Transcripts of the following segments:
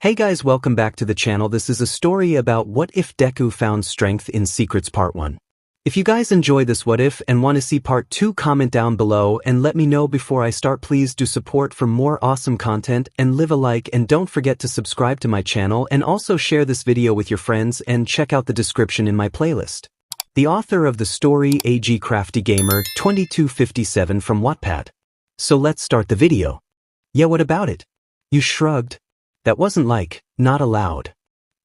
Hey guys, welcome back to the channel. This is a story about what if Deku found strength in Secrets Part 1. If you guys enjoy this what if and want to see Part 2, comment down below and let me know before I start. Please do support for more awesome content and leave a like, and don't forget to subscribe to my channel and also share this video with your friends and check out the description in my playlist. The author of the story 𝐔𝐸 𝐶raftygamer 2257 from Wattpad. So let's start the video. Yeah, what about it? You shrugged. That wasn't like, not allowed.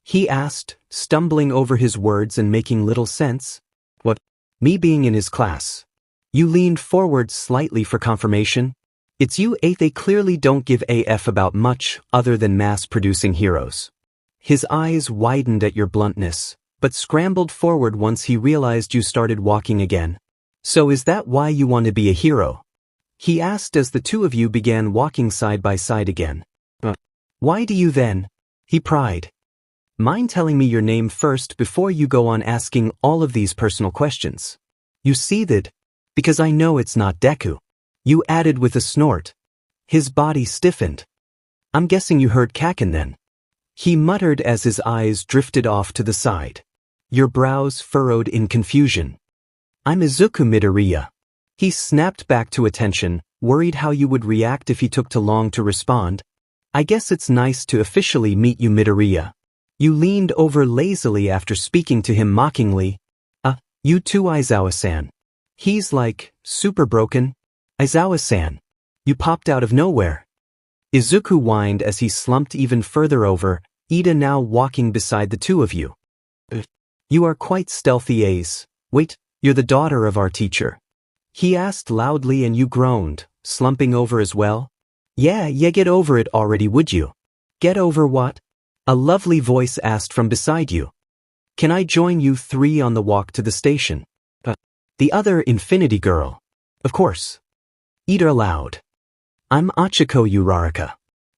He asked, stumbling over his words and making little sense. What? Me being in his class. You leaned forward slightly for confirmation. It's you. They clearly don't give a f about much other than mass-producing heroes. His eyes widened at your bluntness, but scrambled forward once he realized you started walking again. So is that why you want to be a hero? He asked as the two of you began walking side by side again. Why do you then? He pried. Mind telling me your name first before you go on asking all of these personal questions? You seethed. Because I know it's not Deku. You added with a snort. His body stiffened. I'm guessing you heard Kaken then. He muttered as his eyes drifted off to the side. Your brows furrowed in confusion. I'm Izuku Midoriya. He snapped back to attention, worried how you would react if he took too long to respond. I guess it's nice to officially meet you, Midoriya. You leaned over lazily after speaking to him mockingly. You too, Aizawa-san. He's like, super broken. Aizawa-san. You popped out of nowhere. Izuku whined as he slumped even further over, Ida now walking beside the two of you. You are quite stealthy, Ace. Wait, you're the daughter of our teacher. He asked loudly and you groaned, slumping over as well. Yeah, get over it already, would you? Get over what? A lovely voice asked from beside you. Can I join you three on the walk to the station? The other Infinity Girl. Of course. Ida aloud. I'm Achiko Uraraka.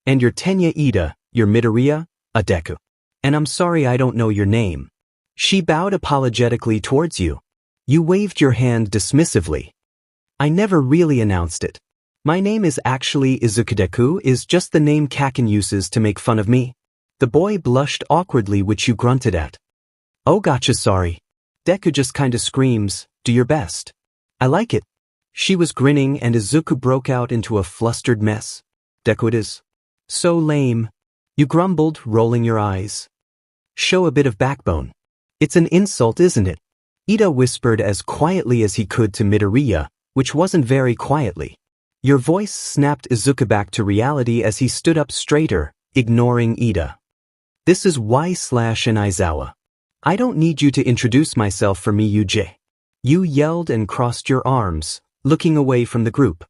And you're Tenya Ida, you're Midoriya, a Deku. And I'm sorry I don't know your name. She bowed apologetically towards you. You waved your hand dismissively. I never really announced it. My name is actually Izuku. Deku is just the name Kaken uses to make fun of me. The boy blushed awkwardly, which you grunted at. Oh gotcha, sorry. Deku just kinda screams, do your best. I like it. She was grinning and Izuku broke out into a flustered mess. Deku, it is. So lame. You grumbled, rolling your eyes. Show a bit of backbone. It's an insult, isn't it? Ida whispered as quietly as he could to Midoriya, which wasn't very quietly. Your voice snapped Izuku back to reality as he stood up straighter, ignoring Ida. This is Y/and Aizawa. I don't need you to introduce myself for me, UJ. You yelled and crossed your arms, looking away from the group.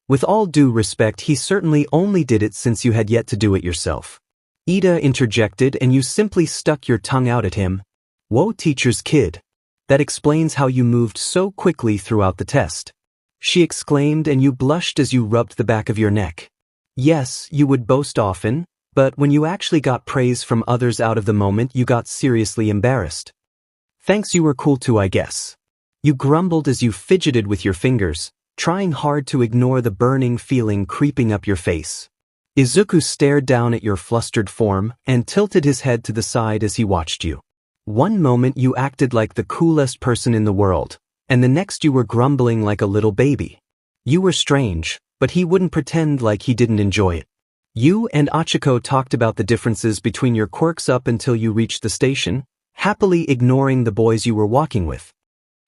With all due respect, he certainly only did it since you had yet to do it yourself. Ida interjected and you simply stuck your tongue out at him. Whoa, teacher's kid. That explains how you moved so quickly throughout the test. She exclaimed and you blushed as you rubbed the back of your neck. Yes, you would boast often, but when you actually got praise from others out of the moment you got seriously embarrassed. Thanks, you were cool too, I guess. You grumbled as you fidgeted with your fingers, trying hard to ignore the burning feeling creeping up your face. Izuku stared down at your flustered form and tilted his head to the side as he watched you. One moment you acted like the coolest person in the world, and the next you were grumbling like a little baby. You were strange, but he wouldn't pretend like he didn't enjoy it. You and Achiko talked about the differences between your quirks up until you reached the station, happily ignoring the boys you were walking with.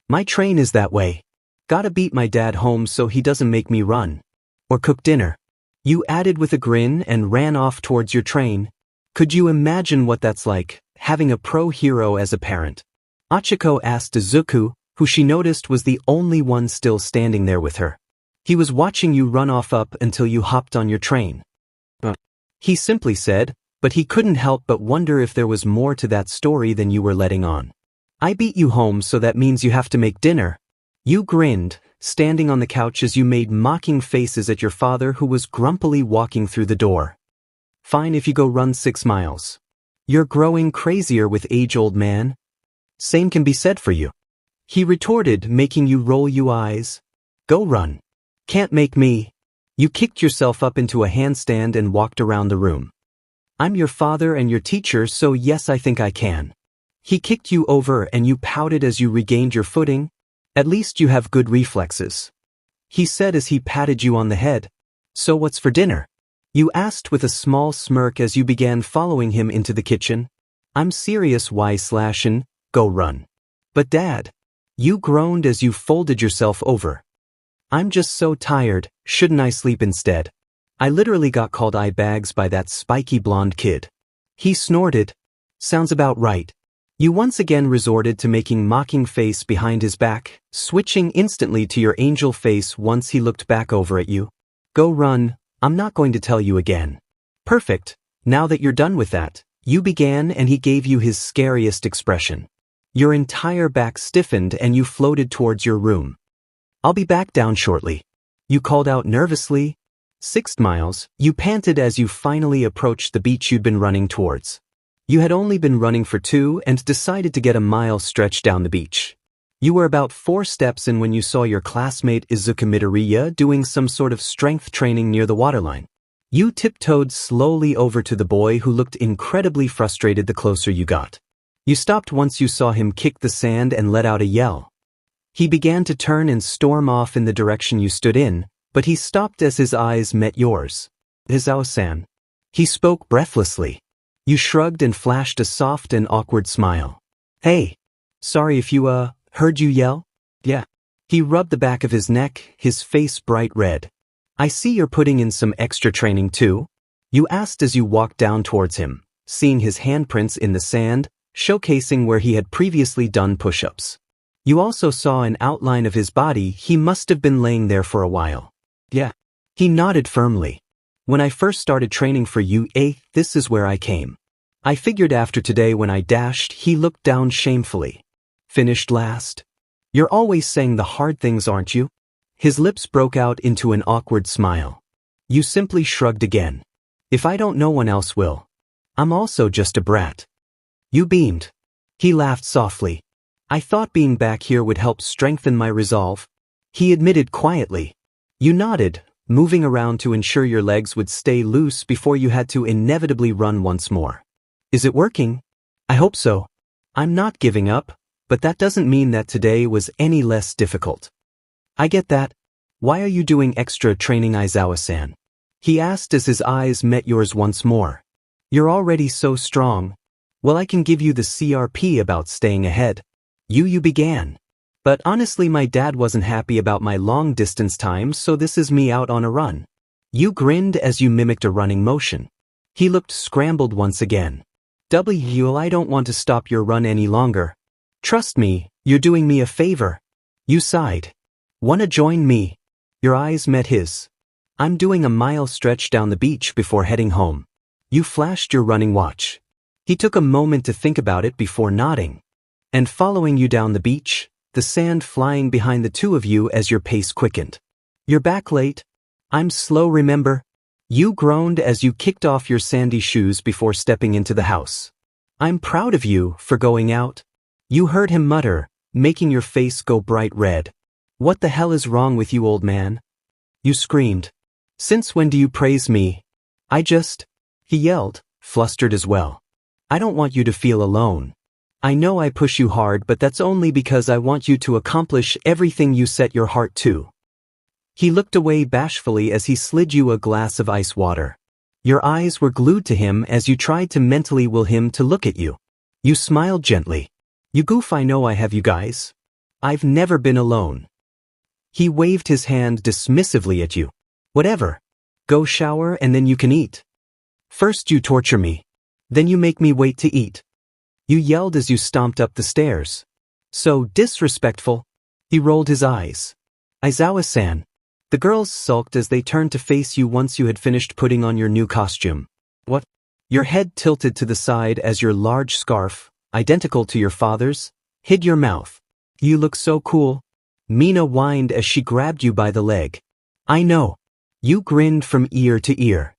My train is that way. Gotta beat my dad home so he doesn't make me run. Or cook dinner. You added with a grin and ran off towards your train. Could you imagine what that's like, having a pro hero as a parent? Achiko asked Izuku, who she noticed was the only one still standing there with her. He was watching you run off up until you hopped on your train. He simply said, but he couldn't help but wonder if there was more to that story than you were letting on. I beat you home, so that means you have to make dinner. You grinned, standing on the couch as you made mocking faces at your father who was grumpily walking through the door. Fine if you go run 6 miles. You're growing crazier with age, old man. Same can be said for you. He retorted, making you roll your eyes. Go run. Can't make me. You kicked yourself up into a handstand and walked around the room. I'm your father and your teacher, so yes, I think I can. He kicked you over and you pouted as you regained your footing. At least you have good reflexes. He said as he patted you on the head. So what's for dinner? You asked with a small smirk as you began following him into the kitchen. I'm serious, 𝐒𝐬𝐽, go run. But Dad. You groaned as you folded yourself over. I'm just so tired, shouldn't I sleep instead? I literally got called eye bags by that spiky blonde kid. He snorted. Sounds about right. You once again resorted to making mocking face behind his back, switching instantly to your angel face once he looked back over at you. Go run, I'm not going to tell you again. Perfect, now that you're done with that, you began, and he gave you his scariest expression. Your entire back stiffened and you floated towards your room. I'll be back down shortly. You called out nervously. 6 miles, you panted as you finally approached the beach you'd been running towards. You had only been running for 2 and decided to get a mile stretch down the beach. You were about 4 steps in when you saw your classmate Izuku Midoriya doing some sort of strength training near the waterline. You tiptoed slowly over to the boy who looked incredibly frustrated the closer you got. You stopped once you saw him kick the sand and let out a yell. He began to turn and storm off in the direction you stood in, but he stopped as his eyes met yours. 𝐒𝐻𝑒𝐢𝐳. He spoke breathlessly. You shrugged and flashed a soft and awkward smile. Hey. Sorry if you, heard you yell? Yeah. He rubbed the back of his neck, his face bright red. I see you're putting in some extra training too? You asked as you walked down towards him, seeing his handprints in the sand, showcasing where he had previously done push-ups. You also saw an outline of his body. He must have been laying there for a while. Yeah. He nodded firmly. When I first started training for you, this is where I came. I figured after today when I dashed. He looked down shamefully. Finished last? You're always saying the hard things, aren't you? His lips broke out into an awkward smile. You simply shrugged again. If I don't, no one else will. I'm also just a brat. You beamed. He laughed softly. I thought being back here would help strengthen my resolve. He admitted quietly. You nodded, moving around to ensure your legs would stay loose before you had to inevitably run once more. Is it working? I hope so. I'm not giving up, but that doesn't mean that today was any less difficult. I get that. Why are you doing extra training, Izuku-san? He asked as his eyes met yours once more. You're already so strong. Well, I can give you the CRP about staying ahead. You began. But honestly, my dad wasn't happy about my long distance time, so this is me out on a run. You grinned as you mimicked a running motion. He looked scrambled once again. I don't want to stop your run any longer. Trust me, you're doing me a favor. You sighed. Wanna join me? Your eyes met his. I'm doing a mile stretch down the beach before heading home. You flashed your running watch. He took a moment to think about it before nodding. And following you down the beach, the sand flying behind the two of you as your pace quickened. You're back late. I'm slow, remember? You groaned as you kicked off your sandy shoes before stepping into the house. I'm proud of you for going out. You heard him mutter, making your face go bright red. What the hell is wrong with you, old man? You screamed. Since when do you praise me? He yelled, flustered as well. I don't want you to feel alone. I know I push you hard, but that's only because I want you to accomplish everything you set your heart to. He looked away bashfully as he slid you a glass of ice water. Your eyes were glued to him as you tried to mentally will him to look at you. You smiled gently. You goof, I know I have you guys. I've never been alone. He waved his hand dismissively at you. Whatever. Go shower and then you can eat. First you torture me. Then you make me wait to eat. You yelled as you stomped up the stairs. So disrespectful. He rolled his eyes. Izuku-san. The girls sulked as they turned to face you once you had finished putting on your new costume. What? Your head tilted to the side as your large scarf, identical to your father's, hid your mouth. You look so cool. Mina whined as she grabbed you by the leg. I know. You grinned from ear to ear.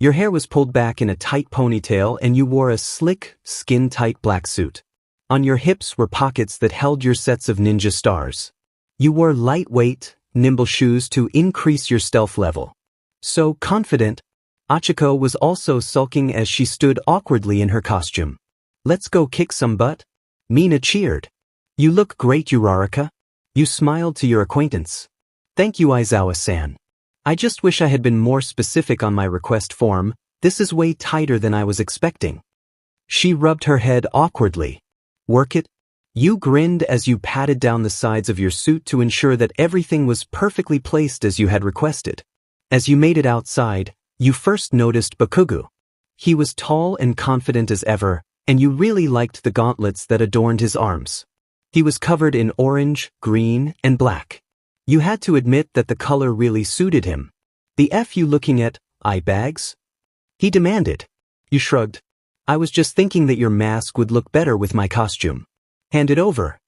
Your hair was pulled back in a tight ponytail and you wore a slick, skin-tight black suit. On your hips were pockets that held your sets of ninja stars. You wore lightweight, nimble shoes to increase your stealth level. So confident. 𝐒𝐭𝐚𝐲 was also sulking as she stood awkwardly in her costume. Let's go kick some butt? Mina cheered. You look great, Uraraka. You smiled to your acquaintance. Thank you, Aizawa-san. I just wish I had been more specific on my request form. This is way tighter than I was expecting. She rubbed her head awkwardly. Work it? You grinned as you patted down the sides of your suit to ensure that everything was perfectly placed as you had requested. As you made it outside, you first noticed Bakugo. He was tall and confident as ever, and you really liked the gauntlets that adorned his arms. He was covered in orange, green, and black. You had to admit that the color really suited him. The F you looking at, eye bags? He demanded. You shrugged. I was just thinking that your mask would look better with my costume. Hand it over.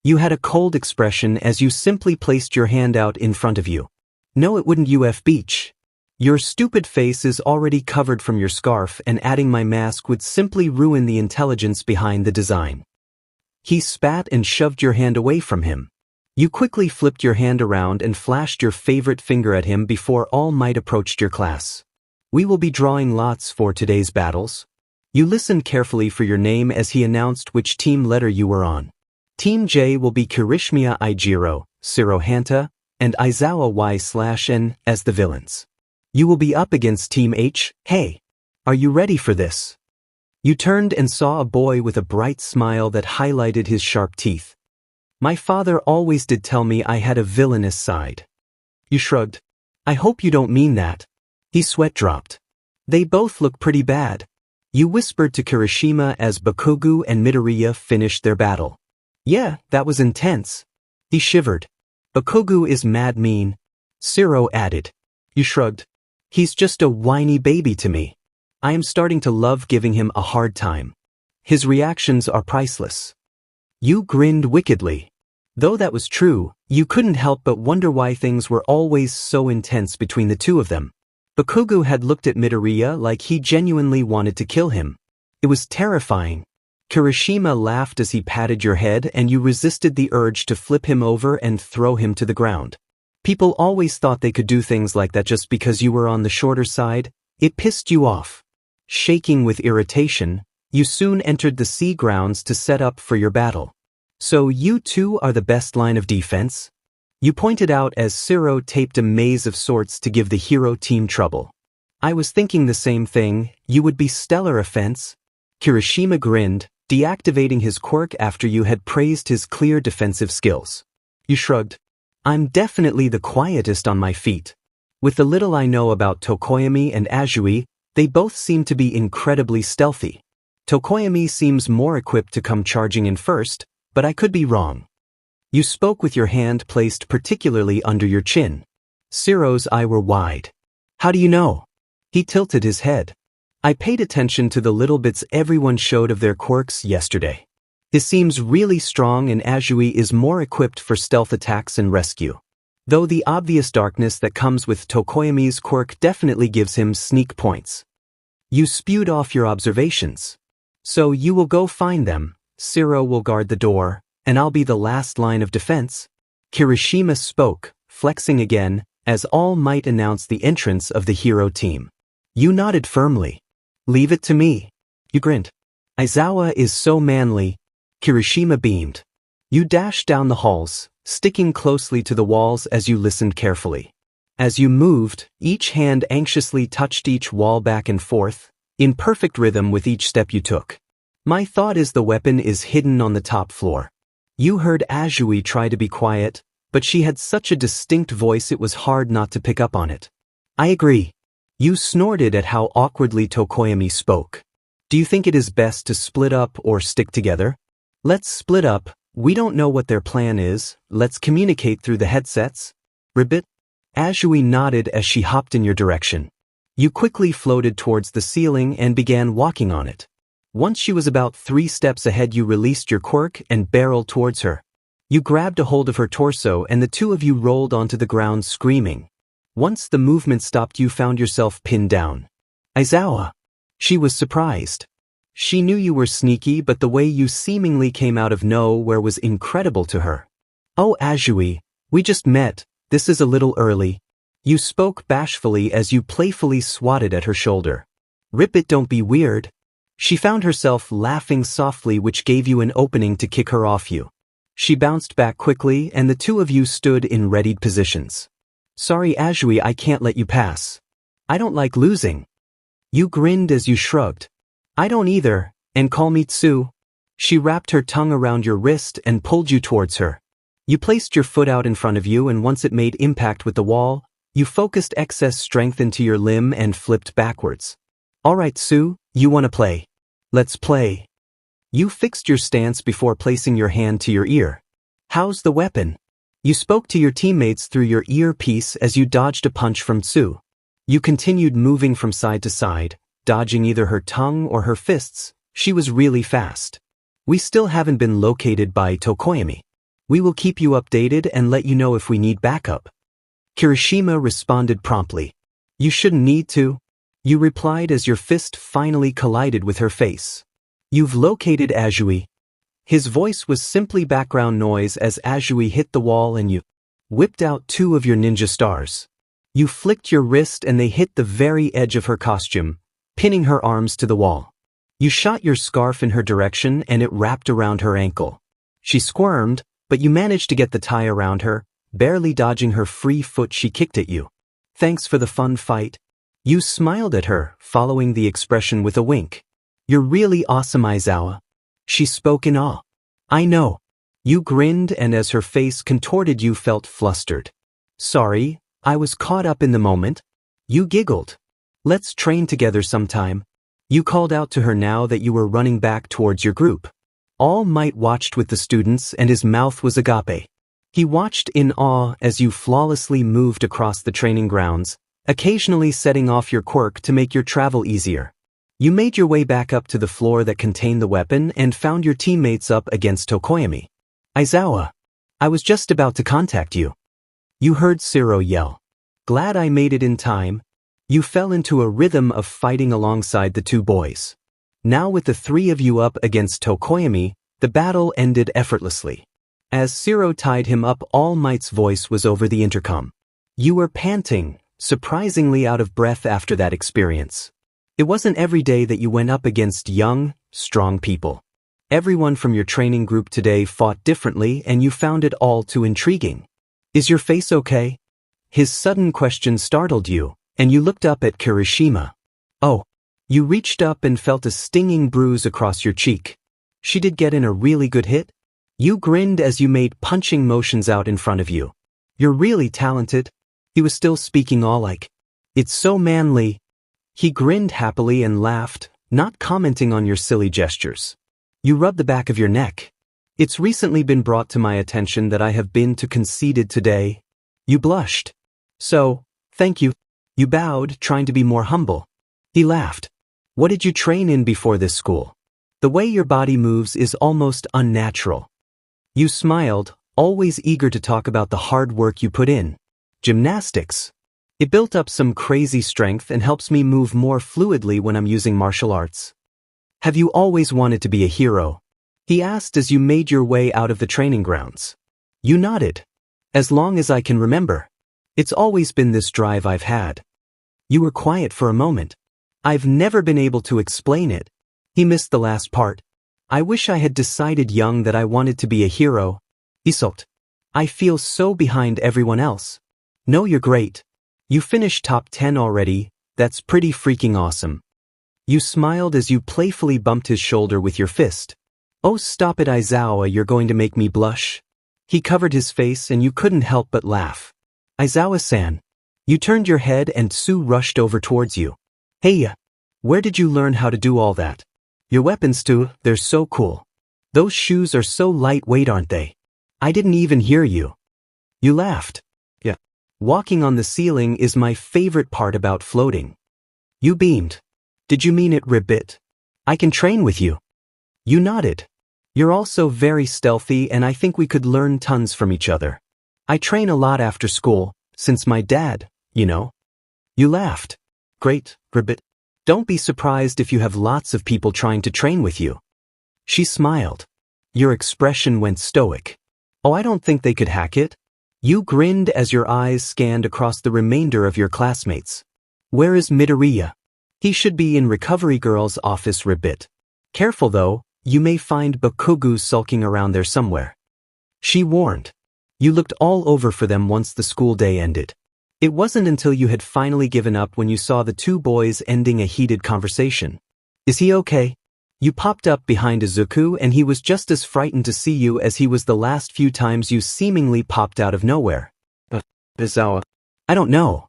You had a cold expression as you simply placed your hand out in front of you. No, it wouldn't, UF Beach. Your stupid face is already covered from your scarf, and adding my mask would simply ruin the intelligence behind the design. He spat and shoved your hand away from him. You quickly flipped your hand around and flashed your favorite finger at him before All Might approached your class. We will be drawing lots for today's battles. You listened carefully for your name as he announced which team letter you were on. Team J will be Kirishima Ijiro, Sirohanta, and Aizawa Y/N as the villains. You will be up against Team H. Hey, are you ready for this? You turned and saw a boy with a bright smile that highlighted his sharp teeth. My father always did tell me I had a villainous side. You shrugged. I hope you don't mean that. His sweat dropped. They both look pretty bad. You whispered to Kirishima as Bakugo and Midoriya finished their battle. Yeah, that was intense. He shivered. Bakugo is mad mean. Siro added. You shrugged. He's just a whiny baby to me. I am starting to love giving him a hard time. His reactions are priceless. You grinned wickedly. Though that was true, you couldn't help but wonder why things were always so intense between the two of them. Bakugo had looked at Midoriya like he genuinely wanted to kill him. It was terrifying. Kirishima laughed as he patted your head, and you resisted the urge to flip him over and throw him to the ground. People always thought they could do things like that just because you were on the shorter side. It pissed you off. Shaking with irritation, you soon entered the sea grounds to set up for your battle. So you two are the best line of defense? You pointed out as Siro taped a maze of sorts to give the hero team trouble. I was thinking the same thing. You would be stellar offense. Kirishima grinned, deactivating his quirk after you had praised his clear defensive skills. You shrugged. I'm definitely the quietest on my feet. With the little I know about Tokoyami and Azui, they both seem to be incredibly stealthy. Tokoyami seems more equipped to come charging in first, but I could be wrong. You spoke with your hand placed particularly under your chin. Siro's eyes were wide. How do you know? He tilted his head. I paid attention to the little bits everyone showed of their quirks yesterday. This seems really strong, and Azui is more equipped for stealth attacks and rescue. Though the obvious darkness that comes with Tokoyami's quirk definitely gives him sneak points. You spewed off your observations. So you will go find them, Siro will guard the door, and I'll be the last line of defense. Kirishima spoke, flexing again, as All Might announced the entrance of the hero team. You nodded firmly. Leave it to me. You grinned. Aizawa is so manly. Kirishima beamed. You dashed down the halls, sticking closely to the walls as you listened carefully. As you moved, each hand anxiously touched each wall back and forth, in perfect rhythm with each step you took. My thought is the weapon is hidden on the top floor. You heard Azui try to be quiet, but she had such a distinct voice it was hard not to pick up on it. I agree. You snorted at how awkwardly Tokoyami spoke. Do you think it is best to split up or stick together? Let's split up. We don't know what their plan is. Let's communicate through the headsets. Ribbit? Azui nodded as she hopped in your direction. You quickly floated towards the ceiling and began walking on it. Once she was about 3 steps ahead, you released your quirk and barreled towards her. You grabbed a hold of her torso and the two of you rolled onto the ground screaming. Once the movement stopped, you found yourself pinned down. Aizawa. She was surprised. She knew you were sneaky, but the way you seemingly came out of nowhere was incredible to her. Oh, Azui, we just met. This is a little early. You spoke bashfully as you playfully swatted at her shoulder. Rip it, don't be weird. She found herself laughing softly, which gave you an opening to kick her off you. She bounced back quickly and the two of you stood in readied positions. Sorry Azui, I can't let you pass. I don't like losing. You grinned as you shrugged. I don't either, and call me Tsu. She wrapped her tongue around your wrist and pulled you towards her. You placed your foot out in front of you, and once it made impact with the wall, you focused excess strength into your limb and flipped backwards. Alright Tsu, you wanna play? Let's play. You fixed your stance before placing your hand to your ear. How's the weapon? You spoke to your teammates through your earpiece as you dodged a punch from Tsu. You continued moving from side to side, dodging either her tongue or her fists. She was really fast. We still haven't been located by Tokoyami. We will keep you updated and let you know if we need backup. Kirishima responded promptly. You shouldn't need to. You replied as your fist finally collided with her face. You've located Azui. His voice was simply background noise as Azui hit the wall and you whipped out two of your ninja stars. You flicked your wrist and they hit the very edge of her costume, pinning her arms to the wall. You shot your scarf in her direction and it wrapped around her ankle. She squirmed, but you managed to get the tie around her, barely dodging her free foot she kicked at you. Thanks for the fun fight. You smiled at her, following the expression with a wink. You're really awesome, Aizawa. She spoke in awe. I know. You grinned and as her face contorted you felt flustered. Sorry, I was caught up in the moment. You giggled. Let's train together sometime. You called out to her now that you were running back towards your group. All Might watched with the students and his mouth was agape. He watched in awe as you flawlessly moved across the training grounds, occasionally setting off your quirk to make your travel easier. You made your way back up to the floor that contained the weapon and found your teammates up against Tokoyami. Aizawa, I was just about to contact you. You heard 𝐒𝐿 yell. Glad I made it in time. You fell into a rhythm of fighting alongside the two boys. Now with the three of you up against Tokoyami, the battle ended effortlessly. As 𝐒𝐿 tied him up, All Might's voice was over the intercom. You were panting, surprisingly out of breath after that experience. It wasn't every day that you went up against young, strong people. Everyone from your training group today fought differently and you found it all too intriguing. Is your face okay? His sudden question startled you, and you looked up at Kirishima. Oh. You reached up and felt a stinging bruise across your cheek. She did get in a really good hit? You grinned as you made punching motions out in front of you. You're really talented. He was still speaking all like, it's so manly. He grinned happily and laughed, not commenting on your silly gestures. You rubbed the back of your neck. It's recently been brought to my attention that I have been too conceited today. You blushed. So, thank you. You bowed, trying to be more humble. He laughed. What did you train in before this school? The way your body moves is almost unnatural. You smiled, always eager to talk about the hard work you put in. Gymnastics. It built up some crazy strength and helps me move more fluidly when I'm using martial arts. Have you always wanted to be a hero? He asked as you made your way out of the training grounds. You nodded. As long as I can remember. It's always been this drive I've had. You were quiet for a moment. I've never been able to explain it. He missed the last part. I wish I had decided young that I wanted to be a hero. 𝐼𝐴. I feel so behind everyone else. No, you're great. You finished top 10 already. That's pretty freaking awesome. You smiled as you playfully bumped his shoulder with your fist. Oh, stop it, Aizawa, you're going to make me blush. He covered his face and you couldn't help but laugh. Aizawa-san. You turned your head and Tsu rushed over towards you. Hey, where did you learn how to do all that? Your weapons too, they're so cool. Those shoes are so lightweight, aren't they? I didn't even hear you. You laughed. Yeah. Walking on the ceiling is my favorite part about floating. You beamed. Did you mean it, Ribbit? I can train with you. You nodded. You're also very stealthy and I think we could learn tons from each other. I train a lot after school, since my dad, you know. You laughed. Great, Ribbit. Don't be surprised if you have lots of people trying to train with you. She smiled. Your expression went stoic. Oh, I don't think they could hack it. You grinned as your eyes scanned across the remainder of your classmates. Where is Midoriya? He should be in recovery girl's office ribbit. Careful though, you may find Bakugo sulking around there somewhere. She warned. You looked all over for them once the school day ended. It wasn't until you had finally given up when you saw the two boys ending a heated conversation. Is he okay? You popped up behind Izuku and he was just as frightened to see you as he was the last few times you seemingly popped out of nowhere. Izawa. I don't know.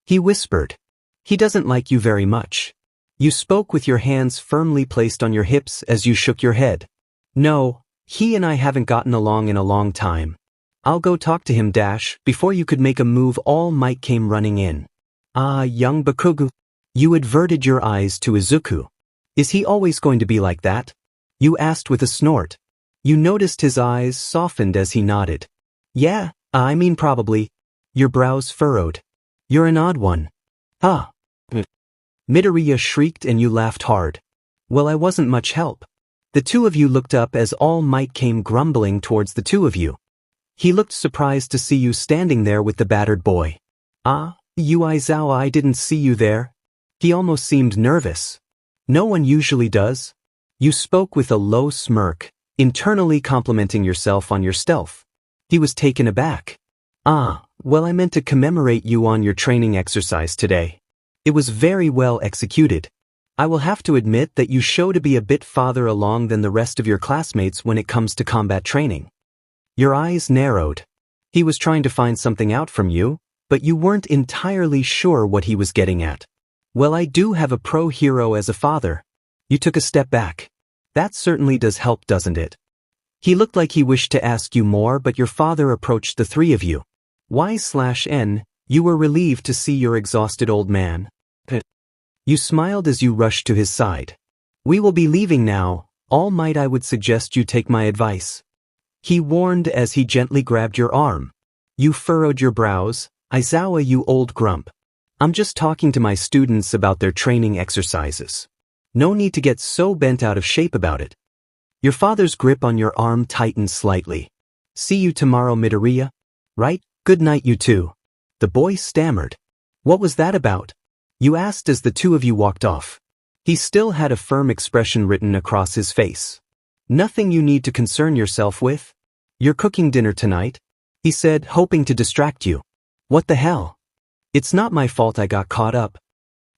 He whispered. He doesn't like you very much. You spoke with your hands firmly placed on your hips as you shook your head. No, he and I haven't gotten along in a long time. I'll go talk to him. Before you could make a move, All Might came running in. Ah, young Bakugo. You averted your eyes to Izuku. Is he always going to be like that? You asked with a snort. You noticed his eyes softened as he nodded. Yeah, I mean probably. Your brows furrowed. You're an odd one. Ah. Midoriya shrieked and you laughed hard. Well, I wasn't much help. The two of you looked up as All Might came grumbling towards the two of you. He looked surprised to see you standing there with the battered boy. Ah, you Izawa, I didn't see you there. He almost seemed nervous. No one usually does. You spoke with a low smirk, internally complimenting yourself on your stealth. He was taken aback. Ah, well, I meant to commemorate you on your training exercise today. It was very well executed. I will have to admit that you show to be a bit farther along than the rest of your classmates when it comes to combat training. Your eyes narrowed. He was trying to find something out from you, but you weren't entirely sure what he was getting at. Well, I do have a pro hero as a father. You took a step back. That certainly does help, doesn't it? He looked like he wished to ask you more, but your father approached the three of you. Y/N, you were relieved to see your exhausted old man. You smiled as you rushed to his side. We will be leaving now. All Might, I would suggest you take my advice. He warned as he gently grabbed your arm. You furrowed your brows. Izawa, you old grump. I'm just talking to my students about their training exercises. No need to get so bent out of shape about it. Your father's grip on your arm tightened slightly. See you tomorrow, Midoriya. Right? Good night, you two. The boy stammered. What was that about? You asked as the two of you walked off. He still had a firm expression written across his face. Nothing you need to concern yourself with. You're cooking dinner tonight, he said, hoping to distract you. What the hell? It's not my fault I got caught up.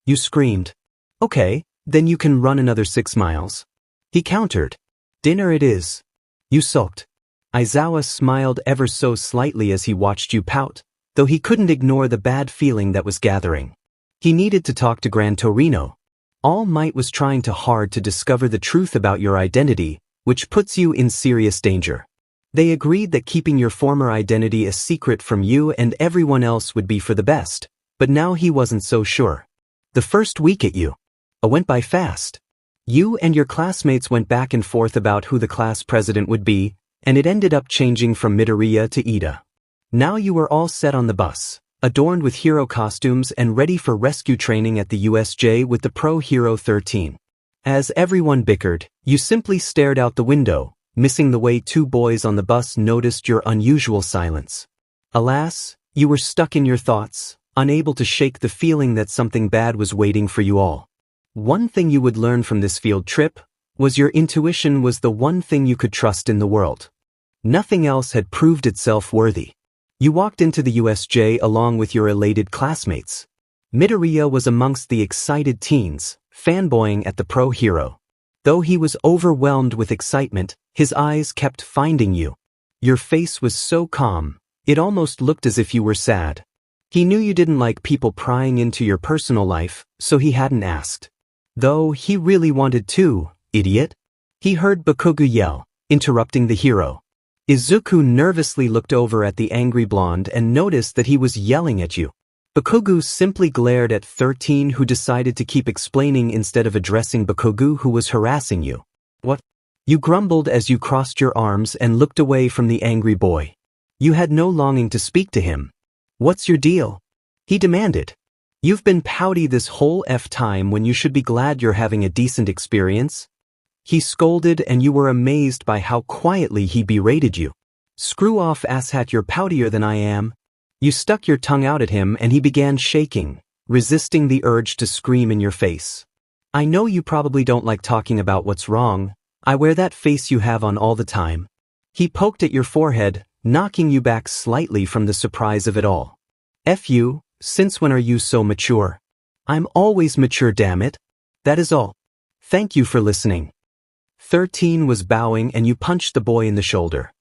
You screamed. Okay, then you can run another 6 miles. He countered. Dinner it is. You sulked. Izawa smiled ever so slightly as he watched you pout, though he couldn't ignore the bad feeling that was gathering. He needed to talk to 𝐵𝐺𝐿. All Might was trying too hard to discover the truth about your identity, which puts you in serious danger. They agreed that keeping your former identity a secret from you and everyone else would be for the best, but now he wasn't so sure. The first week at U went by fast. You and your classmates went back and forth about who the class president would be, and it ended up changing from Midoriya to Ida. Now you were all set on the bus, adorned with hero costumes and ready for rescue training at the USJ with the Pro Hero 13. As everyone bickered, you simply stared out the window, missing the way two boys on the bus noticed your unusual silence. Alas, you were stuck in your thoughts, unable to shake the feeling that something bad was waiting for you all. One thing you would learn from this field trip was your intuition was the one thing you could trust in the world. Nothing else had proved itself worthy. You walked into the USJ along with your elated classmates. Midoriya was amongst the excited teens, fanboying at the pro hero. Though he was overwhelmed with excitement, his eyes kept finding you. Your face was so calm, it almost looked as if you were sad. He knew you didn't like people prying into your personal life, so he hadn't asked. Though he really wanted to, idiot. He heard Bakugo yell, interrupting the hero. Izuku nervously looked over at the angry blonde and noticed that he was yelling at you. Bakugo simply glared at 13, who decided to keep explaining instead of addressing Bakugo, who was harassing you. What? You grumbled as you crossed your arms and looked away from the angry boy. You had no longing to speak to him. What's your deal? He demanded. You've been pouty this whole time when you should be glad you're having a decent experience. He scolded and you were amazed by how quietly he berated you. Screw off, asshat, you're poutier than I am. You stuck your tongue out at him and he began shaking, resisting the urge to scream in your face. I know you probably don't like talking about what's wrong. I wear that face you have on all the time. He poked at your forehead, knocking you back slightly from the surprise of it all. F you, since when are you so mature? I'm always mature, damn it. That is all. Thank you for listening. 13 was bowing and you punched the boy in the shoulder.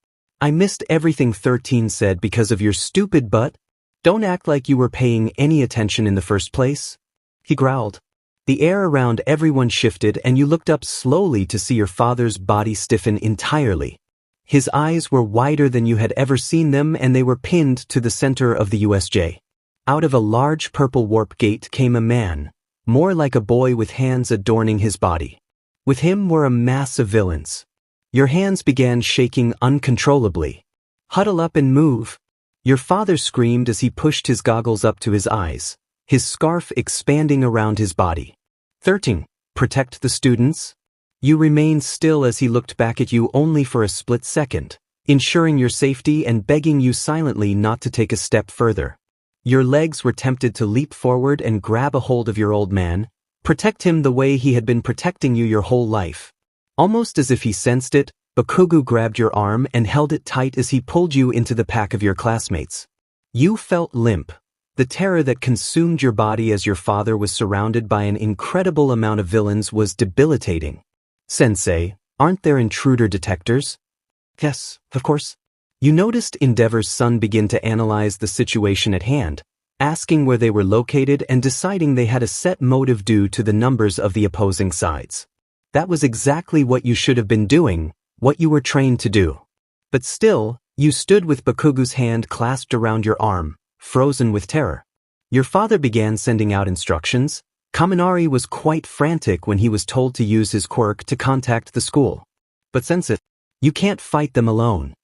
I missed everything 13 said because of your stupid butt. Don't act like you were paying any attention in the first place. He growled. The air around everyone shifted and you looked up slowly to see your father's body stiffen entirely. His eyes were wider than you had ever seen them and they were pinned to the center of the USJ. Out of a large purple warp gate came a man, more like a boy with hands adorning his body. With him were a mass of villains. Your hands began shaking uncontrollably. Huddle up and move. Your father screamed as he pushed his goggles up to his eyes, his scarf expanding around his body. 13. Protect the students? You remained still as he looked back at you only for a split second, ensuring your safety and begging you silently not to take a step further. Your legs were tempted to leap forward and grab a hold of your old man, protect him the way he had been protecting you your whole life. Almost as if he sensed it, Bakugo grabbed your arm and held it tight as he pulled you into the pack of your classmates. You felt limp. The terror that consumed your body as your father was surrounded by an incredible amount of villains was debilitating. Sensei, aren't there intruder detectors? Yes, of course. You noticed Endeavor's son begin to analyze the situation at hand, asking where they were located and deciding they had a set motive due to the numbers of the opposing sides. That was exactly what you should have been doing, what you were trained to do. But still, you stood with Bakugo's hand clasped around your arm, frozen with terror. Your father began sending out instructions. Kaminari was quite frantic when he was told to use his quirk to contact the school. But Sensei, you can't fight them alone.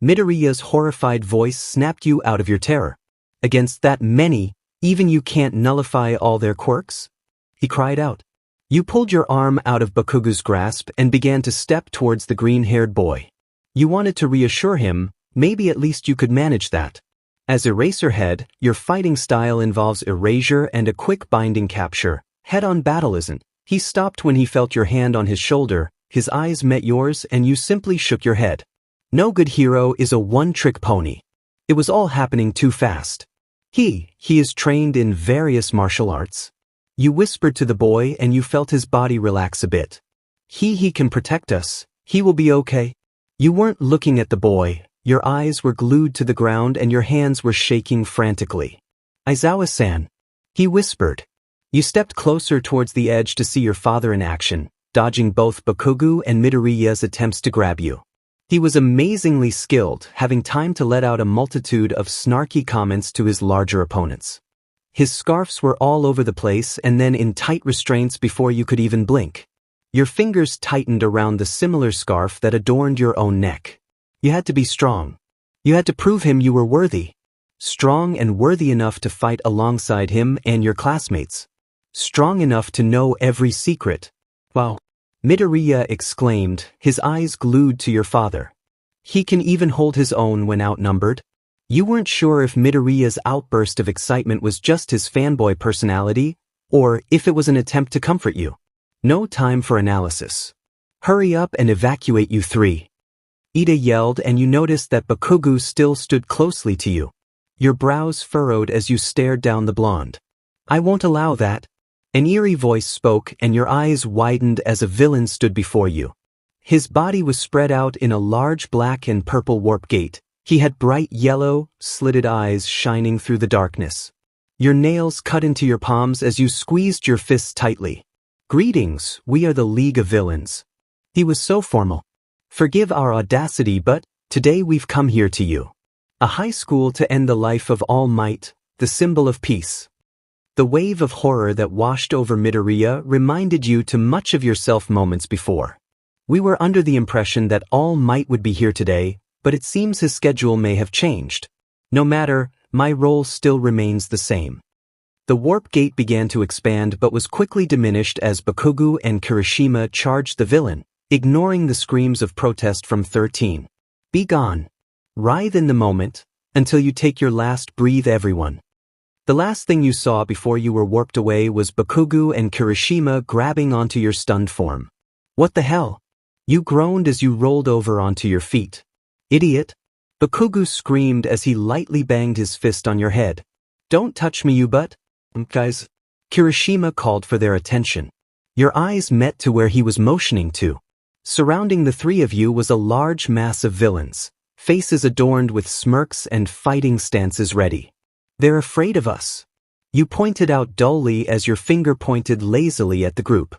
Midoriya's horrified voice snapped you out of your terror. Against that many, even you can't nullify all their quirks? He cried out. You pulled your arm out of Bakugo's grasp and began to step towards the green-haired boy. You wanted to reassure him, maybe at least you could manage that. As Eraserhead, your fighting style involves erasure and a quick binding capture. Head-on battle isn't. He stopped when he felt your hand on his shoulder, his eyes met yours and you simply shook your head. No good hero is a one-trick pony. It was all happening too fast. He is trained in various martial arts. You whispered to the boy and you felt his body relax a bit. He can protect us. He will be okay. You weren't looking at the boy. Your eyes were glued to the ground and your hands were shaking frantically. Aizawa-san, he whispered. You stepped closer towards the edge to see your father in action, dodging both Bakugo and Midoriya's attempts to grab you. He was amazingly skilled, having time to let out a multitude of snarky comments to his larger opponents. His scarves were all over the place and then in tight restraints before you could even blink. Your fingers tightened around the similar scarf that adorned your own neck. You had to be strong. You had to prove him you were worthy. Strong and worthy enough to fight alongside him and your classmates. Strong enough to know every secret. Wow. Midoriya exclaimed, his eyes glued to your father. He can even hold his own when outnumbered. You weren't sure if Midoriya's outburst of excitement was just his fanboy personality, or if it was an attempt to comfort you. No time for analysis. Hurry up and evacuate, you three. Ida yelled and you noticed that Bakugo still stood closely to you. Your brows furrowed as you stared down the blonde. I won't allow that. An eerie voice spoke and your eyes widened as a villain stood before you. His body was spread out in a large black and purple warp gate. He had bright yellow, slitted eyes shining through the darkness. Your nails cut into your palms as you squeezed your fists tightly. Greetings, we are the League of Villains. He was so formal. Forgive our audacity, but today we've come here to you. A high school to end the life of All Might, the symbol of peace. The wave of horror that washed over Midoriya reminded you to much of yourself moments before. We were under the impression that All Might would be here today, but it seems his schedule may have changed. No matter, my role still remains the same. The warp gate began to expand but was quickly diminished as Bakugo and Kirishima charged the villain, ignoring the screams of protest from 13. Be gone. Writhe in the moment, until you take your last breath, everyone. The last thing you saw before you were warped away was Bakugo and Kirishima grabbing onto your stunned form. What the hell? You groaned as you rolled over onto your feet. Idiot! Bakugo screamed as he lightly banged his fist on your head. Don't touch me, you butt! Guys! Kirishima called for their attention. Your eyes met to where he was motioning to. Surrounding the three of you was a large mass of villains, faces adorned with smirks and fighting stances ready. They're afraid of us. You pointed out dully as your finger pointed lazily at the group.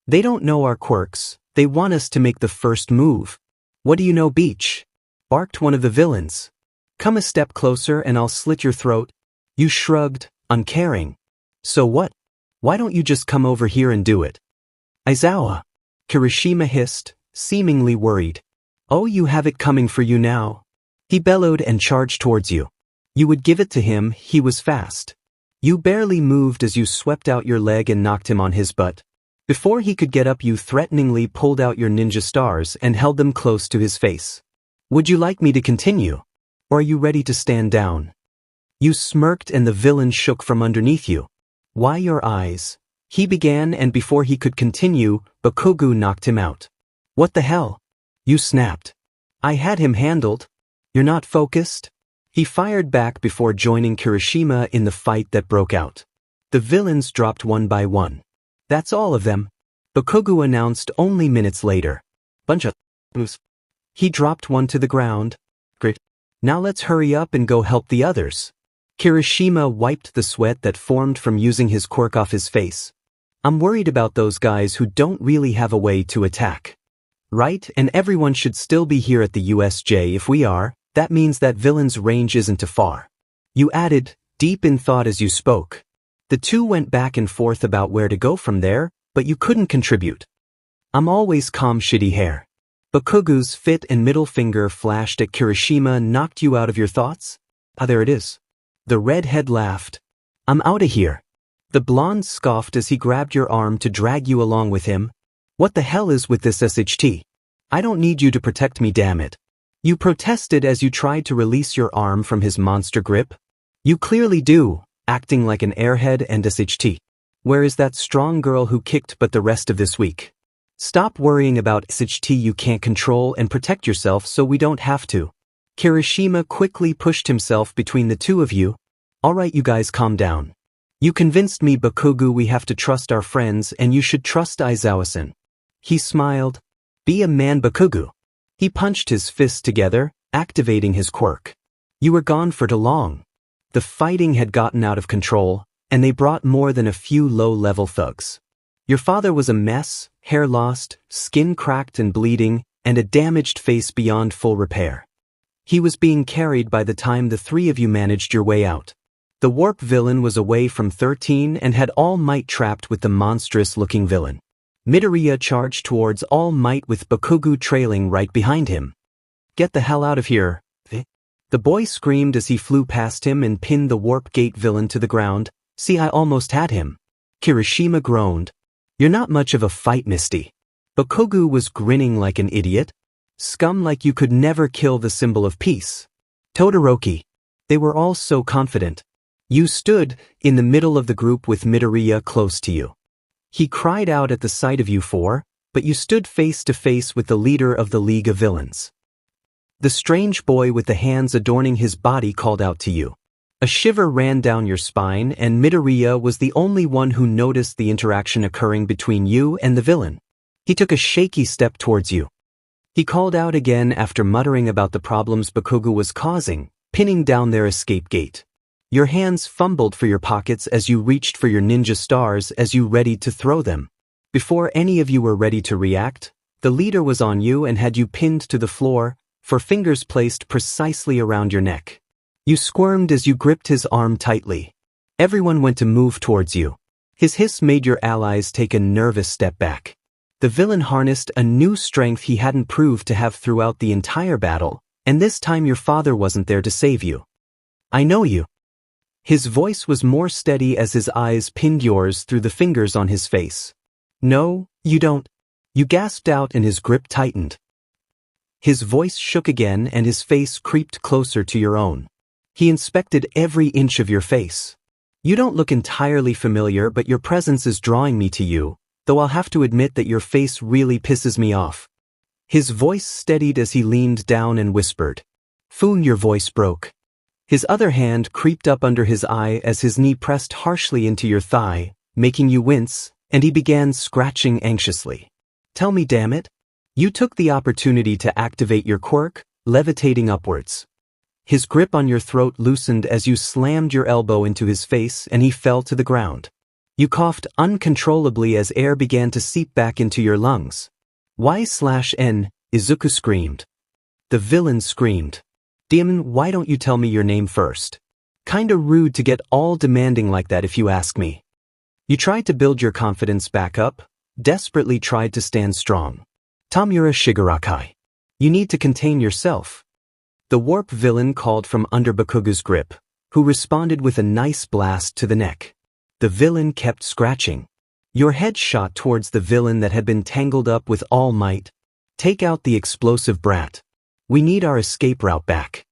They don't know our quirks, they want us to make the first move. What do you know, Beach? Barked one of the villains. Come a step closer and I'll slit your throat. You shrugged, uncaring. So what? Why don't you just come over here and do it? Aizawa. Kirishima hissed, seemingly worried. Oh, you have it coming for you now. He bellowed and charged towards you. You would give it to him, he was fast. You barely moved as you swept out your leg and knocked him on his butt. Before he could get up, you threateningly pulled out your ninja stars and held them close to his face. Would you like me to continue? Or are you ready to stand down? You smirked and the villain shook from underneath you. Why your eyes? He began, and before he could continue, Bakugo knocked him out. What the hell? You snapped. I had him handled. You're not focused? He fired back before joining Kirishima in the fight that broke out. The villains dropped one by one. That's all of them, Bakugo announced only minutes later. Bunch of loose. He dropped one to the ground. Great. Now let's hurry up and go help the others. Kirishima wiped the sweat that formed from using his quirk off his face. I'm worried about those guys who don't really have a way to attack. Right, and everyone should still be here at the USJ. If we are, that means that villain's range isn't too far. You added, deep in thought as you spoke. The two went back and forth about where to go from there, but you couldn't contribute. I'm always calm, shitty hair. Bakugo's fit and middle finger flashed at Kirishima. Knocked you out of your thoughts? Ah, there it is. The redhead laughed. I'm outta here. The blonde scoffed as he grabbed your arm to drag you along with him. What the hell is with this 𝐻𝑡? I don't need you to protect me, damn it. You protested as you tried to release your arm from his monster grip. You clearly do, acting like an airhead and 𝐻𝑡. Where is that strong girl who kicked butt the rest of this week? Stop worrying about 𝐻𝑡 you can't control and protect yourself so we don't have to. Kirishima quickly pushed himself between the two of you. Alright, you guys, calm down. You convinced me, Bakugo, we have to trust our friends and you should trust Aizawa-san. He smiled. Be a man, Bakugo. He punched his fists together, activating his quirk. You were gone for too long. The fighting had gotten out of control, and they brought more than a few low-level thugs. Your father was a mess, hair lost, skin cracked and bleeding, and a damaged face beyond full repair. He was being carried by the time the three of you managed your way out. The warp villain was away from 13 and had All Might trapped with the monstrous-looking villain. Midoriya charged towards All Might with Bakugo trailing right behind him. Get the hell out of here. The boy screamed as he flew past him and pinned the warp gate villain to the ground. See, I almost had him. Kirishima groaned. You're not much of a fight, Misty. Bakugo was grinning like an idiot. Scum, like you could never kill the symbol of peace. Todoroki. They were all so confident. You stood in the middle of the group with Midoriya close to you. He cried out at the sight of you four, but you stood face to face with the leader of the League of Villains. The strange boy with the hands adorning his body called out to you. A shiver ran down your spine, and Midoriya was the only one who noticed the interaction occurring between you and the villain. He took a shaky step towards you. He called out again after muttering about the problems Bakugo was causing, pinning down their escape gate. Your hands fumbled for your pockets as you reached for your ninja stars as you readied to throw them. Before any of you were ready to react, the leader was on you and had you pinned to the floor, for fingers placed precisely around your neck. You squirmed as you gripped his arm tightly. Everyone went to move towards you. His hiss made your allies take a nervous step back. The villain harnessed a new strength he hadn't proved to have throughout the entire battle, and this time your father wasn't there to save you. I know you. His voice was more steady as his eyes pinned yours through the fingers on his face. No, you don't. You gasped out and his grip tightened. His voice shook again and his face creeped closer to your own. He inspected every inch of your face. You don't look entirely familiar, but your presence is drawing me to you, though I'll have to admit that your face really pisses me off. His voice steadied as he leaned down and whispered. Foon, your voice broke. His other hand creeped up under his eye as his knee pressed harshly into your thigh, making you wince, and he began scratching anxiously. Tell me, damn it. You took the opportunity to activate your quirk, levitating upwards. His grip on your throat loosened as you slammed your elbow into his face and he fell to the ground. You coughed uncontrollably as air began to seep back into your lungs. Y/N, Izuku screamed. The villain screamed. Demon, why don't you tell me your name first? Kinda rude to get all demanding like that if you ask me. You tried to build your confidence back up, desperately tried to stand strong. Tamura Shigaraki. You need to contain yourself. The warp villain called from under Bakuga's grip, who responded with a nice blast to the neck. The villain kept scratching. Your head shot towards the villain that had been tangled up with all might. Take out the explosive brat. We need our escape route back.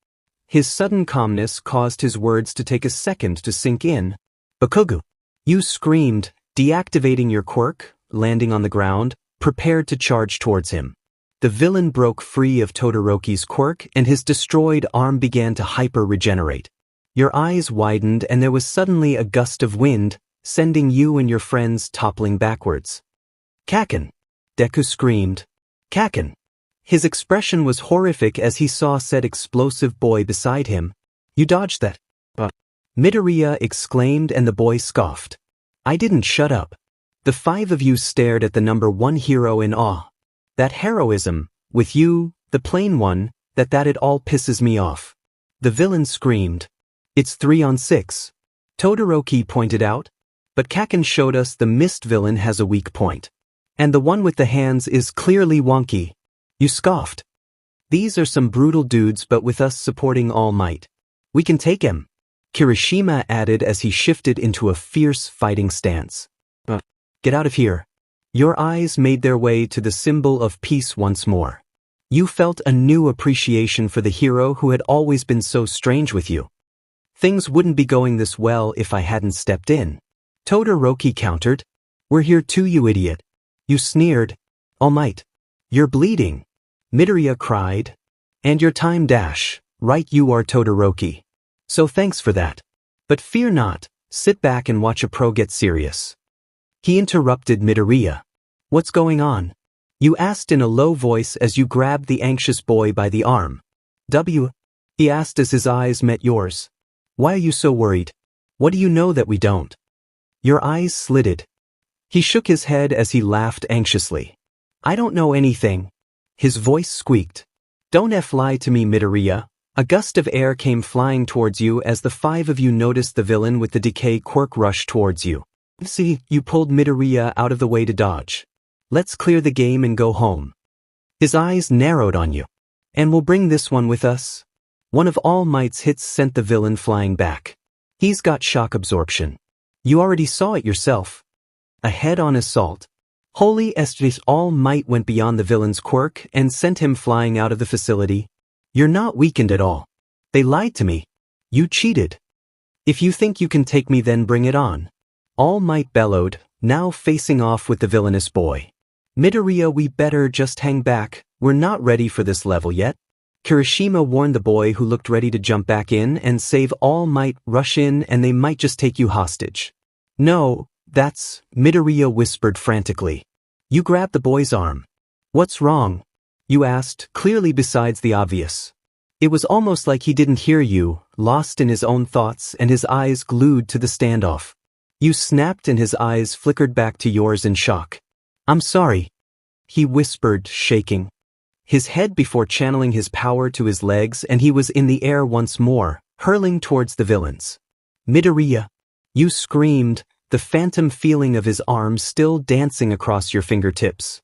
His sudden calmness caused his words to take a second to sink in. Bakuga. You screamed, deactivating your quirk, landing on the ground, prepared to charge towards him. The villain broke free of Todoroki's quirk and his destroyed arm began to hyper-regenerate. Your eyes widened and there was suddenly a gust of wind, sending you and your friends toppling backwards. Kaken! Deku screamed. Kaken! His expression was horrific as he saw said explosive boy beside him. You dodged that. Midoriya exclaimed and the boy scoffed. I didn't shut up. The five of you stared at the number one hero in awe. That heroism, with you, the plain one, that it all pisses me off. The villain screamed. It's 3-on-6. Todoroki pointed out. But Kaken showed us the mist villain has a weak point. And the one with the hands is clearly wonky. You scoffed. These are some brutal dudes, but with us supporting All Might, we can take him. Kirishima added as he shifted into a fierce fighting stance. Get out of here. Your eyes made their way to the symbol of peace once more. You felt a new appreciation for the hero who had always been so strange with you. Things wouldn't be going this well if I hadn't stepped in. Todoroki countered. We're here too, you idiot. You sneered. All Might. You're bleeding. Midoriya cried. And your time dash, right, you are Todoroki. So thanks for that. But fear not, sit back and watch a pro get serious. He interrupted Midoriya. What's going on? You asked in a low voice as you grabbed the anxious boy by the arm. He asked as his eyes met yours. Why are you so worried? What do you know that we don't? Your eyes slitted. He shook his head as he laughed anxiously. I don't know anything. His voice squeaked. Don't lie to me, Midoriya. A gust of air came flying towards you as the five of you noticed the villain with the decay quirk rush towards you. See, you pulled Midoriya out of the way to dodge. Let's clear the game and go home. His eyes narrowed on you. And we'll bring this one with us. One of All Might's hits sent the villain flying back. He's got shock absorption. You already saw it yourself. A head-on assault. Holy Estris, All Might went beyond the villain's quirk and sent him flying out of the facility. You're not weakened at all. They lied to me. You cheated. If you think you can take me, then bring it on. All Might bellowed, now facing off with the villainous boy. Midoriya, we better just hang back. We're not ready for this level yet. Kirishima warned the boy who looked ready to jump back in and save. All Might rush in and they might just take you hostage. No, that's, Midoriya whispered frantically. You grabbed the boy's arm. What's wrong? You asked, clearly besides the obvious. It was almost like he didn't hear you, lost in his own thoughts and his eyes glued to the standoff. You snapped and his eyes flickered back to yours in shock. I'm sorry. He whispered, shaking. His head before channeling his power to his legs, and he was in the air once more, hurling towards the villains. Midoriya. You screamed, the phantom feeling of his arms still dancing across your fingertips.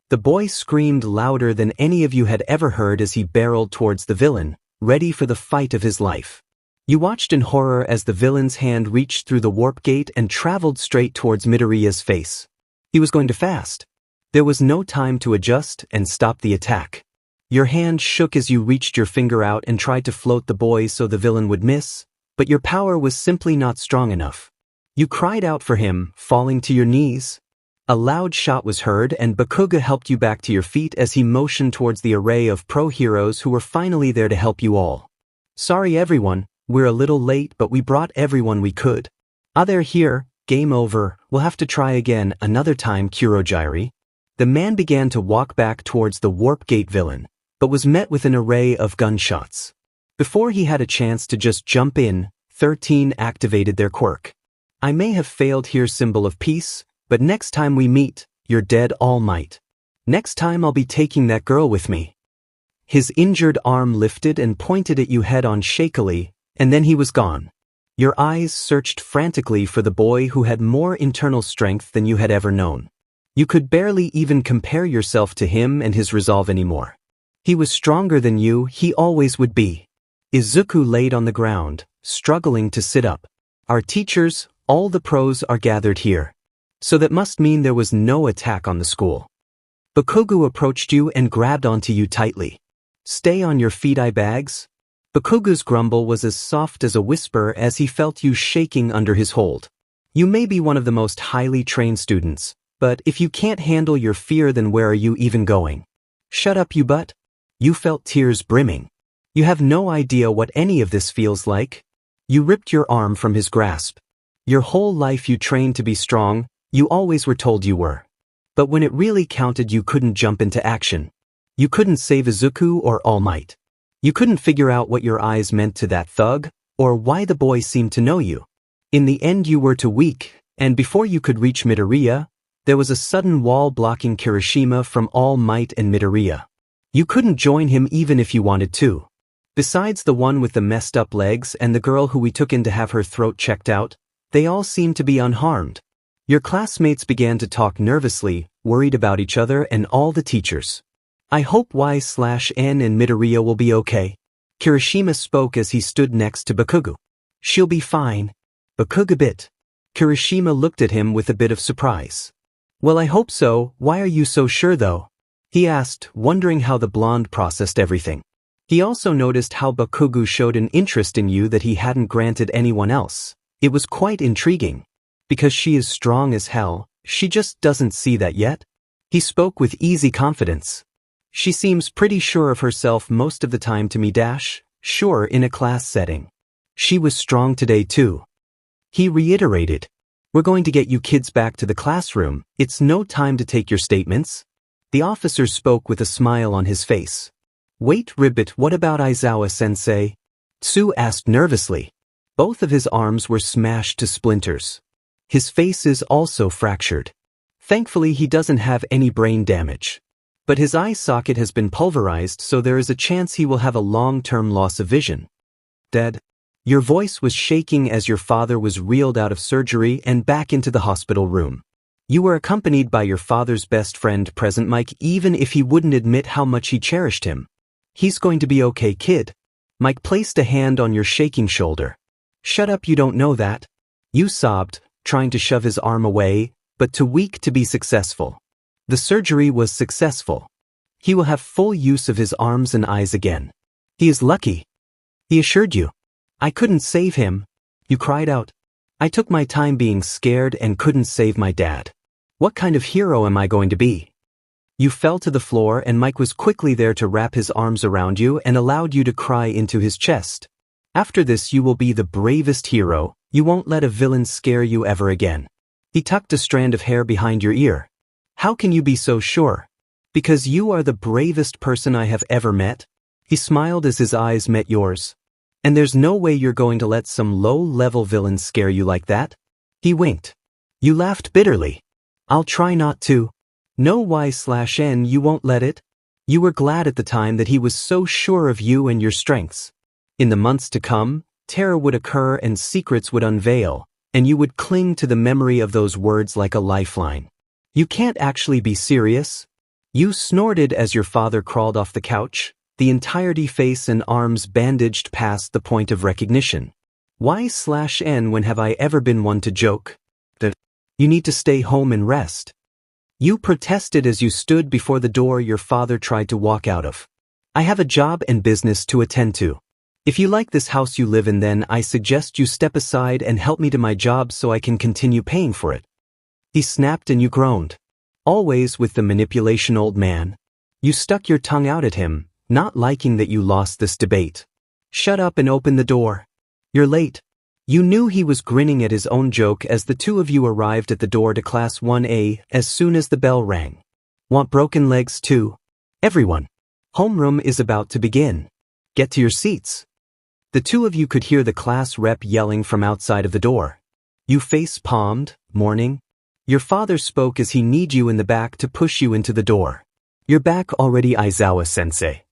The boy screamed louder than any of you had ever heard as he barreled towards the villain, ready for the fight of his life. You watched in horror as the villain's hand reached through the warp gate and traveled straight towards Midoriya's face. He was going too fast. There was no time to adjust and stop the attack. Your hand shook as you reached your finger out and tried to float the boy so the villain would miss, but your power was simply not strong enough. You cried out for him, falling to your knees. A loud shot was heard and Bakuga helped you back to your feet as he motioned towards the array of pro heroes who were finally there to help you all. Sorry everyone, we're a little late but we brought everyone we could. They're here, game over, we'll have to try again another time Kurojirai. The man began to walk back towards the warp gate villain, but was met with an array of gunshots. Before he had a chance to just jump in, 13 activated their quirk. I may have failed here, symbol of peace, but next time we meet, you're dead all might. Next time I'll be taking that girl with me. His injured arm lifted and pointed at you head-on shakily, and then he was gone. Your eyes searched frantically for the boy who had more internal strength than you had ever known. You could barely even compare yourself to him and his resolve anymore. He was stronger than you, he always would be. Izuku laid on the ground, struggling to sit up. Our teachers, all the pros are gathered here. So that must mean there was no attack on the school. Bakuga approached you and grabbed onto you tightly. Stay on your feet, eye-bags. Bakuga's grumble was as soft as a whisper as he felt you shaking under his hold. You may be one of the most highly trained students, but if you can't handle your fear, then where are you even going? Shut up, you butt. You felt tears brimming. You have no idea what any of this feels like. You ripped your arm from his grasp. Your whole life you trained to be strong, you always were told you were. But when it really counted, you couldn't jump into action. You couldn't save Izuku or All Might. You couldn't figure out what your eyes meant to that thug, or why the boy seemed to know you. In the end you were too weak, and before you could reach Midoriya, there was a sudden wall blocking Kirishima from All Might and Midoriya. You couldn't join him even if you wanted to. Besides the one with the messed up legs and the girl who we took in to have her throat checked out, they all seemed to be unharmed. Your classmates began to talk nervously, worried about each other and all the teachers. I hope Y/N and Midoriya will be okay. Kirishima spoke as he stood next to Bakuga. She'll be fine. Bakuga bit. Kirishima looked at him with a bit of surprise. Well, I hope so. Why are you so sure though? He asked, wondering how the blonde processed everything. He also noticed how Bakuga showed an interest in you that he hadn't granted anyone else. It was quite intriguing. Because she is strong as hell, she just doesn't see that yet. He spoke with easy confidence. She seems pretty sure of herself most of the time to me sure in a class setting. She was strong today too. He reiterated. We're going to get you kids back to the classroom. It's no time to take your statements. The officer spoke with a smile on his face. Wait, Ribbit, what about Aizawa-sensei? Tsu asked nervously. Both of his arms were smashed to splinters. His face is also fractured. Thankfully he doesn't have any brain damage. But his eye socket has been pulverized, so there is a chance he will have a long-term loss of vision. Dead. Your voice was shaking as your father was reeled out of surgery and back into the hospital room. You were accompanied by your father's best friend present, Mike, even if he wouldn't admit how much he cherished him. He's going to be okay, kid. Mike placed a hand on your shaking shoulder. Shut up, you don't know that. You sobbed, trying to shove his arm away, but too weak to be successful. The surgery was successful. He will have full use of his arms and eyes again. He is lucky. He assured you. I couldn't save him. You cried out. I took my time being scared and couldn't save my dad. What kind of hero am I going to be? You fell to the floor and Mike was quickly there to wrap his arms around you and allowed you to cry into his chest. After this you will be the bravest hero. You won't let a villain scare you ever again. He tucked a strand of hair behind your ear. How can you be so sure? Because you are the bravest person I have ever met. He smiled as his eyes met yours. And there's no way you're going to let some low-level villain scare you like that. He winked. You laughed bitterly. I'll try not to. No Y/N, you won't let it. You were glad at the time that he was so sure of you and your strengths. In the months to come, terror would occur and secrets would unveil, and you would cling to the memory of those words like a lifeline. You can't actually be serious. You snorted as your father crawled off the couch, the entirety face and arms bandaged past the point of recognition. Y/N, when have I ever been one to joke? You need to stay home and rest. You protested as you stood before the door your father tried to walk out of. I have a job and business to attend to. If you like this house you live in, then I suggest you step aside and help me to my job so I can continue paying for it." He snapped and you groaned. Always with the manipulation, old man. You stuck your tongue out at him, not liking that you lost this debate. "Shut up and open the door. You're late." You knew he was grinning at his own joke as the two of you arrived at the door to Class 1A as soon as the bell rang. "Want broken legs too? Everyone. Homeroom is about to begin. Get to your seats." The two of you could hear the class rep yelling from outside of the door. You face-palmed, mourning. Your father spoke as he need you in the back to push you into the door. "You're back already, Aizawa-sensei.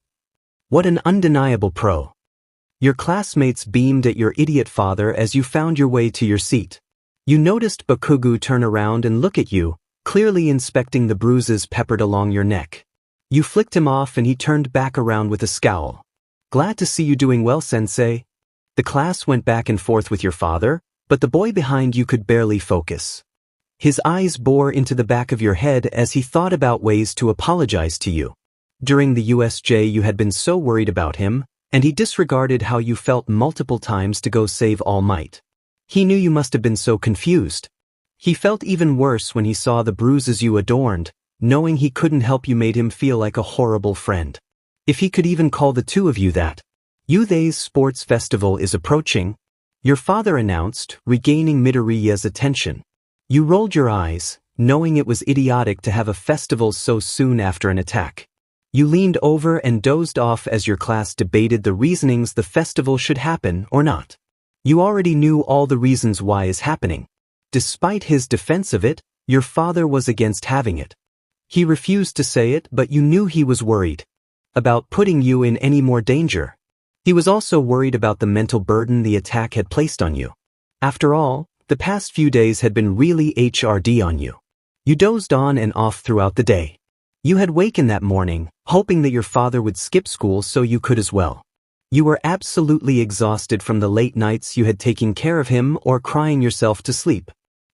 What an undeniable pro." Your classmates beamed at your idiot father as you found your way to your seat. You noticed Bakugo turn around and look at you, clearly inspecting the bruises peppered along your neck. You flicked him off and he turned back around with a scowl. "Glad to see you doing well, sensei." The class went back and forth with your father, but the boy behind you could barely focus. His eyes bore into the back of your head as he thought about ways to apologize to you. During the USJ you had been so worried about him, and he disregarded how you felt multiple times to go save All Might. He knew you must have been so confused. He felt even worse when he saw the bruises you adorned. Knowing he couldn't help you made him feel like a horrible friend. If he could even call the two of you that. "Youth's sports festival is approaching," your father announced, regaining Midoriya's attention. You rolled your eyes, knowing it was idiotic to have a festival so soon after an attack. You leaned over and dozed off as your class debated the reasonings the festival should happen or not. You already knew all the reasons why is happening. Despite his defense of it, your father was against having it. He refused to say it, but you knew he was worried about putting you in any more danger. He was also worried about the mental burden the attack had placed on you. After all, the past few days had been really HRD on you. You dozed on and off throughout the day. You had wakened that morning, hoping that your father would skip school so you could as well. You were absolutely exhausted from the late nights you had taking care of him or crying yourself to sleep.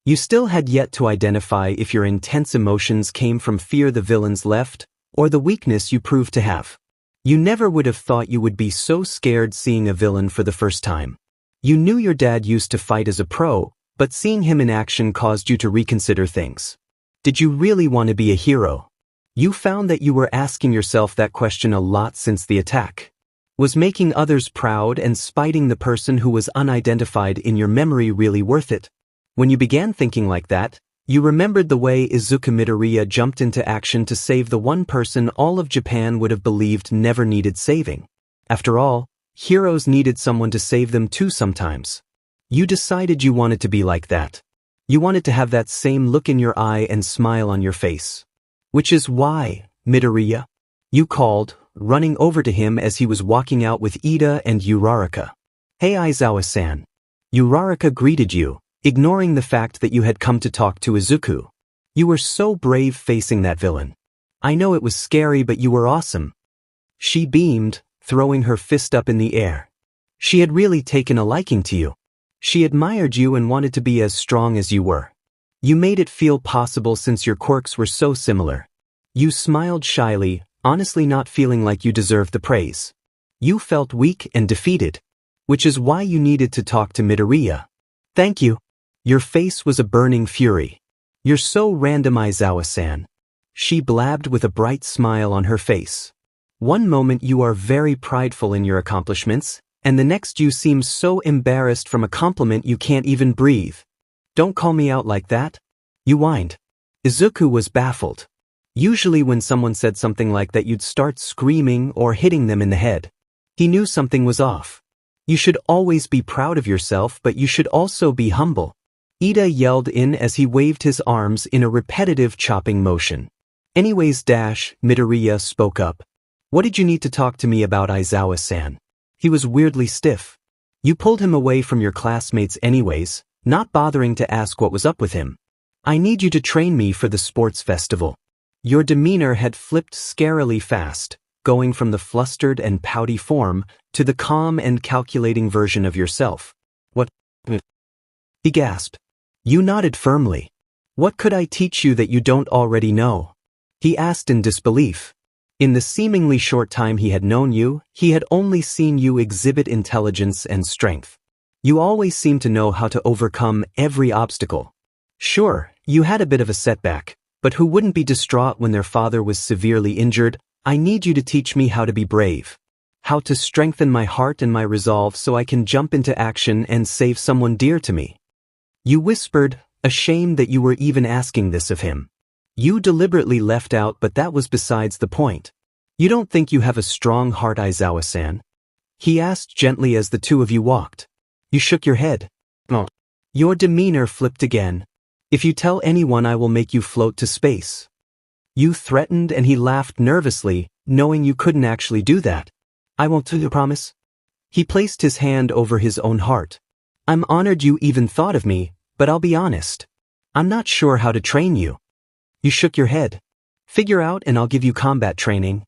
You still had yet to identify if your intense emotions came from fear the villains left, or the weakness you proved to have. You never would have thought you would be so scared seeing a villain for the first time. You knew your dad used to fight as a pro, but seeing him in action caused you to reconsider things. Did you really want to be a hero? You found that you were asking yourself that question a lot since the attack. Was making others proud and spiting the person who was unidentified in your memory really worth it? When you began thinking like that, you remembered the way Izuku Midoriya jumped into action to save the one person all of Japan would have believed never needed saving. After all, heroes needed someone to save them too sometimes. You decided you wanted to be like that. You wanted to have that same look in your eye and smile on your face. Which is why, Midoriya, you called, running over to him as he was walking out with Ida and Uraraka. "Hey Aizawa-san." Uraraka greeted you, ignoring the fact that you had come to talk to Izuku. You were so brave facing that villain. "I know it was scary, but you were awesome." She beamed, throwing her fist up in the air. She had really taken a liking to you. She admired you and wanted to be as strong as you were. You made it feel possible since your quirks were so similar. You smiled shyly, honestly not feeling like you deserved the praise. You felt weak and defeated. Which is why you needed to talk to Midoriya. "Thank you." Your face was a burning fury. "You're so random, Aizawa-san." She blabbed with a bright smile on her face. One moment you are very prideful in your accomplishments, and the next you seem so embarrassed from a compliment you can't even breathe. "Don't call me out like that," you whined. Izuku was baffled. Usually when someone said something like that you'd start screaming or hitting them in the head. He knew something was off. You should always be proud of yourself, but you should also be humble. Ida yelled in as he waved his arms in a repetitive chopping motion. "Anyways, Midoriya spoke up. What did you need to talk to me about, Aizawa-san?" He was weirdly stiff. You pulled him away from your classmates anyways, not bothering to ask what was up with him. "I need you to train me for the sports festival." Your demeanor had flipped scarily fast, going from the flustered and pouty form to the calm and calculating version of yourself. "What?" he gasped. You nodded firmly. "What could I teach you that you don't already know?" he asked in disbelief. In the seemingly short time he had known you, he had only seen you exhibit intelligence and strength. You always seemed to know how to overcome every obstacle. Sure, you had a bit of a setback, but who wouldn't be distraught when their father was severely injured? I need you to teach me how to be brave. How to strengthen my heart and my resolve so I can jump into action and save someone dear to me. You whispered, ashamed that you were even asking this of him. You deliberately left out, but that was besides the point. You don't think you have a strong heart, Izawa-san? He asked gently as the two of you walked. You shook your head. Oh. Your demeanor flipped again. If you tell anyone, I will make you float to space. You threatened, and he laughed nervously, knowing you couldn't actually do that. I won't, you promise? He placed his hand over his own heart. I'm honored you even thought of me, but I'll be honest. I'm not sure how to train you. You shook your head. Figure out and I'll give you combat training.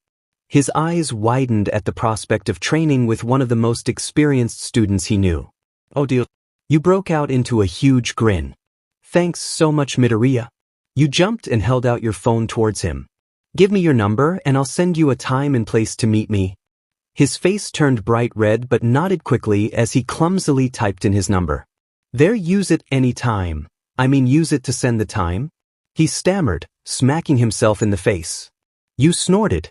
His eyes widened at the prospect of training with one of the most experienced students he knew. Oh dear. You broke out into a huge grin. Thanks so much, Midoriya. You jumped and held out your phone towards him. Give me your number and I'll send you a time and place to meet me. His face turned bright red but nodded quickly as he clumsily typed in his number. There, use it any time. I mean, use it to send the time? He stammered, smacking himself in the face. You snorted.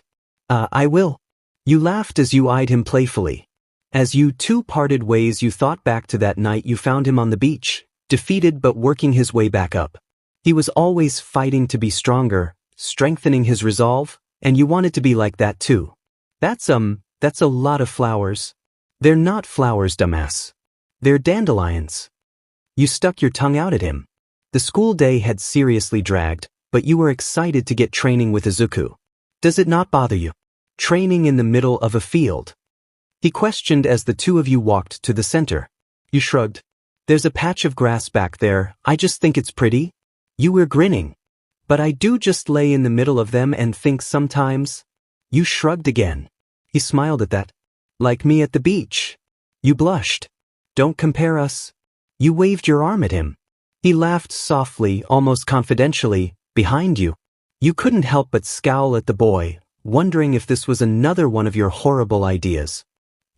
I will. You laughed as you eyed him playfully. As you two parted ways, you thought back to that night you found him on the beach, defeated but working his way back up. He was always fighting to be stronger, strengthening his resolve, and you wanted to be like that too. That's a lot of flowers. They're not flowers, dumbass. They're dandelions. You stuck your tongue out at him. The school day had seriously dragged, but you were excited to get training with Izuku. Does it not bother you? Training in the middle of a field? He questioned as the two of you walked to the center. You shrugged. There's a patch of grass back there, I just think it's pretty. You were grinning. But I do just lay in the middle of them and think sometimes. You shrugged again. He smiled at that. Like me at the beach. You blushed. Don't compare us. You waved your arm at him. He laughed softly, almost confidentially, behind you. You couldn't help but scowl at the boy, wondering if this was another one of your horrible ideas.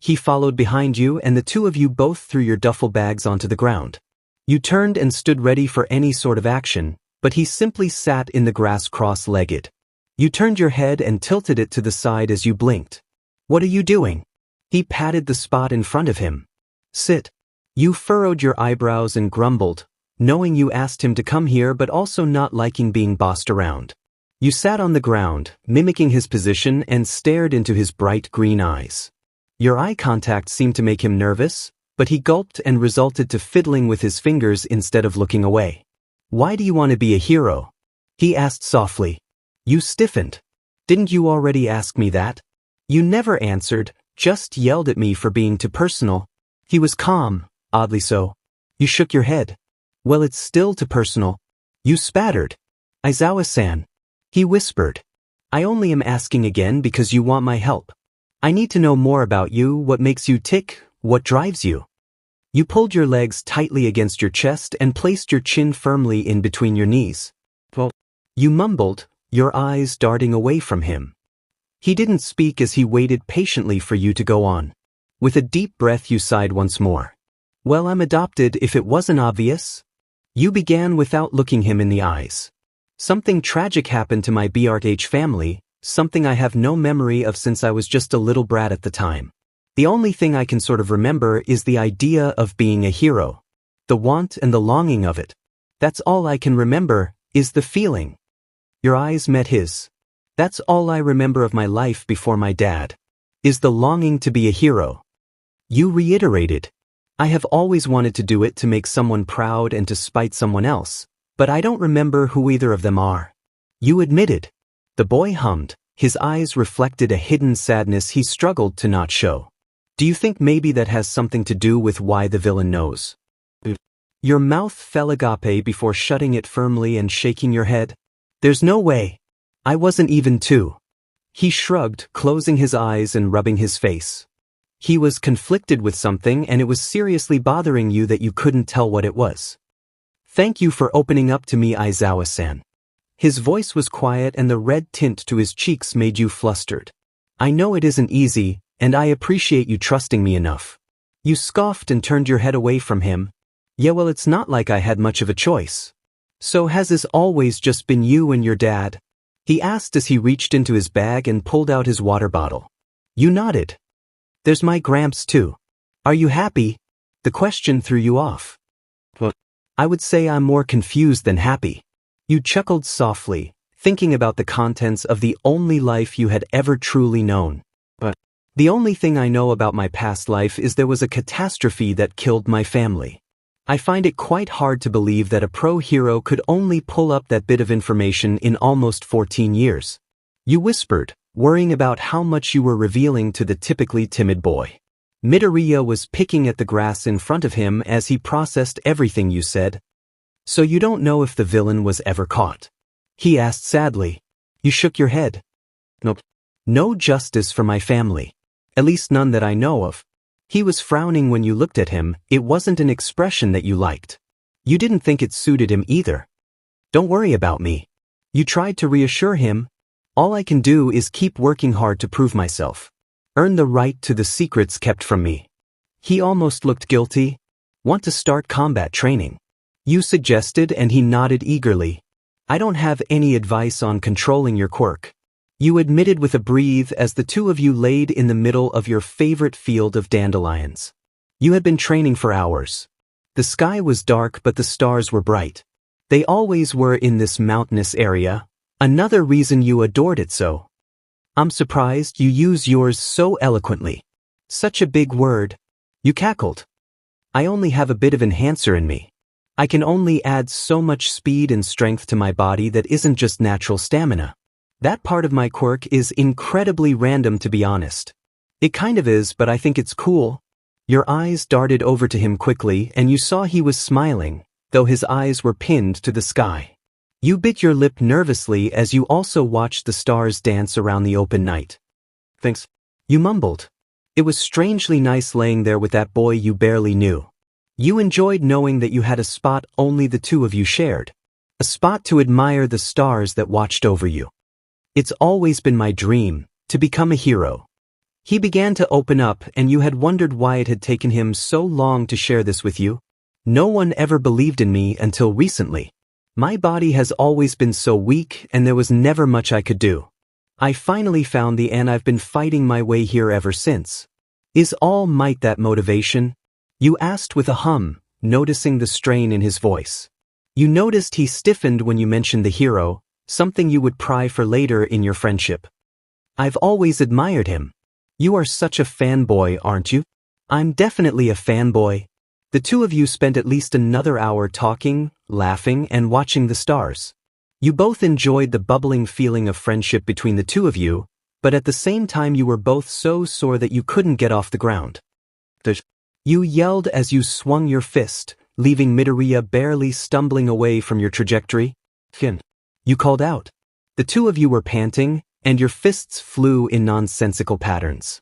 He followed behind you and the two of you both threw your duffel bags onto the ground. You turned and stood ready for any sort of action, but he simply sat in the grass cross-legged. You turned your head and tilted it to the side as you blinked. What are you doing? He patted the spot in front of him. Sit. You furrowed your eyebrows and grumbled, knowing you asked him to come here but also not liking being bossed around. You sat on the ground, mimicking his position, and stared into his bright green eyes. Your eye contact seemed to make him nervous, but he gulped and resulted to fiddling with his fingers instead of looking away. Why do you want to be a hero? He asked softly. You stiffened. Didn't you already ask me that? You never answered, just yelled at me for being too personal. He was calm, oddly so. You shook your head. Well, it's still too personal. You spattered. Izawa-san. He whispered. I only am asking again because you want my help. I need to know more about you, what makes you tick, what drives you. You pulled your legs tightly against your chest and placed your chin firmly in between your knees. Well, you mumbled, your eyes darting away from him. He didn't speak as he waited patiently for you to go on. With a deep breath you sighed once more. Well, I'm adopted if it wasn't obvious. You began without looking him in the eyes. Something tragic happened to my 𝐵𝐴𝐻 family, something I have no memory of since I was just a little brat at the time. The only thing I can sort of remember is the idea of being a hero. The want and the longing of it. That's all I can remember, is the feeling. Your eyes met his. That's all I remember of my life before my dad. Is the longing to be a hero. You reiterated. I have always wanted to do it to make someone proud and to spite someone else, but I don't remember who either of them are. You admitted. The boy hummed. His eyes reflected a hidden sadness he struggled to not show. Do you think maybe that has something to do with why the villain knows? Your mouth fell agape before shutting it firmly and shaking your head. There's no way. I wasn't even two. He shrugged, closing his eyes and rubbing his face. He was conflicted with something and it was seriously bothering you that you couldn't tell what it was. Thank you for opening up to me, Izawa-san. His voice was quiet and the red tint to his cheeks made you flustered. I know it isn't easy, and I appreciate you trusting me enough. You scoffed and turned your head away from him. Yeah, well, it's not like I had much of a choice. So has this always just been you and your dad? He asked as he reached into his bag and pulled out his water bottle. You nodded. There's my Gramps too. Are you happy? The question threw you off. What? I would say I'm more confused than happy. You chuckled softly, thinking about the contents of the only life you had ever truly known. But the only thing I know about my past life is there was a catastrophe that killed my family. I find it quite hard to believe that a pro hero could only pull up that bit of information in almost 14 years. You whispered, worrying about how much you were revealing to the typically timid boy. Midoriya was picking at the grass in front of him as he processed everything you said. So you don't know if the villain was ever caught? He asked sadly. You shook your head. Nope. No justice for my family. At least none that I know of. He was frowning when you looked at him. It wasn't an expression that you liked. You didn't think it suited him either. Don't worry about me. You tried to reassure him. All I can do is keep working hard to prove myself. Earn the right to the secrets kept from me. He almost looked guilty. Want to start combat training? You suggested and he nodded eagerly. I don't have any advice on controlling your quirk. You admitted with a breathe as the two of you laid in the middle of your favorite field of dandelions. You had been training for hours. The sky was dark but the stars were bright. They always were in this mountainous area. Another reason you adored it so. I'm surprised you use yours so eloquently. Such a big word. You cackled. I only have a bit of enhancer in me. I can only add so much speed and strength to my body that isn't just natural stamina. That part of my quirk is incredibly random, to be honest. It kind of is, but I think it's cool. Your eyes darted over to him quickly and you saw he was smiling, though his eyes were pinned to the sky. You bit your lip nervously as you also watched the stars dance around the open night. Thanks. You mumbled. It was strangely nice laying there with that boy you barely knew. You enjoyed knowing that you had a spot only the two of you shared. A spot to admire the stars that watched over you. It's always been my dream, to become a hero. He began to open up and you had wondered why it had taken him so long to share this with you. No one ever believed in me until recently. My body has always been so weak and there was never much I could do. I finally found the and I've been fighting my way here ever since. Is all might that motivation? You asked with a hum, noticing the strain in his voice. You noticed he stiffened when you mentioned the hero, something you would pry for later in your friendship. I've always admired him. You are such a fanboy, aren't you? I'm definitely a fanboy. The two of you spent at least another hour talking, laughing, and watching the stars. You both enjoyed the bubbling feeling of friendship between the two of you, but at the same time you were both so sore that you couldn't get off the ground. You yelled as you swung your fist, leaving Midoriya barely stumbling away from your trajectory. You called out. The two of you were panting, and your fists flew in nonsensical patterns.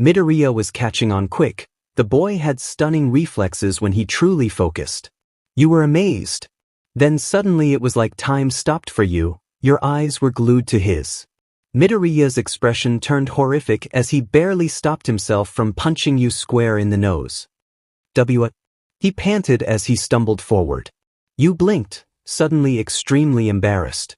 Midoriya was catching on quick. The boy had stunning reflexes when he truly focused. You were amazed. Then suddenly it was like time stopped for you. Your eyes were glued to his. Midoriya's expression turned horrific as he barely stopped himself from punching you square in the nose. He panted as he stumbled forward. You blinked, suddenly extremely embarrassed.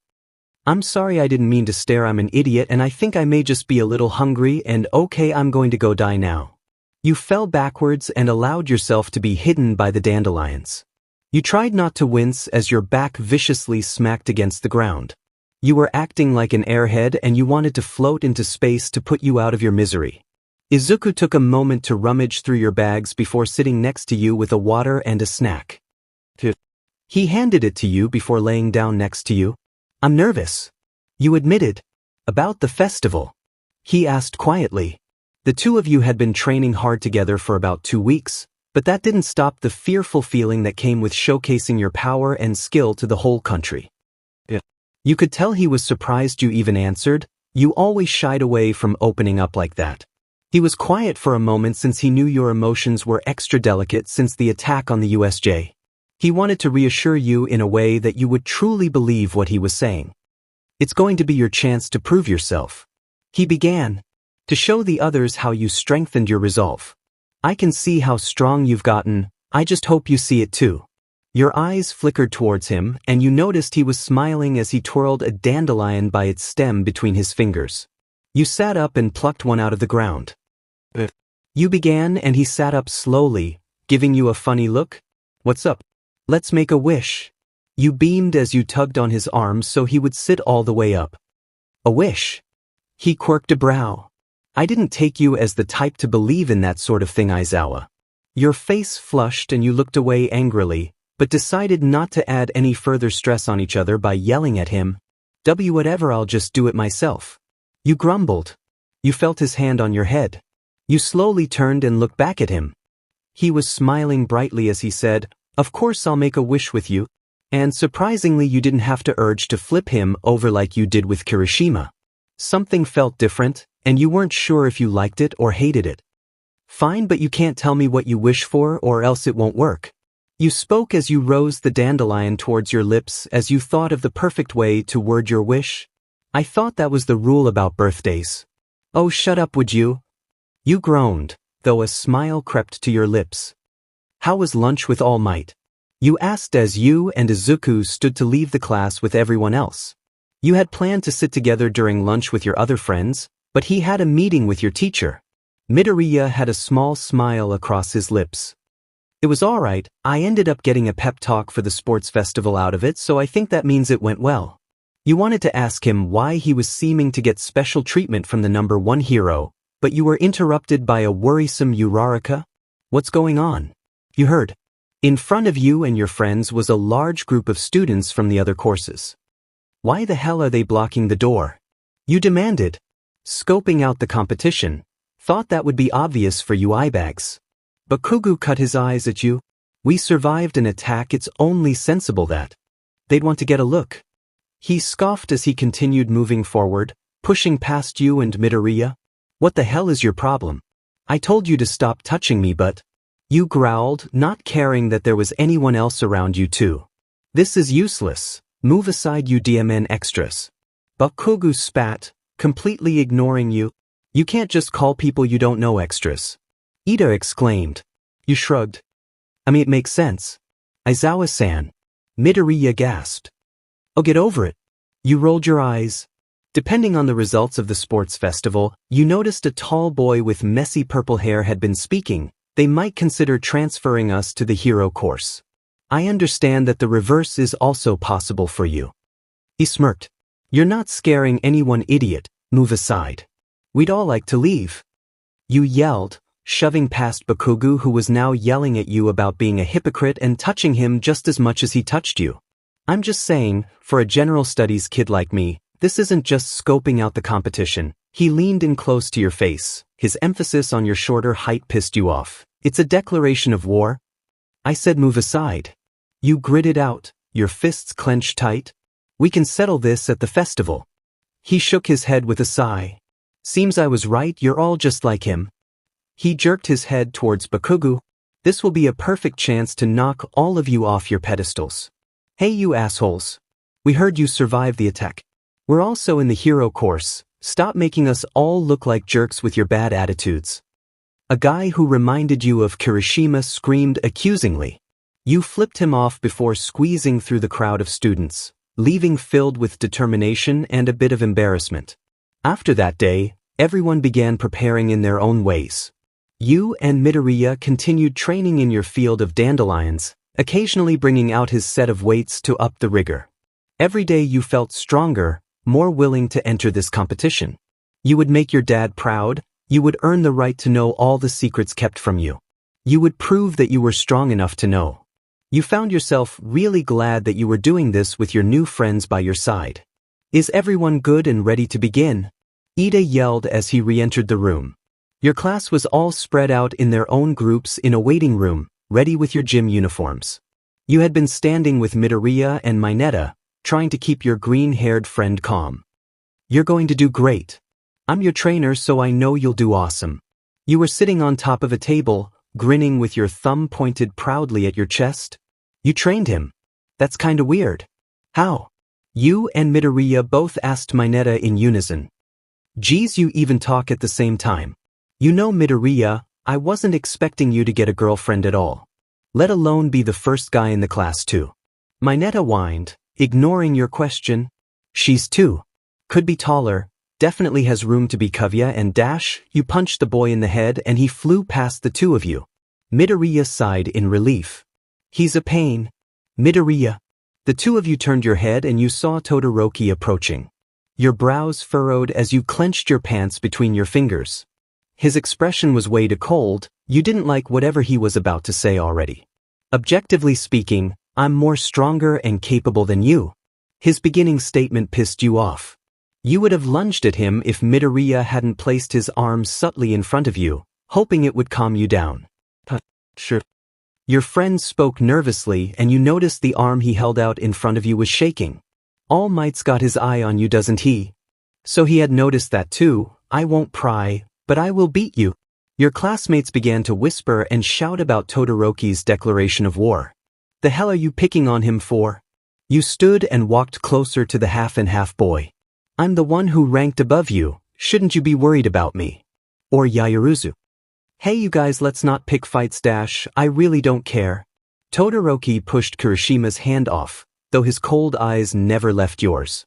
I'm sorry, I didn't mean to stare. I'm an idiot and I think I may just be a little hungry and okay, I'm going to go die now. You fell backwards and allowed yourself to be hidden by the dandelions. You tried not to wince as your back viciously smacked against the ground. You were acting like an airhead and you wanted to float into space to put you out of your misery. Izuku took a moment to rummage through your bags before sitting next to you with a water and a snack. He handed it to you before laying down next to you. I'm nervous. You admitted. About the festival? He asked quietly. The two of you had been training hard together for about 2 weeks, but that didn't stop the fearful feeling that came with showcasing your power and skill to the whole country. You could tell he was surprised you even answered. You always shied away from opening up like that. He was quiet for a moment since he knew your emotions were extra delicate since the attack on the USJ. He wanted to reassure you in a way that you would truly believe what he was saying. It's going to be your chance to prove yourself. He began. To show the others how you strengthened your resolve. I can see how strong you've gotten, I just hope you see it too. Your eyes flickered towards him, and you noticed he was smiling as he twirled a dandelion by its stem between his fingers. You sat up and plucked one out of the ground. You began, and he sat up slowly, giving you a funny look. What's up? Let's make a wish. You beamed as you tugged on his arm so he would sit all the way up. A wish? He quirked a brow. I didn't take you as the type to believe in that sort of thing, Aizawa. Your face flushed and you looked away angrily, but decided not to add any further stress on each other by yelling at him. Whatever, I'll just do it myself. You grumbled. You felt his hand on your head. You slowly turned and looked back at him. He was smiling brightly as he said, of course I'll make a wish with you. And surprisingly you didn't have to urge to flip him over like you did with Kirishima. Something felt different, and you weren't sure if you liked it or hated it. Fine, but you can't tell me what you wish for or else it won't work. You spoke as you rose the dandelion towards your lips as you thought of the perfect way to word your wish. I thought that was the rule about birthdays. Oh, shut up, would you? You groaned, though a smile crept to your lips. How was lunch with All Might? You asked as you and Izuku stood to leave the class with everyone else. You had planned to sit together during lunch with your other friends, but he had a meeting with your teacher. Midoriya had a small smile across his lips. It was alright, I ended up getting a pep talk for the sports festival out of it, so I think that means it went well. You wanted to ask him why he was seeming to get special treatment from the #1 hero, but you were interrupted by a worrisome Uraraka. What's going on? You heard. In front of you and your friends was a large group of students from the other courses. Why the hell are they blocking the door? You demanded. Scoping out the competition, thought that would be obvious for you eyebags. Bakugo cut his eyes at you. We survived an attack, it's only sensible that they'd want to get a look. He scoffed as he continued moving forward, pushing past you and Midoriya. What the hell is your problem? I told you to stop touching me, but you growled, not caring that there was anyone else around you too. This is useless. Move aside, you DMN extras. Bakugo spat, completely ignoring you. You can't just call people you don't know extras. Ida exclaimed. You shrugged. I mean, it makes sense. Aizawa-san. Midoriya gasped. Oh, get over it. You rolled your eyes. Depending on the results of the sports festival, you noticed a tall boy with messy purple hair had been speaking. They might consider transferring us to the hero course. I understand that the reverse is also possible for you. He smirked. You're not scaring anyone, idiot. Move aside. We'd all like to leave. You yelled, shoving past Bakugo, who was now yelling at you about being a hypocrite and touching him just as much as he touched you. I'm just saying, for a general studies kid like me, this isn't just scoping out the competition. He leaned in close to your face. His emphasis on your shorter height pissed you off. It's a declaration of war. I said move aside. You gritted out, your fists clenched tight. We can settle this at the festival. He shook his head with a sigh. Seems I was right, you're all just like him. He jerked his head towards Bakugo. This will be a perfect chance to knock all of you off your pedestals. Hey you assholes. We heard you survived the attack. We're also in the hero course. Stop making us all look like jerks with your bad attitudes. A guy who reminded you of Kirishima screamed accusingly. You flipped him off before squeezing through the crowd of students, leaving filled with determination and a bit of embarrassment. After that day, everyone began preparing in their own ways. You and Midoriya continued training in your field of dandelions, occasionally bringing out his set of weights to up the rigor. Every day you felt stronger, more willing to enter this competition. You would make your dad proud. You would earn the right to know all the secrets kept from you. You would prove that you were strong enough to know. You found yourself really glad that you were doing this with your new friends by your side. Is everyone good and ready to begin? Ida yelled as he re-entered the room. Your class was all spread out in their own groups in a waiting room, ready with your gym uniforms. You had been standing with Midoriya and Mineta, trying to keep your green-haired friend calm. You're going to do great. I'm your trainer, so I know you'll do awesome. You were sitting on top of a table, grinning with your thumb pointed proudly at your chest. You trained him. That's kinda weird. How? You and Midoriya both asked Mineta in unison. Geez, you even talk at the same time. You know, Midoriya, I wasn't expecting you to get a girlfriend at all. Let alone be the first guy in the class too. Mineta whined, ignoring your question. She's 2. Could be taller, definitely has room to be 𝐒𝐲𝐽 and dash. You punched the boy in the head and he flew past the 2 of you. Midoriya sighed in relief. He's a pain. Midoriya. The 2 of you turned your head and you saw Todoroki approaching. Your brows furrowed as you clenched your pants between your fingers. His expression was way too cold. You didn't like whatever he was about to say already. Objectively speaking, I'm more stronger and capable than you. His beginning statement pissed you off. You would have lunged at him if Midoriya hadn't placed his arms subtly in front of you, hoping it would calm you down. Sure. Your friend spoke nervously and you noticed the arm he held out in front of you was shaking. All Might's got his eye on you, doesn't he? So he had noticed that too. I won't pry, but I will beat you. Your classmates began to whisper and shout about Todoroki's declaration of war. The hell are you picking on him for? You stood and walked closer to the half-and-half boy. I'm the one who ranked above you. Shouldn't you be worried about me? Or Yaoyorozu? Hey you guys, let's not pick fights dash, I really don't care. Todoroki pushed Kirishima's hand off, though his cold eyes never left yours.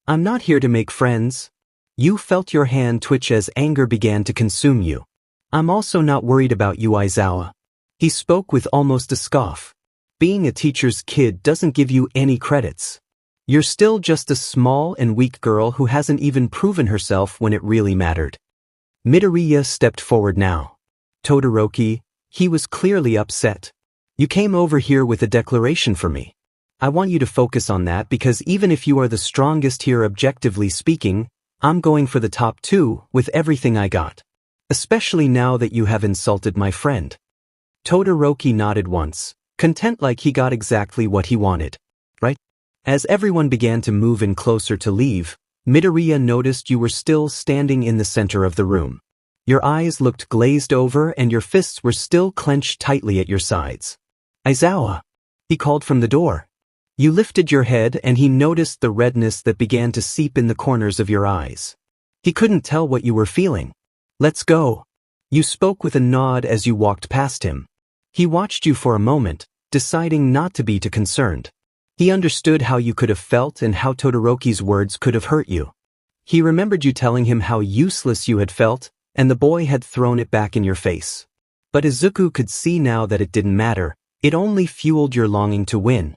I'm not here to make friends. You felt your hand twitch as anger began to consume you. I'm also not worried about you, Aizawa. He spoke with almost a scoff. Being a teacher's kid doesn't give you any credits. You're still just a small and weak girl who hasn't even proven herself when it really mattered. Midoriya stepped forward now. Todoroki, he was clearly upset. You came over here with a declaration for me. I want you to focus on that because even if you are the strongest here objectively speaking, I'm going for the top 2 with everything I got. Especially now that you have insulted my friend. Todoroki nodded once, content like he got exactly what he wanted. Right? As everyone began to move in closer to leave, Midoriya noticed you were still standing in the center of the room. Your eyes looked glazed over and your fists were still clenched tightly at your sides. Aizawa, he called from the door. You lifted your head and he noticed the redness that began to seep in the corners of your eyes. He couldn't tell what you were feeling. Let's go. You spoke with a nod as you walked past him. He watched you for a moment, deciding not to be too concerned. He understood how you could have felt and how Todoroki's words could have hurt you. He remembered you telling him how useless you had felt, and the boy had thrown it back in your face. But Izuku could see now that it didn't matter, it only fueled your longing to win.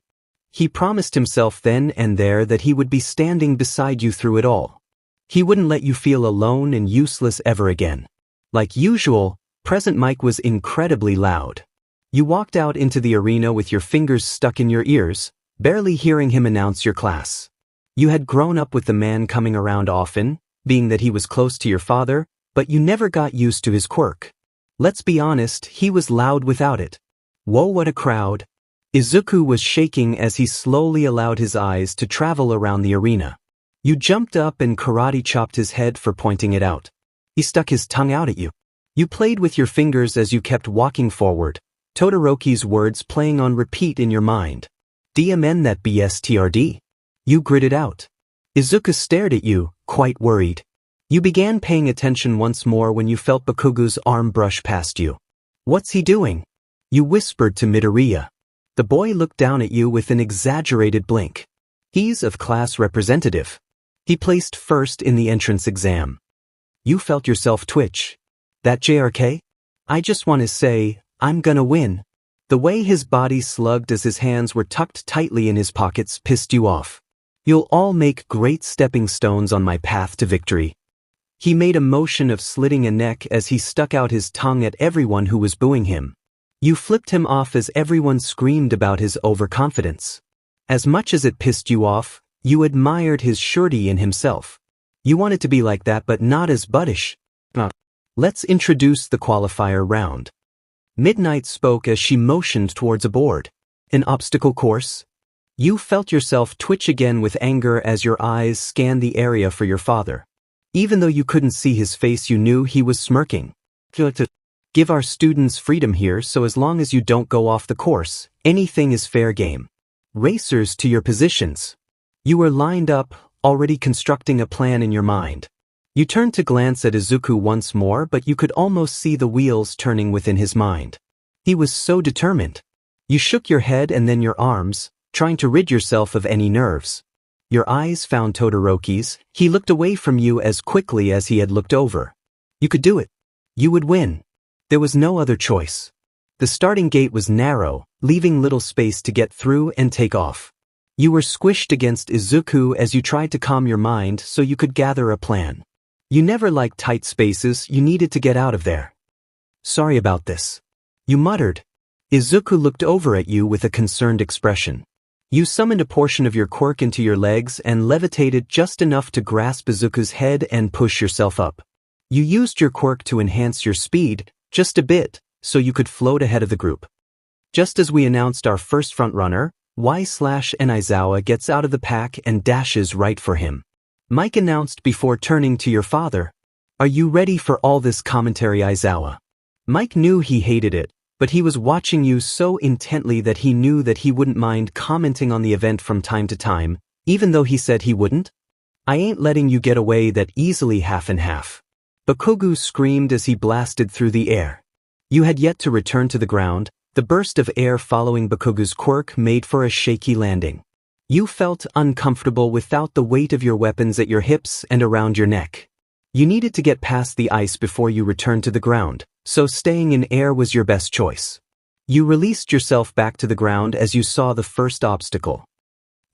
He promised himself then and there that he would be standing beside you through it all. He wouldn't let you feel alone and useless ever again. Like usual, Present Mike was incredibly loud. You walked out into the arena with your fingers stuck in your ears, barely hearing him announce your class. You had grown up with the man coming around often, being that he was close to your father, but you never got used to his quirk. Let's be honest, he was loud without it. Whoa, what a crowd. Izuku was shaking as he slowly allowed his eyes to travel around the arena. You jumped up and karate chopped his head for pointing it out. He stuck his tongue out at you. You played with your fingers as you kept walking forward, Todoroki's words playing on repeat in your mind. DMN that BSTRD. You gritted out. Izuku stared at you, quite worried. You began paying attention once more when you felt Bakugo's arm brush past you. What's he doing? You whispered to Midoriya. The boy looked down at you with an exaggerated blink. He's of class representative. He placed first in the entrance exam. You felt yourself twitch. That JRK? I just want to say, I'm gonna win. The way his body slugged as his hands were tucked tightly in his pockets pissed you off. You'll all make great stepping stones on my path to victory. He made a motion of slitting a neck as he stuck out his tongue at everyone who was booing him. You flipped him off as everyone screamed about his overconfidence. As much as it pissed you off, you admired his surety in himself. You wanted to be like that but not as buddish. Let's introduce the qualifier round. Midnight spoke as she motioned towards a board. An obstacle course? You felt yourself twitch again with anger as your eyes scanned the area for your father. Even though you couldn't see his face, you knew he was smirking. Give our students freedom here, so as long as you don't go off the course, anything is fair game. Racers to your positions. You were lined up, already constructing a plan in your mind. You turned to glance at Izuku once more, but you could almost see the wheels turning within his mind. He was so determined. You shook your head and then your arms, trying to rid yourself of any nerves. Your eyes found Todoroki's. He looked away from you as quickly as he had looked over. You could do it. You would win. There was no other choice. The starting gate was narrow, leaving little space to get through and take off. You were squished against Izuku as you tried to calm your mind so you could gather a plan. You never liked tight spaces, you needed to get out of there. Sorry about this. You muttered. Izuku looked over at you with a concerned expression. You summoned a portion of your quirk into your legs and levitated just enough to grasp Izuku's head and push yourself up. You used your quirk to enhance your speed, just a bit, so you could float ahead of the group. Just as we announced our first frontrunner, 𝐻/Aizawa gets out of the pack and dashes right for him. Mike announced before turning to your father. Are you ready for all this commentary, Aizawa? Mike knew he hated it, but he was watching you so intently that he knew that he wouldn't mind commenting on the event from time to time, even though he said he wouldn't. I ain't letting you get away that easily, half and half. Bakugo screamed as he blasted through the air. You had yet to return to the ground. The burst of air following Bakugo's quirk made for a shaky landing. You felt uncomfortable without the weight of your weapons at your hips and around your neck. You needed to get past the ice before you returned to the ground, so staying in air was your best choice. You released yourself back to the ground as you saw the first obstacle.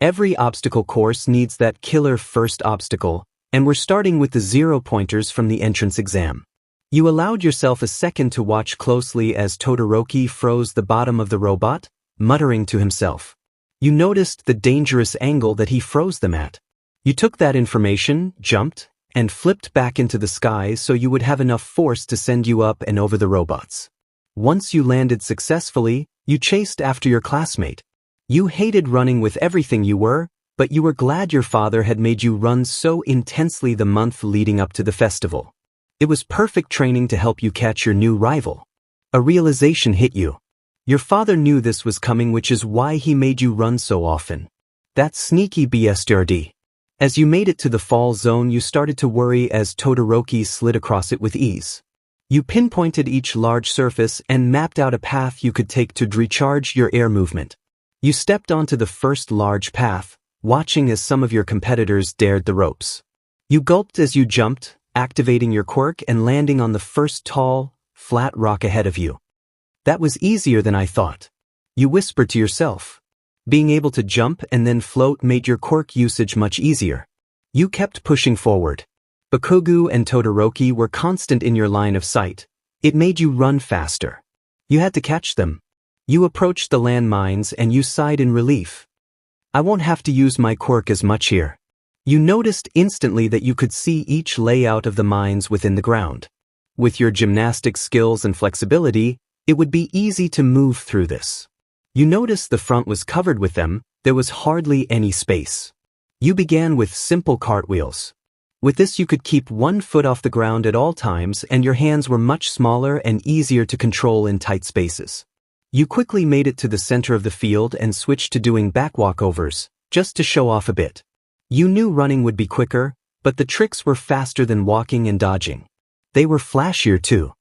Every obstacle course needs that killer first obstacle, and we're starting with the 0 pointers from the entrance exam. You allowed yourself a second to watch closely as Todoroki froze the bottom of the robot, muttering to himself. You noticed the dangerous angle that he froze them at. You took that information, jumped, and flipped back into the sky so you would have enough force to send you up and over the robots. Once you landed successfully, you chased after your classmate. You hated running with everything you were, but you were glad your father had made you run so intensely the month leading up to the festival. It was perfect training to help you catch your new rival. A realization hit you. Your father knew this was coming, which is why he made you run so often. That sneaky bastard. As you made it to the fall zone, you started to worry as Todoroki slid across it with ease. You pinpointed each large surface and mapped out a path you could take to recharge your air movement. You stepped onto the first large path, watching as some of your competitors dared the ropes. You gulped as you jumped, activating your quirk and landing on the first tall, flat rock ahead of you. That was easier than I thought. You whispered to yourself. Being able to jump and then float made your quirk usage much easier. You kept pushing forward. Bakugo and Todoroki were constant in your line of sight. It made you run faster. You had to catch them. You approached the landmines and you sighed in relief. I won't have to use my quirk as much here. You noticed instantly that you could see each layout of the mines within the ground. With your gymnastic skills and flexibility, it would be easy to move through this. You noticed the front was covered with them. There was hardly any space. You began with simple cartwheels. With this you could keep one foot off the ground at all times, and your hands were much smaller and easier to control in tight spaces. You quickly made it to the center of the field and switched to doing back walkovers, just to show off a bit. You knew running would be quicker, but the tricks were faster than walking and dodging. They were flashier too.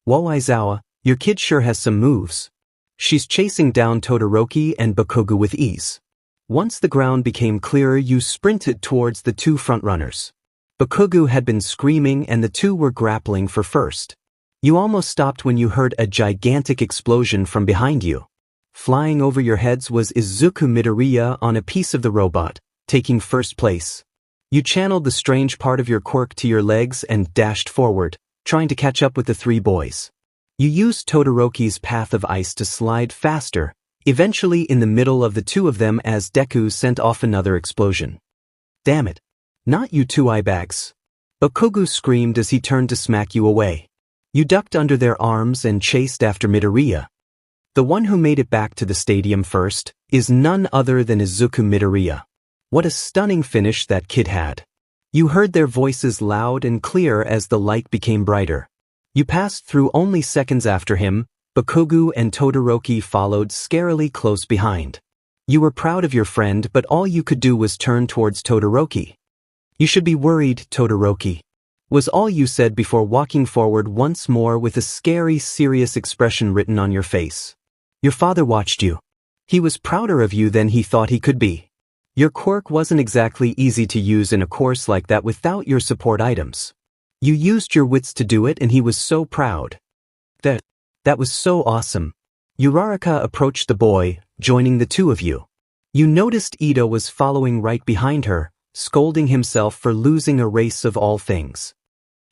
Whoa, Aizawa, your kid sure has some moves. She's chasing down Todoroki and Bakugo with ease. Once the ground became clearer, you sprinted towards the two frontrunners. Bakugo had been screaming and the two were grappling for first. You almost stopped when you heard a gigantic explosion from behind you. Flying over your heads was Izuku Midoriya on a piece of the robot, taking first place. You channeled the strange part of your quirk to your legs and dashed forward, trying to catch up with the three boys. You used Todoroki's path of ice to slide faster, eventually in the middle of the two of them as Deku sent off another explosion. Damn it. Not you two eyebags. Bakugo screamed as he turned to smack you away. You ducked under their arms and chased after Midoriya. The one who made it back to the stadium first is none other than Izuku Midoriya. What a stunning finish that kid had. You heard their voices loud and clear as the light became brighter. You passed through only seconds after him. Bakugo and Todoroki followed scarily close behind. You were proud of your friend, but all you could do was turn towards Todoroki. "You should be worried, Todoroki," was all you said before walking forward once more with a scary, serious expression written on your face. Your father watched you. He was prouder of you than he thought he could be. Your quirk wasn't exactly easy to use in a course like that without your support items. You used your wits to do it, and he was so proud. That was so awesome. Uraraka approached the boy, joining the two of you. You noticed Ito was following right behind her, scolding himself for losing a race of all things.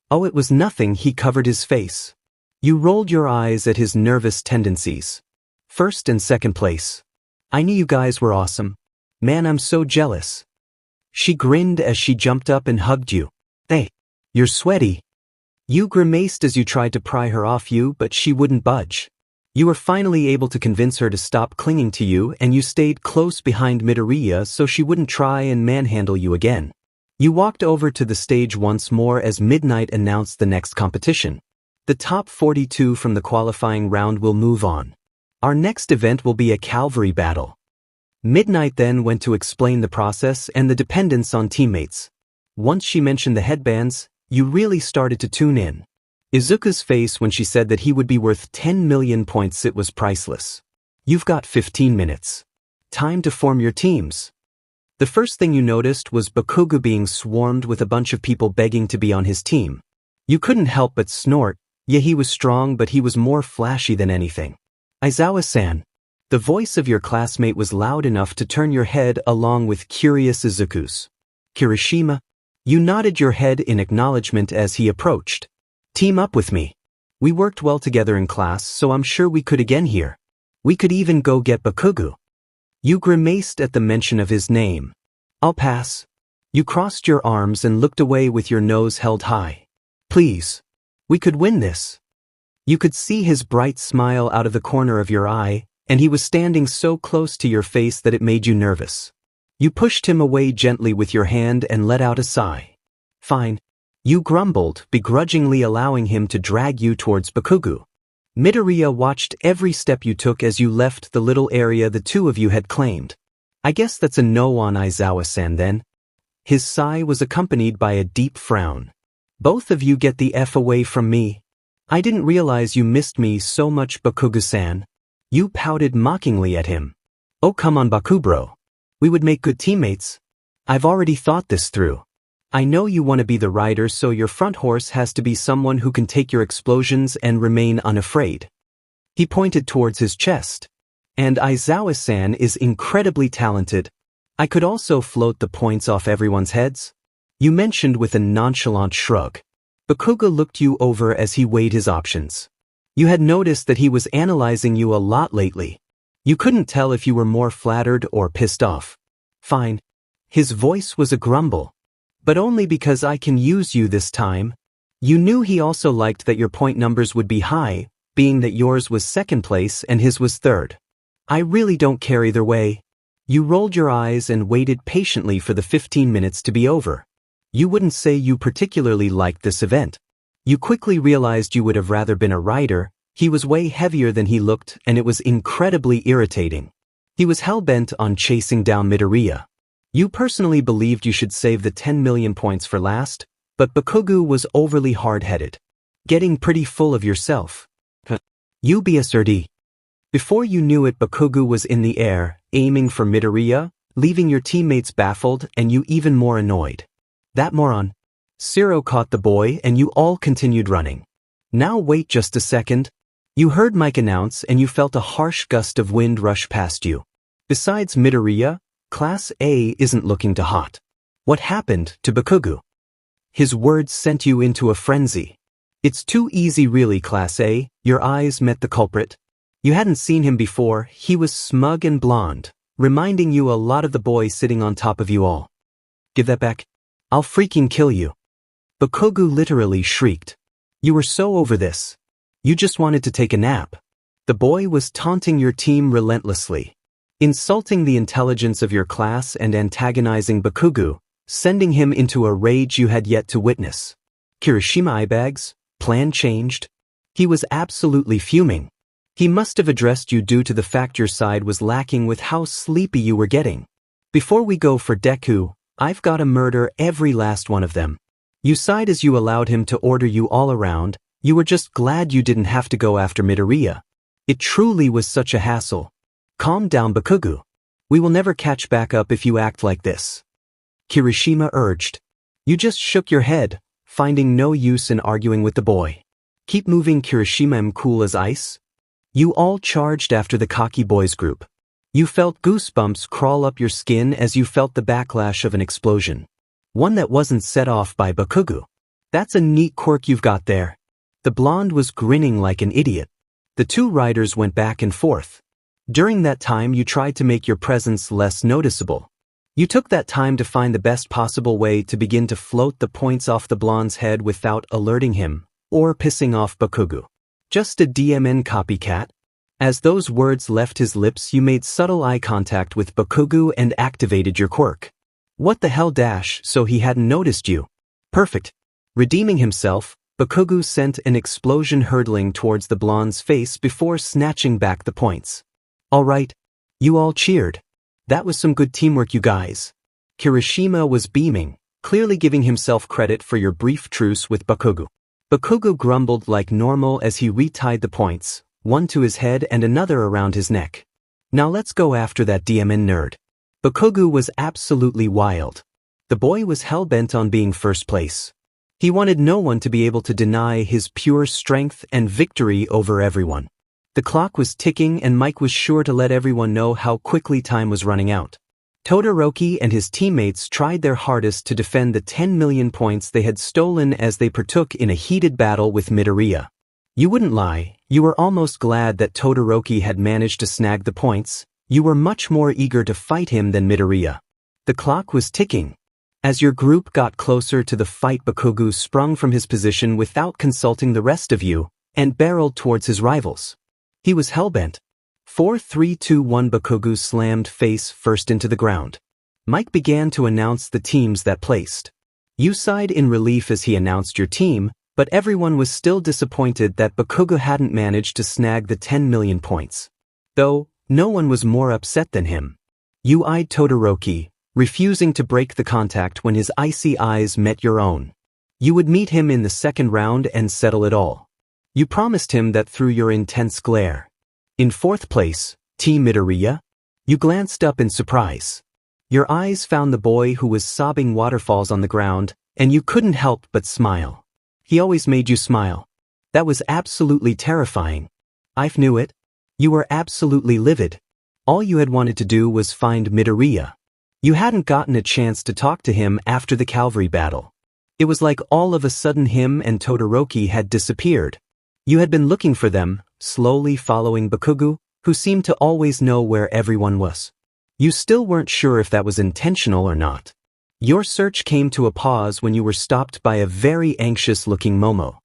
Oh, it was nothing. He covered his face. You rolled your eyes at his nervous tendencies. First and second place. I knew you guys were awesome. Man, I'm so jealous. She grinned as she jumped up and hugged you. Hey, you're sweaty. You grimaced as you tried to pry her off you, but she wouldn't budge. You were finally able to convince her to stop clinging to you, and you stayed close behind Midoriya so she wouldn't try and manhandle you again. You walked over to the stage once more as Midnight announced the next competition. The top 42 from the qualifying round will move on. Our next event will be a cavalry battle. Midnight then went to explain the process and the dependence on teammates. Once she mentioned the headbands, you really started to tune in. Izuku's face when she said that he would be worth 10 million points, it was priceless. You've got 15 minutes. Time to form your teams. The first thing you noticed was Bakugo being swarmed with a bunch of people begging to be on his team. You couldn't help but snort. Yeah, he was strong, but he was more flashy than anything. Aizawa-san. The voice of your classmate was loud enough to turn your head along with curious Izuku's. Kirishima. You nodded your head in acknowledgement as he approached. Team up with me. We worked well together in class, so I'm sure we could again here. We could even go get Bakugo. You grimaced at the mention of his name. I'll pass. You crossed your arms and looked away with your nose held high. Please. We could win this. You could see his bright smile out of the corner of your eye, and he was standing so close to your face that it made you nervous. You pushed him away gently with your hand and let out a sigh. Fine. You grumbled, begrudgingly allowing him to drag you towards Bakugo. Midoriya watched every step you took as you left the little area the two of you had claimed. I guess that's a no on Aizawa-san then. His sigh was accompanied by a deep frown. Both of you get the F away from me. I didn't realize you missed me so much, Bakugo-san. You pouted mockingly at him. Oh, come on, Bakubro. We would make good teammates. I've already thought this through. I know you want to be the rider, so your front horse has to be someone who can take your explosions and remain unafraid. He pointed towards his chest. And Aizawa-san is incredibly talented. I could also float the points off everyone's heads. You mentioned with a nonchalant shrug. Bakugo looked you over as he weighed his options. You had noticed that he was analyzing you a lot lately. You couldn't tell if you were more flattered or pissed off. Fine. His voice was a grumble. But only because I can use you this time. You knew he also liked that your point numbers would be high, being that yours was second place and his was third. I really don't care either way. You rolled your eyes and waited patiently for the 15 minutes to be over. You wouldn't say you particularly liked this event. You quickly realized you would have rather been a rider. He was way heavier than he looked, and it was incredibly irritating. He was hell-bent on chasing down Midoriya. You personally believed you should save the 10 million points for last, but Bakugo was overly hard-headed. Getting pretty full of yourself. You BSRD. Before you knew it, Bakugo was in the air, aiming for Midoriya, leaving your teammates baffled and you even more annoyed. That moron. Zero caught the boy and you all continued running. Now wait just a second. You heard Mike announce and you felt a harsh gust of wind rush past you. Besides Midoriya, Class A isn't looking too hot. What happened to Bakugo? His words sent you into a frenzy. It's too easy really, Class A. Your eyes met the culprit. You hadn't seen him before. He was smug and blonde, reminding you a lot of the boy sitting on top of you all. Give that back. I'll freaking kill you. Bakugo literally shrieked. You were so over this. You just wanted to take a nap. The boy was taunting your team relentlessly, insulting the intelligence of your class and antagonizing Bakugo, sending him into a rage you had yet to witness. Kirishima eyebags, plan changed. He was absolutely fuming. He must have addressed you due to the fact your side was lacking with how sleepy you were getting. Before we go for Deku, I've gotta murder every last one of them. You sighed as you allowed him to order you all around. You were just glad you didn't have to go after Midoriya. It truly was such a hassle. Calm down, Bakugo. We will never catch back up if you act like this, Kirishima urged. You just shook your head, finding no use in arguing with the boy. Keep moving, Kirishima, cool as ice. You all charged after the cocky boys group. You felt goosebumps crawl up your skin as you felt the backlash of an explosion. One that wasn't set off by Bakugo. That's a neat quirk you've got there. The blonde was grinning like an idiot. The two riders went back and forth. During that time you tried to make your presence less noticeable. You took that time to find the best possible way to begin to float the points off the blonde's head without alerting him, or pissing off Bakugo. Just a DMN copycat? As those words left his lips you made subtle eye contact with Bakugo and activated your quirk. What the hell dash, so he hadn't noticed you. Perfect. Redeeming himself, Bakugo sent an explosion hurtling towards the blonde's face before snatching back the points. Alright. You all cheered. That was some good teamwork, you guys. Kirishima was beaming, clearly giving himself credit for your brief truce with Bakugo. Bakugo grumbled like normal as he retied the points, one to his head and another around his neck. Now let's go after that DMN nerd. Bakugo was absolutely wild. The boy was hell-bent on being first place. He wanted no one to be able to deny his pure strength and victory over everyone. The clock was ticking and Mike was sure to let everyone know how quickly time was running out. Todoroki and his teammates tried their hardest to defend the 10 million points they had stolen as they partook in a heated battle with Midoriya. You wouldn't lie, you were almost glad that Todoroki had managed to snag the points. You were much more eager to fight him than Midoriya. The clock was ticking. As your group got closer to the fight, Bakugo sprung from his position without consulting the rest of you, and barreled towards his rivals. He was hellbent. 4, 3, 2, 1. Bakugo slammed face first into the ground. Mike began to announce the teams that placed. You sighed in relief as he announced your team, but everyone was still disappointed that Bakugo hadn't managed to snag the 10 million points. Though, no one was more upset than him. You eyed Todoroki, refusing to break the contact when his icy eyes met your own. You would meet him in the second round and settle it all. You promised him that through your intense glare. In fourth place, Team Midoriya. You glanced up in surprise. Your eyes found the boy who was sobbing waterfalls on the ground, and you couldn't help but smile. He always made you smile. That was absolutely terrifying. I knew it. You were absolutely livid. All you had wanted to do was find Midoriya. You hadn't gotten a chance to talk to him after the cavalry battle. It was like all of a sudden him and Todoroki had disappeared. You had been looking for them, slowly following Bakugo, who seemed to always know where everyone was. You still weren't sure if that was intentional or not. Your search came to a pause when you were stopped by a very anxious-looking Momo.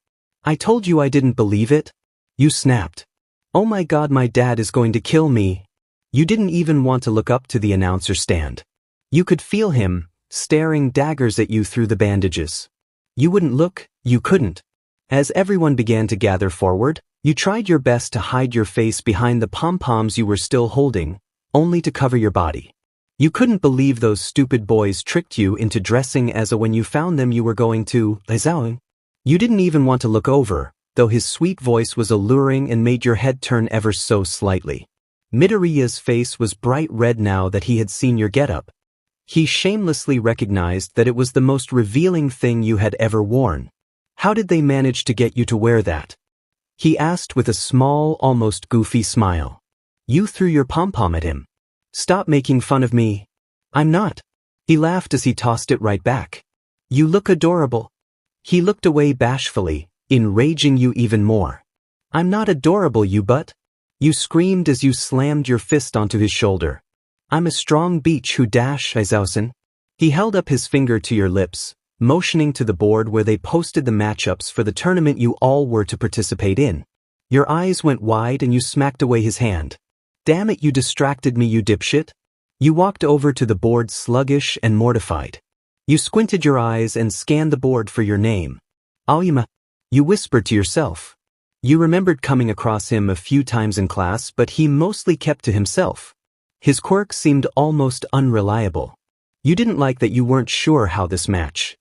I told you I didn't believe it. You snapped. Oh my god, my dad is going to kill me. You didn't even want to look up to the announcer stand. You could feel him, staring daggers at you through the bandages. You wouldn't look, you couldn't. As everyone began to gather forward, you tried your best to hide your face behind the pom-poms you were still holding, only to cover your body. You couldn't believe those stupid boys tricked you into dressing as a when you found them you were going to 𝐒𝐭𝐴𝐲. You didn't even want to look over, though his sweet voice was alluring and made your head turn ever so slightly. Midoriya's face was bright red now that he had seen your getup. He shamelessly recognized that it was the most revealing thing you had ever worn. How did they manage to get you to wear that? He asked with a small, almost goofy smile. You threw your pom-pom at him. Stop making fun of me. I'm not. He laughed as he tossed it right back. You look adorable. He looked away bashfully, enraging you even more. I'm not adorable, you butt. You screamed as you slammed your fist onto his shoulder. I'm a strong beach who 𝐒𝐻𝐿. He held up his finger to your lips, motioning to the board where they posted the matchups for the tournament you all were to participate in. Your eyes went wide and you smacked away his hand. Damn it, you distracted me, you dipshit. You walked over to the board sluggish and mortified. You squinted your eyes and scanned the board for your name. 𝐒𝐭𝐴𝐲. You whispered to yourself. You remembered coming across him a few times in class, but he mostly kept to himself. His quirks seemed almost unreliable. You didn't like that you weren't sure how this match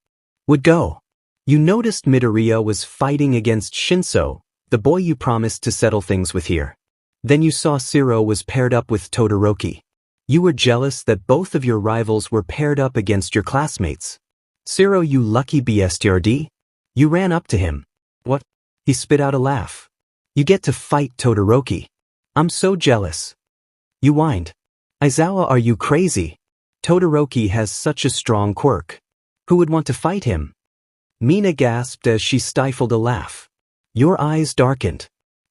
would go. You noticed Midoriya was fighting against 𝗀𝐿, the boy you promised to settle things with here. Then you saw 𝗂𝐿 was paired up with Todoroki. You were jealous that both of your rivals were paired up against your classmates. 𝗂𝐿, you lucky bastard. You ran up to him. What? He spit out a laugh. You get to fight Todoroki. I'm so jealous. You whined. Aizawa, are you crazy? Todoroki has such a strong quirk. Who would want to fight him? Mina gasped as she stifled a laugh. Your eyes darkened.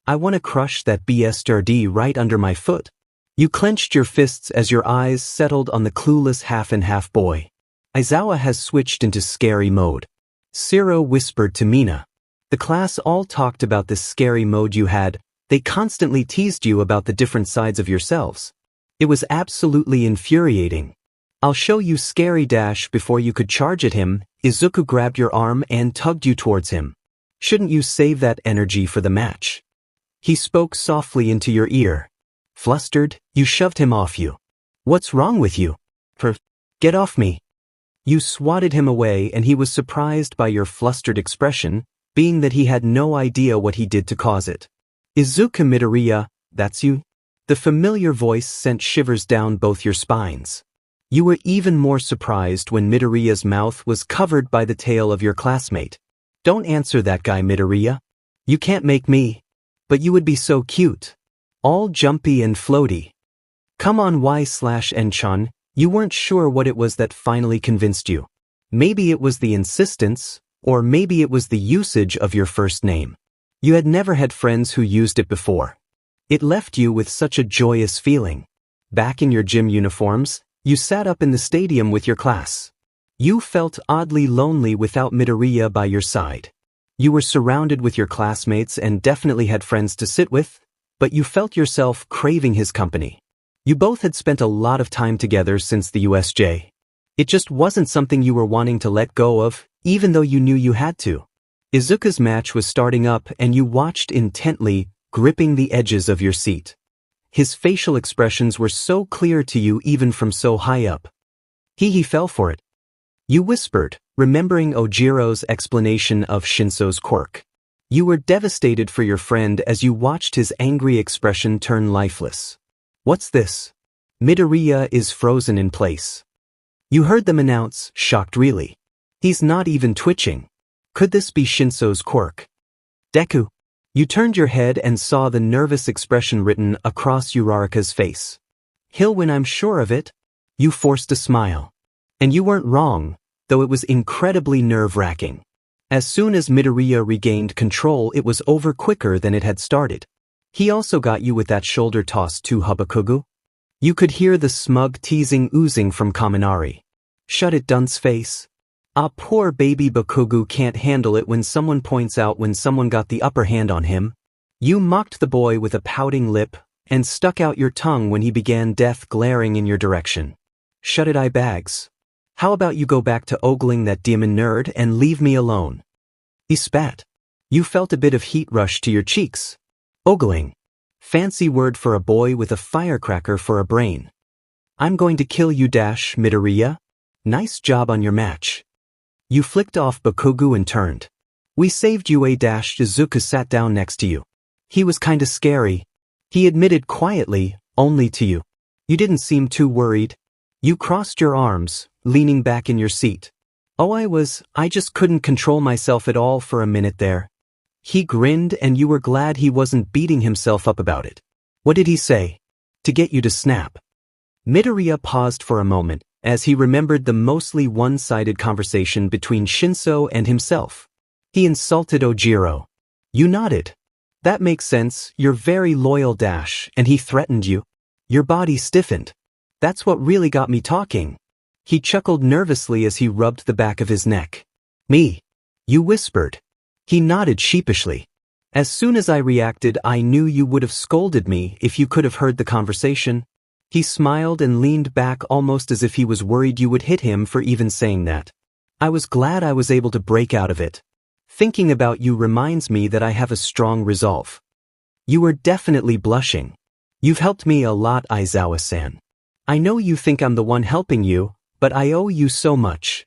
I want to crush that bastard right under my foot. You clenched your fists as your eyes settled on the clueless half-and-half boy. Aizawa has switched into scary mode. 𝗂𝐿 whispered to Mina. The class all talked about this scary mode you had. They constantly teased you about the different sides of yourselves. It was absolutely infuriating. I'll show you scary dash. Before you could charge at him, Izuku grabbed your arm and tugged you towards him. Shouldn't you save that energy for the match? He spoke softly into your ear. Flustered, you shoved him off you. What's wrong with you? Get off me. You swatted him away, and he was surprised by your flustered expression, being that he had no idea what he did to cause it. Izuku, Midoriya, that's you? The familiar voice sent shivers down both your spines. You were even more surprised when Midoriya's mouth was covered by the tail of your classmate. Don't answer that guy, Midoriya. You can't make me. But you would be so cute. All jumpy and floaty. Come on, Y/N-chan, you weren't sure what it was that finally convinced you. Maybe it was the insistence, or maybe it was the usage of your first name. You had never had friends who used it before. It left you with such a joyous feeling. Back in your gym uniforms, you sat up in the stadium with your class. You felt oddly lonely without Midoriya by your side. You were surrounded with your classmates and definitely had friends to sit with, but you felt yourself craving his company. You both had spent a lot of time together since the USJ. It just wasn't something you were wanting to let go of, even though you knew you had to. Izuku's match was starting up and you watched intently, gripping the edges of your seat. His facial expressions were so clear to you even from so high up. He fell for it. You whispered, remembering Ojiro's explanation of Shinso's quirk. You were devastated for your friend as you watched his angry expression turn lifeless. What's this? Midoriya is frozen in place. You heard them announce, shocked really. He's not even twitching. Could this be Shinso's quirk? Deku. You turned your head and saw the nervous expression written across Uraraka's face. He'll win, I'm sure of it. You forced a smile. And you weren't wrong, though it was incredibly nerve-wracking. As soon as Midoriya regained control, it was over quicker than it had started. He also got you with that shoulder toss to Habakugu. You could hear the smug teasing oozing from Kaminari. Shut it, dunce face. Ah, poor baby Bakugu can't handle it when someone points out when someone got the upper hand on him. You mocked the boy with a pouting lip and stuck out your tongue when he began death glaring in your direction. Shut it, eye bags. How about you go back to ogling that demon nerd and leave me alone? He spat. You felt a bit of heat rush to your cheeks. Ogling. Fancy word for a boy with a firecracker for a brain. I'm going to kill you, Midoriya. Nice job on your match. You flicked off Bakugu and turned. We saved you, Izuku sat down next to you. He was kinda scary. He admitted quietly, only to you. You didn't seem too worried. You crossed your arms, leaning back in your seat. Oh, I just couldn't control myself at all for a minute there. He grinned and you were glad he wasn't beating himself up about it. What did he say? To get you to snap. Midoriya paused for a moment, as he remembered the mostly one-sided conversation between Shinso and himself. He insulted Ojiro. You nodded. That makes sense, you're very loyal, and he threatened you. Your body stiffened. That's what really got me talking. He chuckled nervously as he rubbed the back of his neck. Me? You whispered. He nodded sheepishly. As soon as I reacted, I knew you would have scolded me if you could have heard the conversation. He smiled and leaned back almost as if he was worried you would hit him for even saying that. I was glad I was able to break out of it. Thinking about you reminds me that I have a strong resolve. You are definitely blushing. You've helped me a lot, Aizawa-san. I know you think I'm the one helping you, but I owe you so much.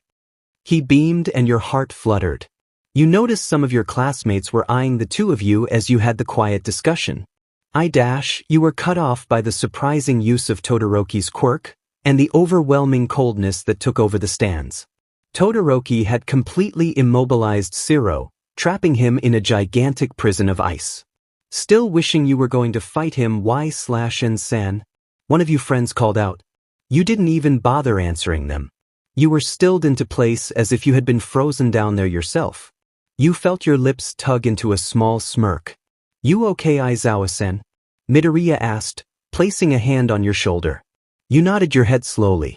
He beamed and your heart fluttered. You noticed some of your classmates were eyeing the two of you as you had the quiet discussion. You were cut off by the surprising use of Todoroki's quirk, and the overwhelming coldness that took over the stands. Todoroki had completely immobilized 𝐬𝐿, trapping him in a gigantic prison of ice. Still wishing you were going to fight him, Y/N-san? One of you friends called out. You didn't even bother answering them. You were stilled into place as if you had been frozen down there yourself. You felt your lips tug into a small smirk. You okay, Aizawa-san? Midoriya asked, placing a hand on your shoulder. You nodded your head slowly.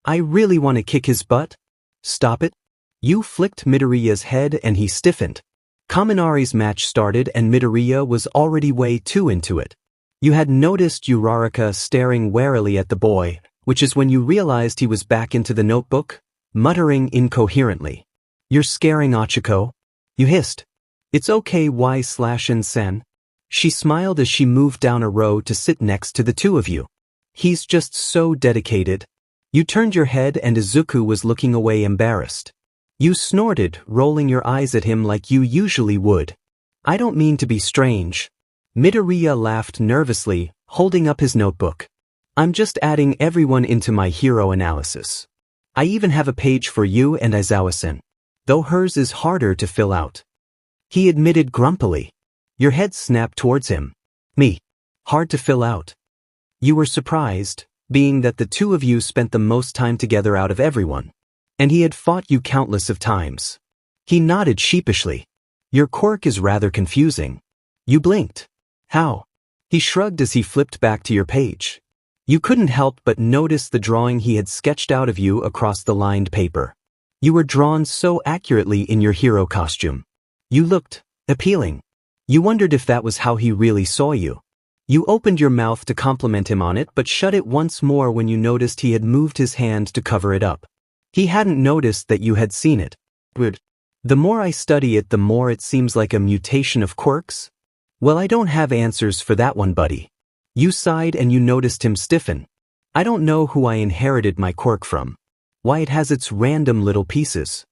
I really want to kick his butt? Stop it. You flicked Midoriya's head and he stiffened. Kaminari's match started and Midoriya was already way too into it. You had noticed Uraraka staring warily at the boy, which is when you realized he was back into the notebook, muttering incoherently. You're scaring Ochako? You hissed. It's okay, Y/N-san. She smiled as she moved down a row to sit next to the two of you. He's just so dedicated. You turned your head and Izuku was looking away embarrassed. You snorted, rolling your eyes at him like you usually would. I don't mean to be strange. Midoriya laughed nervously, holding up his notebook. I'm just adding everyone into my hero analysis. I even have a page for you and Aizawa-san, though hers is harder to fill out. He admitted grumpily. Your head snapped towards him. Me. Hard to fill out. You were surprised, being that the two of you spent the most time together out of everyone. And he had fought you countless of times. He nodded sheepishly. Your quirk is rather confusing. You blinked. How? He shrugged as he flipped back to your page. You couldn't help but notice the drawing he had sketched out of you across the lined paper. You were drawn so accurately in your hero costume. You looked appealing. You wondered if that was how he really saw you. You opened your mouth to compliment him on it but shut it once more when you noticed he had moved his hand to cover it up. He hadn't noticed that you had seen it. The more I study it, the more it seems like a mutation of quirks. Well, I don't have answers for that one, buddy. You sighed and you noticed him stiffen. I don't know who I inherited my quirk from. Why it has its random little pieces.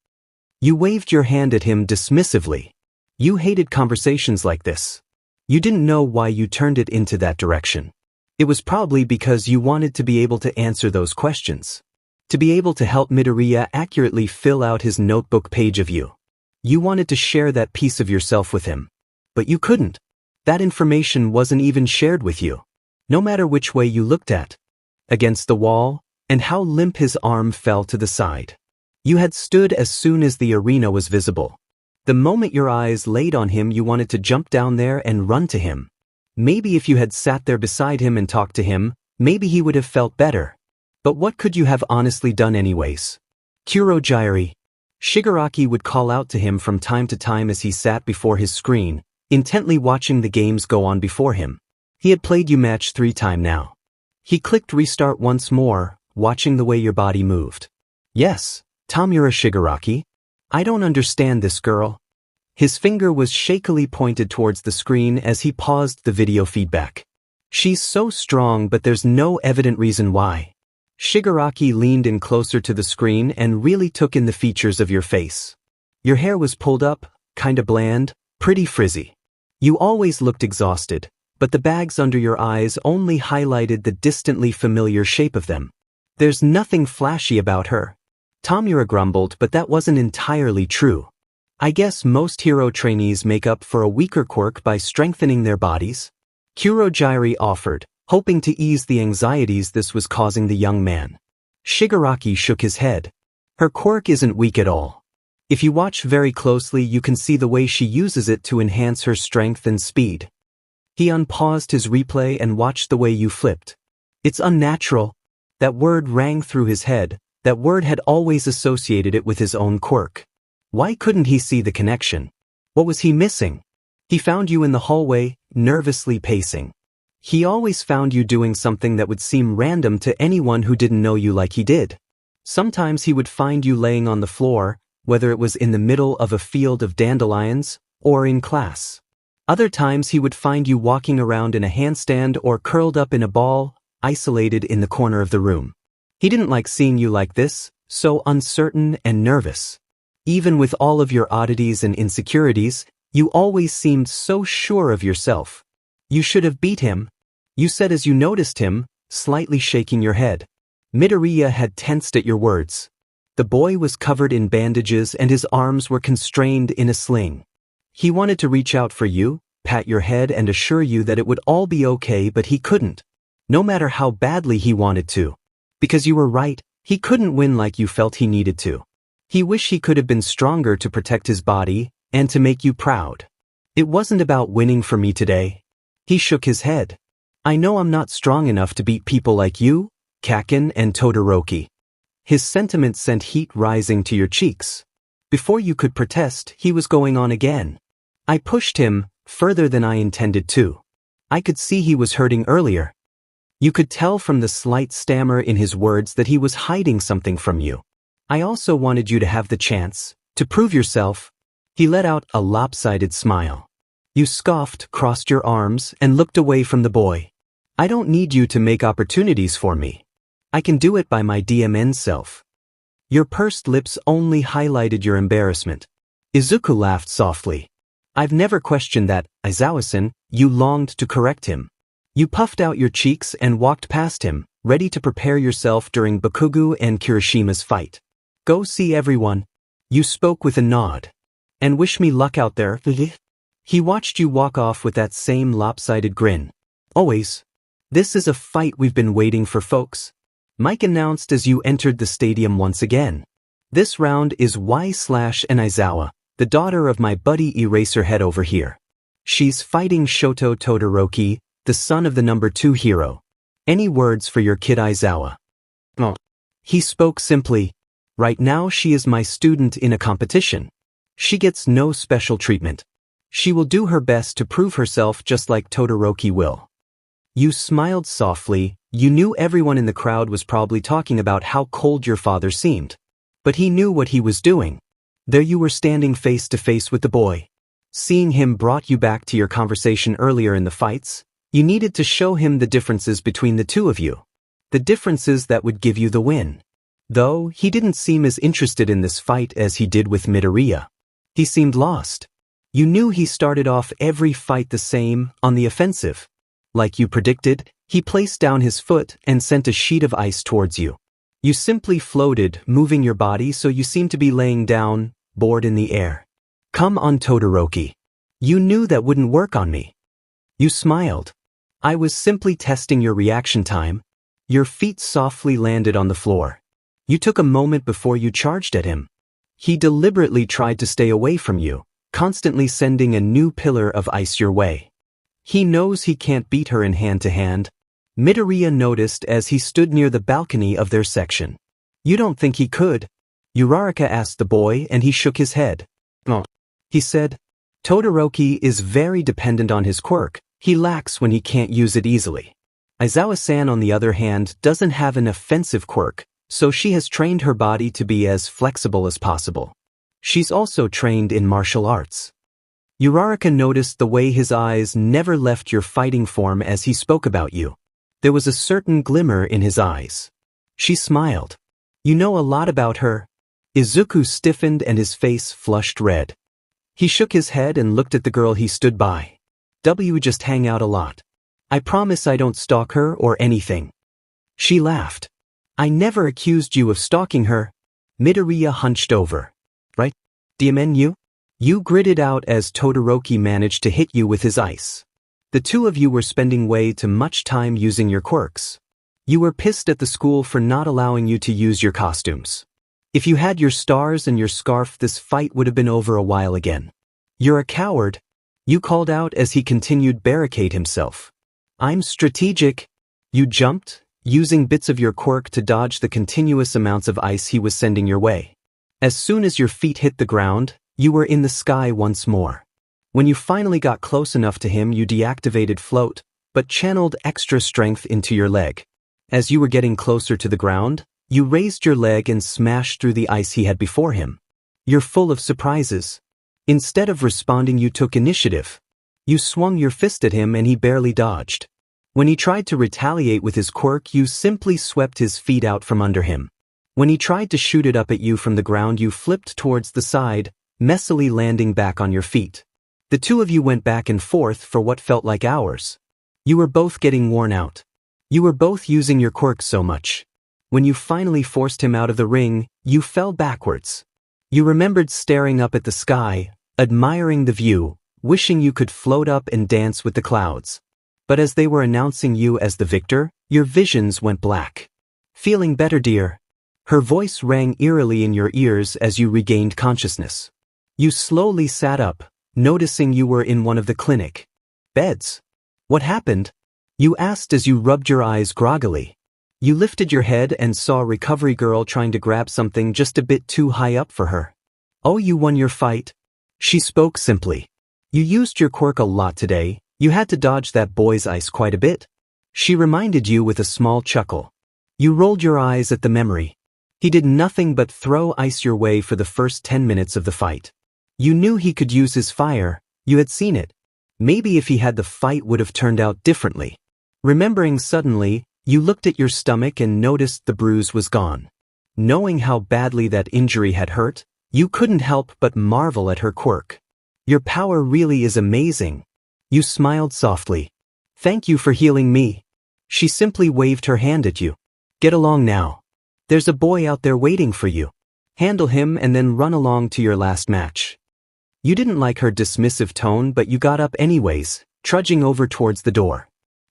You waved your hand at him dismissively. You hated conversations like this. You didn't know why you turned it into that direction. It was probably because you wanted to be able to answer those questions. To be able to help Midoriya accurately fill out his notebook page of you. You wanted to share that piece of yourself with him. But you couldn't. That information wasn't even shared with you. No matter which way you looked at. Against the wall, and how limp his arm fell to the side. You had stood as soon as the arena was visible. The moment your eyes laid on him, you wanted to jump down there and run to him. Maybe if you had sat there beside him and talked to him, maybe he would have felt better. But what could you have honestly done anyways? Kurogyari. Shigaraki would call out to him from time to time as he sat before his screen, intently watching the games go on before him. He had played you match 3 times now. He clicked restart once more, watching the way your body moved. Yes, Tamura Shigaraki. I don't understand this girl. His finger was shakily pointed towards the screen as he paused the video feedback. She's so strong, but there's no evident reason why. Shigaraki leaned in closer to the screen and really took in the features of your face. Your hair was pulled up, kinda bland, pretty frizzy. You always looked exhausted, but the bags under your eyes only highlighted the distantly familiar shape of them. There's nothing flashy about her. Tamura grumbled, but that wasn't entirely true. I guess most hero trainees make up for a weaker quirk by strengthening their bodies. Kurogyari offered, hoping to ease the anxieties this was causing the young man. Shigaraki shook his head. Her quirk isn't weak at all. If you watch very closely, you can see the way she uses it to enhance her strength and speed. He unpaused his replay and watched the way you flipped. It's unnatural. That word rang through his head. That word had always associated it with his own quirk. Why couldn't he see the connection? What was he missing? He found you in the hallway, nervously pacing. He always found you doing something that would seem random to anyone who didn't know you like he did. Sometimes he would find you laying on the floor, whether it was in the middle of a field of dandelions or in class. Other times he would find you walking around in a handstand or curled up in a ball, isolated in the corner of the room. He didn't like seeing you like this, so uncertain and nervous. Even with all of your oddities and insecurities, you always seemed so sure of yourself. You should have beat him, you said as you noticed him, slightly shaking your head. Midoriya had tensed at your words. The boy was covered in bandages and his arms were constrained in a sling. He wanted to reach out for you, pat your head and assure you that it would all be okay, but he couldn't. No matter how badly he wanted to. Because you were right, he couldn't win like you felt he needed to. He wished he could have been stronger to protect his body and to make you proud. It wasn't about winning for me today. He shook his head. I know I'm not strong enough to beat people like you, Kaken and Todoroki. His sentiment sent heat rising to your cheeks. Before you could protest, he was going on again. I pushed him further than I intended to. I could see he was hurting earlier. You could tell from the slight stammer in his words that he was hiding something from you. I also wanted you to have the chance to prove yourself. He let out a lopsided smile. You scoffed, crossed your arms, and looked away from the boy. I don't need you to make opportunities for me. I can do it by my DMN self. Your pursed lips only highlighted your embarrassment. Izuku laughed softly. I've never questioned that, Aizawa-san, you longed to correct him. You puffed out your cheeks and walked past him, ready to prepare yourself during Bakugo and Kirishima's fight. Go see everyone. You spoke with a nod. And wish me luck out there. He watched you walk off with that same lopsided grin. Always. This is a fight we've been waiting for, folks. Mike announced as you entered the stadium once again. This round is Y/and Aizawa, the daughter of my buddy Eraserhead over here. She's fighting Shoto Todoroki, the son of the number 2 hero. Any words for your kid Aizawa? Oh. He spoke simply. Right now she is my student in a competition. She gets no special treatment. She will do her best to prove herself just like Todoroki will. You smiled softly. You knew everyone in the crowd was probably talking about how cold your father seemed. But he knew what he was doing. There you were standing face to face with the boy. Seeing him brought you back to your conversation earlier in the fights. You needed to show him the differences between the two of you. The differences that would give you the win. Though, he didn't seem as interested in this fight as he did with Midoriya. He seemed lost. You knew he started off every fight the same, on the offensive. Like you predicted, he placed down his foot and sent a sheet of ice towards you. You simply floated, moving your body so you seemed to be laying down, bored in the air. Come on, Todoroki. You knew that wouldn't work on me. You smiled. I was simply testing your reaction time. Your feet softly landed on the floor. You took a moment before you charged at him. He deliberately tried to stay away from you, constantly sending a new pillar of ice your way. He knows he can't beat her in hand-to-hand. Midoriya noticed as he stood near the balcony of their section. You don't think he could? Uraraka asked the boy and he shook his head. Oh. He said, Todoroki is very dependent on his quirk. He lacks when he can't use it easily. Aizawa-san on the other hand doesn't have an offensive quirk, so she has trained her body to be as flexible as possible. She's also trained in martial arts. Uraraka noticed the way his eyes never left your fighting form as he spoke about you. There was a certain glimmer in his eyes. She smiled. You know a lot about her. Izuku stiffened and his face flushed red. He shook his head and looked at the girl he stood by. We just hang out a lot. I promise I don't stalk her or anything. She laughed. I never accused you of stalking her. Midoriya hunched over. Right? DMN you? You gritted out as Todoroki managed to hit you with his ice. The two of you were spending way too much time using your quirks. You were pissed at the school for not allowing you to use your costumes. If you had your stars and your scarf, this fight would have been over a while again. You're a coward, you called out as he continued barricade himself. I'm strategic. You jumped, using bits of your quirk to dodge the continuous amounts of ice he was sending your way. As soon as your feet hit the ground, you were in the sky once more. When you finally got close enough to him, you deactivated float, but channeled extra strength into your leg. As you were getting closer to the ground, you raised your leg and smashed through the ice he had before him. You're full of surprises. Instead of responding, you took initiative. You swung your fist at him and he barely dodged. When he tried to retaliate with his quirk, you simply swept his feet out from under him. When he tried to shoot it up at you from the ground, you flipped towards the side, messily landing back on your feet. The two of you went back and forth for what felt like hours. You were both getting worn out. You were both using your quirk so much. When you finally forced him out of the ring, you fell backwards. You remembered staring up at the sky, admiring the view, wishing you could float up and dance with the clouds. But as they were announcing you as the victor, your visions went black. Feeling better, dear? Her voice rang eerily in your ears as you regained consciousness. You slowly sat up, noticing you were in one of the clinic beds. What happened? You asked as you rubbed your eyes groggily. You lifted your head and saw a recovery girl trying to grab something just a bit too high up for her. Oh, you won your fight? She spoke simply. You used your quirk a lot today. You had to dodge that boy's ice quite a bit. She reminded you with a small chuckle. You rolled your eyes at the memory. He did nothing but throw ice your way for the first 10 minutes of the fight. You knew he could use his fire. You had seen it. Maybe if he had, the fight would have turned out differently. Remembering suddenly, you looked at your stomach and noticed the bruise was gone. Knowing how badly that injury had hurt, you couldn't help but marvel at her quirk. Your power really is amazing. You smiled softly. Thank you for healing me. She simply waved her hand at you. Get along now. There's a boy out there waiting for you. Handle him and then run along to your last match. You didn't like her dismissive tone, but you got up anyways, trudging over towards the door.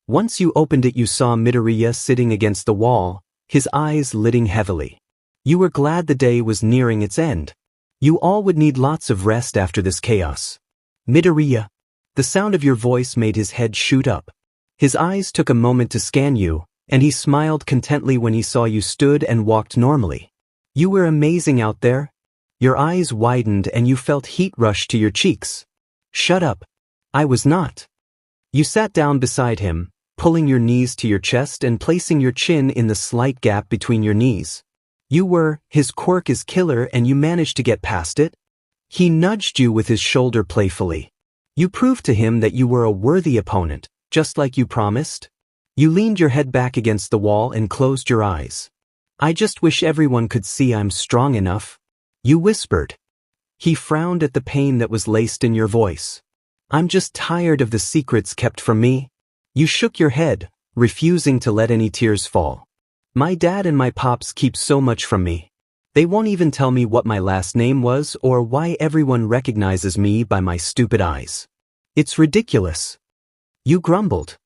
Once you opened it, you saw Midoriya sitting against the wall, his eyes lidding heavily. You were glad the day was nearing its end. You all would need lots of rest after this chaos. Midoriya. The sound of your voice made his head shoot up. His eyes took a moment to scan you, and he smiled contently when he saw you stood and walked normally. You were amazing out there. Your eyes widened and you felt heat rush to your cheeks. Shut up. I was not. You sat down beside him, pulling your knees to your chest and placing your chin in the slight gap between your knees. You were, his quirk is killer and you managed to get past it? He nudged you with his shoulder playfully. You proved to him that you were a worthy opponent, just like you promised. You leaned your head back against the wall and closed your eyes. I just wish everyone could see I'm strong enough. You whispered. He frowned at the pain that was laced in your voice. I'm just tired of the secrets kept from me. You shook your head, refusing to let any tears fall. My dad and my pops keep so much from me. They won't even tell me what my last name was or why everyone recognizes me by my stupid eyes. It's ridiculous. You grumbled.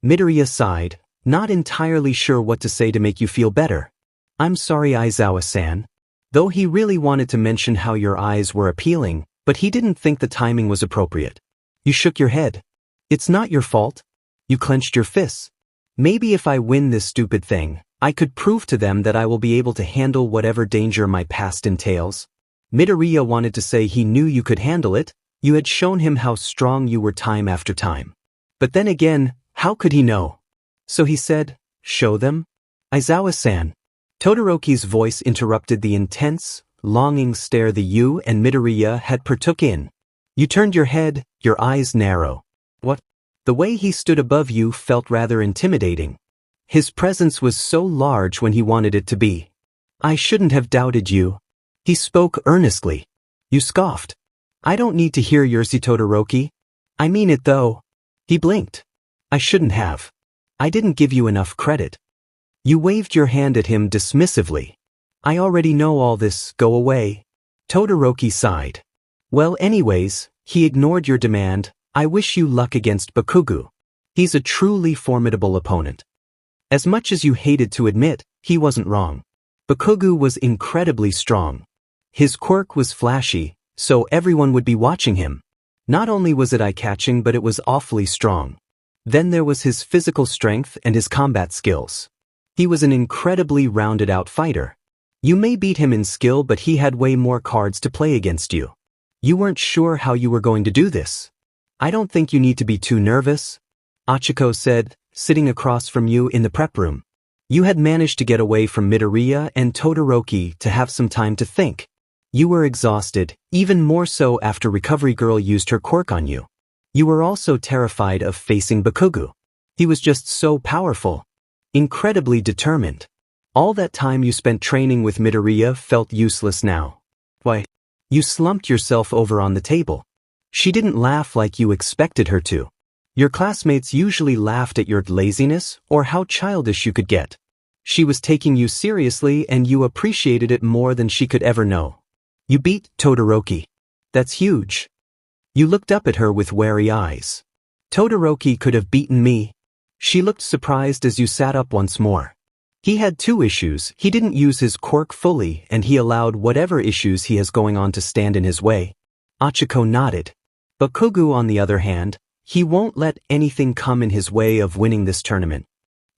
Midoriya sighed, not entirely sure what to say to make you feel better. I'm sorry, Aizawa-san. Though he really wanted to mention how your eyes were appealing, but he didn't think the timing was appropriate. You shook your head. It's not your fault. You clenched your fists. Maybe if I win this stupid thing, I could prove to them that I will be able to handle whatever danger my past entails. Midoriya wanted to say he knew you could handle it. You had shown him how strong you were time after time. But then again, how could he know? So he said, show them? Aizawa-san. Todoroki's voice interrupted the intense, longing stare the you and Midoriya had partook in. You turned your head, your eyes narrow. What? The way he stood above you felt rather intimidating. His presence was so large when he wanted it to be. I shouldn't have doubted you. He spoke earnestly. You scoffed. I don't need to hear yours, Todoroki. I mean it though. He blinked. I shouldn't have. I didn't give you enough credit. You waved your hand at him dismissively. I already know all this, go away. Todoroki sighed. Well, anyways, he ignored your demand. I wish you luck against Bakugo. He's a truly formidable opponent. As much as you hated to admit, he wasn't wrong. Bakugo was incredibly strong. His quirk was flashy, so everyone would be watching him. Not only was it eye-catching, but it was awfully strong. Then there was his physical strength and his combat skills. He was an incredibly rounded-out fighter. You may beat him in skill, but he had way more cards to play against you. You weren't sure how you were going to do this. I don't think you need to be too nervous, Achiko said, sitting across from you in the prep room. You had managed to get away from Midoriya and Todoroki to have some time to think. You were exhausted, even more so after Recovery Girl used her quirk on you. You were also terrified of facing Bakugo. He was just so powerful. Incredibly determined. All that time you spent training with Midoriya felt useless now. Why? You slumped yourself over on the table. She didn't laugh like you expected her to. Your classmates usually laughed at your laziness or how childish you could get. She was taking you seriously and you appreciated it more than she could ever know. You beat Todoroki. That's huge. You looked up at her with wary eyes. Todoroki could have beaten me. She looked surprised as you sat up once more. He had two issues. He didn't use his quirk fully and he allowed whatever issues he has going on to stand in his way. Izuku nodded. Bakugo, on the other hand, he won't let anything come in his way of winning this tournament.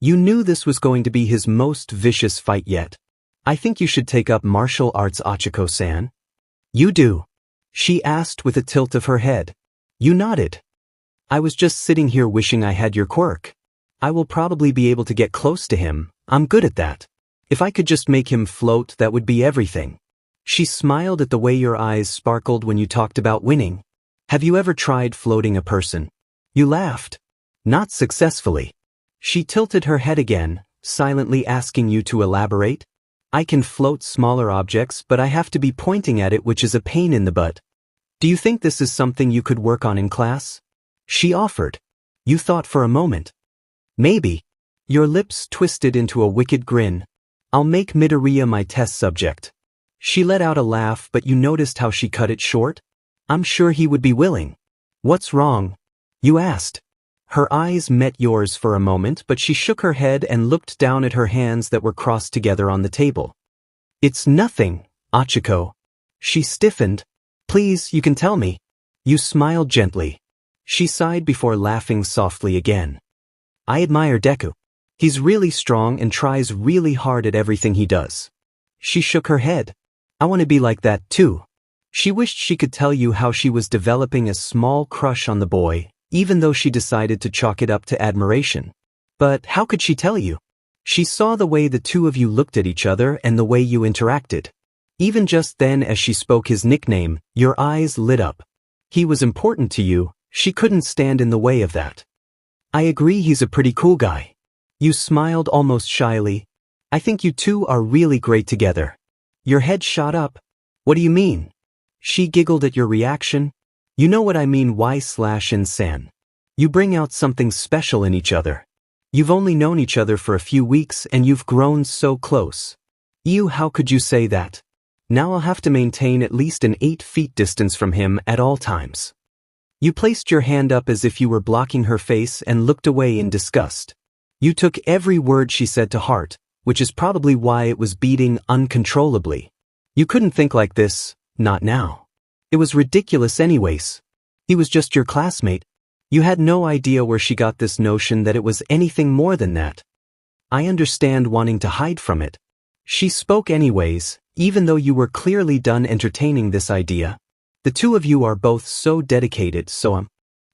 You knew this was going to be his most vicious fight yet. I think you should take up martial arts, Izuku-san. You do? She asked with a tilt of her head. You nodded. I was just sitting here wishing I had your quirk. I will probably be able to get close to him. I'm good at that. If I could just make him float, that would be everything. She smiled at the way your eyes sparkled when you talked about winning. Have you ever tried floating a person? You laughed. Not successfully. She tilted her head again, silently asking you to elaborate. I can float smaller objects, but I have to be pointing at it, which is a pain in the butt. Do you think this is something you could work on in class? She offered. You thought for a moment. Maybe. Your lips twisted into a wicked grin. I'll make Midoriya my test subject. She let out a laugh, but you noticed how she cut it short? I'm sure he would be willing. What's wrong? You asked. Her eyes met yours for a moment, but she shook her head and looked down at her hands that were crossed together on the table. It's nothing, Izuku. She stiffened. Please, you can tell me. You smiled gently. She sighed before laughing softly again. I admire Deku. He's really strong and tries really hard at everything he does. She shook her head. I want to be like that too. She wished she could tell you how she was developing a small crush on the boy, even though she decided to chalk it up to admiration. But how could she tell you? She saw the way the two of you looked at each other and the way you interacted. Even just then, as she spoke his nickname, your eyes lit up. He was important to you. She couldn't stand in the way of that. I agree, he's a pretty cool guy. You smiled almost shyly. I think you two are really great together. Your head shot up. What do you mean? She giggled at your reaction. You know what I mean, Y/N-san. You bring out something special in each other. You've only known each other for a few weeks and you've grown so close. Ew, how could you say that? Now I'll have to maintain at least an 8 feet distance from him at all times. You placed your hand up as if you were blocking her face and looked away in disgust. You took every word she said to heart, which is probably why it was beating uncontrollably. You couldn't think like this, not now. It was ridiculous anyways. He was just your classmate. You had no idea where she got this notion that it was anything more than that. I understand wanting to hide from it. She spoke anyways, even though you were clearly done entertaining this idea. The two of you are both so dedicated, so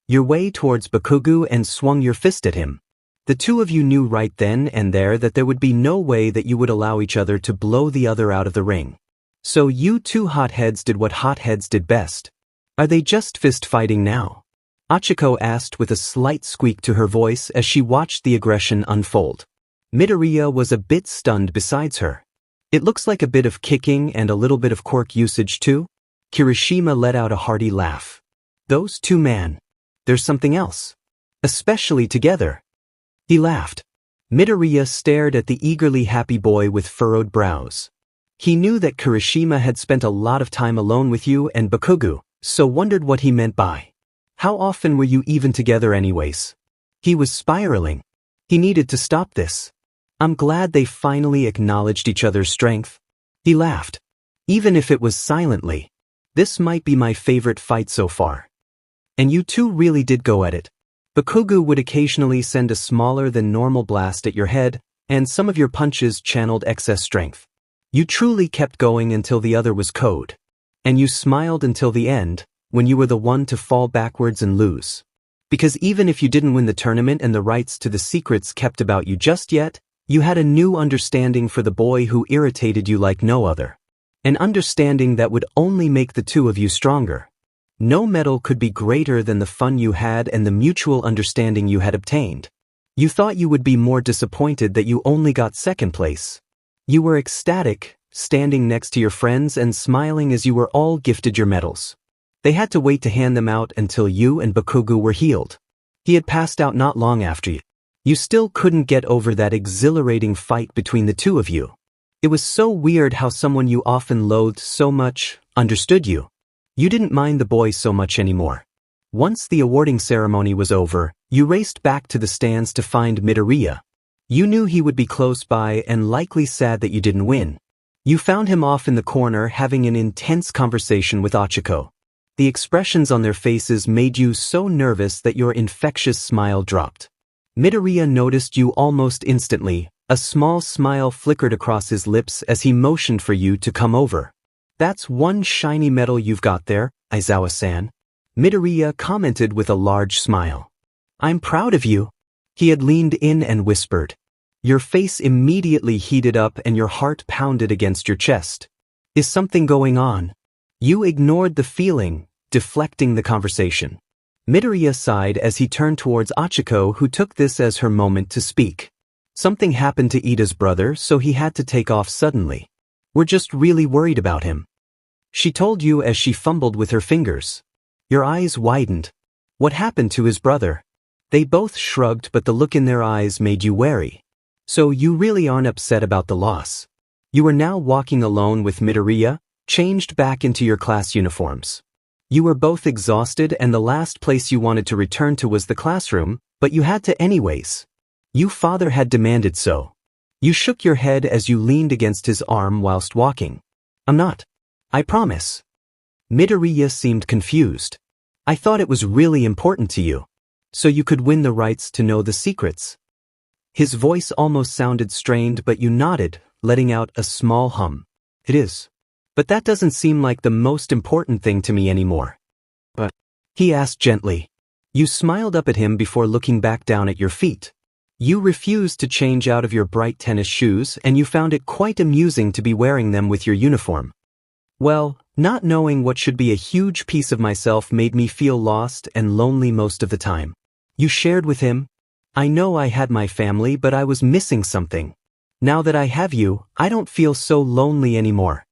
your way towards Bakugo and swung your fist at him. The two of you knew right then and there that there would be no way that you would allow each other to blow the other out of the ring. So you two hotheads did what hotheads did best. Are they just fist fighting now? Izuku asked with a slight squeak to her voice as she watched the aggression unfold. Midoriya was a bit stunned besides her. It looks like a bit of kicking and a little bit of quirk usage too. Kirishima let out a hearty laugh. Those two, man. There's something else. Especially together. He laughed. Midoriya stared at the eagerly happy boy with furrowed brows. He knew that Kirishima had spent a lot of time alone with you and Bakugo, so wondered what he meant by, how often were you even together anyways? He was spiraling. He needed to stop this. I'm glad they finally acknowledged each other's strength. He laughed. Even if it was silently. This might be my favorite fight so far. And you two really did go at it. Bakugo would occasionally send a smaller than normal blast at your head, and some of your punches channeled excess strength. You truly kept going until the other was code. And you smiled until the end, when you were the one to fall backwards and lose. Because even if you didn't win the tournament and the rights to the secrets kept about you just yet, you had a new understanding for the boy who irritated you like no other. An understanding that would only make the two of you stronger. No medal could be greater than the fun you had and the mutual understanding you had obtained. You thought you would be more disappointed that you only got second place. You were ecstatic, standing next to your friends and smiling as you were all gifted your medals. They had to wait to hand them out until you and Bakugo were healed. He had passed out not long after you. You still couldn't get over that exhilarating fight between the two of you. It was so weird how someone you often loathed so much understood you. You didn't mind the boys so much anymore. Once the awarding ceremony was over, you raced back to the stands to find Midoriya. You knew he would be close by and likely sad that you didn't win. You found him off in the corner having an intense conversation with Ochako. The expressions on their faces made you so nervous that your infectious smile dropped. Midoriya noticed you almost instantly. A small smile flickered across his lips as he motioned for you to come over. "That's one shiny medal you've got there, Aizawa-san," Midoriya commented with a large smile. "I'm proud of you." He had leaned in and whispered. Your face immediately heated up and your heart pounded against your chest. "Is something going on?" You ignored the feeling, deflecting the conversation. Midoriya sighed as he turned towards Ochako, who took this as her moment to speak. "Something happened to Ida's brother, so he had to take off suddenly. We're just really worried about him," she told you as she fumbled with her fingers. Your eyes widened. "What happened to his brother?" They both shrugged, but the look in their eyes made you wary. "So you really aren't upset about the loss?" You were now walking alone with Midoriya, changed back into your class uniforms. You were both exhausted and the last place you wanted to return to was the classroom, but you had to anyways. Your father had demanded so. You shook your head as you leaned against his arm whilst walking. "I'm not. I promise." Midoriya seemed confused. "I thought it was really important to you. So you could win the rights to know the secrets." His voice almost sounded strained, but you nodded, letting out a small hum. "It is. But that doesn't seem like the most important thing to me anymore." "But?" he asked gently. You smiled up at him before looking back down at your feet. You refused to change out of your bright tennis shoes and you found it quite amusing to be wearing them with your uniform. "Well, not knowing what should be a huge piece of myself made me feel lost and lonely most of the time." You shared with him. "I know I had my family, but I was missing something. Now that I have you, I don't feel so lonely anymore."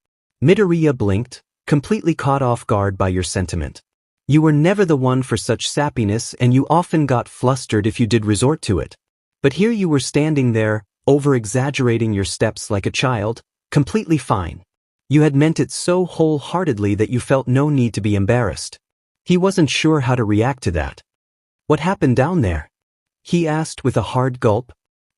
Midoriya blinked, completely caught off guard by your sentiment. You were never the one for such sappiness and you often got flustered if you did resort to it. But here you were standing there, over-exaggerating your steps like a child, completely fine. You had meant it so wholeheartedly that you felt no need to be embarrassed. He wasn't sure how to react to that. "What happened down there?" he asked with a hard gulp.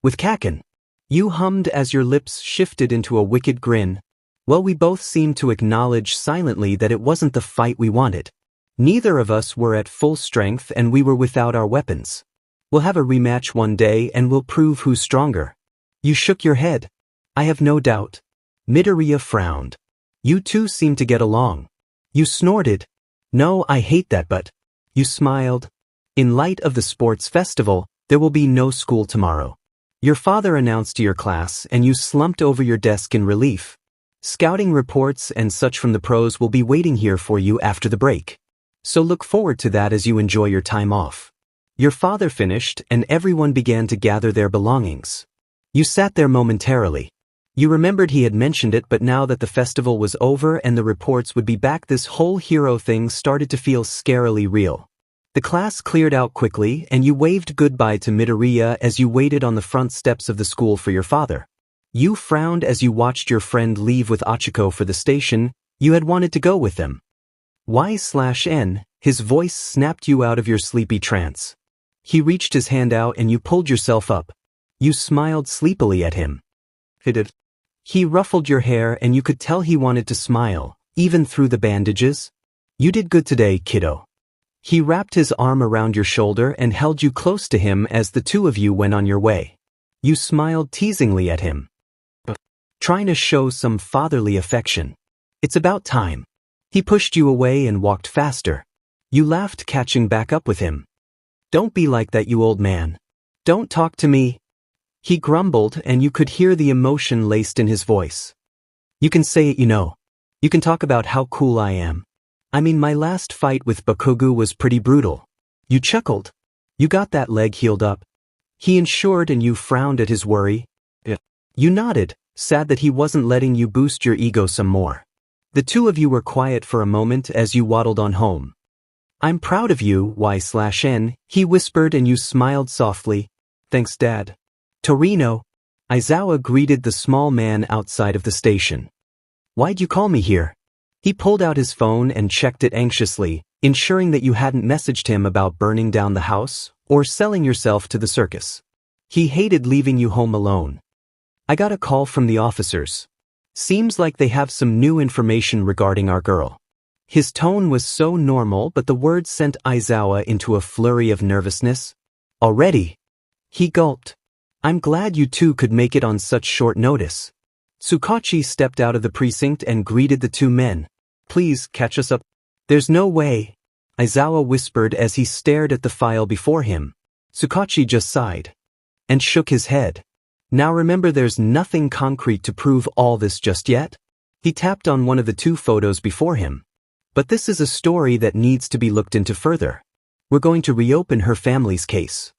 "With Kaken?" You hummed as your lips shifted into a wicked grin. "Well, we both seemed to acknowledge silently that it wasn't the fight we wanted. Neither of us were at full strength and we were without our weapons. We'll have a rematch one day and we'll prove who's stronger." You shook your head. "I have no doubt." Midoriya frowned. "You two seem to get along." You snorted. "No, I hate that, but..." You smiled. "In light of the sports festival, there will be no school tomorrow. Your father announced to your class and you slumped over your desk in relief. Scouting reports and such from the pros will be waiting here for you after the break. So look forward to that as you enjoy your time off." Your father finished and everyone began to gather their belongings. You sat there momentarily. You remembered he had mentioned it, but now that the festival was over and the reports would be back, this whole hero thing started to feel scarily real. The class cleared out quickly and you waved goodbye to Midoriya as you waited on the front steps of the school for your father. You frowned as you watched your friend leave with Ochako for the station. You had wanted to go with them. "Y/N," his voice snapped you out of your sleepy trance. He reached his hand out and you pulled yourself up. You smiled sleepily at him. He ruffled your hair and you could tell he wanted to smile, even through the bandages. "You did good today, kiddo." He wrapped his arm around your shoulder and held you close to him as the two of you went on your way. You smiled teasingly at him. Trying to show some fatherly affection. "It's about time." He pushed you away and walked faster. You laughed, catching back up with him. "Don't be like that, you old man. Don't talk to me." He grumbled and you could hear the emotion laced in his voice. "You can say it, you know." You can talk about how cool I am. I mean, my last fight with Bakugo was pretty brutal. You chuckled. You got that leg healed up. He ensured, and you frowned at his worry. Yeah. You nodded, sad that he wasn't letting you boost your ego some more. The two of you were quiet for a moment as you waddled on home. I'm proud of you, Y/N, he whispered, and you smiled softly. Thanks, Dad. Torino. Aizawa greeted the small man outside of the station. Why'd you call me here? He pulled out his phone and checked it anxiously, ensuring that you hadn't messaged him about burning down the house or selling yourself to the circus. He hated leaving you home alone. I got a call from the officers. Seems like they have some new information regarding our girl. His tone was so normal, but the words sent Aizawa into a flurry of nervousness. Already? He gulped. I'm glad you two could make it on such short notice. Tsukachi stepped out of the precinct and greeted the two men. Please, catch us up. There's no way, Aizawa whispered as he stared at the file before him. Tsukachi just sighed and shook his head. Now remember, there's nothing concrete to prove all this just yet. He tapped on one of the two photos before him. But this is a story that needs to be looked into further. We're going to reopen her family's case.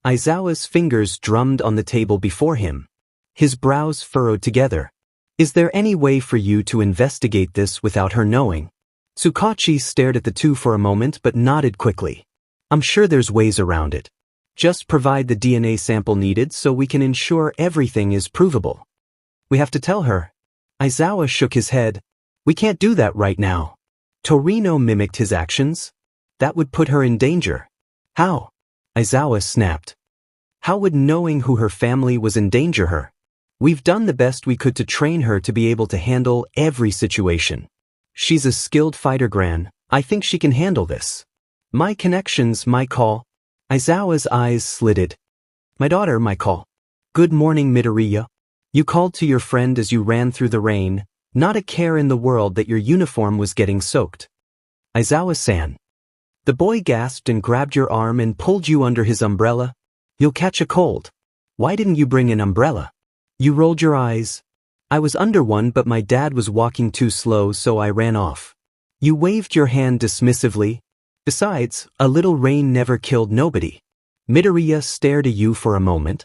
Aizawa's fingers drummed on the table before him. His brows furrowed together. Is there any way for you to investigate this without her knowing? Tsukachi stared at the two for a moment but nodded quickly. I'm sure there's ways around it. Just provide the DNA sample needed so we can ensure everything is provable. We have to tell her. Aizawa shook his head. We can't do that right now. Torino mimicked his actions. That would put her in danger. How? Aizawa snapped. How would knowing who her family was endanger her? We've done the best we could to train her to be able to handle every situation. She's a skilled fighter, Gran. I think she can handle this. My connections, my call. Aizawa's eyes slitted. My daughter, my call. Good morning, Midoriya. You called to your friend as you ran through the rain, not a care in the world that your uniform was getting soaked. Aizawa-san. The boy gasped and grabbed your arm and pulled you under his umbrella. You'll catch a cold. Why didn't you bring an umbrella? You rolled your eyes. I was under one, but my dad was walking too slow, so I ran off. You waved your hand dismissively. Besides, a little rain never killed nobody. Midoriya stared at you for a moment.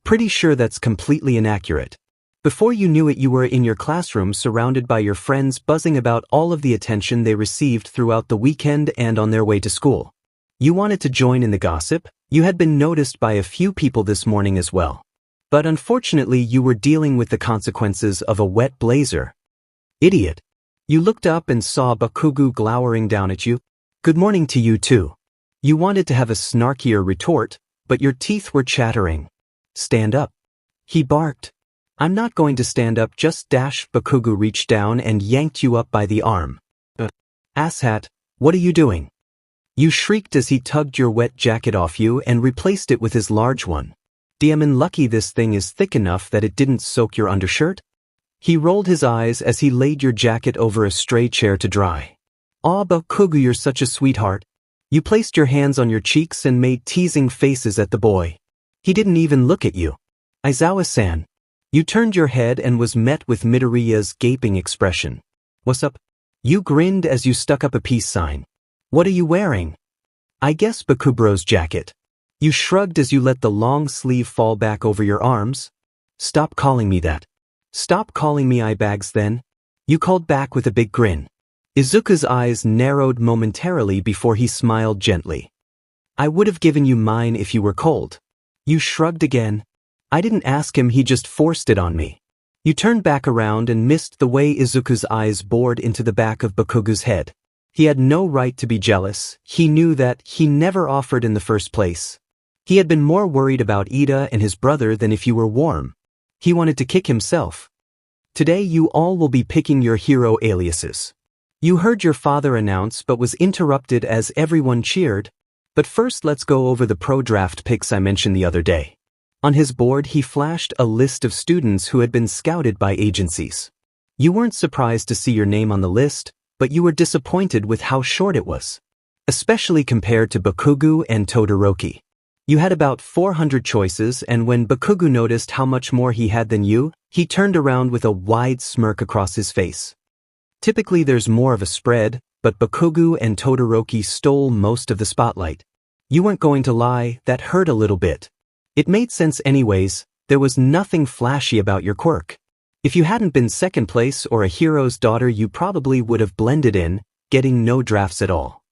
Pretty sure that's completely inaccurate. Before you knew it, you were in your classroom surrounded by your friends, buzzing about all of the attention they received throughout the weekend and on their way to school. You wanted to join in the gossip. You had been noticed by a few people this morning as well. But unfortunately, you were dealing with the consequences of a wet blazer. Idiot. You looked up and saw Bakugo glowering down at you. Good morning to you too. You wanted to have a snarkier retort, but your teeth were chattering. Stand up. He barked. I'm not going to stand up, just dash. Bakugo reached down and yanked you up by the arm. Asshat, what are you doing? You shrieked as he tugged your wet jacket off you and replaced it with his large one. Diamond, lucky this thing is thick enough that it didn't soak your undershirt. He rolled his eyes as he laid your jacket over a stray chair to dry. Aw, Bakugo, you're such a sweetheart. You placed your hands on your cheeks and made teasing faces at the boy. He didn't even look at you. Aizawa-san. You turned your head and was met with Midoriya's gaping expression. What's up? You grinned as you stuck up a peace sign. What are you wearing? I guess Bakubro's jacket. You shrugged as you let the long sleeve fall back over your arms. Stop calling me that. Stop calling me eyebags then. You called back with a big grin. Izuku's eyes narrowed momentarily before he smiled gently. I would have given you mine if you were cold. You shrugged again. I didn't ask him, he just forced it on me. You turned back around and missed the way Izuku's eyes bored into the back of Bakugo's head. He had no right to be jealous. He knew that he never offered in the first place. He had been more worried about Ida and his brother than if you were warm. He wanted to kick himself. Today you all will be picking your hero aliases. You heard your father announce but was interrupted as everyone cheered. But first let's go over the pro draft picks I mentioned the other day. On his board he flashed a list of students who had been scouted by agencies. You weren't surprised to see your name on the list, but you were disappointed with how short it was. Especially compared to Bakugo and Todoroki. You had about 400 choices, and when Bakugo noticed how much more he had than you, he turned around with a wide smirk across his face. Typically there's more of a spread, but Bakugo and Todoroki stole most of the spotlight. You weren't going to lie, that hurt a little bit. It made sense anyways, there was nothing flashy about your quirk. If you hadn't been second place or a hero's daughter, you probably would have blended in, getting no drafts at all.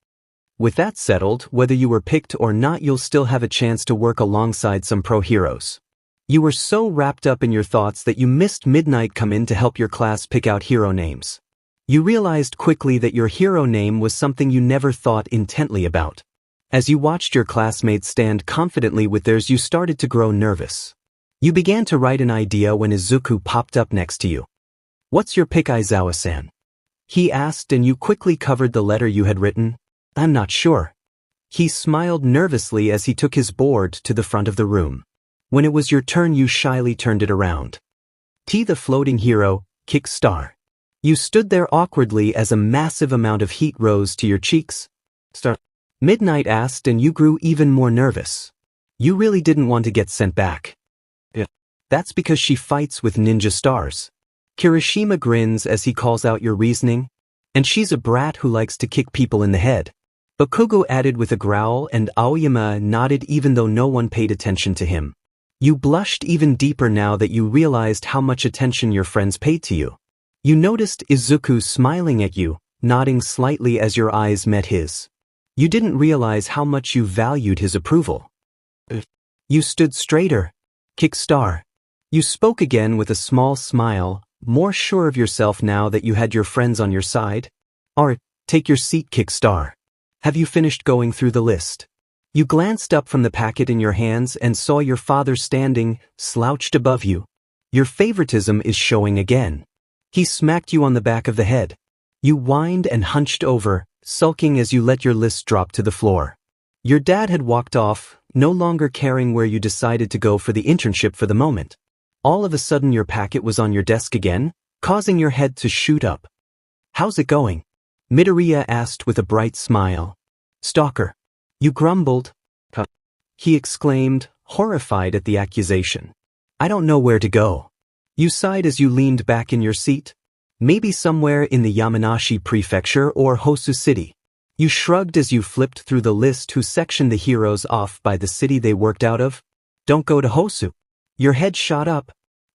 With that settled, whether you were picked or not, you'll still have a chance to work alongside some pro heroes. You were so wrapped up in your thoughts that you missed Midnight come in to help your class pick out hero names. You realized quickly that your hero name was something you never thought intently about. As you watched your classmates stand confidently with theirs, you started to grow nervous. You began to write an idea when Izuku popped up next to you. "What's your pick, Aizawa-san?" he asked, and you quickly covered the letter you had written. "I'm not sure." He smiled nervously as he took his board to the front of the room. When it was your turn, you shyly turned it around. "T, the floating hero, 𝐾. You stood there awkwardly as a massive amount of heat rose to your cheeks. Midnight asked, and you grew even more nervous. You really didn't want to get sent back. "Yeah. That's because she fights with ninja stars." Kirishima grins as he calls out your reasoning. "And she's a brat who likes to kick people in the head." Bakugo added with a growl, and Aoyama nodded even though no one paid attention to him. You blushed even deeper now that you realized how much attention your friends paid to you. You noticed Izuku smiling at you, nodding slightly as your eyes met his. You didn't realize how much you valued his approval. You stood straighter. 𝐾. You spoke again with a small smile, more sure of yourself now that you had your friends on your side. Take your seat, 𝐾. Have you finished going through the list? You glanced up from the packet in your hands and saw your father standing, slouched above you. Your favoritism is showing again. He smacked you on the back of the head. You whined and hunched over, sulking as you let your list drop to the floor. Your dad had walked off, no longer caring where you decided to go for the internship for the moment. All of a sudden your packet was on your desk again, causing your head to shoot up. "How's it going?" Midoriya asked with a bright smile. "Stalker." You grumbled. "Huh," he exclaimed, horrified at the accusation. "I don't know where to go." You sighed as you leaned back in your seat. "Maybe somewhere in the Yamanashi Prefecture or Hosu City." You shrugged as you flipped through the list who sectioned the heroes off by the city they worked out of. "Don't go to Hosu." Your head shot up.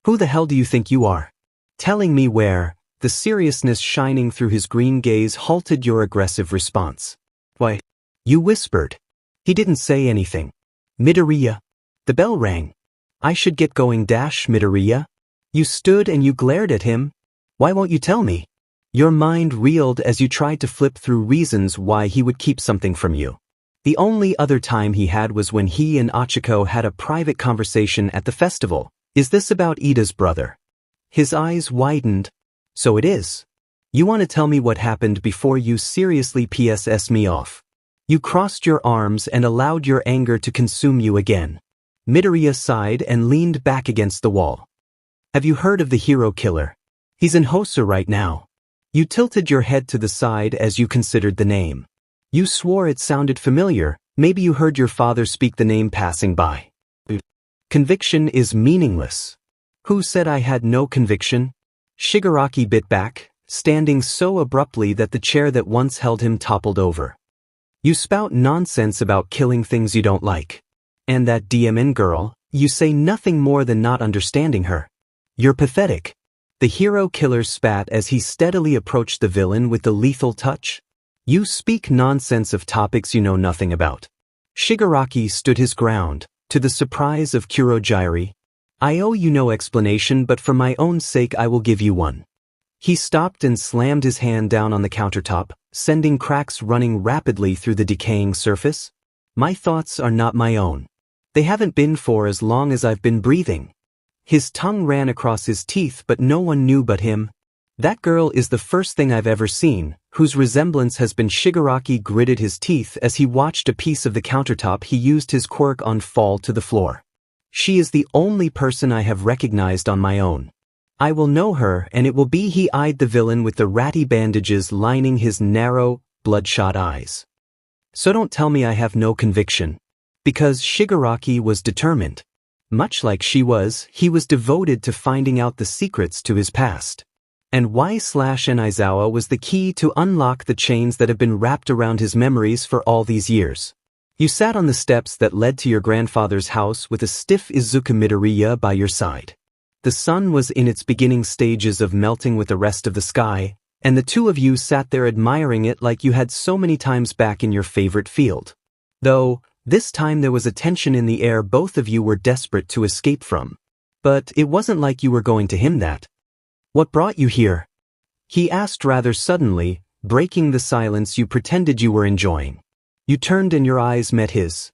"Who the hell do you think you are? Telling me where?" The seriousness shining through his green gaze halted your aggressive response. "Why?" You whispered. He didn't say anything. "Midoriya." The bell rang. "I should get going, Midoriya." You stood and you glared at him. "Why won't you tell me?" Your mind reeled as you tried to flip through reasons why he would keep something from you. The only other time he had was when he and Ochako had a private conversation at the festival. "Is this about Ida's brother?" His eyes widened. "So it is. You want to tell me what happened before you seriously PSS me off." You crossed your arms and allowed your anger to consume you again. Midoriya sighed and leaned back against the wall. "Have you heard of the hero killer? He's in Hosu right now." You tilted your head to the side as you considered the name. You swore it sounded familiar. Maybe you heard your father speak the name passing by. "Conviction is meaningless." "Who said I had no conviction?" Shigaraki bit back, standing so abruptly that the chair that once held him toppled over. "You spout nonsense about killing things you don't like. And that DMN girl, you say nothing more than not understanding her. You're pathetic." The hero killer spat as he steadily approached the villain with the lethal touch. "You speak nonsense of topics you know nothing about." Shigaraki stood his ground, to the surprise of Kurohige. "I owe you no explanation, but for my own sake I will give you one." He stopped and slammed his hand down on the countertop, sending cracks running rapidly through the decaying surface. "My thoughts are not my own. They haven't been for as long as I've been breathing." His tongue ran across his teeth, but no one knew but him. "That girl is the first thing I've ever seen, whose resemblance has been." Shigaraki gritted his teeth as he watched a piece of the countertop he used his quirk on fall to the floor. "She is the only person I have recognized on my own. I will know her, and it will be." He eyed the villain with the ratty bandages lining his narrow, bloodshot eyes. "So don't tell me I have no conviction." Because Shigaraki was determined. Much like she was, he was devoted to finding out the secrets to his past. and 𝐒𝐭𝐚𝐲 was the key to unlock the chains that have been wrapped around his memories for all these years. You sat on the steps that led to your grandfather's house with a stiff Izuku Midoriya by your side. The sun was in its beginning stages of melting with the rest of the sky, and the two of you sat there admiring it like you had so many times back in your favorite field. Though, this time there was a tension in the air both of you were desperate to escape from. But it wasn't like you were going to him that. "What brought you here?" he asked rather suddenly, breaking the silence you pretended you were enjoying. You turned and your eyes met his.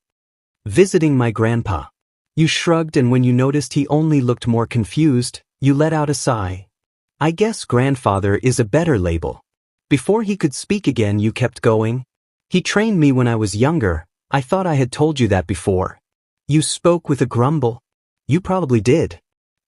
"Visiting my grandpa." You shrugged, and when you noticed he only looked more confused, you let out a sigh. "I guess grandfather is a better label." Before he could speak again, you kept going. "He trained me when I was younger. I thought I had told you that before." You spoke with a grumble. You probably did.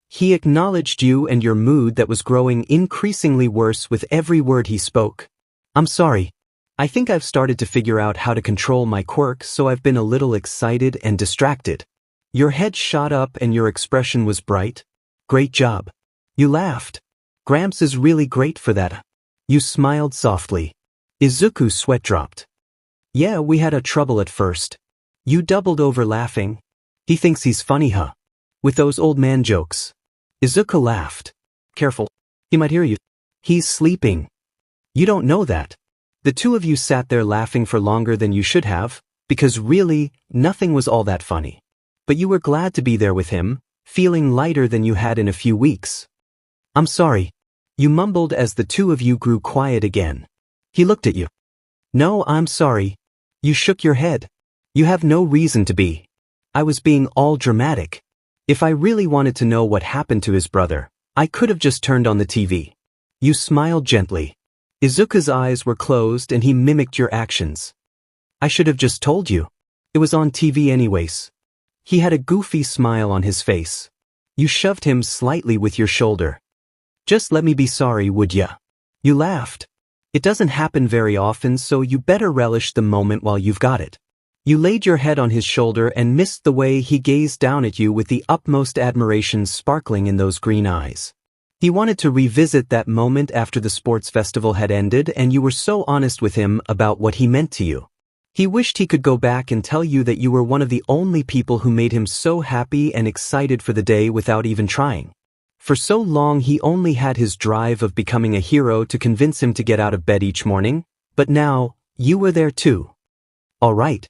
He acknowledged you and your mood that was growing increasingly worse with every word he spoke. "I'm sorry. I think I've started to figure out how to control my quirks, so I've been a little excited and distracted." Your head shot up and your expression was bright. "Great job." You laughed. "Gramps is really great for that." You smiled softly. Izuku's sweat dropped. "Yeah, we had a trouble at first." You doubled over laughing. "He thinks he's funny, huh? With those old man jokes." Izuku laughed. "Careful. He might hear you." "He's sleeping." "You don't know that." The two of you sat there laughing for longer than you should have, because really, nothing was all that funny. But you were glad to be there with him, feeling lighter than you had in a few weeks. "I'm sorry," you mumbled as the two of you grew quiet again. He looked at you. "No, I'm sorry." You shook your head. "You have no reason to be. I was being all dramatic. If I really wanted to know what happened to his brother, I could have just turned on the TV." You smiled gently. Izuku's eyes were closed and he mimicked your actions. "I should have just told you. It was on TV anyways." He had a goofy smile on his face. You shoved him slightly with your shoulder. "Just let me be sorry, would ya?" You laughed. "It doesn't happen very often, so you better relish the moment while you've got it." You laid your head on his shoulder and missed the way he gazed down at you with the utmost admiration sparkling in those green eyes. He wanted to revisit that moment after the sports festival had ended and you were so honest with him about what he meant to you. He wished he could go back and tell you that you were one of the only people who made him so happy and excited for the day without even trying. For so long he only had his drive of becoming a hero to convince him to get out of bed each morning, but now, you were there too. "All right."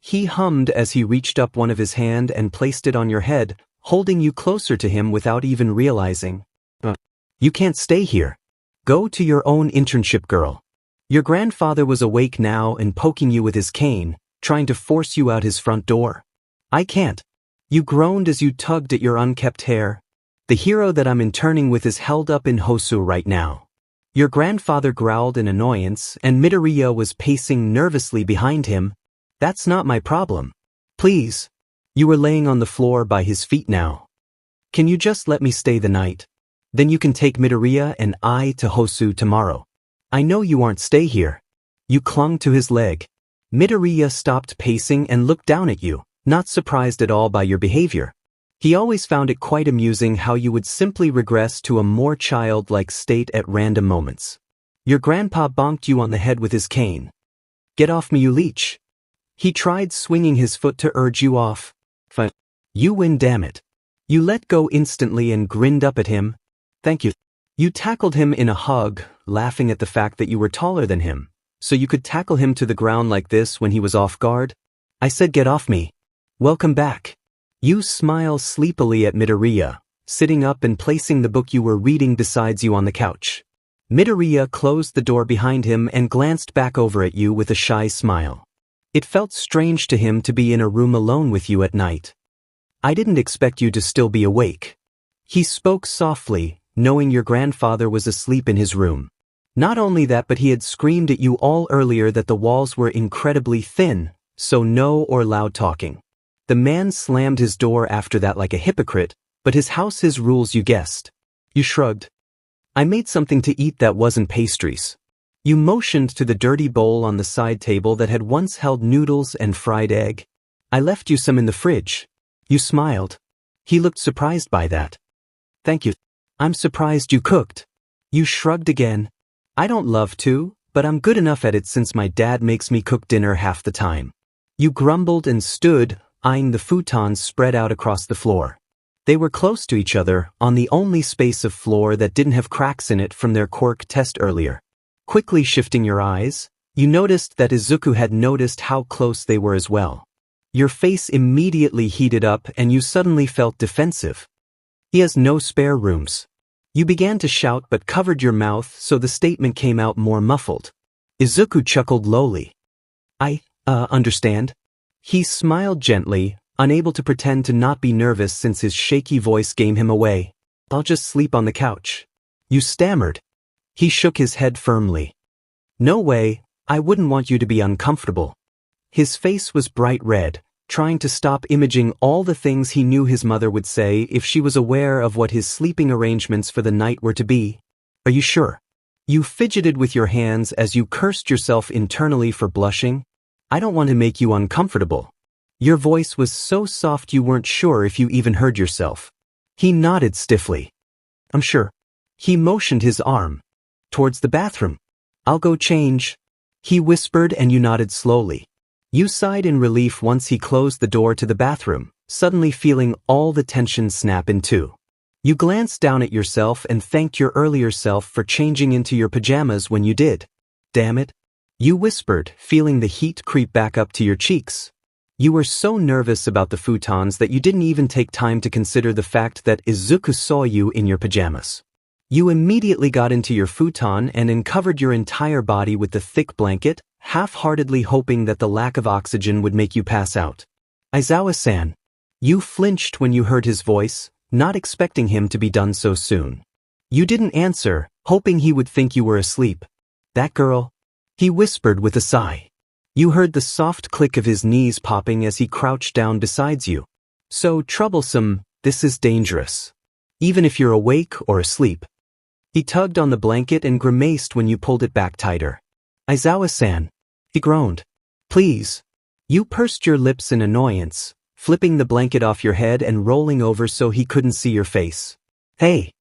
He hummed as he reached up one of his hand and placed it on your head, holding you closer to him without even realizing. "You can't stay here. Go to your own internship, girl." Your grandfather was awake now and poking you with his cane, trying to force you out his front door. "I can't." You groaned as you tugged at your unkempt hair. "The hero that I'm interning with is held up in Hosu right now." Your grandfather growled in annoyance and Midoriya was pacing nervously behind him. "That's not my problem. Please." You were laying on the floor by his feet now. "Can you just let me stay the night? Then you can take Midoriya and I to Hosu tomorrow. I know you aren't stay here." You clung to his leg. Midoriya stopped pacing and looked down at you, not surprised at all by your behavior. He always found it quite amusing how you would simply regress to a more childlike state at random moments. Your grandpa bonked you on the head with his cane. "Get off me, you leech." He tried swinging his foot to urge you off. "Fine. You win, damn it." You let go instantly and grinned up at him. "Thank you." You tackled him in a hug, laughing at the fact that you were taller than him, so you could tackle him to the ground like this when he was off guard. "I said get off me." "Welcome back." You smile sleepily at Midoriya, sitting up and placing the book you were reading beside you on the couch. Midoriya closed the door behind him and glanced back over at you with a shy smile. It felt strange to him to be in a room alone with you at night. "I didn't expect you to still be awake." He spoke softly, knowing your grandfather was asleep in his room. Not only that, but he had screamed at you all earlier that the walls were incredibly thin, so no or loud talking. The man slammed his door after that like a hypocrite, but his house, his rules, you guessed. You shrugged. "I made something to eat that wasn't pastries." You motioned to the dirty bowl on the side table that had once held noodles and fried egg. "I left you some in the fridge." You smiled. He looked surprised by that. "Thank you. I'm surprised you cooked." You shrugged again. I don't love to, but I'm good enough at it since my dad makes me cook dinner half the time. You grumbled and stood, eyeing the futons spread out across the floor. They were close to each other, on the only space of floor that didn't have cracks in it from their quirk test earlier. Quickly shifting your eyes, you noticed that Izuku had noticed how close they were as well. Your face immediately heated up and you suddenly felt defensive. He has no spare rooms. You began to shout but covered your mouth so the statement came out more muffled. Izuku chuckled lowly. I understand. He smiled gently, unable to pretend to not be nervous since his shaky voice gave him away. I'll just sleep on the couch. You stammered. He shook his head firmly. No way, I wouldn't want you to be uncomfortable. His face was bright red, trying to stop imaging all the things he knew his mother would say if she was aware of what his sleeping arrangements for the night were to be. Are you sure? You fidgeted with your hands as you cursed yourself internally for blushing. I don't want to make you uncomfortable. Your voice was so soft you weren't sure if you even heard yourself. He nodded stiffly. I'm sure. He motioned his arm towards the bathroom. I'll go change. He whispered and you nodded slowly. You sighed in relief once he closed the door to the bathroom, suddenly feeling all the tension snap in two. You glanced down at yourself and thanked your earlier self for changing into your pajamas when you did. Damn it. You whispered, feeling the heat creep back up to your cheeks. You were so nervous about the futons that you didn't even take time to consider the fact that Izuku saw you in your pajamas. You immediately got into your futon and uncovered your entire body with the thick blanket, half-heartedly hoping that the lack of oxygen would make you pass out. Aizawa-san. You flinched when you heard his voice, not expecting him to be done so soon. You didn't answer, hoping he would think you were asleep. That girl? He whispered with a sigh. You heard the soft click of his knees popping as he crouched down beside you. So troublesome, this is dangerous. Even if you're awake or asleep. He tugged on the blanket and grimaced when you pulled it back tighter. Aizawa-san. He groaned. Please. You pursed your lips in annoyance, flipping the blanket off your head and rolling over so he couldn't see your face. Hey.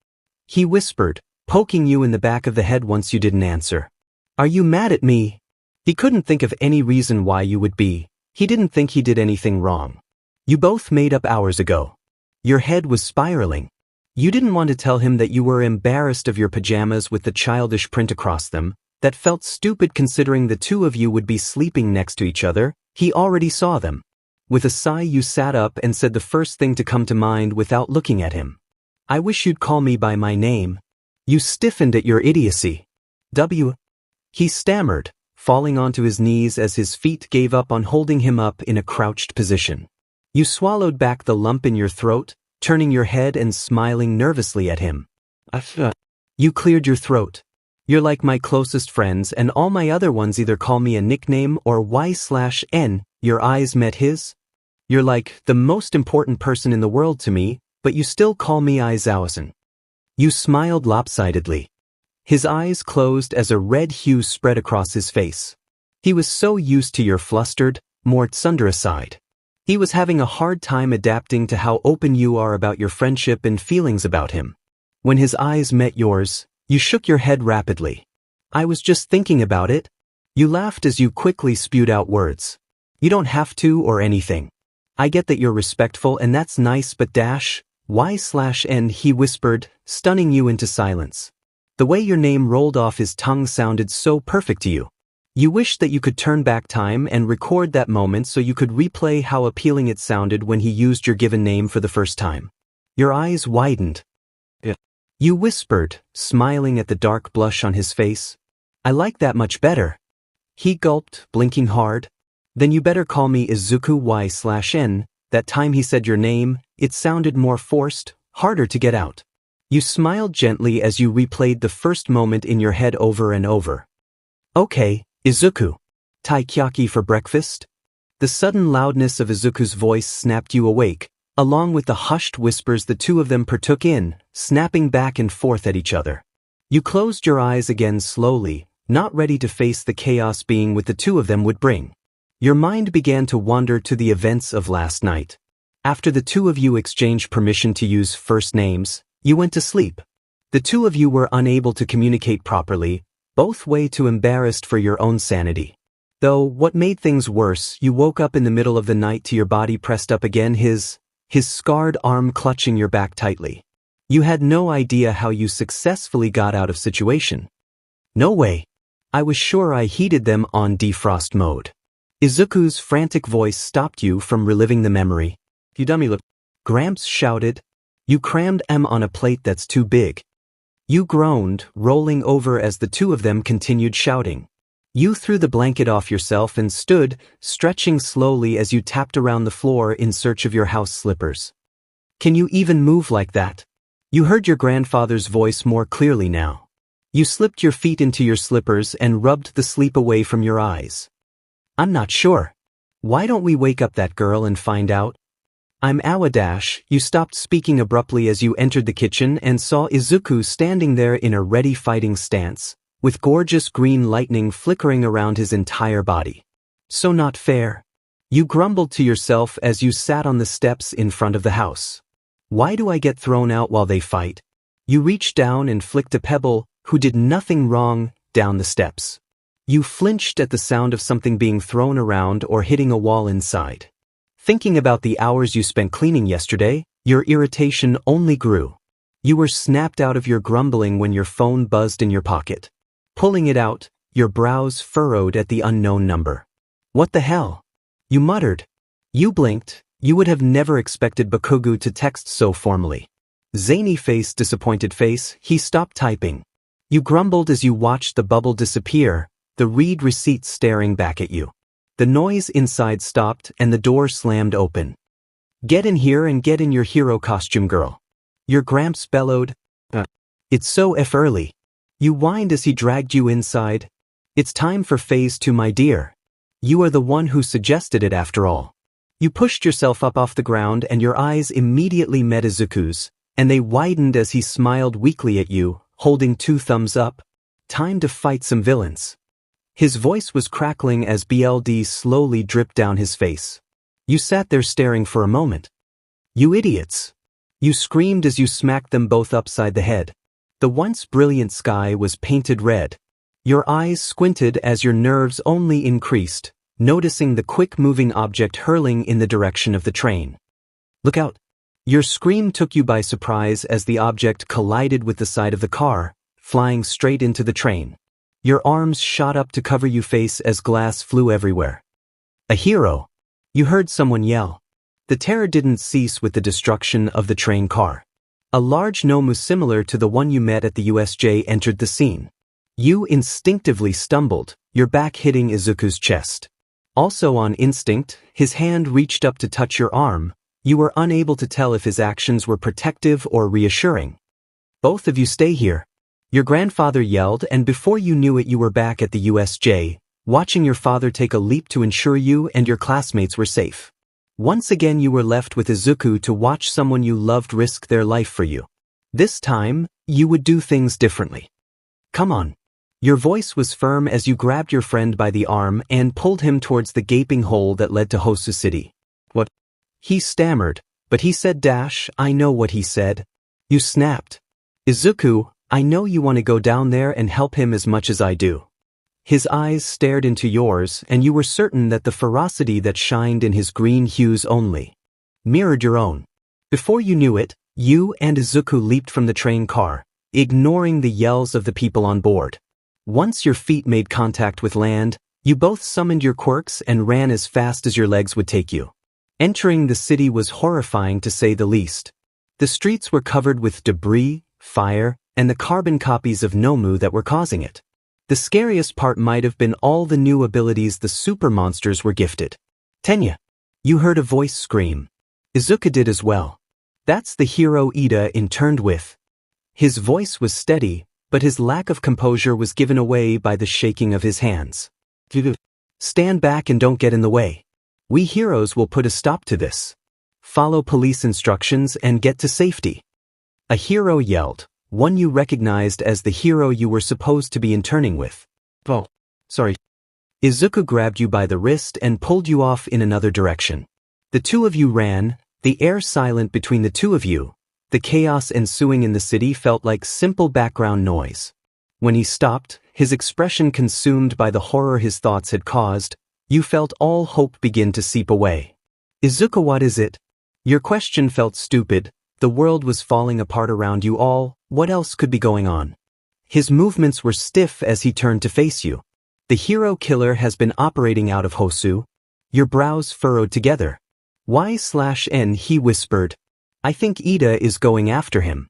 He whispered, poking you in the back of the head once you didn't answer. Are you mad at me? He couldn't think of any reason why you would be. He didn't think he did anything wrong. You both made up hours ago. Your head was spiraling. You didn't want to tell him that you were embarrassed of your pajamas with the childish print across them. That felt stupid considering the two of you would be sleeping next to each other. He already saw them. With a sigh you sat up and said the first thing to come to mind without looking at him. I wish you'd call me by my name. You stiffened at your idiocy. He stammered, falling onto his knees as his feet gave up on holding him up in a crouched position. You swallowed back the lump in your throat, turning your head and smiling nervously at him. You cleared your throat. You're like my closest friends and all my other ones either call me a nickname or Y/N. Your eyes met his? You're like the most important person in the world to me, but you still call me Aizawa-san. You smiled lopsidedly. His eyes closed as a red hue spread across his face. He was so used to your flustered, more tsundere side. He was having a hard time adapting to how open you are about your friendship and feelings about him. When his eyes met yours, you shook your head rapidly. I was just thinking about it. You laughed as you quickly spewed out words. You don't have to or anything. I get that you're respectful and that's nice but Y/N, he whispered, stunning you into silence. The way your name rolled off his tongue sounded so perfect to you. You wished that you could turn back time and record that moment so you could replay how appealing it sounded when he used your given name for the first time. Your eyes widened. You whispered, smiling at the dark blush on his face. I like that much better. He gulped, blinking hard. Then you better call me Izuku Y/N. That time he said your name, it sounded more forced, harder to get out. You smiled gently as you replayed the first moment in your head over and over. Okay, Izuku. Taiyaki for breakfast? The sudden loudness of Izuku's voice snapped you awake, along with the hushed whispers the two of them partook in, snapping back and forth at each other. You closed your eyes again slowly, not ready to face the chaos being with the two of them would bring. Your mind began to wander to the events of last night. After the two of you exchanged permission to use first names, you went to sleep. The two of you were unable to communicate properly, both way too embarrassed for your own sanity. Though, what made things worse, you woke up in the middle of the night to your body pressed up again, his scarred arm clutching your back tightly. You had no idea how you successfully got out of situation. No way. I was sure I heated them on defrost mode. Izuku's frantic voice stopped you from reliving the memory. You dummy look. Gramps shouted. You crammed M on a plate that's too big. You groaned, rolling over as the two of them continued shouting. You threw the blanket off yourself and stood, stretching slowly as you tapped around the floor in search of your house slippers. Can you even move like that? You heard your grandfather's voice more clearly now. You slipped your feet into your slippers and rubbed the sleep away from your eyes. I'm not sure. Why don't we wake up that girl and find out? I'm 𝐒𝐽𝐽. You stopped speaking abruptly as you entered the kitchen and saw Izuku standing there in a ready fighting stance, with gorgeous green lightning flickering around his entire body. So not fair. You grumbled to yourself as you sat on the steps in front of the house. Why do I get thrown out while they fight? You reached down and flicked a pebble, who did nothing wrong, down the steps. You flinched at the sound of something being thrown around or hitting a wall inside. Thinking about the hours you spent cleaning yesterday, your irritation only grew. You were snapped out of your grumbling when your phone buzzed in your pocket. Pulling it out, your brows furrowed at the unknown number. What the hell? You muttered. You blinked. You would have never expected Bakugo to text so formally. Zany face, disappointed face, he stopped typing. You grumbled as you watched the bubble disappear, the read receipt staring back at you. The noise inside stopped and the door slammed open. Get in here and get in your hero costume, girl. Your Gramps bellowed. It's so early. You whined as he dragged you inside. It's time for phase 2, my dear. You are the one who suggested it after all. You pushed yourself up off the ground and your eyes immediately met Izuku's, and they widened as he smiled weakly at you, holding 2 thumbs up. Time to fight some villains. His voice was crackling as blood slowly dripped down his face. You sat there staring for a moment. You idiots! You screamed as you smacked them both upside the head. The once brilliant sky was painted red. Your eyes squinted as your nerves only increased, noticing the quick-moving object hurling in the direction of the train. Look out! Your scream took you by surprise as the object collided with the side of the car, flying straight into the train. Your arms shot up to cover your face as glass flew everywhere. A hero! You heard someone yell. The terror didn't cease with the destruction of the train car. A large Nomu similar to the one you met at the USJ entered the scene. You instinctively stumbled, your back hitting Izuku's chest. Also on instinct, his hand reached up to touch your arm. You were unable to tell if his actions were protective or reassuring. Both of you stay here. Your grandfather yelled, and before you knew it you were back at the USJ, watching your father take a leap to ensure you and your classmates were safe. Once again you were left with Izuku to watch someone you loved risk their life for you. This time, you would do things differently. Come on. Your voice was firm as you grabbed your friend by the arm and pulled him towards the gaping hole that led to Hosu City. What? He stammered, but he said I know what he said. You snapped. Izuku, I know you want to go down there and help him as much as I do. His eyes stared into yours, and you were certain that the ferocity that shined in his green hues only mirrored your own. Before you knew it, you and Izuku leaped from the train car, ignoring the yells of the people on board. Once your feet made contact with land, you both summoned your quirks and ran as fast as your legs would take you. Entering the city was horrifying to say the least. The streets were covered with debris, fire, and the carbon copies of Nomu that were causing it. The scariest part might have been all the new abilities the super monsters were gifted. Tenya! You heard a voice scream. Izuku did as well. That's the hero Ida interned with. His voice was steady, but his lack of composure was given away by the shaking of his hands. Stand back and don't get in the way. We heroes will put a stop to this. Follow police instructions and get to safety. A hero yelled, one you recognized as the hero you were supposed to be interning with. Oh, sorry. Izuku grabbed you by the wrist and pulled you off in another direction. The two of you ran, the air silent between the two of you, The chaos ensuing in the city felt like simple background noise. When he stopped, his expression consumed by the horror his thoughts had caused, you felt all hope begin to seep away. Izuku, what is it? Your question felt stupid. The world was falling apart around you all. What else could be going on? His movements were stiff as he turned to face you. The hero killer has been operating out of Hosu. Your brows furrowed together. Y/N, he whispered. I think Ida is going after him.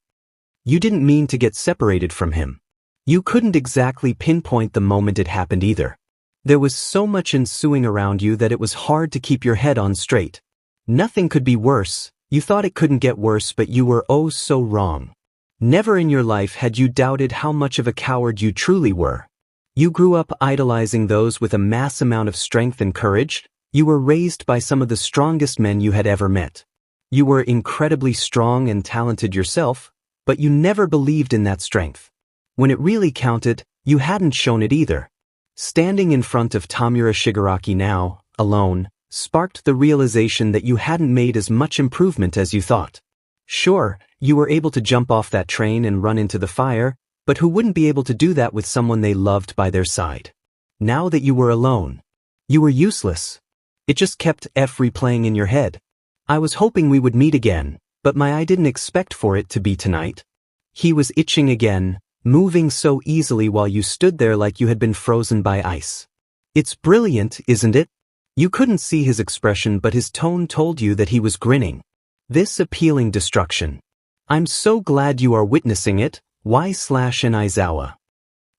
You didn't mean to get separated from him. You couldn't exactly pinpoint the moment it happened either. There was so much ensuing around you that it was hard to keep your head on straight. Nothing could be worse. You thought it couldn't get worse, but you were oh so wrong. Never in your life had you doubted how much of a coward you truly were. You grew up idolizing those with a mass amount of strength and courage. You were raised by some of the strongest men you had ever met. You were incredibly strong and talented yourself, but you never believed in that strength. When it really counted, you hadn't shown it either. Standing in front of Tamura Shigaraki now, alone, sparked the realization that you hadn't made as much improvement as you thought. Sure, you were able to jump off that train and run into the fire, but who wouldn't be able to do that with someone they loved by their side? Now that you were alone, you were useless. It just kept replaying in your head. I was hoping we would meet again, but I didn't expect for it to be tonight. He was itching again, moving so easily while you stood there like you had been frozen by ice. It's brilliant, isn't it? You couldn't see his expression, but his tone told you that he was grinning. This appealing destruction. I'm so glad you are witnessing it, Y/N Aizawa.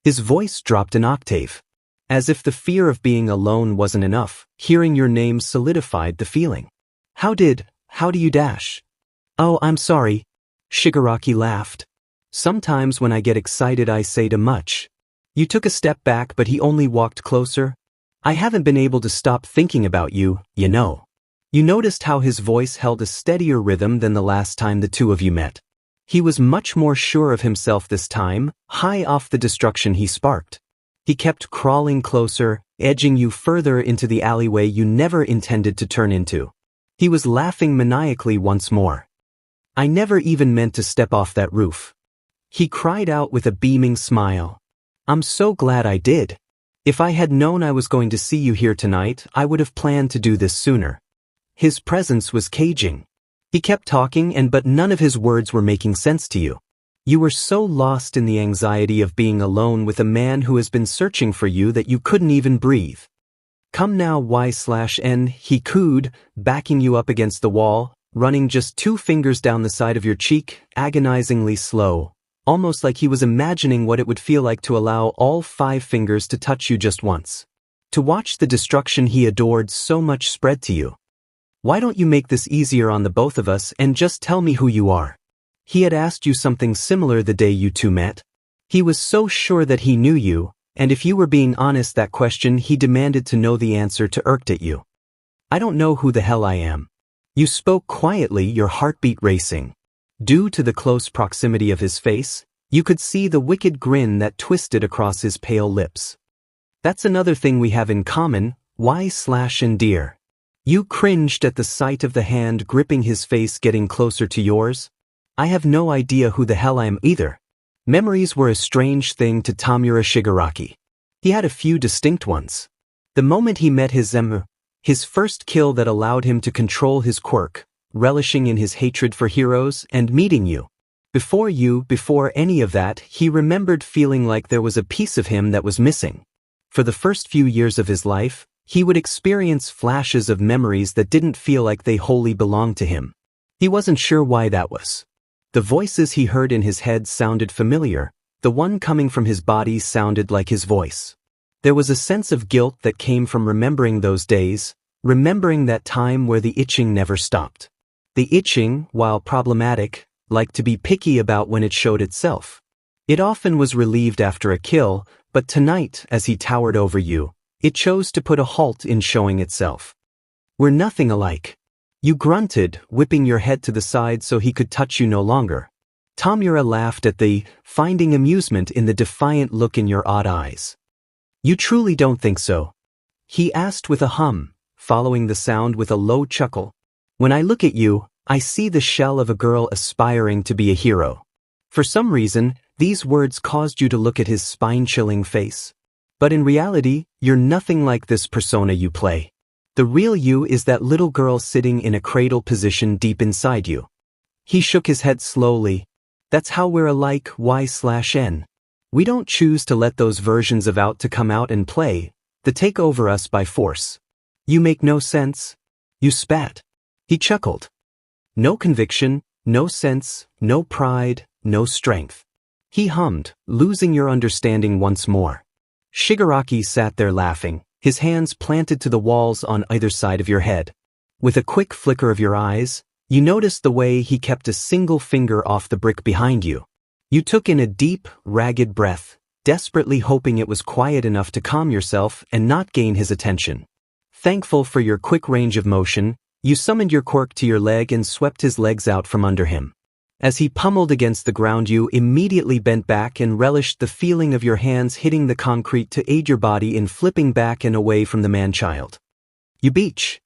His voice dropped an octave. As if the fear of being alone wasn't enough, hearing your name solidified the feeling. How do you dash? Oh, I'm sorry. Shigaraki laughed. Sometimes when I get excited I say too much. You took a step back, but he only walked closer. I haven't been able to stop thinking about you, you know. You noticed how his voice held a steadier rhythm than the last time the two of you met. He was much more sure of himself this time, high off the destruction he sparked. He kept crawling closer, edging you further into the alleyway you never intended to turn into. He was laughing maniacally once more. I never even meant to step off that roof. He cried out with a beaming smile. I'm so glad I did. If I had known I was going to see you here tonight, I would have planned to do this sooner. His presence was caging. He kept talking but none of his words were making sense to you. You were so lost in the anxiety of being alone with a man who has been searching for you that you couldn't even breathe. Come now, Y/N, he cooed, backing you up against the wall, running just 2 fingers down the side of your cheek, agonizingly slow, almost like he was imagining what it would feel like to allow all 5 fingers to touch you just once. To watch the destruction he adored so much spread to you. Why don't you make this easier on the both of us and just tell me who you are? He had asked you something similar the day you two met. He was so sure that he knew you, and if you were being honest, that question he demanded to know the answer to irked at you. I don't know who the hell I am. You spoke quietly, your heartbeat racing. Due to the close proximity of his face, you could see the wicked grin that twisted across his pale lips. That's another thing we have in common, Y/N dear. You cringed at the sight of the hand gripping his face getting closer to yours. I have no idea who the hell I am either. Memories were a strange thing to Tamura Shigaraki. He had a few distinct ones. The moment he met his first kill that allowed him to control his quirk, relishing in his hatred for heroes, and meeting you. Before any of that, he remembered feeling like there was a piece of him that was missing. For the first few years of his life, he would experience flashes of memories that didn't feel like they wholly belonged to him. He wasn't sure why that was. The voices he heard in his head sounded familiar, the one coming from his body sounded like his voice. There was a sense of guilt that came from remembering those days, remembering that time where the itching never stopped. The itching, while problematic, liked to be picky about when it showed itself. It often was relieved after a kill, but tonight, as he towered over you, it chose to put a halt in showing itself. We're nothing alike. You grunted, whipping your head to the side so he could touch you no longer. Tamura laughed at finding amusement in the defiant look in your odd eyes. You truly don't think so? He asked with a hum, following the sound with a low chuckle. When I look at you, I see the shell of a girl aspiring to be a hero. For some reason, these words caused you to look at his spine-chilling face. But in reality, you're nothing like this persona you play. The real you is that little girl sitting in a cradle position deep inside you. He shook his head slowly. That's how we're alike, Y/N. We don't choose to let those versions of out to come out and play, to take over us by force. You make no sense. You spat. He chuckled. No conviction, no sense, no pride, no strength. He hummed, losing your understanding once more. Shigaraki sat there laughing, his hands planted to the walls on either side of your head. With a quick flicker of your eyes, you noticed the way he kept a single finger off the brick behind you. You took in a deep, ragged breath, desperately hoping it was quiet enough to calm yourself and not gain his attention. Thankful for your quick range of motion, you summoned your quirk to your leg and swept his legs out from under him. As he pummeled against the ground, you immediately bent back and relished the feeling of your hands hitting the concrete to aid your body in flipping back and away from the man-child. You beach.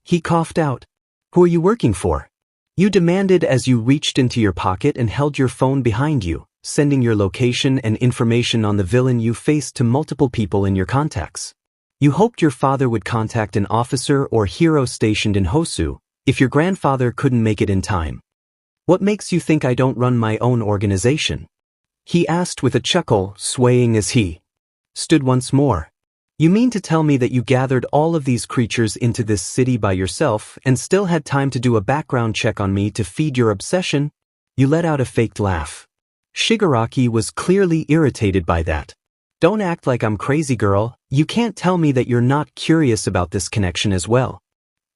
He coughed out. Who are you working for? You demanded as you reached into your pocket and held your phone behind you, sending your location and information on the villain you faced to multiple people in your contacts. You hoped your father would contact an officer or hero stationed in Hosu, if your grandfather couldn't make it in time. What makes you think I don't run my own organization? He asked with a chuckle, swaying as he stood once more. You mean to tell me that you gathered all of these creatures into this city by yourself and still had time to do a background check on me to feed your obsession? You let out a faked laugh. Shigaraki was clearly irritated by that. Don't act like I'm crazy, girl. You can't tell me that you're not curious about this connection as well.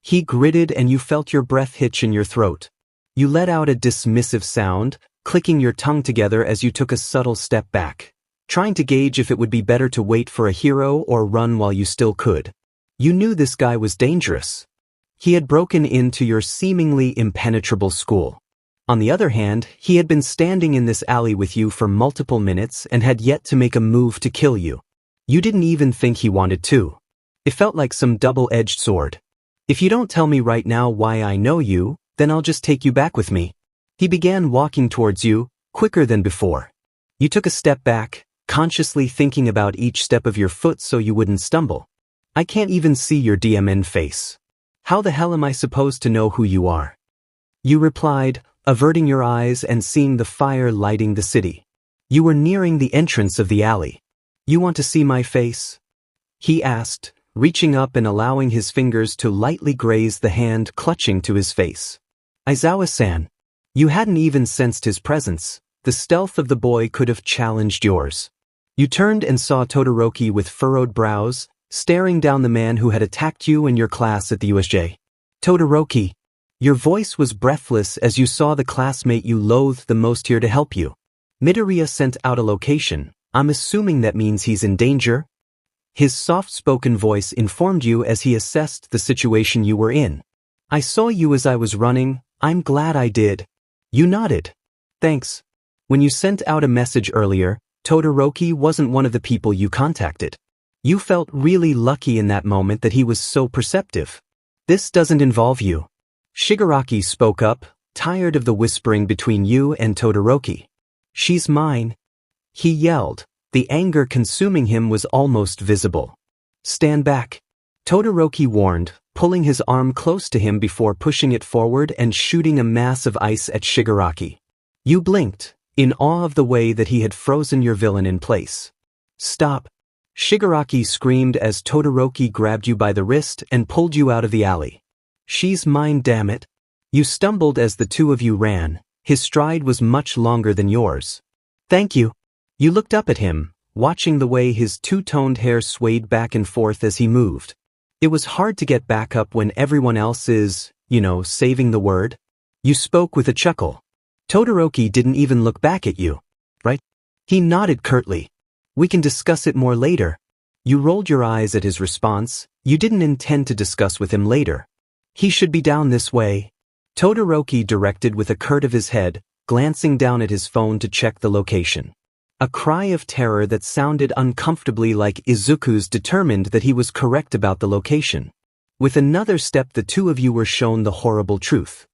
He gritted and you felt your breath hitch in your throat. You let out a dismissive sound, clicking your tongue together as you took a subtle step back, trying to gauge if it would be better to wait for a hero or run while you still could. You knew this guy was dangerous. He had broken into your seemingly impenetrable school. On the other hand, he had been standing in this alley with you for multiple minutes and had yet to make a move to kill you. You didn't even think he wanted to. It felt like some double-edged sword. If you don't tell me right now why I know you, then I'll just take you back with me. He began walking towards you, quicker than before. You took a step back, consciously thinking about each step of your foot so you wouldn't stumble. I can't even see your DMN face. How the hell am I supposed to know who you are? You replied, averting your eyes and seeing the fire lighting the city. You were nearing the entrance of the alley. You want to see my face? He asked, reaching up and allowing his fingers to lightly graze the hand clutching to his face. Aizawa-san. You hadn't even sensed his presence. The stealth of the boy could have challenged yours. You turned and saw Todoroki with furrowed brows, staring down the man who had attacked you and your class at the USJ. Todoroki. Your voice was breathless as you saw the classmate you loathed the most here to help you. Midoriya sent out a location. I'm assuming that means he's in danger? His soft-spoken voice informed you as he assessed the situation you were in. I saw you as I was running. I'm glad I did. You nodded. Thanks. When you sent out a message earlier, Todoroki wasn't one of the people you contacted. You felt really lucky in that moment that he was so perceptive. This doesn't involve you. Shigaraki spoke up, tired of the whispering between you and Todoroki. She's mine. He yelled. The anger consuming him was almost visible. Stand back. Todoroki warned, pulling his arm close to him before pushing it forward and shooting a mass of ice at Shigaraki. You blinked, in awe of the way that he had frozen your villain in place. Stop. Shigaraki screamed as Todoroki grabbed you by the wrist and pulled you out of the alley. She's mine, damn it. You stumbled as the two of you ran. His stride was much longer than yours. Thank you. You looked up at him, watching the way his two-toned hair swayed back and forth as he moved. It was hard to get back up when everyone else is, saving the word. You spoke with a chuckle. Todoroki didn't even look back at you, right? He nodded curtly. We can discuss it more later. You rolled your eyes at his response. You didn't intend to discuss with him later. He should be down this way. Todoroki directed with a curt of his head, glancing down at his phone to check the location. A cry of terror that sounded uncomfortably like Izuku's determined that he was correct about the location. With another step, the two of you were shown the horrible truth.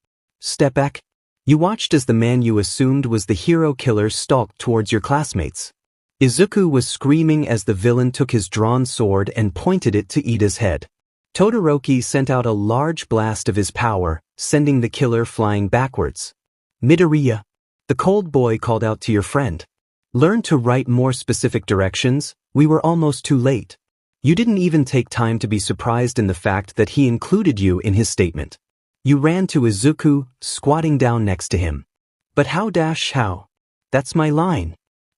Step back. You watched as the man you assumed was the hero killer stalked towards your classmates. Izuku was screaming as the villain took his drawn sword and pointed it to Ida's head. Todoroki sent out a large blast of his power, sending the killer flying backwards. Midoriya, the cold boy called out to your friend. Learn to write more specific directions, we were almost too late. You didn't even take time to be surprised in the fact that he included you in his statement. You ran to Izuku, squatting down next to him. But how? That's my line.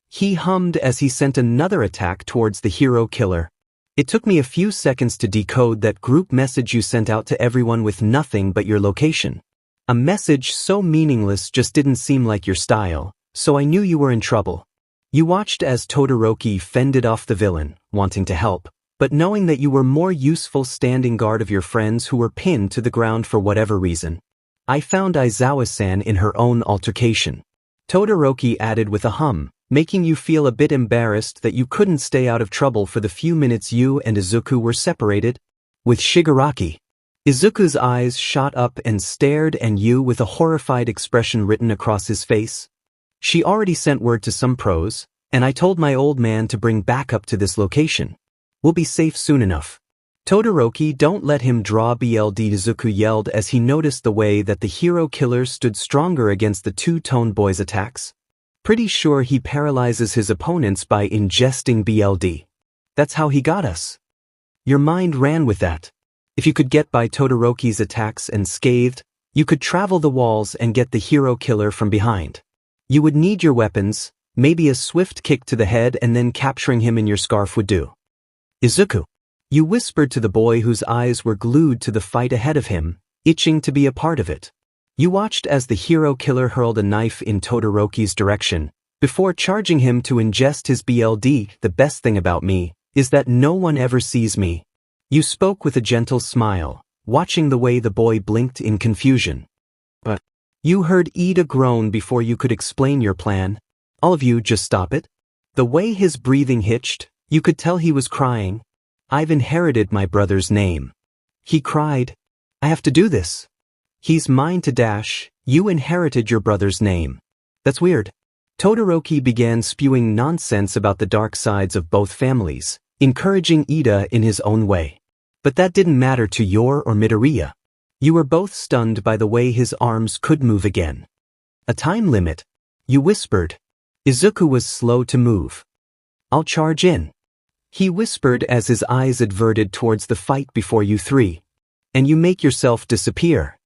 He hummed as he sent another attack towards the hero killer. It took me a few seconds to decode that group message you sent out to everyone with nothing but your location. A message so meaningless just didn't seem like your style, so I knew you were in trouble. You watched as Todoroki fended off the villain, wanting to help, but knowing that you were more useful standing guard of your friends who were pinned to the ground for whatever reason. I found Aizawa-san in her own altercation. Todoroki added with a hum, making you feel a bit embarrassed that you couldn't stay out of trouble for the few minutes you and Izuku were separated. With Shigaraki. Izuku's eyes shot up and stared at you with a horrified expression written across his face. She already sent word to some pros, and I told my old man to bring backup to this location. We'll be safe soon enough. Todoroki, don't let him draw BLD, Izuku yelled as he noticed the way that the hero killer stood stronger against the two-tone boy's attacks. Pretty sure he paralyzes his opponents by ingesting BLD. That's how he got us. Your mind ran with that. If you could get by Todoroki's attacks unscathed, you could travel the walls and get the hero killer from behind. You would need your weapons, maybe a swift kick to the head, and then capturing him in your scarf would do. Izuku. You whispered to the boy whose eyes were glued to the fight ahead of him, itching to be a part of it. You watched as the hero killer hurled a knife in Todoroki's direction, before charging him to ingest his BLD. The best thing about me is that no one ever sees me. You spoke with a gentle smile, watching the way the boy blinked in confusion. But you heard Ida groan before you could explain your plan. All of you just stop it. The way his breathing hitched, you could tell he was crying. I've inherited my brother's name. He cried. I have to do this. He's mine to dash. You inherited your brother's name. That's weird. Todoroki began spewing nonsense about the dark sides of both families, encouraging Ida in his own way. But that didn't matter to Yor or Midoriya. You were both stunned by the way his arms could move again. A time limit? You whispered. Izuku was slow to move. I'll charge in. He whispered as his eyes adverted towards the fight before you three. And you make yourself disappear.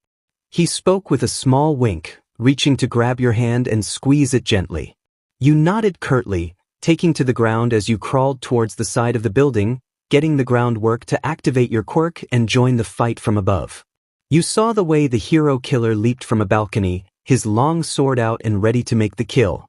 He spoke with a small wink, reaching to grab your hand and squeeze it gently. You nodded curtly, taking to the ground as you crawled towards the side of the building, getting the groundwork to activate your quirk and join the fight from above. You saw the way the hero killer leaped from a balcony, his long sword out and ready to make the kill.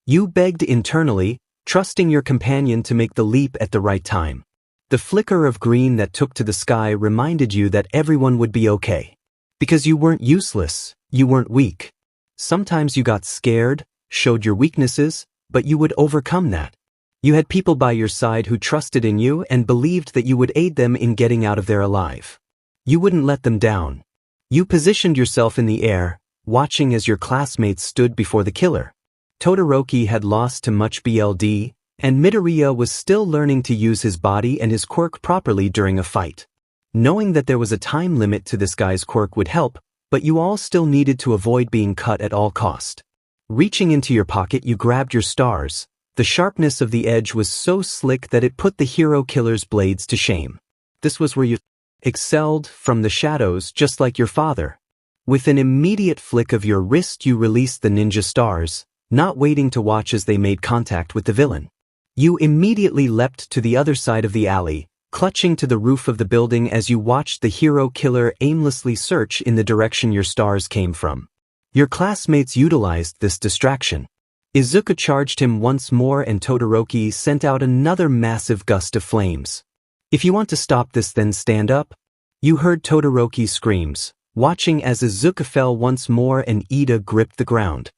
You begged internally, trusting your companion to make the leap at the right time. The flicker of green that took to the sky reminded you that everyone would be okay. Because you weren't useless, you weren't weak. Sometimes you got scared, showed your weaknesses, but you would overcome that. You had people by your side who trusted in you and believed that you would aid them in getting out of there alive. You wouldn't let them down. You positioned yourself in the air, watching as your classmates stood before the killer. Todoroki had lost to much BLD, and Midoriya was still learning to use his body and his quirk properly during a fight. Knowing that there was a time limit to this guy's quirk would help, but you all still needed to avoid being cut at all cost. Reaching into your pocket, you grabbed your stars. The sharpness of the edge was so slick that it put the hero killer's blades to shame. This was where you excelled, from the shadows, just like your father. With an immediate flick of your wrist, you released the ninja stars, not waiting to watch as they made contact with the villain. You immediately leapt to the other side of the alley, clutching to the roof of the building as you watched the hero killer aimlessly search in the direction your stars came from. Your classmates utilized this distraction. Izuku charged him once more and Todoroki sent out another massive gust of flames. If you want to stop this, then stand up. You heard Todoroki's screams, watching as Izuku fell once more and Ida gripped the ground.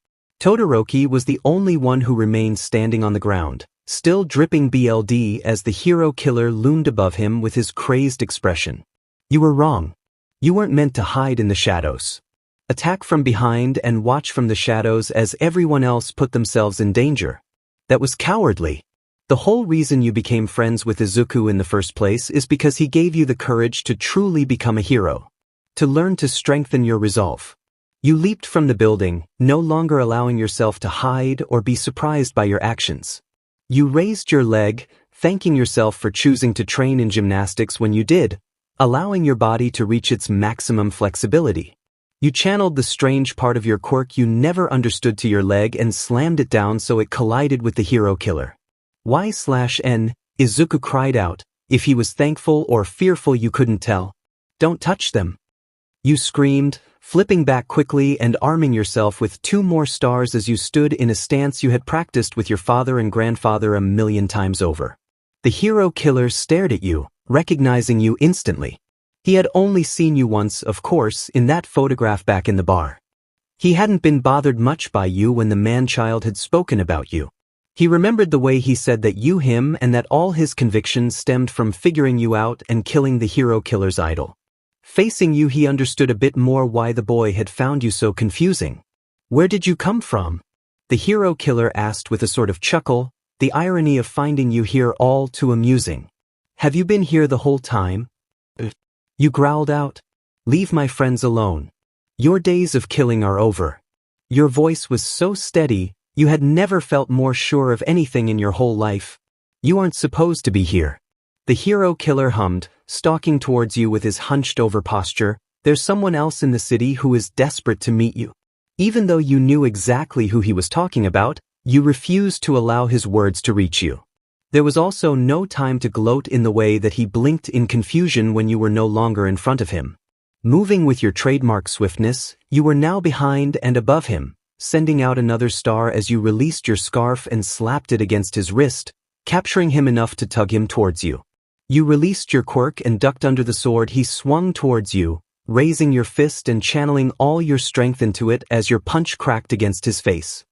Todoroki was the only one who remained standing on the ground, still dripping BLD as the hero killer loomed above him with his crazed expression. You were wrong. You weren't meant to hide in the shadows. Attack from behind and watch from the shadows as everyone else put themselves in danger. That was cowardly. The whole reason you became friends with Izuku in the first place is because he gave you the courage to truly become a hero. To learn to strengthen your resolve. You leaped from the building, no longer allowing yourself to hide or be surprised by your actions. You raised your leg, thanking yourself for choosing to train in gymnastics when you did, allowing your body to reach its maximum flexibility. You channeled the strange part of your quirk you never understood to your leg and slammed it down so it collided with the hero killer. Y/N, Izuku cried out. If he was thankful or fearful you couldn't tell. Don't touch them. You screamed, flipping back quickly and arming yourself with 2 more stars as you stood in a stance you had practiced with your father and grandfather 1,000,000 times over. The hero killer stared at you, recognizing you instantly. He had only seen you once, of course, in that photograph back in the bar. He hadn't been bothered much by you when the man-child had spoken about you. He remembered the way he said that you him and that all his convictions stemmed from figuring you out and killing the hero killer's idol. Facing you he understood a bit more why the boy had found you so confusing. Where did you come from? The hero killer asked with a sort of chuckle, the irony of finding you here all too amusing. Have you been here the whole time? You growled out. Leave my friends alone. Your days of killing are over. Your voice was so steady, you had never felt more sure of anything in your whole life. You aren't supposed to be here. The hero killer hummed, stalking towards you with his hunched-over posture. There's someone else in the city who is desperate to meet you. Even though you knew exactly who he was talking about, you refused to allow his words to reach you. There was also no time to gloat in the way that he blinked in confusion when you were no longer in front of him. Moving with your trademark swiftness, you were now behind and above him, sending out another star as you released your scarf and slapped it against his wrist, capturing him enough to tug him towards you. You released your quirk and ducked under the sword he swung towards you, raising your fist and channeling all your strength into it as your punch cracked against his face.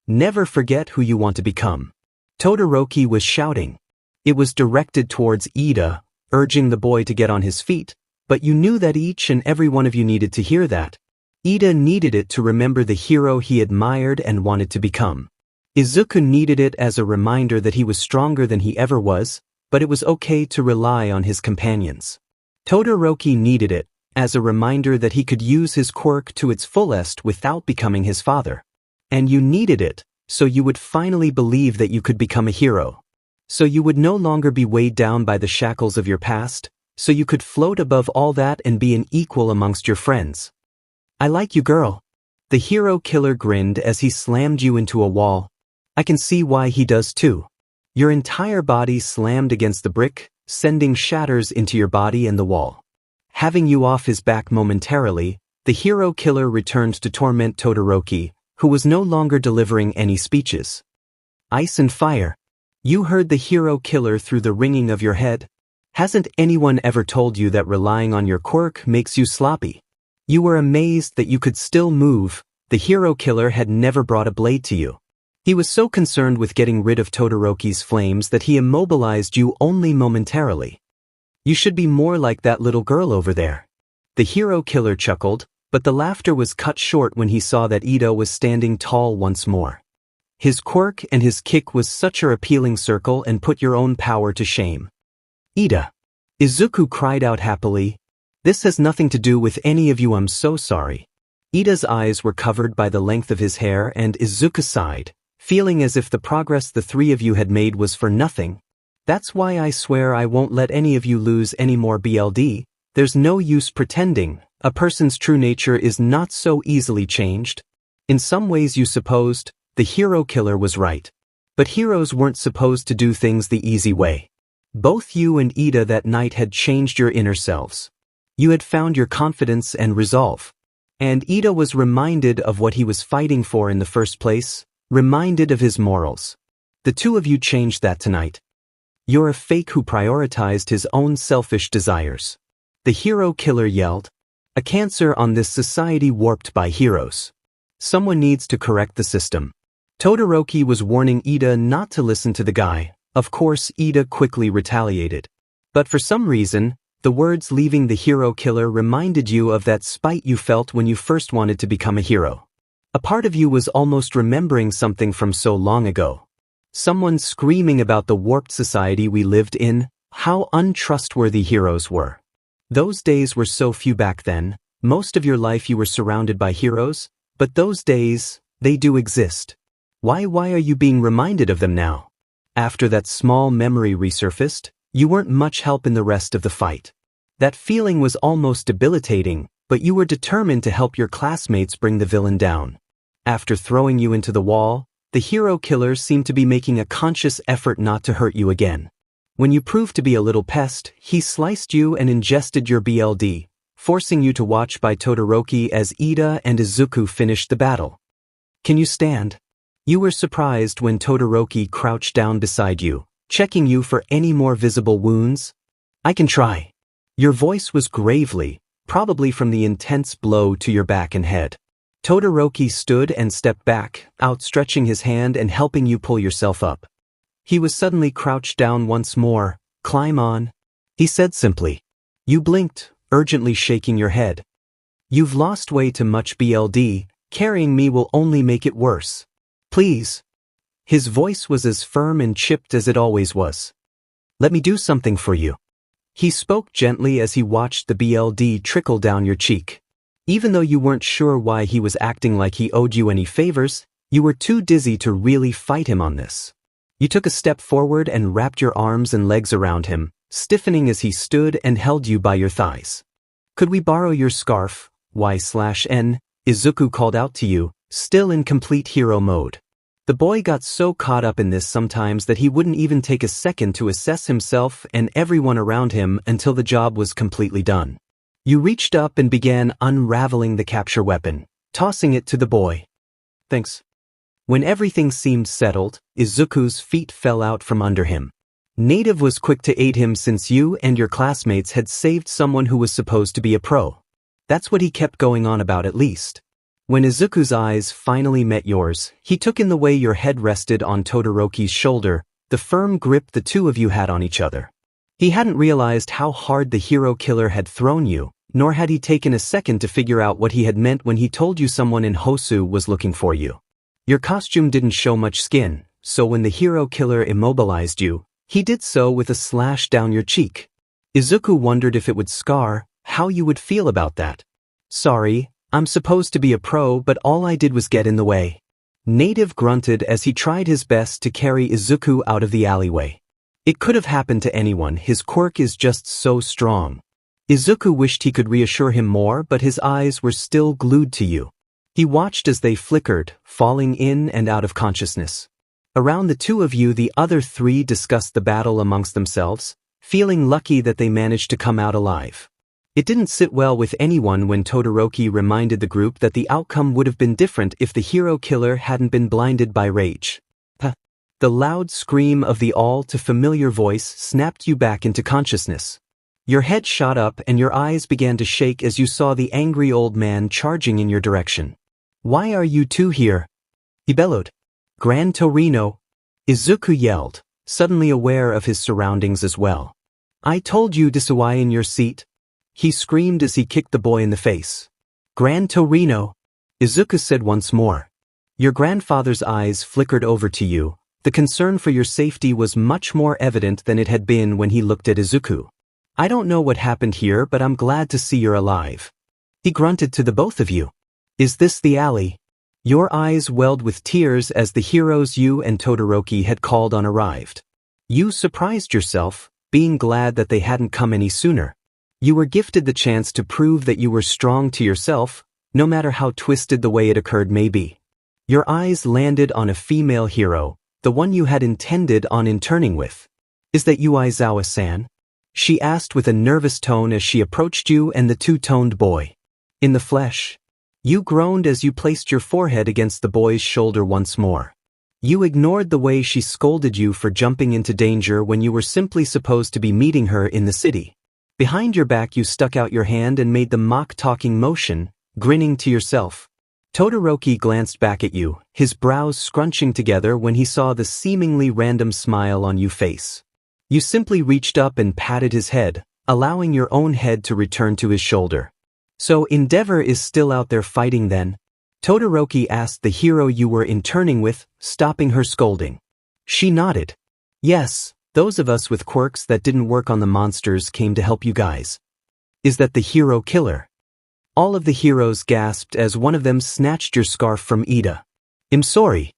Never forget who you want to become. Todoroki was shouting. It was directed towards Iida, urging the boy to get on his feet, but you knew that each and every one of you needed to hear that. Iida needed it to remember the hero he admired and wanted to become. Izuku needed it as a reminder that he was stronger than he ever was, but it was okay to rely on his companions. Todoroki needed it as a reminder that he could use his quirk to its fullest without becoming his father. And you needed it so you would finally believe that you could become a hero. So you would no longer be weighed down by the shackles of your past, so you could float above all that and be an equal amongst your friends. I like you, girl. The hero killer grinned as he slammed you into a wall. I can see why he does too. Your entire body slammed against the brick, sending shatters into your body and the wall. Having you off his back momentarily, the hero killer returned to torment Todoroki, who was no longer delivering any speeches. Ice and fire. You heard the hero killer through the ringing of your head. Hasn't anyone ever told you that relying on your quirk makes you sloppy? You were amazed that you could still move. The hero killer had never brought a blade to you. He was so concerned with getting rid of Todoroki's flames that he immobilized you only momentarily. You should be more like that little girl over there. The hero killer chuckled, but the laughter was cut short when he saw that Iida was standing tall once more. His quirk and his kick was such a appealing circle and put your own power to shame. Iida. Izuku cried out happily. This has nothing to do with any of you, I'm so sorry. Iida's eyes were covered by the length of his hair and Izuku sighed, feeling as if the progress the 3 of you had made was for nothing. That's why I swear I won't let any of you lose any more BLD. There's no use pretending. A person's true nature is not so easily changed. In some ways you supposed, the hero killer was right. But heroes weren't supposed to do things the easy way. Both you and Iida that night had changed your inner selves. You had found your confidence and resolve. And Iida was reminded of what he was fighting for in the first place, reminded of his morals. The 2 of you changed that tonight. You're a fake who prioritized his own selfish desires. The hero killer yelled. A cancer on this society warped by heroes. Someone needs to correct the system. Todoroki was warning Iida not to listen to the guy. Of course, Iida quickly retaliated. But for some reason, The words leaving the hero killer reminded you of that spite you felt when you first wanted to become a hero. A part of you was almost remembering something from so long ago. Someone screaming about the warped society we lived in, how untrustworthy heroes were. Those days were so few back then. Most of your life you were surrounded by heroes, but those days, they do exist. Why are you being reminded of them now? After that small memory resurfaced, you weren't much help in the rest of the fight. That feeling was almost debilitating, but you were determined to help your classmates bring the villain down. After throwing you into the wall, the hero killer seemed to be making a conscious effort not to hurt you again. When you proved to be a little pest, he sliced you and ingested your BLD, forcing you to watch by Todoroki as Iida and Izuku finished the battle. Can you stand? You were surprised when Todoroki crouched down beside you, checking you for any more visible wounds. I can try. Your voice was gravely, probably from the intense blow to your back and head. Todoroki stood and stepped back, outstretching his hand and helping you pull yourself up. He was suddenly crouched down once more. Climb on, he said simply. You blinked, urgently shaking your head. You've lost way too much BLD, carrying me will only make it worse. Please. His voice was as firm and chipped as it always was. Let me do something for you. He spoke gently as he watched the BLD trickle down your cheek. Even though you weren't sure why he was acting like he owed you any favors, you were too dizzy to really fight him on this. You took a step forward and wrapped your arms and legs around him, stiffening as he stood and held you by your thighs. Could we borrow your scarf? Y/N, Izuku called out to you, still in complete hero mode. The boy got so caught up in this sometimes that he wouldn't even take a second to assess himself and everyone around him until the job was completely done. You reached up and began unraveling the capture weapon, tossing it to the boy. Thanks. When everything seemed settled, Izuku's feet fell out from under him. Native was quick to aid him since you and your classmates had saved someone who was supposed to be a pro. That's what he kept going on about at least. When Izuku's eyes finally met yours, he took in the way your head rested on Todoroki's shoulder, the firm grip the two of you had on each other. He hadn't realized how hard the hero killer had thrown you, nor had he taken a second to figure out what he had meant when he told you someone in Hosu was looking for you. Your costume didn't show much skin, so when the hero killer immobilized you, he did so with a slash down your cheek. Izuku wondered if it would scar, how you would feel about that. Sorry, I'm supposed to be a pro, but all I did was get in the way. Native grunted as he tried his best to carry Izuku out of the alleyway. It could have happened to anyone, his quirk is just so strong. Izuku wished he could reassure him more, but his eyes were still glued to you. He watched as they flickered, falling in and out of consciousness. Around the two of you, the other three discussed the battle amongst themselves, feeling lucky that they managed to come out alive. It didn't sit well with anyone when Todoroki reminded the group that the outcome would have been different if the hero killer hadn't been blinded by rage. The loud scream of the all-too-familiar voice snapped you back into consciousness. Your head shot up and your eyes began to shake as you saw the angry old man charging in your direction. Why are you two here? He bellowed. Gran Torino! Izuku yelled, suddenly aware of his surroundings as well. I told you to sit in your seat. He screamed as he kicked the boy in the face. Gran Torino! Izuku said once more. Your grandfather's eyes flickered over to you. The concern for your safety was much more evident than it had been when he looked at Izuku. I don't know what happened here, but I'm glad to see you're alive. He grunted to the both of you. Is this the alley? Your eyes welled with tears as the heroes you and Todoroki had called on arrived. You surprised yourself, being glad that they hadn't come any sooner. You were gifted the chance to prove that you were strong to yourself, no matter how twisted the way it occurred may be. Your eyes landed on a female hero, the one you had intended on interning with. Is that you, Aizawa-san? She asked with a nervous tone as she approached you and the two-toned boy. In the flesh. You groaned as you placed your forehead against the boy's shoulder once more. You ignored the way she scolded you for jumping into danger when you were simply supposed to be meeting her in the city. Behind your back you stuck out your hand and made the mock-talking motion, grinning to yourself. Todoroki glanced back at you, his brows scrunching together when he saw the seemingly random smile on your face. You simply reached up and patted his head, allowing your own head to return to his shoulder. So Endeavor is still out there fighting then? Todoroki asked the hero you were interning with, stopping her scolding. She nodded. Yes, those of us with quirks that didn't work on the monsters came to help you guys. Is that the hero killer? All of the heroes gasped as one of them snatched your scarf from Ida. I'm sorry.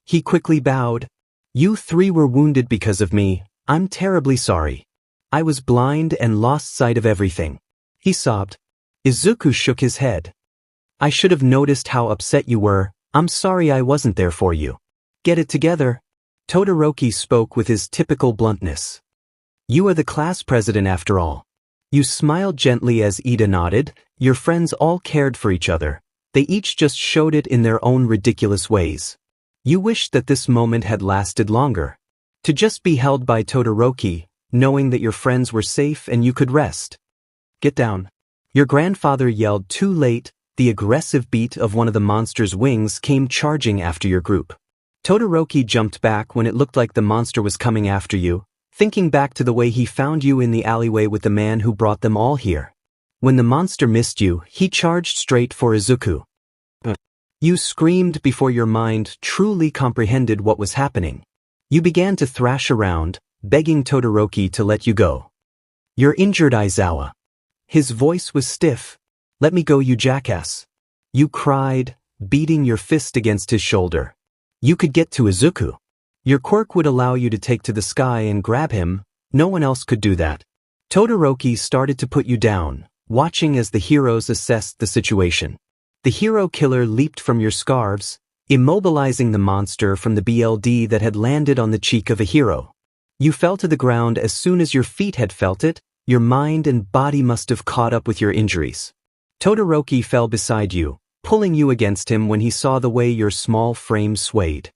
He quickly bowed. You three were wounded because of me. I'm terribly sorry. I was blind and lost sight of everything. He sobbed. Izuku shook his head. I should have noticed how upset you were. I'm sorry I wasn't there for you. Get it together. Todoroki spoke with his typical bluntness. You are the class president after all. You smiled gently as Ida nodded. Your friends all cared for each other. They each just showed it in their own ridiculous ways. You wished that this moment had lasted longer. To just be held by Todoroki, knowing that your friends were safe and you could rest. Get down. Your grandfather yelled too late. The aggressive beat of one of the monster's wings came charging after your group. Todoroki jumped back when it looked like the monster was coming after you, thinking back to the way he found you in the alleyway with the man who brought them all here. When the monster missed you, he charged straight for Izuku. You screamed before your mind truly comprehended what was happening. You began to thrash around, begging Todoroki to let you go. You're injured, Aizawa. His voice was stiff. Let me go, you jackass. You cried, beating your fist against his shoulder. You could get to Izuku. Your quirk would allow you to take to the sky and grab him. No one else could do that. Todoroki started to put you down, watching as the heroes assessed the situation. The hero killer leaped from your scarves, immobilizing the monster from the BLD that had landed on the cheek of a hero. You fell to the ground as soon as your feet had felt it. Your mind and body must have caught up with your injuries. Todoroki fell beside you, pulling you against him when he saw the way your small frame swayed.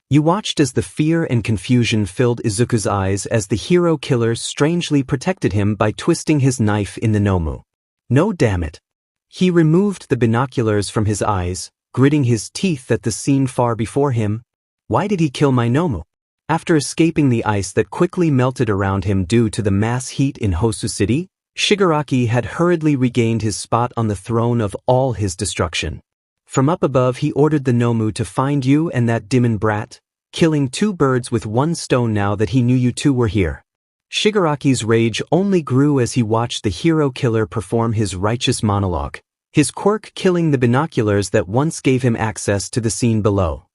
You watched as the fear and confusion filled Izuku's eyes as the hero killer strangely protected him by twisting his knife in the Nomu. No, damn it. He removed the binoculars from his eyes, gritting his teeth at the scene far before him. Why did he kill my Nomu? After escaping the ice that quickly melted around him due to the mass heat in Hosu City, Shigaraki had hurriedly regained his spot on the throne of all his destruction. From up above he ordered the Nomu to find you and that demon brat, killing two birds with one stone now that he knew you two were here. Shigaraki's rage only grew as he watched the hero killer perform his righteous monologue, his quirk killing the binoculars that once gave him access to the scene below.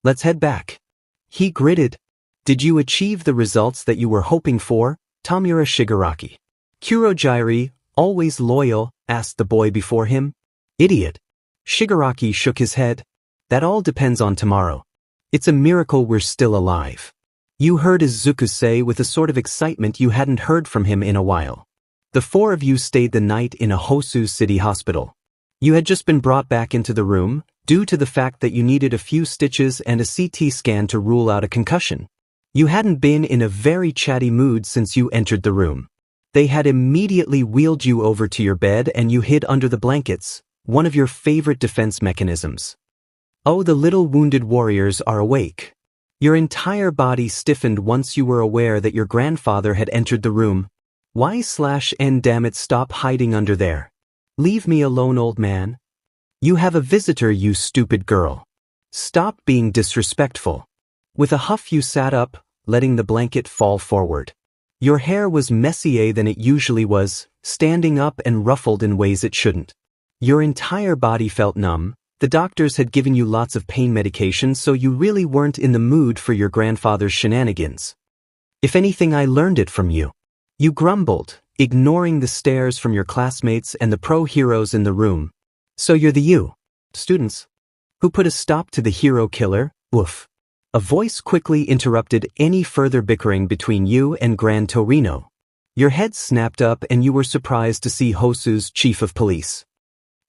Let's head back. He gritted. Did you achieve the results that you were hoping for, Tamura Shigaraki? Kurojirai, always loyal, asked the boy before him. Idiot. Shigaraki shook his head. That all depends on tomorrow. It's a miracle we're still alive. You heard Izuku say with a sort of excitement you hadn't heard from him in a while. The four of you stayed the night in a Hosu City hospital. You had just been brought back into the room, due to the fact that you needed a few stitches and a CT scan to rule out a concussion. You hadn't been in a very chatty mood since you entered the room. They had immediately wheeled you over to your bed and you hid under the blankets, one of your favorite defense mechanisms. Oh, the little wounded warriors are awake. Your entire body stiffened once you were aware that your grandfather had entered the room. Why/n damn it, stop hiding under there. Leave me alone, old man. You have a visitor, you stupid girl. Stop being disrespectful. With a huff you sat up, letting the blanket fall forward. Your hair was messier than it usually was, standing up and ruffled in ways it shouldn't. Your entire body felt numb. The doctors had given you lots of pain medication, so you really weren't in the mood for your grandfather's shenanigans. If anything, I learned it from you. You grumbled, ignoring the stares from your classmates and the pro heroes in the room. So you're the students, who put a stop to the hero killer, woof. A voice quickly interrupted any further bickering between you and Gran Torino. Your head snapped up and you were surprised to see Hosu's chief of police.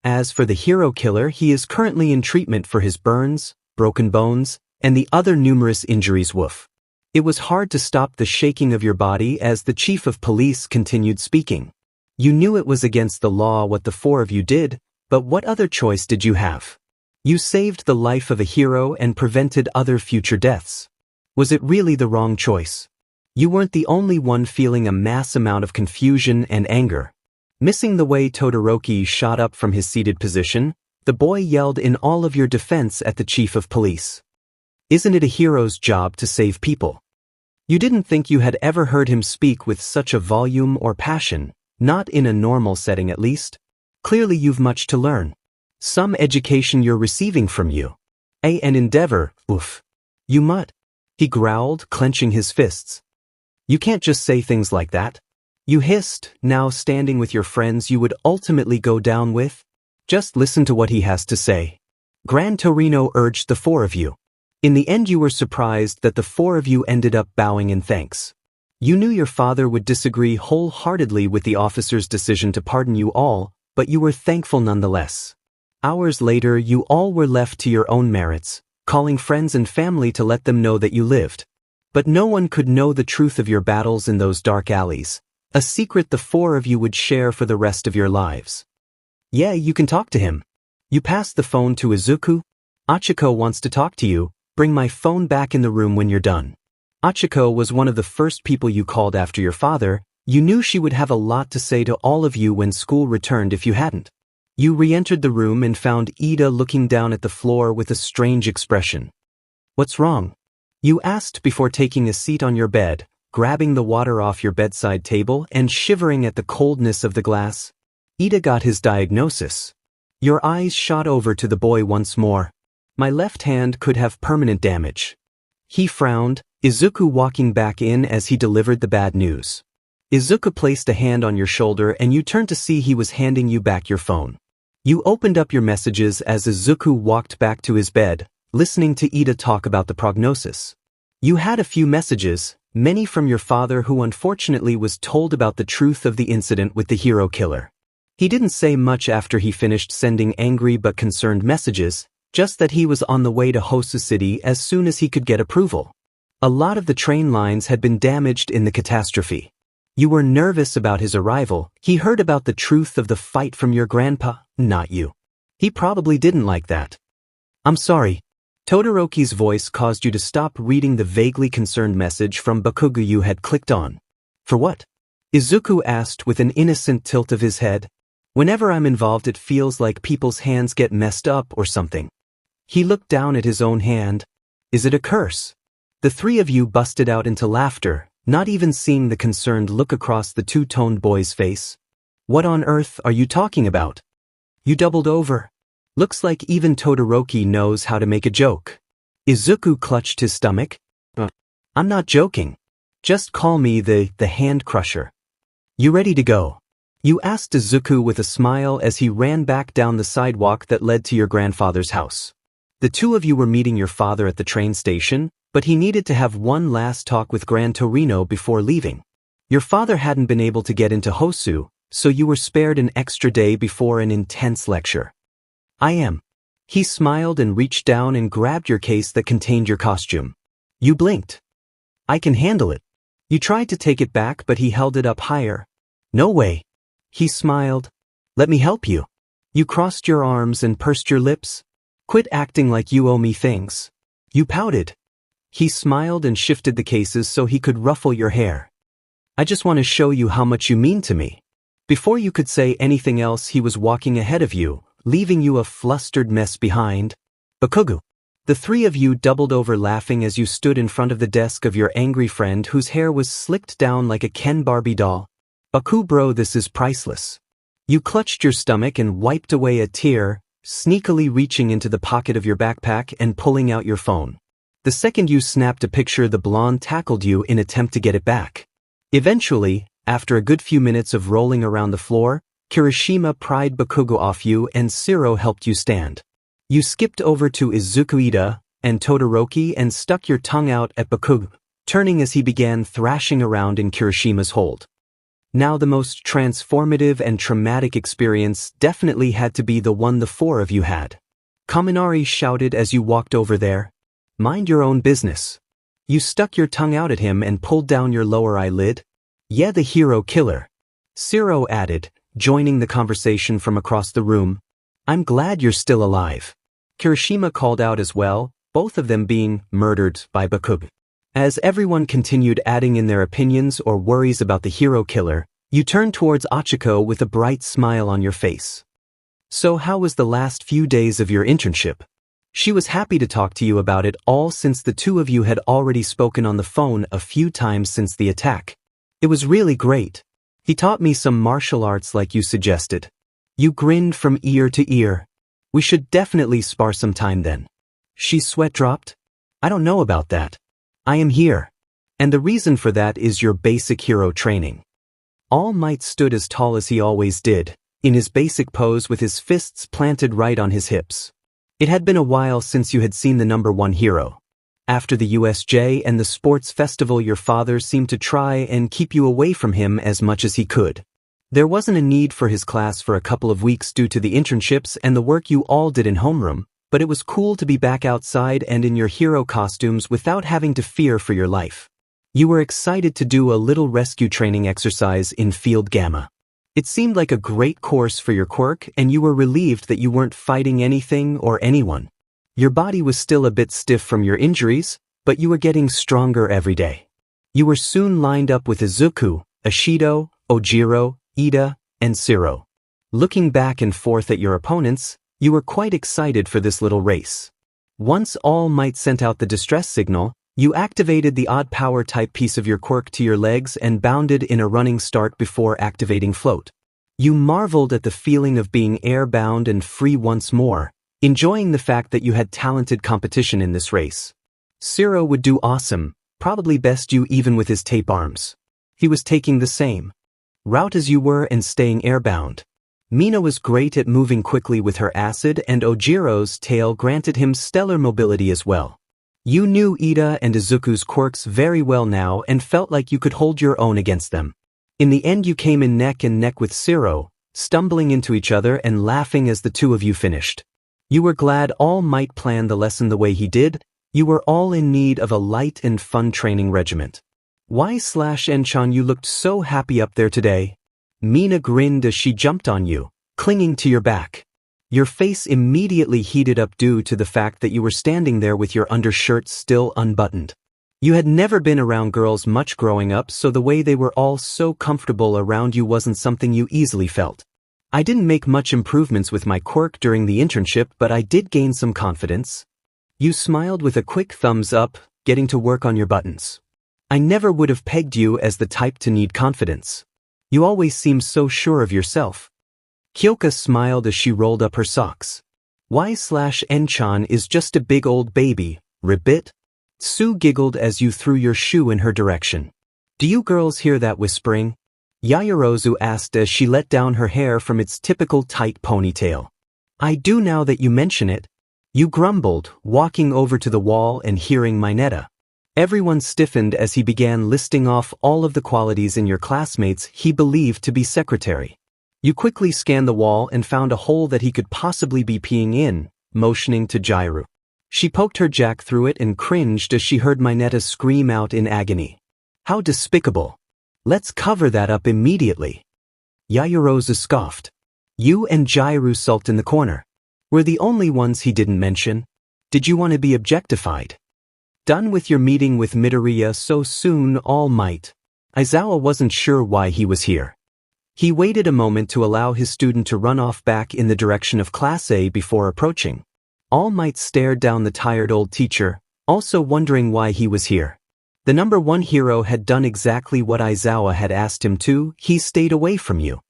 As for the hero killer, he is currently in treatment for his burns, broken bones, and the other numerous injuries, woof. It was hard to stop the shaking of your body as the chief of police continued speaking. You knew it was against the law what the four of you did, but what other choice did you have? You saved the life of a hero and prevented other future deaths. Was it really the wrong choice? You weren't the only one feeling a mass amount of confusion and anger. Missing the way Todoroki shot up from his seated position, the boy yelled in all of your defense at the chief of police. Isn't it a hero's job to save people? You didn't think you had ever heard him speak with such a volume or passion, not in a normal setting at least. Clearly you've much to learn. Some education you're receiving from you. An endeavor, oof. You mutt. He growled, clenching his fists. You can't just say things like that. You hissed, now standing with your friends you would ultimately go down with. Just listen to what he has to say. Gran Torino urged the four of you. In the end you were surprised that the four of you ended up bowing in thanks. You knew your father would disagree wholeheartedly with the officer's decision to pardon you all, but you were thankful nonetheless. Hours later you all were left to your own merits, calling friends and family to let them know that you lived. But no one could know the truth of your battles in those dark alleys, a secret the four of you would share for the rest of your lives. Yeah, you can talk to him. You passed the phone to Izuku. Achiko wants to talk to you. Bring my phone back in the room when you're done. Achiko was one of the first people you called after your father. You knew she would have a lot to say to all of you when school returned if you hadn't. You re-entered the room and found Ida looking down at the floor with a strange expression. What's wrong? You asked before taking a seat on your bed, grabbing the water off your bedside table and shivering at the coldness of the glass. Ida got his diagnosis. Your eyes shot over to the boy once more. My left hand could have permanent damage. He frowned, Izuku walking back in as he delivered the bad news. Izuku placed a hand on your shoulder and you turned to see he was handing you back your phone. You opened up your messages as Izuku walked back to his bed, listening to Ida talk about the prognosis. You had a few messages, many from your father who unfortunately was told about the truth of the incident with the hero killer. He didn't say much after he finished sending angry but concerned messages, just that he was on the way to Hosu City as soon as he could get approval. A lot of the train lines had been damaged in the catastrophe. You were nervous about his arrival. He heard about the truth of the fight from your grandpa, not you. He probably didn't like that. I'm sorry. Todoroki's voice caused you to stop reading the vaguely concerned message from Bakugo you had clicked on. For what? Izuku asked with an innocent tilt of his head. Whenever I'm involved it feels like people's hands get messed up or something. He looked down at his own hand. Is it a curse? The three of you busted out into laughter, not even seeing the concerned look across the two-toned boy's face. What on earth are you talking about? You doubled over. Looks like even Todoroki knows how to make a joke. Izuku clutched his stomach. I'm not joking. Just call me the hand crusher. You ready to go? You asked Izuku with a smile as he ran back down the sidewalk that led to your grandfather's house. The two of you were meeting your father at the train station, but he needed to have one last talk with Gran Torino before leaving. Your father hadn't been able to get into Hosu, so you were spared an extra day before an intense lecture. I am. He smiled and reached down and grabbed your case that contained your costume. You blinked. I can handle it. You tried to take it back but he held it up higher. No way. He smiled. Let me help you. You crossed your arms and pursed your lips. Quit acting like you owe me things. You pouted. He smiled and shifted the cases so he could ruffle your hair. I just want to show you how much you mean to me. Before you could say anything else he was walking ahead of you, leaving you a flustered mess behind. Bakugo. The three of you doubled over laughing as you stood in front of the desk of your angry friend whose hair was slicked down like a Ken Barbie doll. Baku bro, this is priceless. You clutched your stomach and wiped away a tear, sneakily reaching into the pocket of your backpack and pulling out your phone. The second you snapped a picture the blonde tackled you in attempt to get it back. Eventually, after a good few minutes of rolling around the floor, Kirishima pried Bakugo off you and 𝐶𝐻 helped you stand. You skipped over to Izuku, Ida, and Todoroki and stuck your tongue out at Bakugo, turning as he began thrashing around in Kirishima's hold. Now the most transformative and traumatic experience definitely had to be the one the four of you had. Kaminari shouted as you walked over there. Mind your own business. You stuck your tongue out at him and pulled down your lower eyelid. Yeah, the hero killer. 𝐶𝐻 added, joining the conversation from across the room. I'm glad you're still alive. Kirishima called out as well, both of them being murdered by Bakugo. As everyone continued adding in their opinions or worries about the hero killer, you turned towards Ochako with a bright smile on your face. So how was the last few days of your internship? She was happy to talk to you about it all since the two of you had already spoken on the phone a few times since the attack. It was really great. He taught me some martial arts like you suggested. You grinned from ear to ear. We should definitely spar some time then. She sweat dropped. I don't know about that. I am here. And the reason for that is your basic hero training. All Might stood as tall as he always did, in his basic pose with his fists planted right on his hips. It had been a while since you had seen the number one hero. After the USJ and the sports festival, your father seemed to try and keep you away from him as much as he could. There wasn't a need for his class for a couple of weeks due to the internships and the work you all did in homeroom, but it was cool to be back outside and in your hero costumes without having to fear for your life. You were excited to do a little rescue training exercise in Field Gamma. It seemed like a great course for your quirk, and you were relieved that you weren't fighting anything or anyone. Your body was still a bit stiff from your injuries, but you were getting stronger every day. You were soon lined up with Izuku, Ishido, Ojiro, Ida, and Siro. Looking back and forth at your opponents, you were quite excited for this little race. Once All Might sent out the distress signal, you activated the odd power type piece of your quirk to your legs and bounded in a running start before activating float. You marveled at the feeling of being airbound and free once more, enjoying the fact that you had talented competition in this race. Siro would do awesome, probably best you even with his tape arms. He was taking the same route as you were and staying airbound. Mina was great at moving quickly with her acid, and Ojiro's tail granted him stellar mobility as well. You knew Ida and Izuku's quirks very well now and felt like you could hold your own against them. In the end you came in neck and neck with Siro, stumbling into each other and laughing as the two of you finished. You were glad All Might planned the lesson the way he did. You were all in need of a light and fun training regiment. 𝐿/Enchan, you looked so happy up there today. Mina grinned as she jumped on you, clinging to your back. Your face immediately heated up due to the fact that you were standing there with your undershirt still unbuttoned. You had never been around girls much growing up, so the way they were all so comfortable around you wasn't something you easily felt. I didn't make much improvements with my quirk during the internship, but I did gain some confidence. You smiled with a quick thumbs up, getting to work on your buttons. I never would have pegged you as the type to need confidence. You always seemed so sure of yourself. Kyoka smiled as she rolled up her socks. 𝐿/Enchan is just a big old baby, ribbit. Sue giggled as you threw your shoe in her direction. Do you girls hear that whispering? Yaoyorozu asked as she let down her hair from its typical tight ponytail. I do now that you mention it. You grumbled, walking over to the wall and hearing Mineta. Everyone stiffened as he began listing off all of the qualities in your classmates he believed to be secretary. You quickly scanned the wall and found a hole that he could possibly be peeing in, motioning to Jairu. She poked her jack through it and cringed as she heard Mineta scream out in agony. How despicable. Let's cover that up immediately. Yaoyorozu scoffed. You and Jairu sulked in the corner. We're the only ones he didn't mention. Did you want to be objectified? Done with your meeting with Midoriya so soon, All Might? Aizawa wasn't sure why he was here. He waited a moment to allow his student to run off back in the direction of Class A before approaching. All Might stared down the tired old teacher, also wondering why he was here. The number one hero had done exactly what Aizawa had asked him to. He stayed away from you.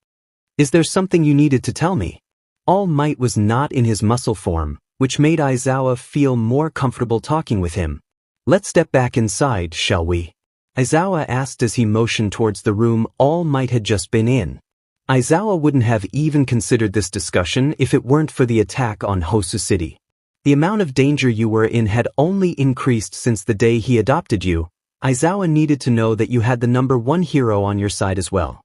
Is there something you needed to tell me? All Might was not in his muscle form, which made Aizawa feel more comfortable talking with him. Let's step back inside, shall we? Aizawa asked as he motioned towards the room All Might had just been in. Aizawa wouldn't have even considered this discussion if it weren't for the attack on Hosu City. The amount of danger you were in had only increased since the day he adopted you. Aizawa needed to know that you had the number one hero on your side as well.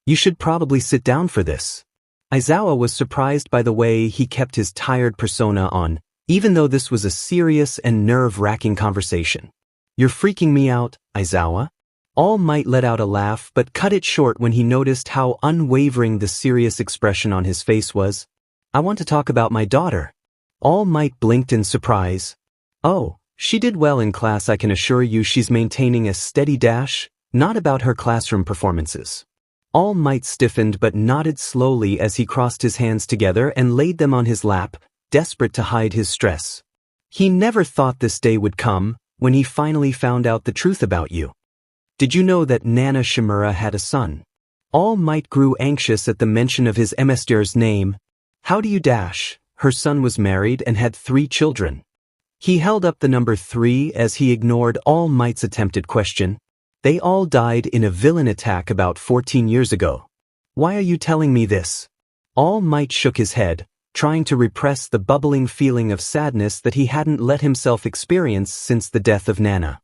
You should probably sit down for this. Aizawa was surprised by the way he kept his tired persona on, even though this was a serious and nerve-wracking conversation. You're freaking me out, Aizawa? All Might let out a laugh but cut it short when he noticed how unwavering the serious expression on his face was. I want to talk about my daughter. All Might blinked in surprise. Oh, She did well in class, I can assure you. She's maintaining a steady dash, not about her classroom performances. All Might stiffened but nodded slowly as he crossed his hands together and laid them on his lap, desperate to hide his stress. He never thought this day would come, when he finally found out the truth about you. Did you know that Nana Shimura had a son? All Might grew anxious at the mention of his MSDR's name. How do you dash? Her son was married and had 3 children. He held up the number 3 as he ignored All Might's attempted question. They all died in a villain attack about 14 years ago. Why are you telling me this? All Might shook his head, trying to repress the bubbling feeling of sadness that he hadn't let himself experience since the death of Nana.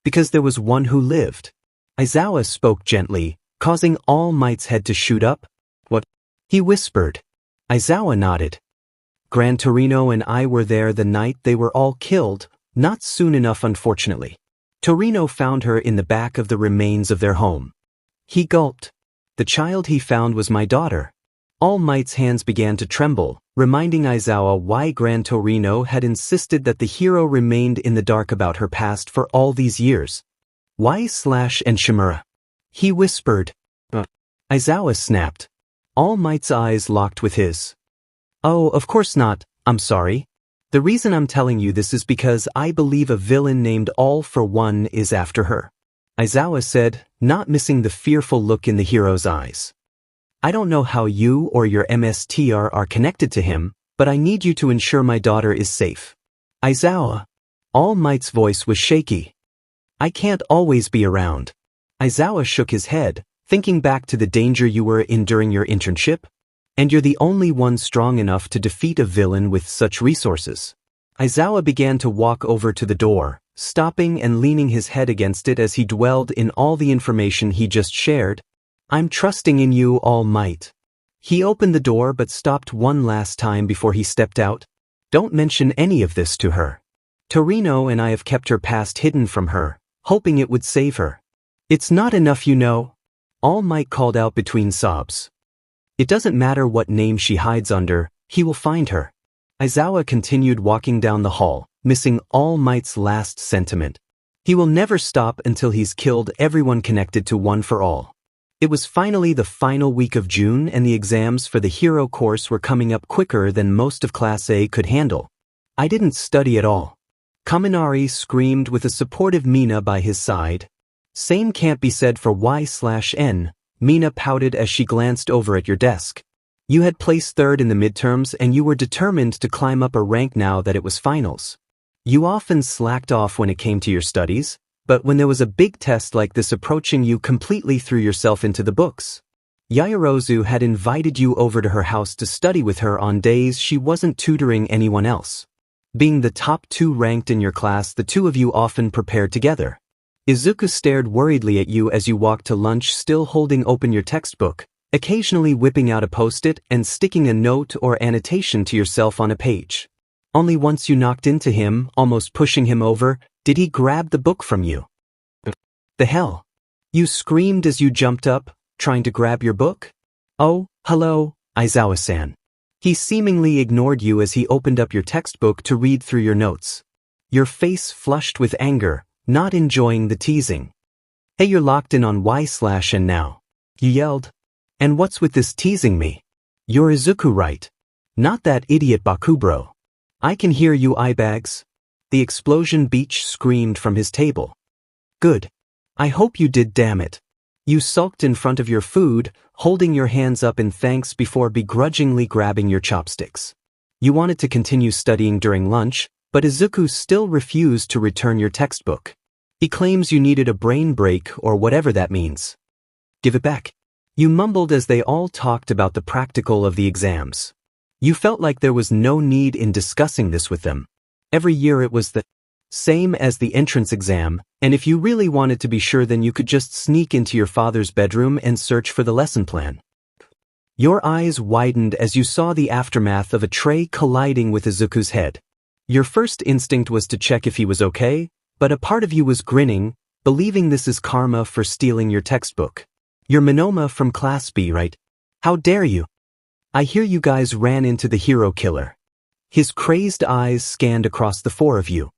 Because there was one who lived. Aizawa spoke gently, causing All Might's head to shoot up. What? He whispered. Aizawa nodded. Gran Torino and I were there the night they were all killed, not soon enough unfortunately. Torino found her in the back of the remains of their home. He gulped. The child he found was my daughter. All Might's hands began to tremble, reminding Aizawa why Gran Torino had insisted that the hero remained in the dark about her past for all these years. Why Slash and Shimura? He whispered. Aizawa snapped. All Might's eyes locked with his. Oh, of course not, I'm sorry. The reason I'm telling you this is because I believe a villain named All for One is after her. Aizawa said, not missing the fearful look in the hero's eyes. I don't know how you or your MSTR are connected to him, but I need you to ensure my daughter is safe. Aizawa. All Might's voice was shaky. I can't always be around. Aizawa shook his head, thinking back to the danger you were in during your internship. And you're the only one strong enough to defeat a villain with such resources. Aizawa began to walk over to the door, stopping and leaning his head against it as he dwelled in all the information he just shared. I'm trusting in you, All Might. He opened the door but stopped one last time before he stepped out. Don't mention any of this to her. Torino and I have kept her past hidden from her, hoping it would save her. It's not enough, you know. All Might called out between sobs. It doesn't matter what name she hides under, he will find her. Aizawa continued walking down the hall, missing All Might's last sentiment. He will never stop until he's killed everyone connected to One for All. It was finally the final week of June and the exams for the hero course were coming up quicker than most of Class A could handle. I didn't study at all. Kaminari screamed with a supportive Mina by his side. Same can't be said for Y/N. Mina pouted as she glanced over at your desk. You had placed 3rd in the midterms and you were determined to climb up a rank now that it was finals. You often slacked off when it came to your studies, but when there was a big test like this approaching you completely threw yourself into the books. Yaoyorozu had invited you over to her house to study with her on days she wasn't tutoring anyone else. Being the top 2 ranked in your class, the two of you often prepared together. Izuku stared worriedly at you as you walked to lunch, still holding open your textbook, occasionally whipping out a post-it and sticking a note or annotation to yourself on a page. Only once you knocked into him, almost pushing him over, did he grab the book from you. The hell? You screamed as you jumped up, trying to grab your book? Oh, hello, Aizawa-san. He seemingly ignored you as he opened up your textbook to read through your notes. Your face flushed with anger, not enjoying the teasing. Hey, you're locked in on Y/N now. You yelled. And what's with this teasing me? You're Izuku, right? Not that idiot Bakubro. I can hear you, eyebags. The explosion beach screamed from his table. Good. I hope you did, damn it. You sulked in front of your food, holding your hands up in thanks before begrudgingly grabbing your chopsticks. You wanted to continue studying during lunch, but Izuku still refused to return your textbook. He claims you needed a brain break or whatever that means. Give it back. You mumbled as they all talked about the practical of the exams. You felt like there was no need in discussing this with them. Every year it was the same as the entrance exam, and if you really wanted to be sure then you could just sneak into your father's bedroom and search for the lesson plan. Your eyes widened as you saw the aftermath of a tray colliding with Izuku's head. Your first instinct was to check if he was okay, but a part of you was grinning, believing this is karma for stealing your textbook. You're Monoma from Class B, right? How dare you? I hear you guys ran into the hero killer. His crazed eyes scanned across the 4 of you.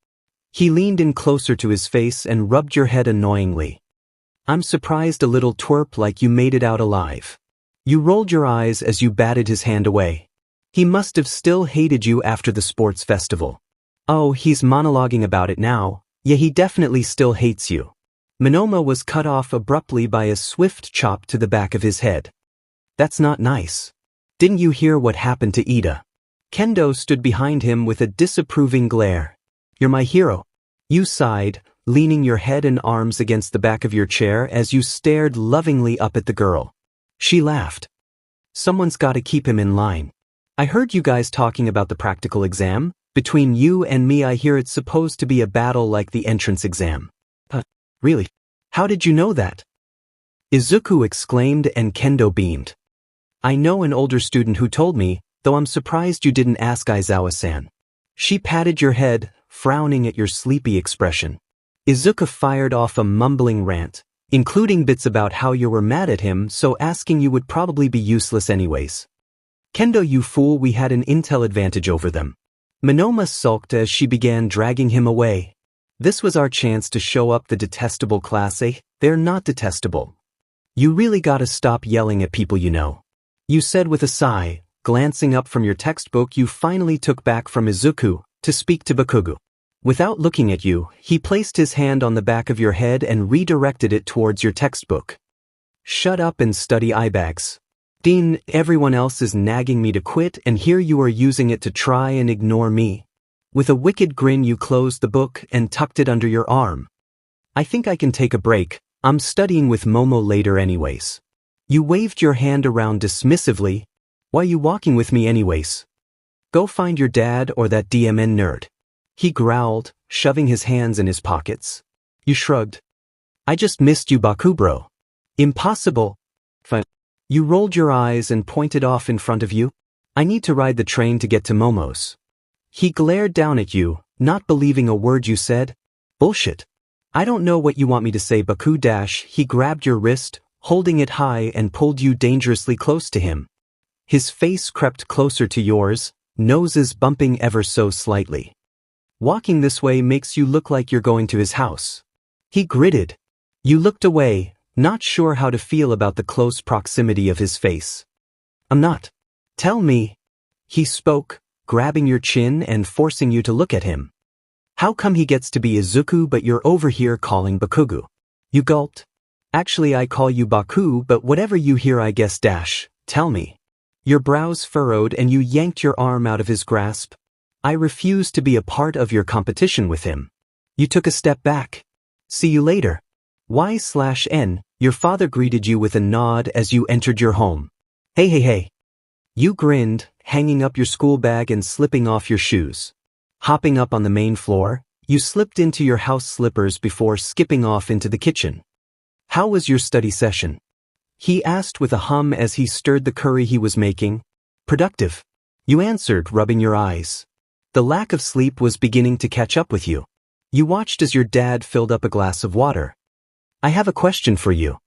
He leaned in closer to his face and rubbed your head annoyingly. I'm surprised a little twerp like you made it out alive. You rolled your eyes as you batted his hand away. He must have still hated you after the sports festival. Oh, he's monologuing about it now. Yeah, he definitely still hates you. Monoma was cut off abruptly by a swift chop to the back of his head. That's not nice. Didn't you hear what happened to Ida? Kendo stood behind him with a disapproving glare. You're my hero. You sighed, leaning your head and arms against the back of your chair as you stared lovingly up at the girl. She laughed. Someone's gotta keep him in line. I heard you guys talking about the practical exam. Between you and me, I hear it's supposed to be a battle like the entrance exam. Really? How did you know that? Izuku exclaimed and Kendo beamed. I know an older student who told me, though I'm surprised you didn't ask Aizawa-san. She patted your head, frowning at your sleepy expression. Izuku fired off a mumbling rant, including bits about how you were mad at him, so asking you would probably be useless anyways. Kendo, you fool, we had an intel advantage over them. Monoma sulked as she began dragging him away. This was our chance to show up the detestable class A. They're not detestable. You really gotta stop yelling at people you know. You said with a sigh, glancing up from your textbook you finally took back from Izuku, to speak to Bakugo. Without looking at you, he placed his hand on the back of your head and redirected it towards your textbook. Shut up and study eye-bags. Dean, everyone else is nagging me to quit and here you are using it to try and ignore me. With a wicked grin you closed the book and tucked it under your arm. I think I can take a break, I'm studying with Momo later anyways. You waved your hand around dismissively. Why you walking with me anyways? Go find your dad or that DMN nerd. He growled, shoving his hands in his pockets. You shrugged. I just missed you, Baku bro. Impossible. Fine. You rolled your eyes and pointed off in front of you. I need to ride the train to get to Momo's. He glared down at you, not believing a word you said. Bullshit. I don't know what you want me to say, Baku dash. He grabbed your wrist, holding it high and pulled you dangerously close to him. His face crept closer to yours, noses bumping ever so slightly. Walking this way makes you look like you're going to his house. He gritted. You looked away, not sure how to feel about the close proximity of his face. I'm not. Tell me. He spoke, grabbing your chin and forcing you to look at him. How come he gets to be Izuku but you're over here calling Bakugo? You gulped. Actually I call you Baku but whatever you hear I guess dash, tell me. Your brows furrowed and you yanked your arm out of his grasp. I refuse to be a part of your competition with him. You took a step back. See you later. Y/N, your father greeted you with a nod as you entered your home. Hey. You grinned, hanging up your school bag and slipping off your shoes. Hopping up on the main floor, you slipped into your house slippers before skipping off into the kitchen. How was your study session? He asked with a hum as he stirred the curry he was making. Productive. You answered, rubbing your eyes. The lack of sleep was beginning to catch up with you. You watched as your dad filled up a glass of water. I have a question for you.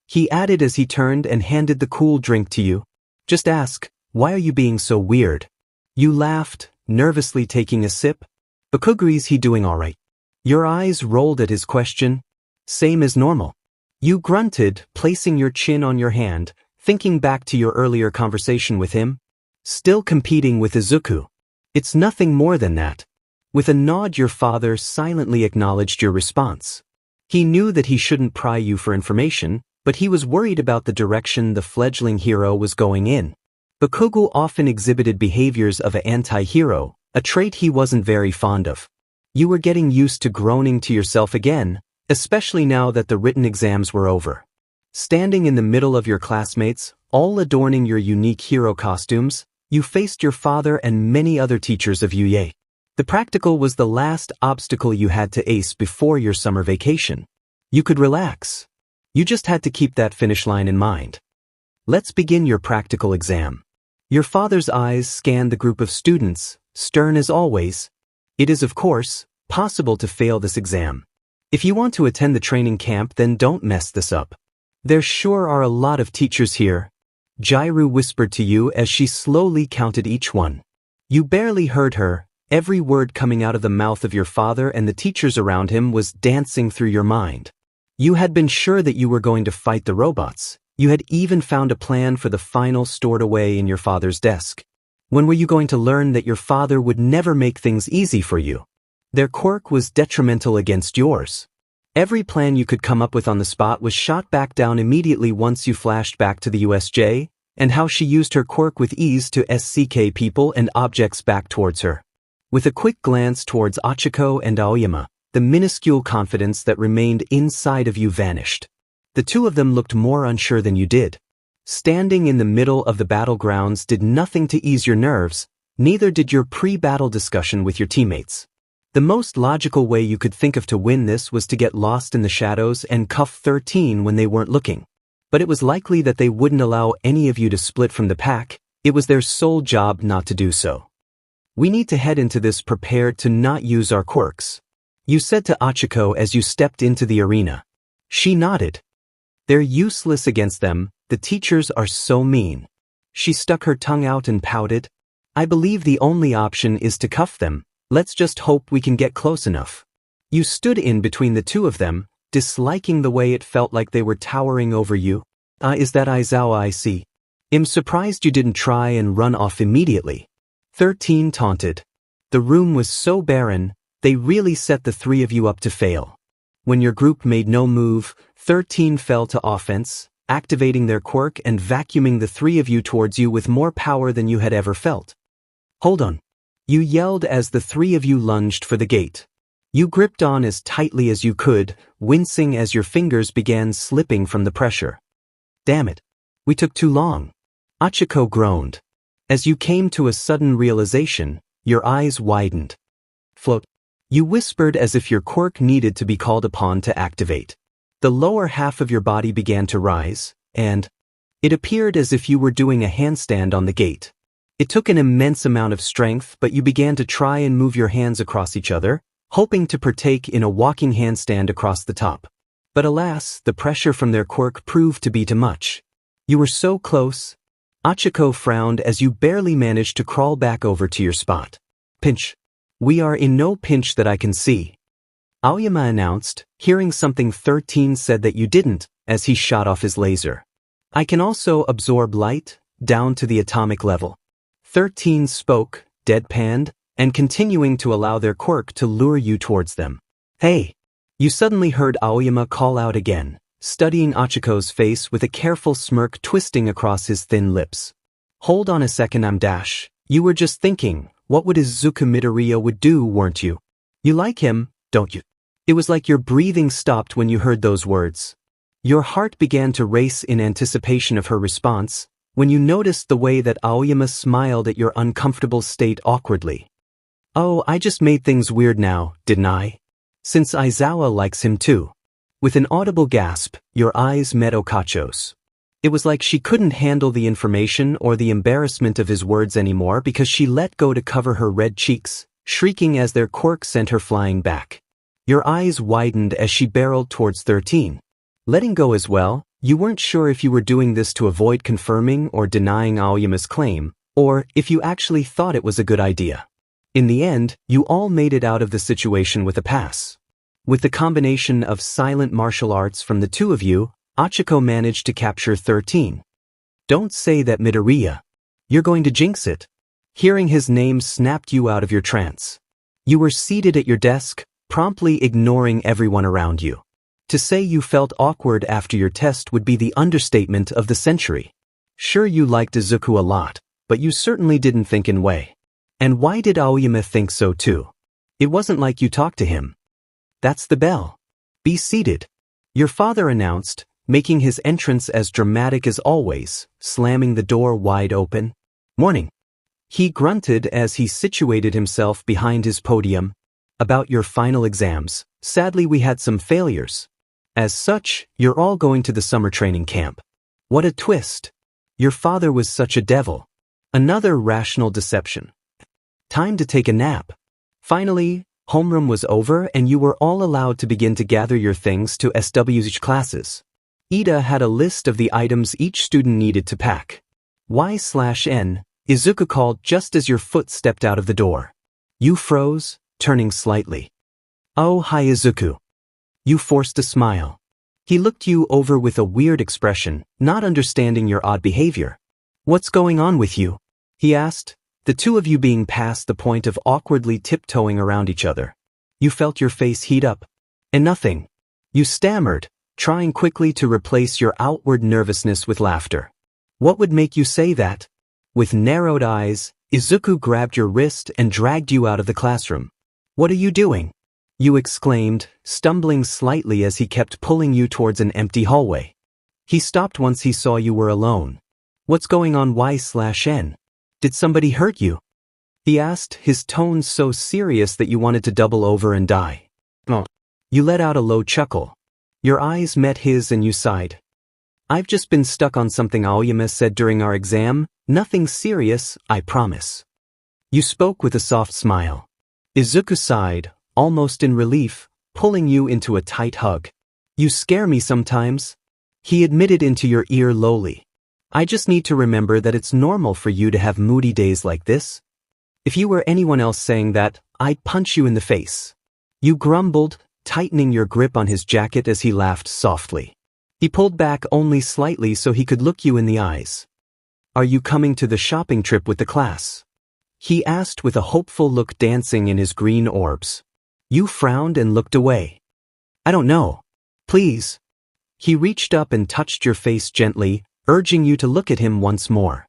He added as he turned and handed the cool drink to you. Just ask, why are you being so weird? You laughed, nervously taking a sip. Bakuguri's he doing alright? Your eyes rolled at his question. Same as normal. You grunted, placing your chin on your hand, thinking back to your earlier conversation with him. Still competing with Izuku. It's nothing more than that. With a nod your father silently acknowledged your response. He knew that he shouldn't pry you for information, but he was worried about the direction the fledgling hero was going in. Bakugo often exhibited behaviors of an anti-hero, a trait he wasn't very fond of. You were getting used to groaning to yourself again, especially now that the written exams were over. Standing in the middle of your classmates, all adorning your unique hero costumes, you faced your father and many other teachers of 𝐻𝐢. The practical was the last obstacle you had to ace before your summer vacation. You could relax. You just had to keep that finish line in mind. Let's begin your practical exam. Your father's eyes scanned the group of students, stern as always. It is, of course, possible to fail this exam. If you want to attend the training camp, then don't mess this up. There sure are a lot of teachers here. Jairu whispered to you as she slowly counted each one. You barely heard her, Every word coming out of the mouth of your father and the teachers around him was dancing through your mind. You had been sure that you were going to fight the robots. You had even found a plan for the final stored away in your father's desk. When were you going to learn that your father would never make things easy for you? Their quirk was detrimental against yours. Every plan you could come up with on the spot was shot back down immediately once you flashed back to the USJ, and how she used her quirk with ease to SCK people and objects back towards her. With a quick glance towards Izuku and Aoyama, the minuscule confidence that remained inside of you vanished. The two of them looked more unsure than you did. Standing in the middle of the battlegrounds did nothing to ease your nerves, neither did your pre-battle discussion with your teammates. The most logical way you could think of to win this was to get lost in the shadows and cuff 13 when they weren't looking. But it was likely that they wouldn't allow any of you to split from the pack. It was their sole job not to do so. We need to head into this prepared to not use our quirks, you said to Izuku as you stepped into the arena. She nodded. They're useless against them, the teachers are so mean. She stuck her tongue out and pouted. I believe the only option is to cuff them. Let's just hope we can get close enough. You stood in between the two of them, disliking the way it felt like they were towering over you. Is that 𝐂𝐲𝐷? I'm surprised you didn't try and run off immediately. 13 taunted. The room was so barren, they really set the three of you up to fail. When your group made no move, 13 fell to offense, activating their quirk and vacuuming the three of you towards you with more power than you had ever felt. Hold on. You yelled as the three of you lunged for the gate. You gripped on as tightly as you could, wincing as your fingers began slipping from the pressure. Damn it. We took too long. Izuku groaned. As you came to a sudden realization, your eyes widened. Float. You whispered as if your quirk needed to be called upon to activate. The lower half of your body began to rise, and it appeared as if you were doing a handstand on the gate. It took an immense amount of strength, but you began to try and move your hands across each other, hoping to partake in a walking handstand across the top. But alas, the pressure from their quirk proved to be too much. You were so close. Izuku frowned as you barely managed to crawl back over to your spot. Pinch. We are in no pinch that I can see. Aoyama announced, hearing something 13 said that you didn't, as he shot off his laser. I can also absorb light, down to the atomic level. 13 spoke, deadpanned, and continuing to allow their quirk to lure you towards them. Hey! You suddenly heard Aoyama call out again, studying Izuku's face with a careful smirk twisting across his thin lips. Hold on a second, you were just thinking, what would Izuku Midoriya would do, weren't you? You like him, don't you? It was like your breathing stopped when you heard those words. Your heart began to race in anticipation of her response, when you noticed the way that Aoyama smiled at your uncomfortable state awkwardly. Oh, I just made things weird now, didn't I? Since Izawa likes him too. With an audible gasp, your eyes met Okacho's. It was like she couldn't handle the information or the embarrassment of his words anymore because she let go to cover her red cheeks, shrieking as their quirk sent her flying back. Your eyes widened as she barreled towards 13. Letting go as well, you weren't sure if you were doing this to avoid confirming or denying Aoyama's claim, or if you actually thought it was a good idea. In the end, you all made it out of the situation with a pass. With the combination of silent martial arts from the two of you, Izuku managed to capture 13. Don't say that, Midoriya. You're going to jinx it. Hearing his name snapped you out of your trance. You were seated at your desk, promptly ignoring everyone around you. To say you felt awkward after your test would be the understatement of the century. Sure, you liked Izuku a lot, but you certainly didn't think in way. And why did Aoyama think so too? It wasn't like you talked to him. That's the bell. Be seated. Your father announced, making his entrance as dramatic as always, slamming the door wide open. Morning. He grunted as he situated himself behind his podium. About your final exams, sadly we had some failures. As such, you're all going to the summer training camp. What a twist. Your father was such a devil. Another rational deception. Time to take a nap. Finally, homeroom was over and you were all allowed to begin to gather your things to SWH classes. Ida had a list of the items each student needed to pack. Y/N, Izuku called just as your foot stepped out of the door. You froze, turning slightly. Oh, hi Izuku. You forced a smile. He looked you over with a weird expression, not understanding your odd behavior. What's going on with you? He asked, the two of you being past the point of awkwardly tiptoeing around each other. You felt your face heat up. And nothing. You stammered, trying quickly to replace your outward nervousness with laughter. What would make you say that? With narrowed eyes, Izuku grabbed your wrist and dragged you out of the classroom. What are you doing? You exclaimed, stumbling slightly as he kept pulling you towards an empty hallway. He stopped once he saw you were alone. What's going on Y/N? Did somebody hurt you? He asked, his tone so serious that you wanted to double over and die. Oh. You let out a low chuckle. Your eyes met his and you sighed. I've just been stuck on something Aoyama said during our exam, nothing serious, I promise. You spoke with a soft smile. Izuku sighed, almost in relief, pulling you into a tight hug. You scare me sometimes. He admitted into your ear lowly. I just need to remember that it's normal for you to have moody days like this. If you were anyone else saying that, I'd punch you in the face. You grumbled, tightening your grip on his jacket as he laughed softly. He pulled back only slightly so he could look you in the eyes. Are you coming to the shopping trip with the class? He asked with a hopeful look dancing in his green orbs. You frowned and looked away. I don't know. Please. He reached up and touched your face gently, urging you to look at him once more.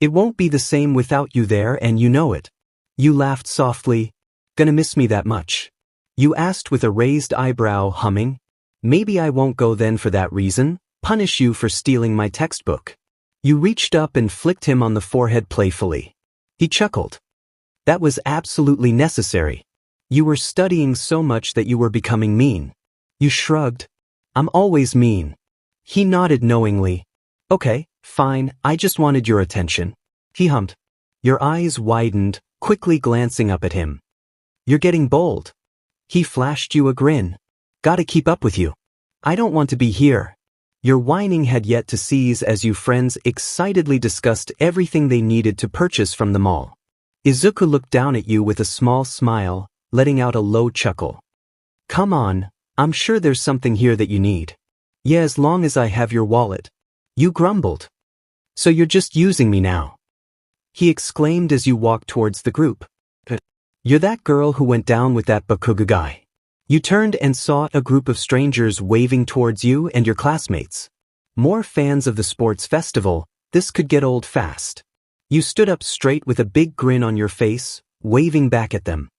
It won't be the same without you there and you know it. You laughed softly. Gonna miss me that much? You asked with a raised eyebrow, humming. Maybe I won't go then for that reason, punish you for stealing my textbook. You reached up and flicked him on the forehead playfully. He chuckled. That was absolutely necessary. You were studying so much that you were becoming mean. You shrugged. I'm always mean. He nodded knowingly. Okay, fine, I just wanted your attention. He hummed. Your eyes widened, quickly glancing up at him. You're getting bold. He flashed you a grin. Gotta keep up with you. I don't want to be here. Your whining had yet to cease as you friends excitedly discussed everything they needed to purchase from the mall. Izuku looked down at you with a small smile, letting out a low chuckle. Come on, I'm sure there's something here that you need. Yeah, as long as I have your wallet. You grumbled. So you're just using me now? He exclaimed as you walked towards the group. You're that girl who went down with that Bakuga guy. You turned and saw a group of strangers waving towards you and your classmates. More fans of the sports festival, this could get old fast. You stood up straight with a big grin on your face, waving back at them.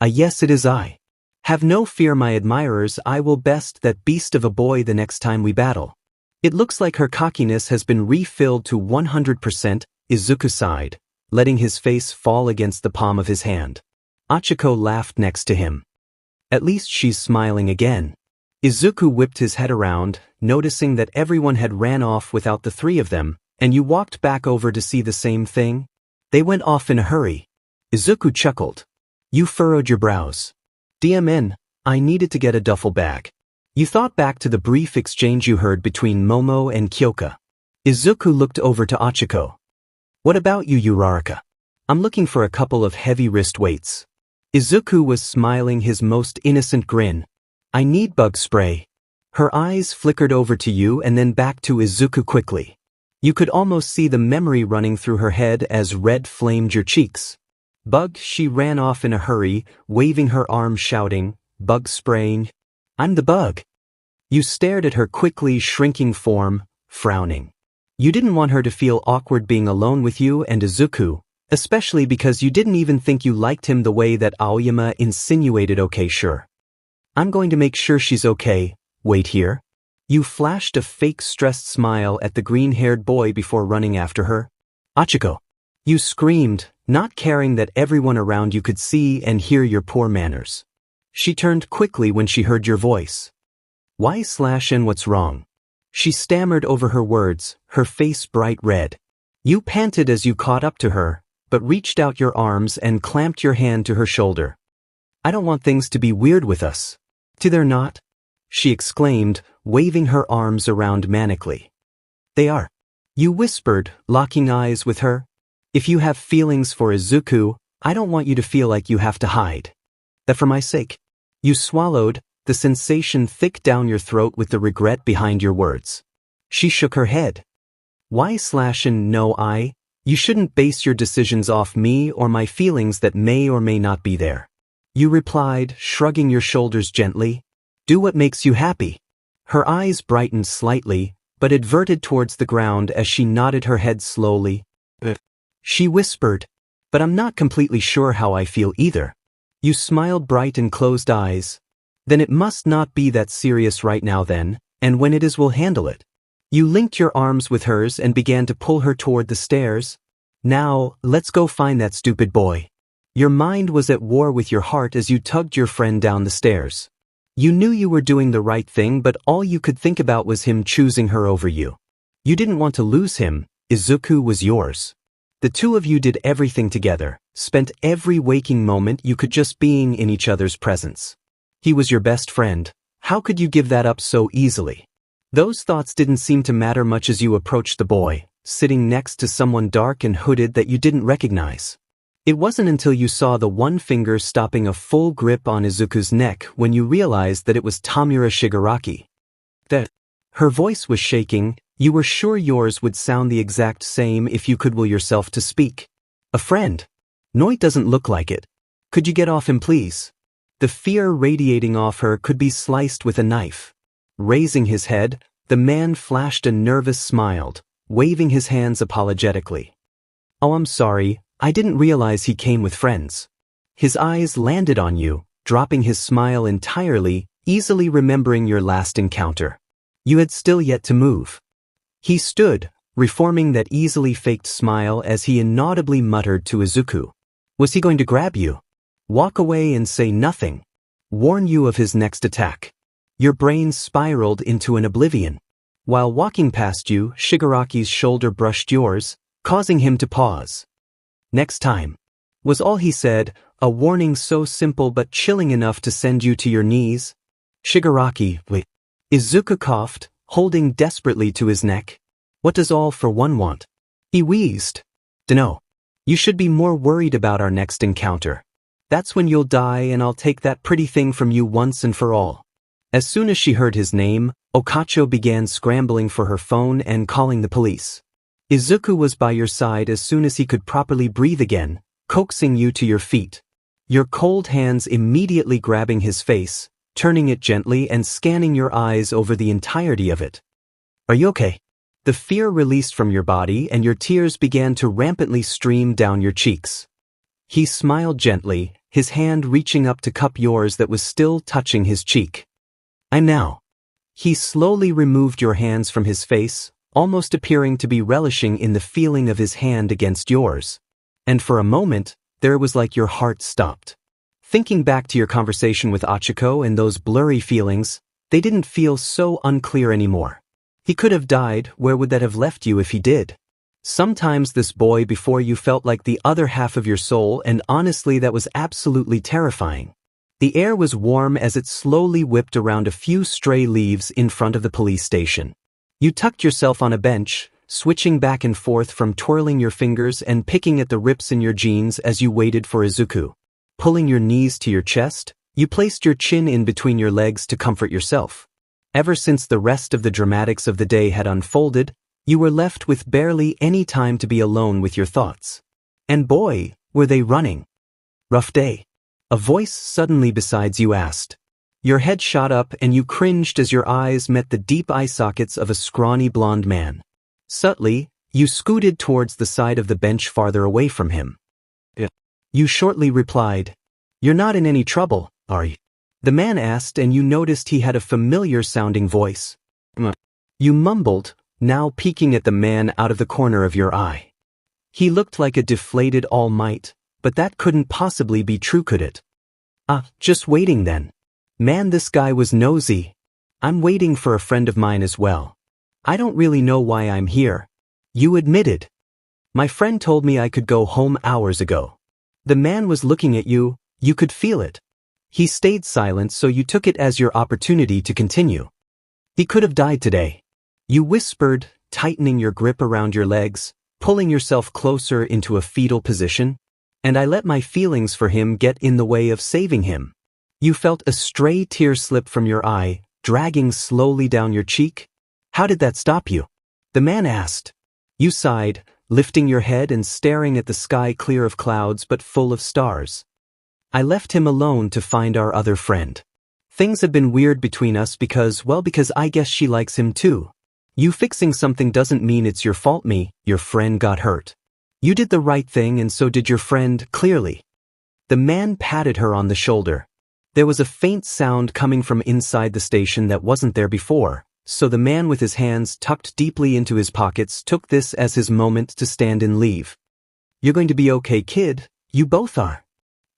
Yes, it is I. Have no fear, my admirers, I will best that beast of a boy the next time we battle. It looks like her cockiness has been refilled to 100%, Izuku sighed, letting his face fall against the palm of his hand. Achiko laughed next to him. At least she's smiling again. Izuku whipped his head around, noticing that everyone had ran off without the three of them, and you walked back over to see the same thing? They went off in a hurry. Izuku chuckled. You furrowed your brows. DMN, I needed to get a duffel bag. You thought back to the brief exchange you heard between Momo and Kyoka. Izuku looked over to Achiko. What about you, Uraraka? I'm looking for a couple of heavy wrist weights. Izuku was smiling his most innocent grin. I need bug spray. Her eyes flickered over to you and then back to Izuku quickly. You could almost see the memory running through her head as red flamed your cheeks. Bug, she ran off in a hurry, waving her arms shouting, bug spraying. I'm the bug. You stared at her quickly shrinking form, frowning. You didn't want her to feel awkward being alone with you and Izuku, especially because you didn't even think you liked him the way that Aoyama insinuated. Okay, sure. I'm going to make sure she's okay. Wait here. You flashed a fake stressed smile at the green-haired boy before running after her. Achiko. You screamed, not caring that everyone around you could see and hear your poor manners. She turned quickly when she heard your voice. Y/N, what's wrong? She stammered over her words, her face bright red. You panted as you caught up to her, but reached out your arms and clamped your hand to her shoulder. I don't want things to be weird with us. They're not? She exclaimed, waving her arms around manically. They are. You whispered, locking eyes with her. If you have feelings for Izuku, I don't want you to feel like you have to hide. That for my sake. You swallowed, the sensation thick down your throat with the regret behind your words. She shook her head. Why/no, you shouldn't base your decisions off me or my feelings that may or may not be there. You replied, shrugging your shoulders gently. Do what makes you happy. Her eyes brightened slightly, but adverted towards the ground as she nodded her head slowly. She whispered, but I'm not completely sure how I feel either. You smiled bright and closed eyes. Then it must not be that serious right now then, and when it is we'll handle it. You linked your arms with hers and began to pull her toward the stairs. Now, let's go find that stupid boy. Your mind was at war with your heart as you tugged your friend down the stairs. You knew you were doing the right thing, but all you could think about was him choosing her over you. You didn't want to lose him. Izuku was yours. The two of you did everything together, spent every waking moment you could just being in each other's presence. He was your best friend. How could you give that up so easily? Those thoughts didn't seem to matter much as you approached the boy, sitting next to someone dark and hooded that you didn't recognize. It wasn't until you saw the one finger stopping a full grip on Izuku's neck when you realized that it was Tamura Shigaraki. Her voice was shaking. You were sure yours would sound the exact same if you could will yourself to speak. A friend. Noit doesn't look like it. Could you get off him, please? The fear radiating off her could be sliced with a knife. Raising his head, the man flashed a nervous smile, waving his hands apologetically. Oh, I'm sorry, I didn't realize he came with friends. His eyes landed on you, dropping his smile entirely, easily remembering your last encounter. You had still yet to move. He stood, reforming that easily faked smile as he inaudibly muttered to Izuku. Was he going to grab you? Walk away and say nothing? Warn you of his next attack? Your brain spiraled into an oblivion. While walking past you, Shigaraki's shoulder brushed yours, causing him to pause. Next time, was all he said, a warning so simple but chilling enough to send you to your knees? Shigaraki, wait. Izuku coughed, holding desperately to his neck. What does all for one want? He wheezed. Dunno. You should be more worried about our next encounter. That's when you'll die and I'll take that pretty thing from you once and for all. As soon as she heard his name, Okacho began scrambling for her phone and calling the police. Izuku was by your side as soon as he could properly breathe again, coaxing you to your feet. Your cold hands immediately grabbing his face, turning it gently and scanning your eyes over the entirety of it. Are you okay? The fear released from your body and your tears began to rampantly stream down your cheeks. He smiled gently, his hand reaching up to cup yours that was still touching his cheek. I'm now. He slowly removed your hands from his face, almost appearing to be relishing in the feeling of his hand against yours. And for a moment, there was like your heart stopped. Thinking back to your conversation with Achiko and those blurry feelings, they didn't feel so unclear anymore. He could have died, where would that have left you if he did? Sometimes this boy before you felt like the other half of your soul, and honestly that was absolutely terrifying. The air was warm as it slowly whipped around a few stray leaves in front of the police station. You tucked yourself on a bench, switching back and forth from twirling your fingers and picking at the rips in your jeans as you waited for Izuku. Pulling your knees to your chest, you placed your chin in between your legs to comfort yourself. Ever since the rest of the dramatics of the day had unfolded, you were left with barely any time to be alone with your thoughts. And boy, were they running. Rough day. A voice suddenly beside you asked. Your head shot up and you cringed as your eyes met the deep eye sockets of a scrawny blonde man. Subtly, you scooted towards the side of the bench farther away from him. You shortly replied, You're not in any trouble, are you? The man asked and you noticed he had a familiar-sounding voice. You mumbled, now peeking at the man out of the corner of your eye. He looked like a deflated All Might, but that couldn't possibly be true, could it? Just waiting then. Man, this guy was nosy. I'm waiting for a friend of mine as well. I don't really know why I'm here. You admitted. My friend told me I could go home hours ago. The man was looking at you, you could feel it. He stayed silent, so you took it as your opportunity to continue. He could have died today. You whispered, tightening your grip around your legs, pulling yourself closer into a fetal position. and I let my feelings for him get in the way of saving him. You felt a stray tear slip from your eye, dragging slowly down your cheek? How did that stop you? The man asked. You sighed, lifting your head and staring at the sky clear of clouds but full of stars. I left him alone to find our other friend. Things have been weird between us because I guess she likes him too. You fixing something doesn't mean it's your fault. Your friend got hurt. You did the right thing and so did your friend, clearly. The man patted her on the shoulder. There was a faint sound coming from inside the station that wasn't there before, so the man with his hands tucked deeply into his pockets took this as his moment to stand and leave. You're going to be okay, kid, you both are.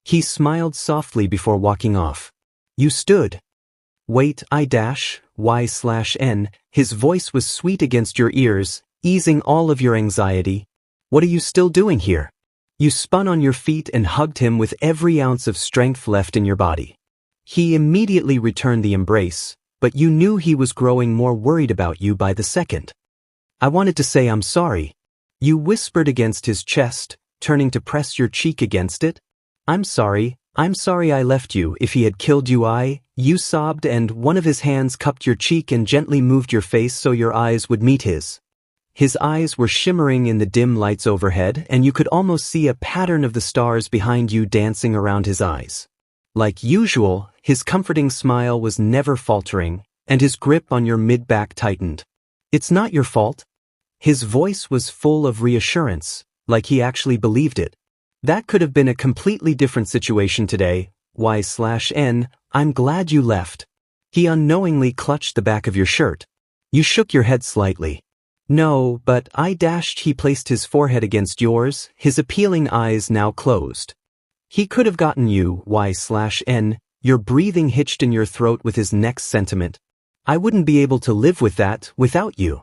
He smiled softly before walking off. You stood. Wait, I-Y/N, his voice was sweet against your ears, easing all of your anxiety. What are you still doing here? You spun on your feet and hugged him with every ounce of strength left in your body. He immediately returned the embrace, but you knew he was growing more worried about you by the second. I wanted to say I'm sorry. You whispered against his chest, turning to press your cheek against it. I'm sorry I left you. If he had killed you, you sobbed, and one of his hands cupped your cheek and gently moved your face so your eyes would meet his. His eyes were shimmering in the dim lights overhead, and you could almost see a pattern of the stars behind you dancing around his eyes. Like usual, his comforting smile was never faltering, and his grip on your mid-back tightened. It's not your fault. His voice was full of reassurance, like he actually believed it. That could have been a completely different situation today. Y/N, I'm glad you left. He unknowingly clutched the back of your shirt. You shook your head slightly. No, but he placed his forehead against yours, his appealing eyes now closed. He could have gotten you, Y/N, your breathing hitched in your throat with his next sentiment. I wouldn't be able to live with that without you.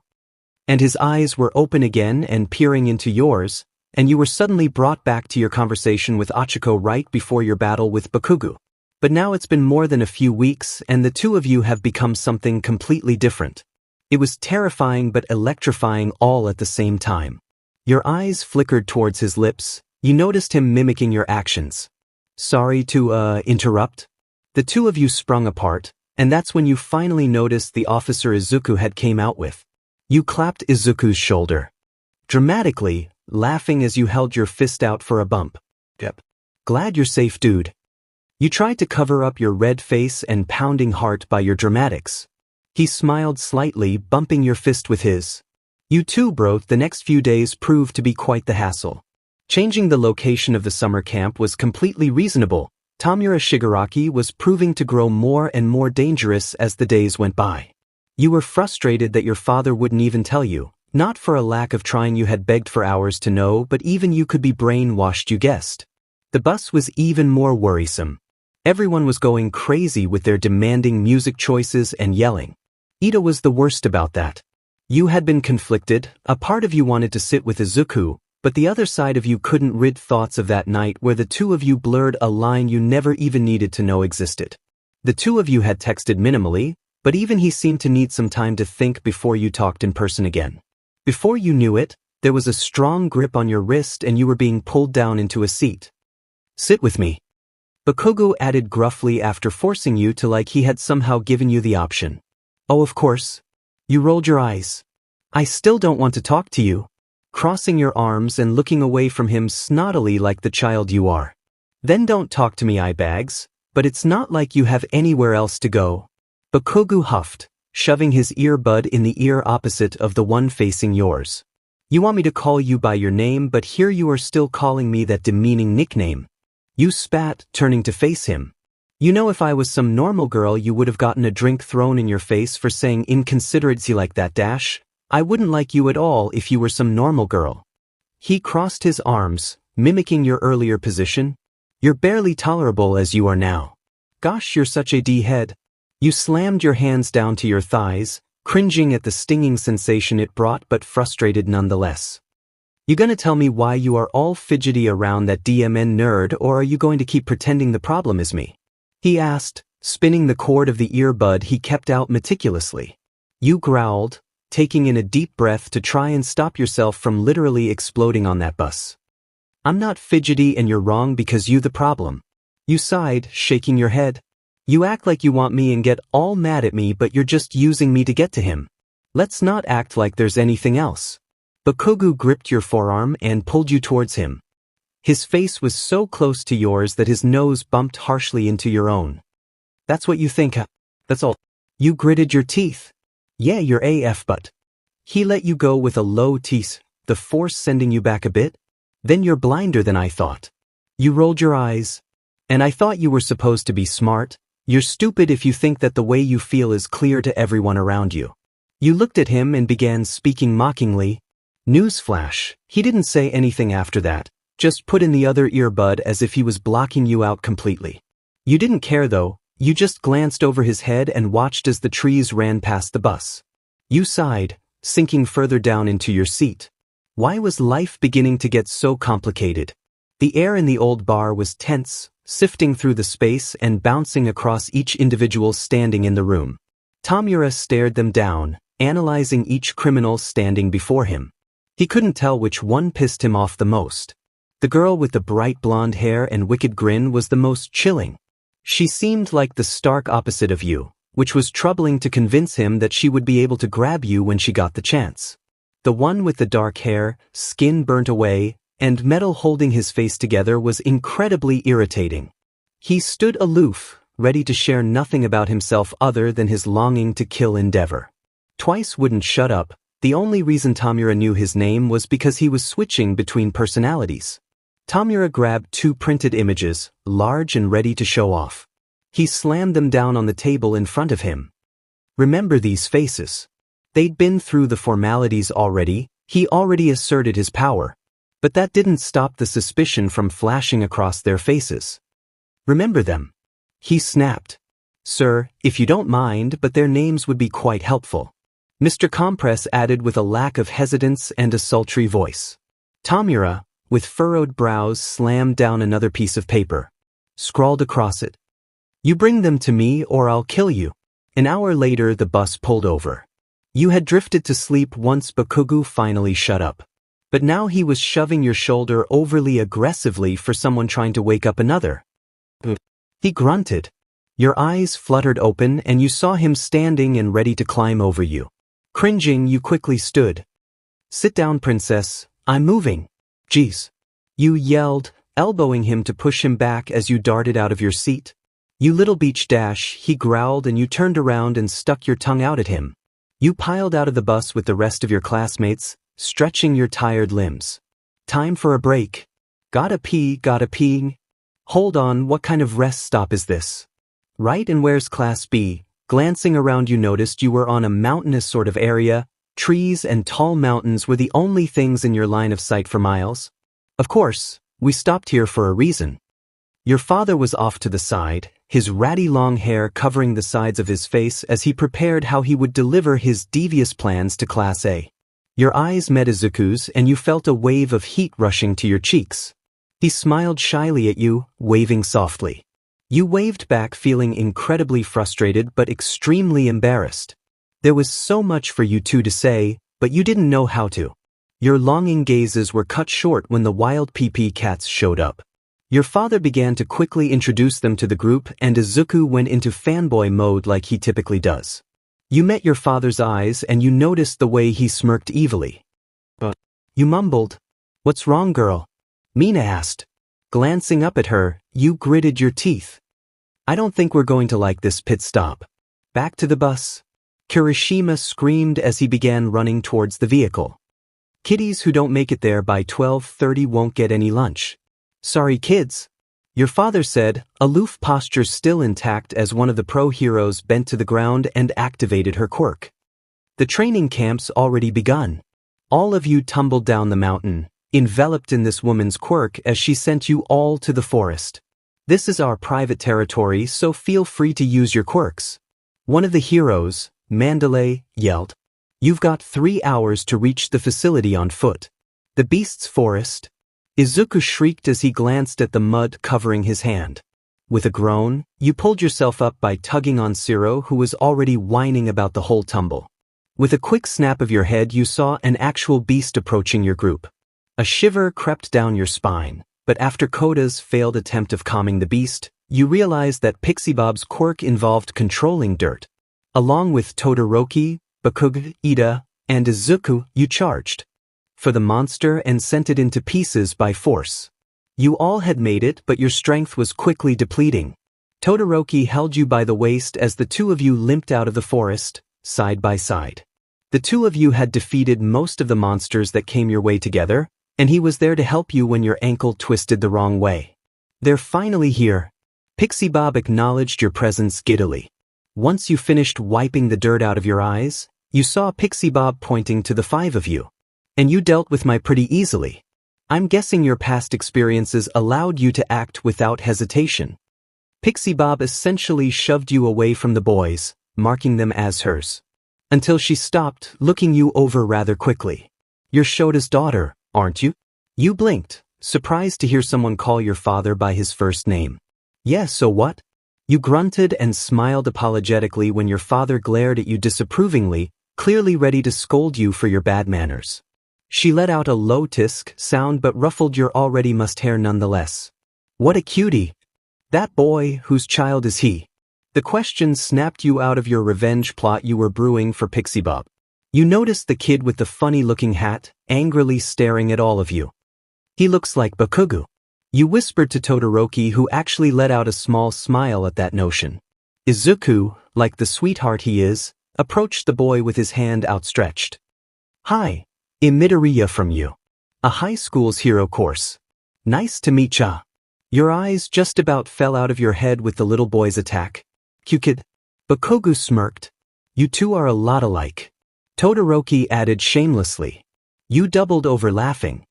And his eyes were open again and peering into yours, and you were suddenly brought back to your conversation with Ochako right before your battle with Bakugo. But now it's been more than a few weeks, and the two of you have become something completely different. It was terrifying but electrifying all at the same time. Your eyes flickered towards his lips. You noticed him mimicking your actions. Sorry to, interrupt. The two of you sprung apart, and that's when you finally noticed the officer Izuku had came out with. You clapped Izuku's shoulder. Dramatically, laughing as you held your fist out for a bump. Yep. Glad you're safe, dude. You tried to cover up your red face and pounding heart by your dramatics. He smiled slightly, bumping your fist with his. You too, bro. The next few days proved to be quite the hassle. Changing the location of the summer camp was completely reasonable. Tomura Shigaraki was proving to grow more and more dangerous as the days went by. You were frustrated that your father wouldn't even tell you, not for a lack of trying. You had begged for hours to know, but even you could be brainwashed, you guessed. The bus was even more worrisome. Everyone was going crazy with their demanding music choices and yelling. Ito was the worst about that. You had been conflicted. A part of you wanted to sit with Izuku, but the other side of you couldn't rid thoughts of that night where the two of you blurred a line you never even needed to know existed. The two of you had texted minimally, but even he seemed to need some time to think before you talked in person again. Before you knew it, there was a strong grip on your wrist and you were being pulled down into a seat. Sit with me. Bakugo added gruffly after forcing you to, like he had somehow given you the option. Oh, of course. You rolled your eyes. I still don't want to talk to you. Crossing your arms and looking away from him snottily like the child you are. Then don't talk to me, eyebags, but it's not like you have anywhere else to go. Bakugo huffed, shoving his earbud in the ear opposite of the one facing yours. You want me to call you by your name, but here you are still calling me that demeaning nickname. You spat, turning to face him. You know, if I was some normal girl, you would have gotten a drink thrown in your face for saying inconsideracy like that. I wouldn't like you at all if you were some normal girl. He crossed his arms, mimicking your earlier position. You're barely tolerable as you are now. Gosh, you're such a D-head. You slammed your hands down to your thighs, cringing at the stinging sensation it brought but frustrated nonetheless. You gonna tell me why you are all fidgety around that DMN nerd, or are you going to keep pretending the problem is me? He asked, spinning the cord of the earbud he kept out meticulously. You growled, taking in a deep breath to try and stop yourself from literally exploding on that bus. I'm not fidgety and you're wrong because you the problem. You sighed, shaking your head. You act like you want me and get all mad at me, but you're just using me to get to him. Let's not act like there's anything else. Bakugo gripped your forearm and pulled you towards him. His face was so close to yours that his nose bumped harshly into your own. That's what you think, huh? That's all. You gritted your teeth. Yeah, you're AF, but. He let you go with a low tease, the force sending you back a bit. Then you're blinder than I thought. You rolled your eyes. And I thought you were supposed to be smart. You're stupid if you think that the way you feel is clear to everyone around you. You looked at him and began speaking mockingly. Newsflash, he didn't say anything after that, just put in the other earbud as if he was blocking you out completely. You didn't care though, you just glanced over his head and watched as the trees ran past the bus. You sighed, sinking further down into your seat. Why was life beginning to get so complicated? The air in the old bar was tense, sifting through the space and bouncing across each individual standing in the room. Tamura stared them down, analyzing each criminal standing before him. He couldn't tell which one pissed him off the most. The girl with the bright blonde hair and wicked grin was the most chilling. She seemed like the stark opposite of you, which was troubling to convince him that she would be able to grab you when she got the chance. The one with the dark hair, skin burnt away, and metal holding his face together was incredibly irritating. He stood aloof, ready to share nothing about himself other than his longing to kill Endeavor. Twice wouldn't shut up. The only reason Tamura knew his name was because he was switching between personalities. Tamura grabbed 2 printed images, large and ready to show off. He slammed them down on the table in front of him. Remember these faces. They'd been through the formalities already, he already asserted his power. But that didn't stop the suspicion from flashing across their faces. Remember them. He snapped. Sir, if you don't mind, but their names would be quite helpful. Mr. Compress added with a lack of hesitance and a sultry voice. Tamura, with furrowed brows, slammed down another piece of paper. Scrawled across it. You bring them to me or I'll kill you. An hour later the bus pulled over. You had drifted to sleep once Bakugo finally shut up. But now he was shoving your shoulder overly aggressively for someone trying to wake up another. He grunted. Your eyes fluttered open and you saw him standing and ready to climb over you. Cringing, you quickly stood. Sit down, princess, I'm moving. Jeez. You yelled, elbowing him to push him back as you darted out of your seat. You little beach dash, he growled, and you turned around and stuck your tongue out at him. You piled out of the bus with the rest of your classmates, stretching your tired limbs. Time for a break. Gotta pee. Hold on, what kind of rest stop is this? Right, and where's Class B? Glancing around you noticed you were on a mountainous sort of area. Trees and tall mountains were the only things in your line of sight for miles. Of course, we stopped here for a reason. Your father was off to the side, his ratty long hair covering the sides of his face as he prepared how he would deliver his devious plans to Class A. Your eyes met Izuku's and you felt a wave of heat rushing to your cheeks. He smiled shyly at you, waving softly. You waved back, feeling incredibly frustrated but extremely embarrassed. There was so much for you two to say, but you didn't know how to. Your longing gazes were cut short when the wild PP cats showed up. Your father began to quickly introduce them to the group and Izuku went into fanboy mode like he typically does. You met your father's eyes and you noticed the way he smirked evilly. You mumbled, "What's wrong, girl?" Mina asked. Glancing up at her, you gritted your teeth. "I don't think we're going to like this pit stop. Back to the bus." Kirishima screamed as he began running towards the vehicle. "Kiddies who don't make it there by 12:30 won't get any lunch." "Sorry, kids," your father said, aloof posture still intact as one of the pro heroes bent to the ground and activated her quirk. The training camp's already begun. All of you tumbled down the mountain, enveloped in this woman's quirk as she sent you all to the forest. "This is our private territory, so feel free to use your quirks." One of the heroes, Mandalay, yelled. "You've got 3 hours to reach the facility on foot." "The beast's forest?" Izuku shrieked as he glanced at the mud covering his hand. With a groan, you pulled yourself up by tugging on 𝐂𝐿, who was already whining about the whole tumble. With a quick snap of your head, you saw an actual beast approaching your group. A shiver crept down your spine, but after Koda's failed attempt of calming the beast, you realized that Pixie Bob's quirk involved controlling dirt. Along with Todoroki, Bakugo, Ida, and Izuku, you charged for the monster and sent it into pieces by force. You all had made it, but your strength was quickly depleting. Todoroki held you by the waist as the two of you limped out of the forest, side by side. The two of you had defeated most of the monsters that came your way together, and he was there to help you when your ankle twisted the wrong way. They're finally here. Pixie Bob acknowledged your presence giddily. Once you finished wiping the dirt out of your eyes, you saw Pixie Bob pointing to the five of you. And you dealt with me pretty easily. I'm guessing your past experiences allowed you to act without hesitation. Pixie Bob essentially shoved you away from the boys, marking them as hers. Until she stopped, looking you over rather quickly. You're Shota's daughter, aren't you? You blinked, surprised to hear someone call your father by his first name. Yes, so what? You grunted and smiled apologetically when your father glared at you disapprovingly, clearly ready to scold you for your bad manners. She let out a low tisk sound but ruffled your already mussed hair nonetheless. What a cutie! That boy, whose child is he? The question snapped you out of your revenge plot you were brewing for Pixie Bob. You noticed the kid with the funny-looking hat, angrily staring at all of you. He looks like Bakugo. You whispered to Todoroki, who actually let out a small smile at that notion. Izuku, like the sweetheart he is, approached the boy with his hand outstretched. Hi, Midoriya from you. A high school's hero course. Nice to meet ya. Your eyes just about fell out of your head with the little boy's attack. Q-Kid. Bakugo smirked. You two are a lot alike. Todoroki added shamelessly. You doubled over laughing.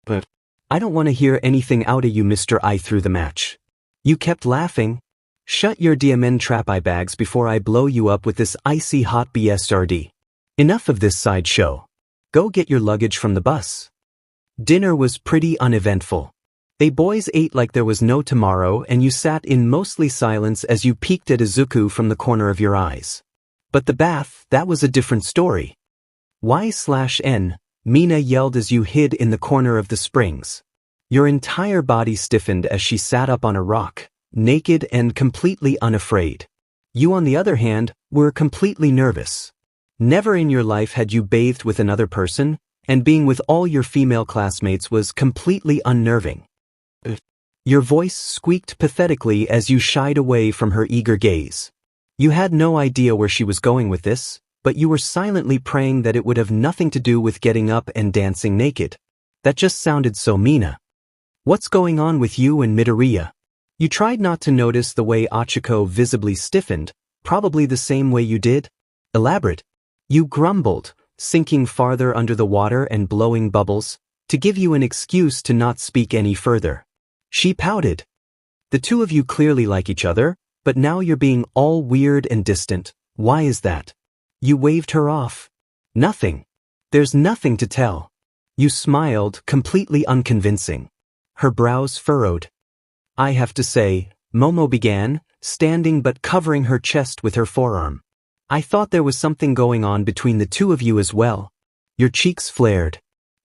But I don't want to hear anything out of you, Mr. I through the match. You kept laughing. Shut your diamond trap eye bags before I blow you up with this icy hot BSRD. Enough of this sideshow. Go get your luggage from the bus. Dinner was pretty uneventful. They boys ate like there was no tomorrow, and you sat in mostly silence as you peeked at Izuku from the corner of your eyes. But the bath, that was a different story. Y/N, Mina yelled as you hid in the corner of the springs. Your entire body stiffened as she sat up on a rock, naked and completely unafraid. You, on the other hand, were completely nervous. Never in your life had you bathed with another person, and being with all your female classmates was completely unnerving. Your voice squeaked pathetically as you shied away from her eager gaze. You had no idea where she was going with this, but you were silently praying that it would have nothing to do with getting up and dancing naked. That just sounded so Mina. What's going on with you and Midoriya? You tried not to notice the way Izuku visibly stiffened, probably the same way you did. Elaborate. You grumbled, sinking farther under the water and blowing bubbles, to give you an excuse to not speak any further. She pouted. The two of you clearly like each other, but now you're being all weird and distant. Why is that? You waved her off. Nothing. There's nothing to tell. You smiled, completely unconvincing. Her brows furrowed. I have to say, Momo began, standing but covering her chest with her forearm. I thought there was something going on between the two of you as well. Your cheeks flared.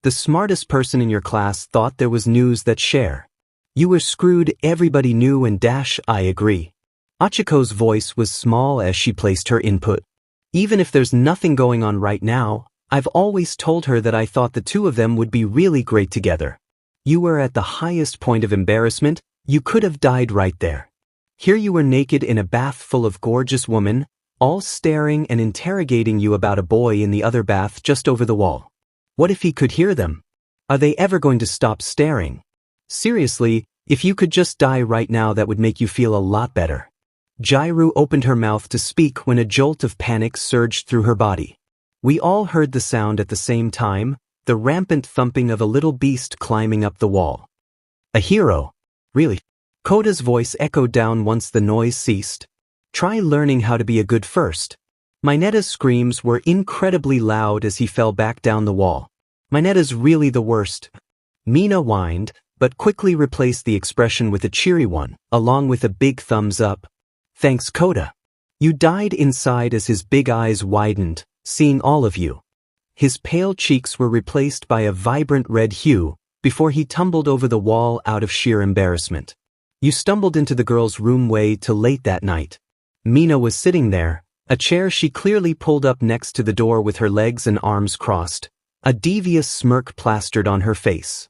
The smartest person in your class thought there was news that share. You were screwed, everybody knew, and I agree. Izuku's voice was small as she placed her input. Even if there's nothing going on right now, I've always told her that I thought the two of them would be really great together. You were at the highest point of embarrassment. You could have died right there. Here you were naked in a bath full of gorgeous women, all staring and interrogating you about a boy in the other bath just over the wall. What if he could hear them? Are they ever going to stop staring? Seriously, if you could just die right now, that would make you feel a lot better. Jiru opened her mouth to speak when a jolt of panic surged through her body. We all heard the sound at the same time, the rampant thumping of a little beast climbing up the wall. A hero? Really? Koda's voice echoed down once the noise ceased. Try learning how to be a good first. Mineta's screams were incredibly loud as he fell back down the wall. Mineta's really the worst. Mina whined, but quickly replaced the expression with a cheery one, along with a big thumbs up. Thanks, Koda. You died inside as his big eyes widened, seeing all of you. His pale cheeks were replaced by a vibrant red hue, before he tumbled over the wall out of sheer embarrassment. You stumbled into the girl's room way too late that night. Mina was sitting there, a chair she clearly pulled up next to the door with her legs and arms crossed, a devious smirk plastered on her face.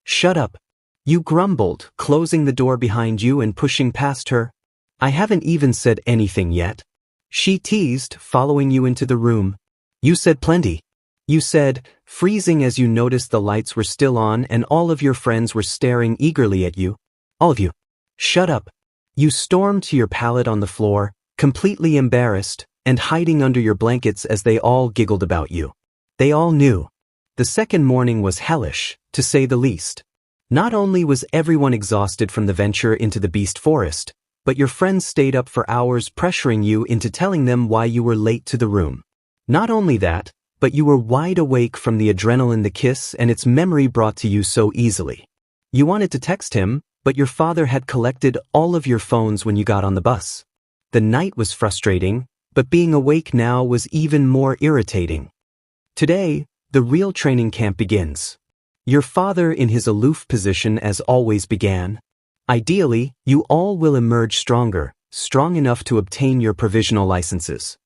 "Shut up," you grumbled, closing the door behind you and pushing past her. "I haven't even said anything yet," she teased, following you into the room. "You said plenty," you said, freezing as you noticed the lights were still on and all of your friends were staring eagerly at you. All of you. "Shut up." You stormed to your pallet on the floor, completely embarrassed, and hiding under your blankets as they all giggled about you. They all knew. The second morning was hellish, to say the least. Not only was everyone exhausted from the venture into the beast forest, but your friends stayed up for hours pressuring you into telling them why you were late to the room. Not only that, but you were wide awake from the adrenaline the kiss and its memory brought to you so easily. You wanted to text him, but your father had collected all of your phones when you got on the bus. The night was frustrating, but being awake now was even more irritating. Today, the real training camp begins. Your father in his aloof position as always began. Ideally, you all will emerge stronger, strong enough to obtain your provisional licenses.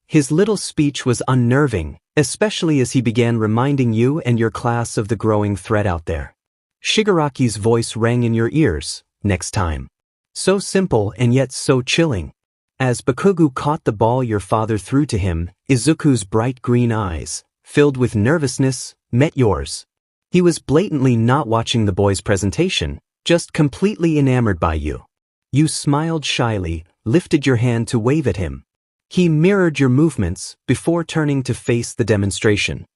His little speech was unnerving, especially as he began reminding you and your class of the growing threat out there. Shigaraki's voice rang in your ears, "Next time." So simple and yet so chilling. As Bakugo caught the ball your father threw to him, Izuku's bright green eyes, filled with nervousness, met yours. He was blatantly not watching the boy's presentation, just completely enamored by you. You smiled shyly, lifted your hand to wave at him. He mirrored your movements before turning to face the demonstration.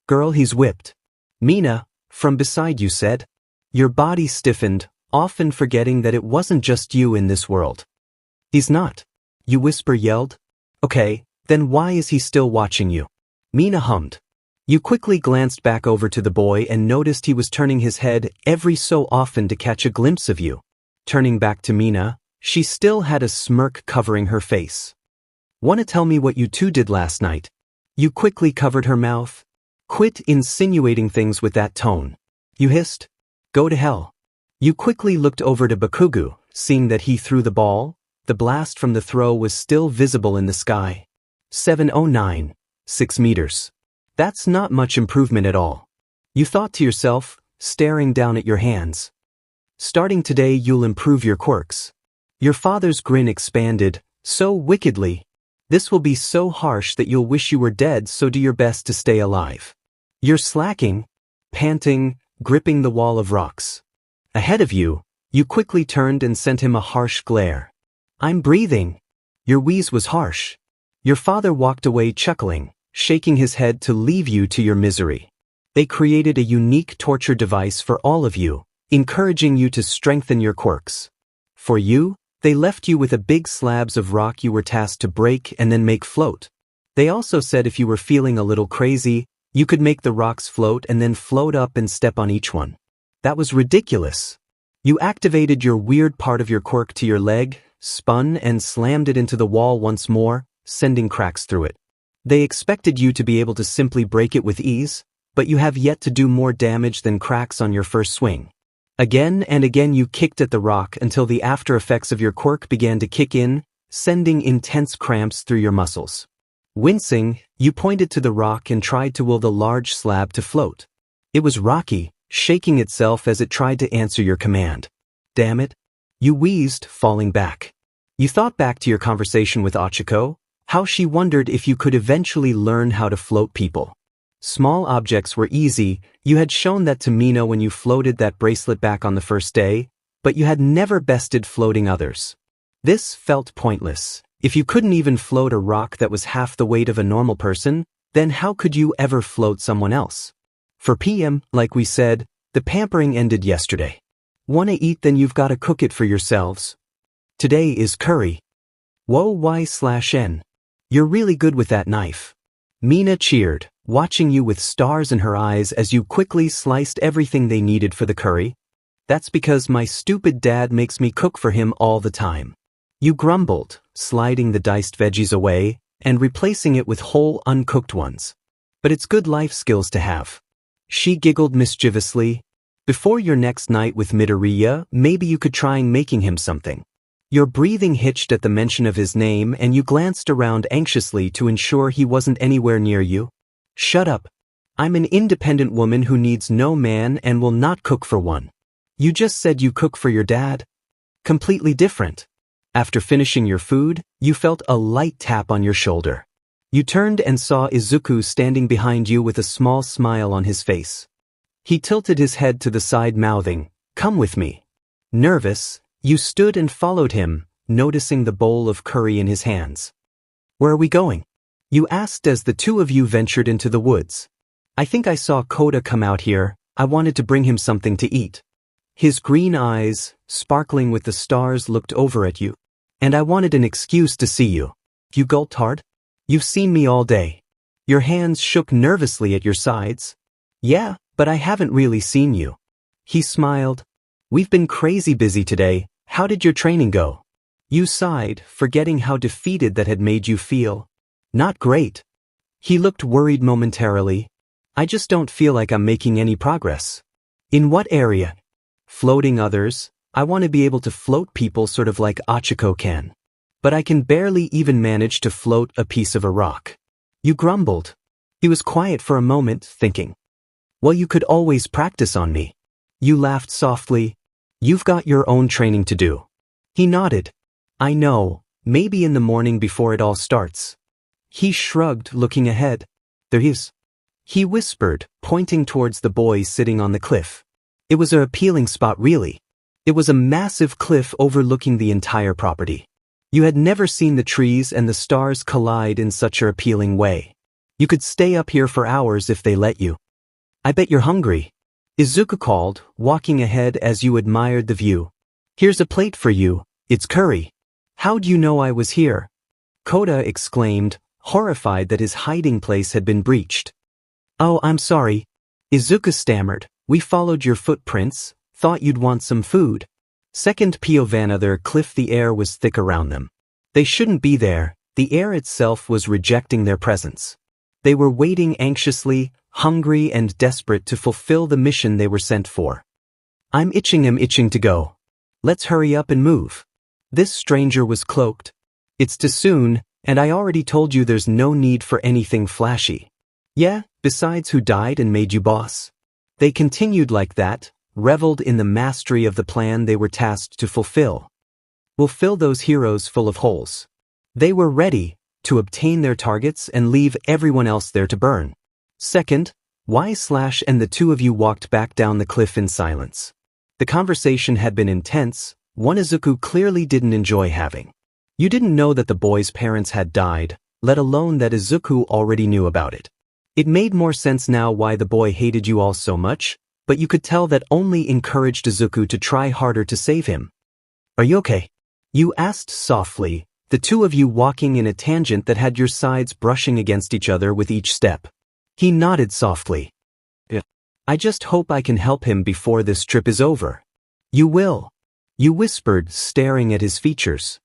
"Girl, he's whipped." Mina, from beside you said. Your body stiffened, often forgetting that it wasn't just you in this world. "He's not," you whisper yelled. "Okay, then why is he still watching you?" Mina hummed. You quickly glanced back over to the boy and noticed he was turning his head every so often to catch a glimpse of you. Turning back to Mina, she still had a smirk covering her face. "Wanna tell me what you two did last night?" You quickly covered her mouth. "Quit insinuating things with that tone," you hissed. "Go to hell." You quickly looked over to Bakugo, seeing that he threw the ball. The blast from the throw was still visible in the sky. 709, 6 meters. That's not much improvement at all. You thought to yourself, staring down at your hands. Starting today you'll improve your quirks. Your father's grin expanded, so wickedly. This will be so harsh that you'll wish you were dead, so do your best to stay alive. You're slacking, panting, gripping the wall of rocks. Ahead of you, you quickly turned and sent him a harsh glare. "I'm breathing." Your wheeze was harsh. Your father walked away chuckling, shaking his head to leave you to your misery. They created a unique torture device for all of you, encouraging you to strengthen your quirks. For you, they left you with a big slabs of rock you were tasked to break and then make float. They also said if you were feeling a little crazy, you could make the rocks float and then float up and step on each one. That was ridiculous. You activated your weird part of your quirk to your leg, spun and slammed it into the wall once more, sending cracks through it. They expected you to be able to simply break it with ease, but you have yet to do more damage than cracks on your first swing. Again and again you kicked at the rock until the after effects of your quirk began to kick in, sending intense cramps through your muscles. Wincing, you pointed to the rock and tried to will the large slab to float. It was rocky, shaking itself as it tried to answer your command. "Damn it." You wheezed, falling back. You thought back to your conversation with Ochako, how she wondered if you could eventually learn how to float people. Small objects were easy, you had shown that to Mina when you floated that bracelet back on the first day, but you had never bested floating others. This felt pointless. If you couldn't even float a rock that was half the weight of a normal person, then how could you ever float someone else? For PM, like we said, the pampering ended yesterday. Wanna eat, then you've gotta cook it for yourselves. Today is curry. Whoa, Y/N. You're really good with that knife. Mina cheered, watching you with stars in her eyes as you quickly sliced everything they needed for the curry. "That's because my stupid dad makes me cook for him all the time." You grumbled, sliding the diced veggies away and replacing it with whole uncooked ones. "But it's good life skills to have." She giggled mischievously. Before your next night with Midoriya, maybe you could try making him something. Your breathing hitched at the mention of his name and you glanced around anxiously to ensure he wasn't anywhere near you. Shut up. I'm an independent woman who needs no man and will not cook for one. You just said you cook for your dad. Completely different. After finishing your food, you felt a light tap on your shoulder. You turned and saw Izuku standing behind you with a small smile on his face. He tilted his head to the side mouthing, "Come with me." Nervous, you stood and followed him, noticing the bowl of curry in his hands. "Where are we going?" you asked as the two of you ventured into the woods. "I think I saw Koda come out here. I wanted to bring him something to eat." His green eyes, sparkling with the stars, looked over at you. "And I wanted an excuse to see you." You gulped hard. "You've seen me all day." Your hands shook nervously at your sides. "Yeah, but I haven't really seen you." He smiled. "We've been crazy busy today. How did your training go?" You sighed, forgetting how defeated that had made you feel. "Not great." He looked worried momentarily. "I just don't feel like I'm making any progress." "In what area?" "Floating others. I want to be able to float people sort of like Izuku can. But I can barely even manage to float a piece of a rock." You grumbled. He was quiet for a moment, thinking. "Well, you could always practice on me." You laughed softly. "You've got your own training to do." He nodded. "I know, maybe in the morning before it all starts." He shrugged, looking ahead. "There he is," he whispered, pointing towards the boy sitting on the cliff. It was an appealing spot, really. It was a massive cliff overlooking the entire property. You had never seen the trees and the stars collide in such an appealing way. You could stay up here for hours if they let you. "I bet you're hungry," Izuku called, walking ahead as you admired the view. "Here's a plate for you. It's curry." "How'd you know I was here?" Koda exclaimed, horrified that his hiding place had been breached. "Oh, I'm sorry," Izuku stammered. "We followed your footprints, thought you'd want some food." Second POV, their cliff, the air was thick around them. They shouldn't be there, the air itself was rejecting their presence. They were waiting anxiously, hungry and desperate to fulfill the mission they were sent for. I'm itching to go. Let's hurry up and move." This stranger was cloaked. "It's too soon, and I already told you there's no need for anything flashy." "Yeah, besides, who died and made you boss?" They continued like that, reveled in the mastery of the plan they were tasked to fulfill. "We'll fill those heroes full of holes." They were ready to obtain their targets and leave everyone else there to burn. Second, 𝐻/ and the two of you walked back down the cliff in silence. The conversation had been intense, one Izuku clearly didn't enjoy having. You didn't know that the boy's parents had died, let alone that Izuku already knew about it. It made more sense now why the boy hated you all so much, but you could tell that only encouraged Izuku to try harder to save him. "Are you okay?" you asked softly, the two of you walking in a tangent that had your sides brushing against each other with each step. He nodded softly. "Yeah. I just hope I can help him before this trip is over." "You will," you whispered, staring at his features.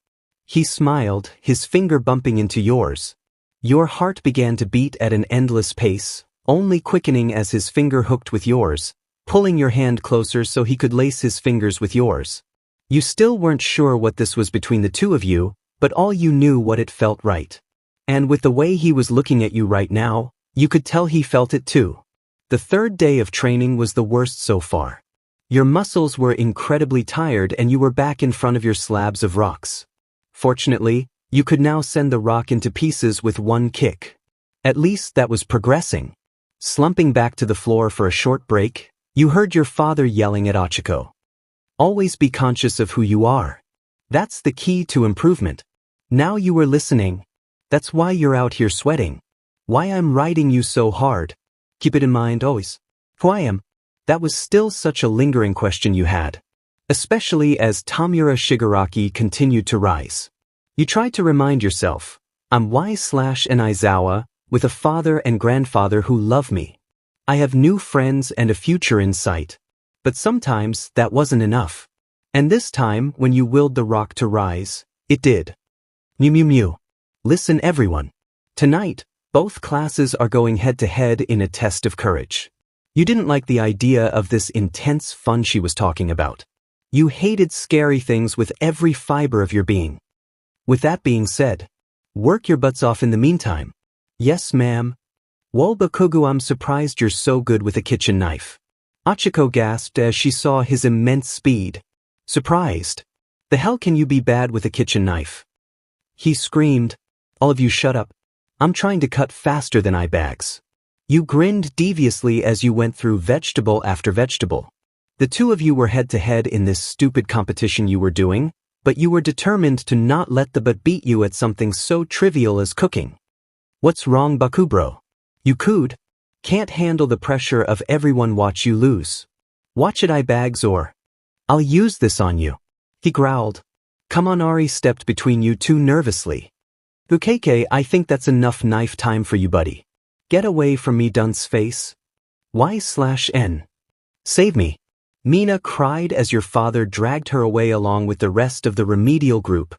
He smiled, his finger bumping into yours. Your heart began to beat at an endless pace, only quickening as his finger hooked with yours, pulling your hand closer so he could lace his fingers with yours. You still weren't sure what this was between the two of you, but all you knew what it felt right. And with the way he was looking at you right now, you could tell he felt it too. The third day of training was the worst so far. Your muscles were incredibly tired and you were back in front of your slabs of rocks. Fortunately, you could now send the rock into pieces with one kick. At least that was progressing. Slumping back to the floor for a short break, you heard your father yelling at Izuku. "Always be conscious of who you are. That's the key to improvement." Now you were listening. "That's why you're out here sweating. Why I'm riding you so hard. Keep it in mind always. Who I am." That was still such a lingering question you had. Especially as Tamura Shigaraki continued to rise. You tried to remind yourself, "I'm 𝐻/ and Aizawa, with a father and grandfather who love me. I have new friends and a future in sight." But sometimes that wasn't enough. And this time, when you willed the rock to rise, it did. Mew. Listen everyone. Tonight, both classes are going head to head in a test of courage. You didn't like the idea of this intense fun she was talking about. You hated scary things with every fiber of your being. With that being said, work your butts off in the meantime. Yes, ma'am. 𝐒𝐿𝐵 I'm surprised you're so good with a kitchen knife. 𝐒𝐭𝐻𝐿 gasped as she saw his immense speed. Surprised? The hell can you be bad with a kitchen knife? He screamed. All of you shut up. I'm trying to cut faster than 𝐈𝐵𝐺. You grinned deviously as you went through vegetable after vegetable. The two of you were head-to-head in this stupid competition you were doing, but you were determined to not let the butt beat you at something so trivial as cooking. What's wrong, Bakubro? You can't handle the pressure of everyone watch you lose. Watch it, 𝐈𝐵𝐺, or I'll use this on you. He growled. Come on, Ari stepped between you two nervously. 𝐒𝐭𝐴, I think that's enough knife time for you, buddy. Get away from me, dunce face. Y/N. Save me. Mina cried as your father dragged her away along with the rest of the remedial group.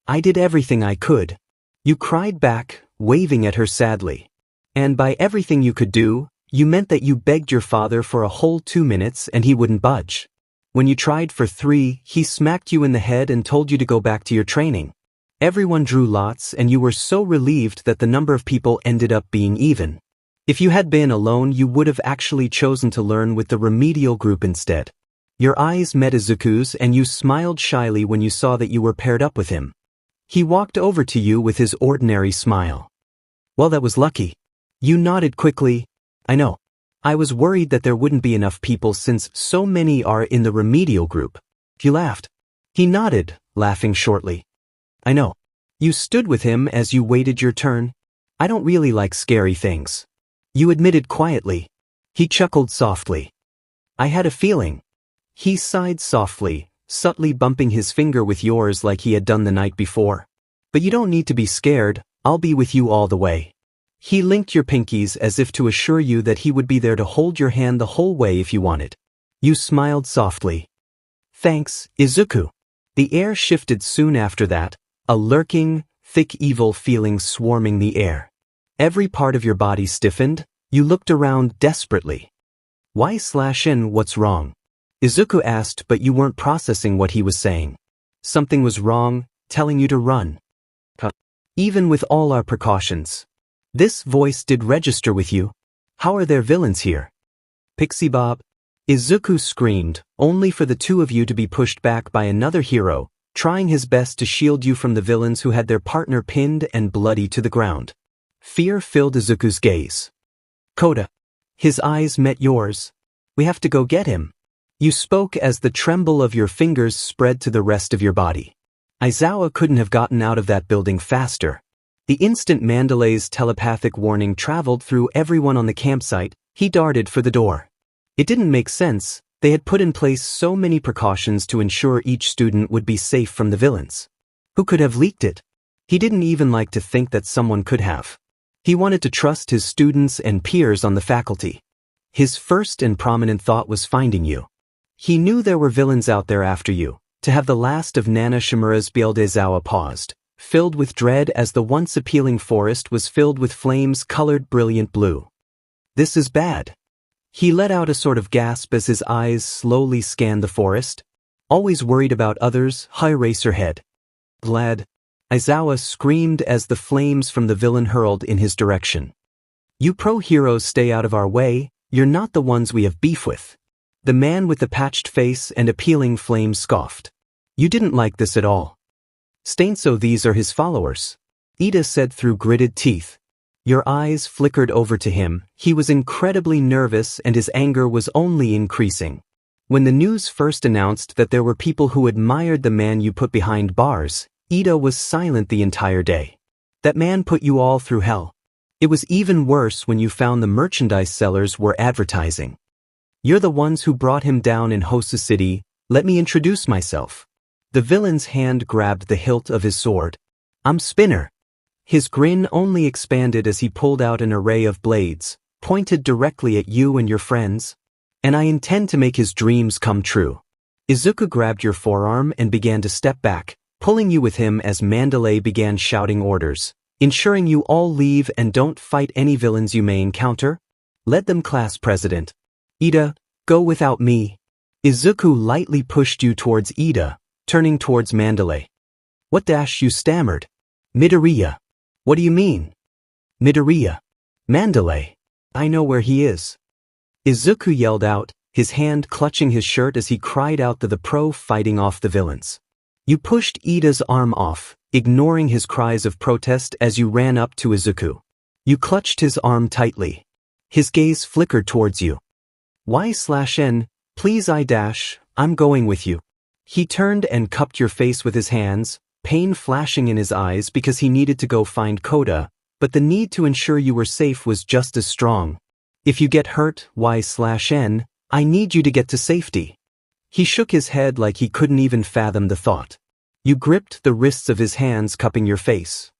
I did everything I could. You cried back, waving at her sadly. And by everything you could do, you meant that you begged your father for a whole 2 minutes and he wouldn't budge. When you tried for 3, he smacked you in the head and told you to go back to your training. Everyone drew lots and you were so relieved that the number of people ended up being even. If you had been alone, you would have actually chosen to learn with the remedial group instead. Your eyes met Izuku's and you smiled shyly when you saw that you were paired up with him. He walked over to you with his ordinary smile. Well, that was lucky. You nodded quickly. I know. I was worried that there wouldn't be enough people since so many are in the remedial group. You laughed. He nodded, laughing shortly. I know. You stood with him as you waited your turn. I don't really like scary things. You admitted quietly. He chuckled softly. I had a feeling. He sighed softly, subtly bumping his finger with yours like he had done the night before. But you don't need to be scared, I'll be with you all the way. He linked your pinkies as if to assure you that he would be there to hold your hand the whole way if you wanted. You smiled softly. Thanks, Izuku. The air shifted soon after that, a lurking, thick evil feeling swarming the air. Every part of your body stiffened, you looked around desperately. Y/N, what's wrong? Izuku asked, but you weren't processing what he was saying. Something was wrong, telling you to run. Even with all our precautions. This voice did register with you. How are there villains here? Pixie Bob. Izuku screamed, only for the two of you to be pushed back by another hero, trying his best to shield you from the villains who had their partner pinned and bloody to the ground. Fear filled Izuku's gaze. Kota. His eyes met yours. We have to go get him. You spoke as the tremble of your fingers spread to the rest of your body. Aizawa couldn't have gotten out of that building faster. The instant Mandalay's telepathic warning traveled through everyone on the campsite, he darted for the door. It didn't make sense. They had put in place so many precautions to ensure each student would be safe from the villains. Who could have leaked it? He didn't even like to think that someone could have. He wanted to trust his students and peers on the faculty. His first and prominent thought was finding you. He knew there were villains out there after you. To have the last of Nana Shimura's Aizawa paused, filled with dread as the once appealing forest was filled with flames colored brilliant blue. This is bad. He let out a sort of gasp as his eyes slowly scanned the forest. Always worried about others, raised her head. Glad. Aizawa screamed as the flames from the villain hurled in his direction. You pro-heroes stay out of our way, you're not the ones we have beef with. The man with the patched face and appealing flame scoffed. You didn't like this at all. 𝐶𝐿𝐴, these are his followers. Ida said through gritted teeth. Your eyes flickered over to him. He was incredibly nervous and his anger was only increasing. When the news first announced that there were people who admired the man you put behind bars, Ida was silent the entire day. That man put you all through hell. It was even worse when you found the merchandise sellers were advertising. You're the ones who brought him down in Hosu City. Let me introduce myself. The villain's hand grabbed the hilt of his sword. I'm Spinner. His grin only expanded as he pulled out an array of blades, pointed directly at you and your friends. And I intend to make his dreams come true. Izuku grabbed your forearm and began to step back, pulling you with him as Mandalay began shouting orders, ensuring you all leave and don't fight any villains you may encounter. Let them, class president. Ida, go without me. Izuku lightly pushed you towards Ida, turning towards Mandalay. What dash, you stammered. Midoriya. What do you mean? Midoriya. Mandalay. I know where he is. Izuku yelled out, his hand clutching his shirt as he cried out to the pro fighting off the villains. You pushed Ida's arm off, ignoring his cries of protest as you ran up to Izuku. You clutched his arm tightly. His gaze flickered towards you. Y/N, please I'm going with you. He turned and cupped your face with his hands, pain flashing in his eyes because he needed to go find Koda, but the need to ensure you were safe was just as strong. If you get hurt, Y/N, I need you to get to safety. He shook his head like he couldn't even fathom the thought. You gripped the wrists of his hands cupping your face.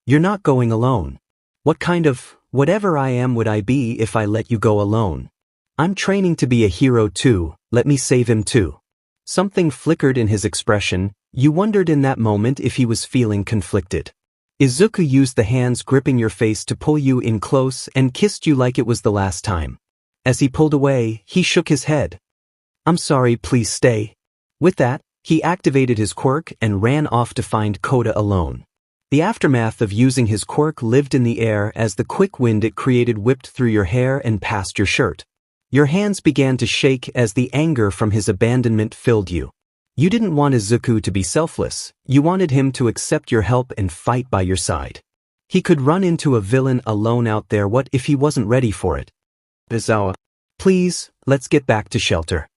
You're not going alone. What kind of whatever I am would I be if I let you go alone? I'm training to be a hero too, let me save him too. Something flickered in his expression, you wondered in that moment if he was feeling conflicted. Izuku used the hands gripping your face to pull you in close and kissed you like it was the last time. As he pulled away, he shook his head. I'm sorry, please stay. With that, he activated his quirk and ran off to find Koda alone. The aftermath of using his quirk lived in the air as the quick wind it created whipped through your hair and past your shirt. Your hands began to shake as the anger from his abandonment filled you. You didn't want Izuku to be selfless, you wanted him to accept your help and fight by your side. He could run into a villain alone out there, what if he wasn't ready for it? Izawa. Please, let's get back to shelter.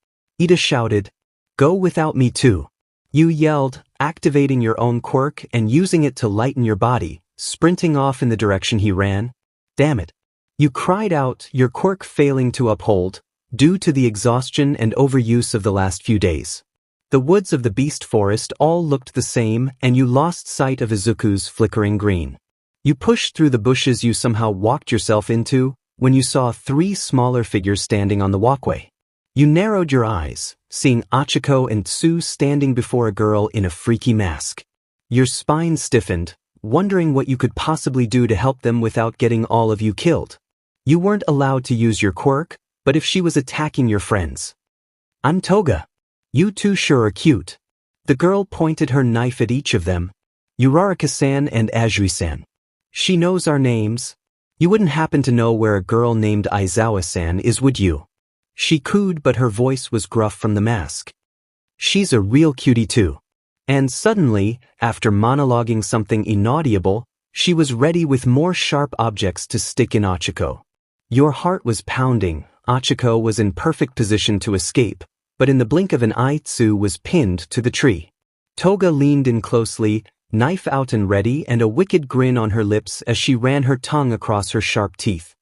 Ida shouted. Go without me too. You yelled, activating your own quirk and using it to lighten your body, sprinting off in the direction he ran. Damn it. You cried out, your quirk failing to uphold, due to the exhaustion and overuse of the last few days. The woods of the beast forest all looked the same and you lost sight of Izuku's flickering green. You pushed through the bushes you somehow walked yourself into when you saw 3 smaller figures standing on the walkway. You narrowed your eyes, seeing Ichiko and Tsu standing before a girl in a freaky mask. Your spine stiffened, wondering what you could possibly do to help them without getting all of you killed. You weren't allowed to use your quirk, but if she was attacking your friends. I'm Toga. You two sure are cute. The girl pointed her knife at each of them. Uraraka-san and Azui-san. She knows our names. You wouldn't happen to know where a girl named Aizawa-san is, would you? She cooed, but her voice was gruff from the mask. She's a real cutie too. And suddenly, after monologuing something inaudible, she was ready with more sharp objects to stick in Ichiko. Your heart was pounding. Ichiko was in perfect position to escape, but in the blink of an eye Tsu was pinned to the tree. Toga leaned in closely, knife out and ready, and a wicked grin on her lips as she ran her tongue across her sharp teeth.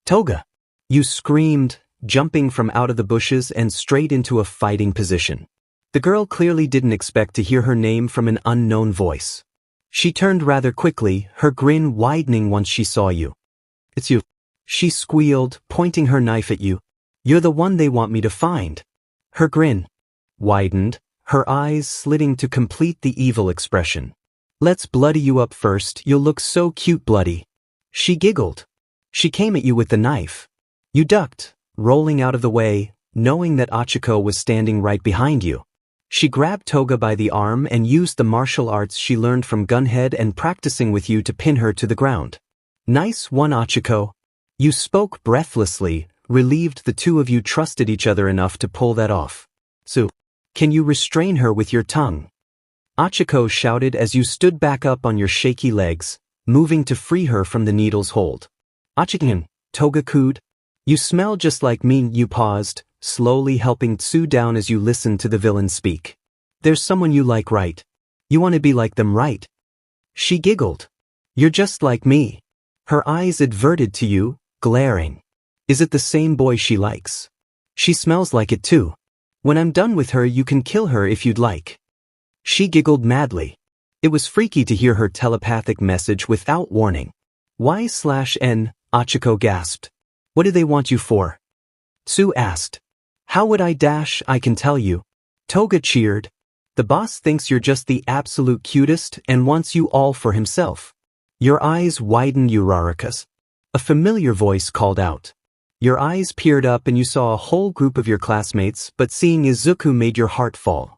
Toga! You screamed, jumping from out of the bushes and straight into a fighting position. The girl clearly didn't expect to hear her name from an unknown voice. She turned rather quickly, her grin widening once she saw you. It's you. She squealed, pointing her knife at you. You're the one they want me to find. Her grin widened, her eyes slitting to complete the evil expression. Let's bloody you up first, you'll look so cute bloody. She giggled. She came at you with the knife. You ducked, rolling out of the way, knowing that Ichiko was standing right behind you. She grabbed Toga by the arm and used the martial arts she learned from Gunhead and practicing with you to pin her to the ground. Nice one, Ichiko. You spoke breathlessly, relieved the two of you trusted each other enough to pull that off. So, can you restrain her with your tongue? Ichiko shouted as you stood back up on your shaky legs, moving to free her from the needle's hold. Ichiko, Toga cooed. You smell just like me. You paused, slowly helping Tsu down as you listened to the villain speak. There's someone you like, right? You want to be like them, right? She giggled. You're just like me. Her eyes adverted to you, glaring. Is it the same boy she likes? She smells like it too. When I'm done with her, you can kill her if you'd like. She giggled madly. It was freaky to hear her telepathic message without warning. Y/N, Ichiko gasped. What do they want you for? Tsu asked. How would I can tell you. Toga cheered. The boss thinks you're just the absolute cutest and wants you all for himself. Your eyes widened, Uraraka's. A familiar voice called out. Your eyes peered up and you saw a whole group of your classmates, but seeing Izuku made your heart fall.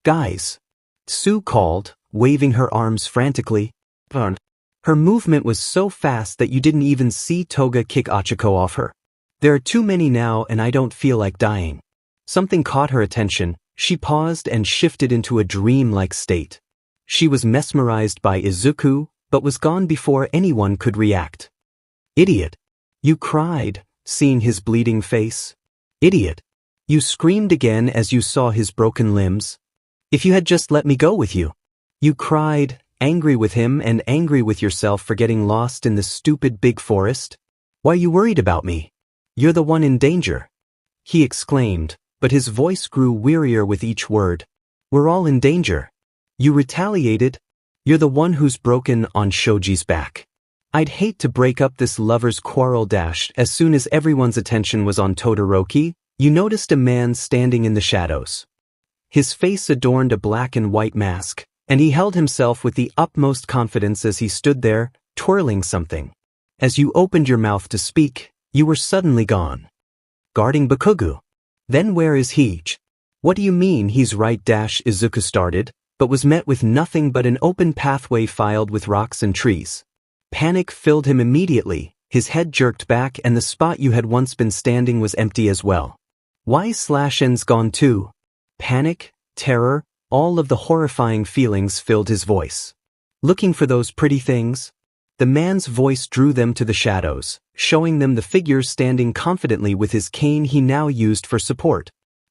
Guys, Tsu called, waving her arms frantically. Her movement was so fast that you didn't even see Toga kick 𝐻𝐿 off her. There are too many now and I don't feel like dying. Something caught her attention. She paused and shifted into a dream-like state. She was mesmerized by Izuku, but was gone before anyone could react. Idiot. You cried, seeing his bleeding face. Idiot. You screamed again as you saw his broken limbs. If you had just let me go with you. You cried, angry with him and angry with yourself for getting lost in the stupid big forest. Why are you worried about me? You're the one in danger. He exclaimed, but his voice grew wearier with each word. We're all in danger. You retaliated. You're the one who's broken on Shoji's back. I'd hate to break up this lovers' quarrel. As soon as everyone's attention was on Todoroki, you noticed a man standing in the shadows. His face adorned a black and white mask, and he held himself with the utmost confidence as he stood there, twirling something. As you opened your mouth to speak, you were suddenly gone. Guarding Bakugo. Then where is 𝐻𝐸𝐽? What do you mean he's right? Izuku started, but was met with nothing but an open pathway filled with rocks and trees. Panic filled him immediately, his head jerked back and the spot you had once been standing was empty as well. 𝐻𝐸𝐽's gone too. Panic, terror, all of the horrifying feelings filled his voice. Looking for those pretty things? The man's voice drew them to the shadows, showing them the figure standing confidently with his cane he now used for support.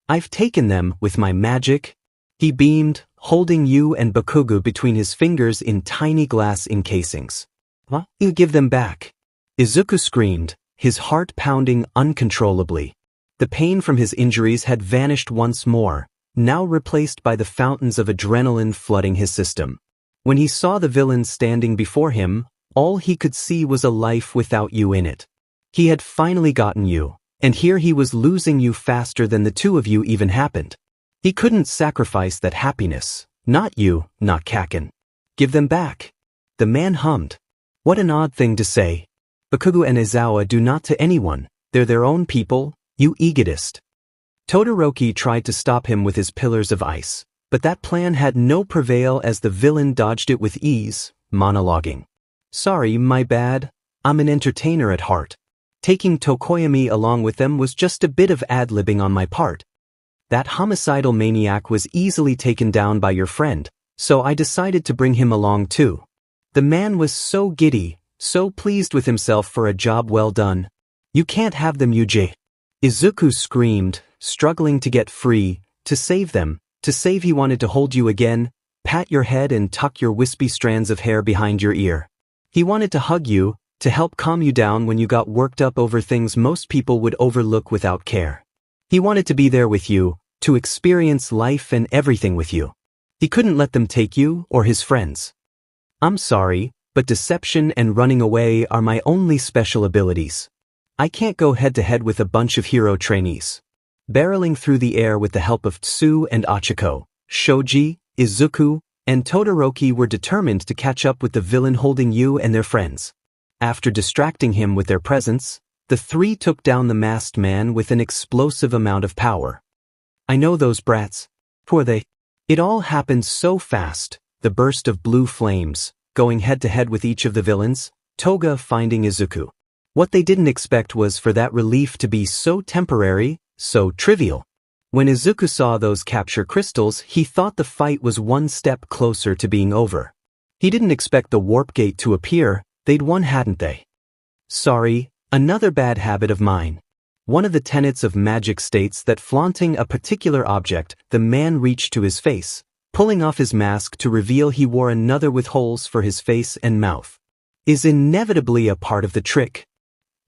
I've taken them with my magic. He beamed, holding you and Bakugo between his fingers in tiny glass encasings. What? You give them back. Izuku screamed, his heart pounding uncontrollably. The pain from his injuries had vanished once more, now replaced by the fountains of adrenaline flooding his system. When he saw the villain standing before him, all he could see was a life without you in it. He had finally gotten you, and here he was losing you faster than the two of you even happened. He couldn't sacrifice that happiness, not you, not Kaken. Give them back. The man hummed. What an odd thing to say. Bakugo and Izawa do not to anyone, they're their own people, you egotist. Todoroki tried to stop him with his pillars of ice, but that plan had no prevail as the villain dodged it with ease, monologuing. Sorry, my bad. I'm an entertainer at heart. Taking Tokoyami along with them was just a bit of ad-libbing on my part. That homicidal maniac was easily taken down by your friend, so I decided to bring him along too. The man was so giddy, so pleased with himself for a job well done. You can't have them, 𝐻𝐸𝐽. Izuku screamed, struggling to get free, to save them, to save. He wanted to hold you again, pat your head and tuck your wispy strands of hair behind your ear. He wanted to hug you, to help calm you down when you got worked up over things most people would overlook without care. He wanted to be there with you, to experience life and everything with you. He couldn't let them take you or his friends. I'm sorry, but deception and running away are my only special abilities. I can't go head-to-head with a bunch of hero trainees. Barreling through the air with the help of Tsu and 𝐻𝐸𝐽, Shoji, Izuku, and Todoroki were determined to catch up with the villain holding you and their friends. After distracting him with their presence, the three took down the masked man with an explosive amount of power. I know those brats. Who are they? It all happened so fast, the burst of blue flames, going head-to-head with each of the villains, Toga finding Izuku. What they didn't expect was for that relief to be so temporary, so trivial. When Izuku saw those capture crystals, he thought the fight was one step closer to being over. He didn't expect the warp gate to appear. They'd won, hadn't they? Sorry, another bad habit of mine. One of the tenets of magic states that flaunting a particular object, the man reached to his face, pulling off his mask to reveal he wore another with holes for his face and mouth, is inevitably a part of the trick.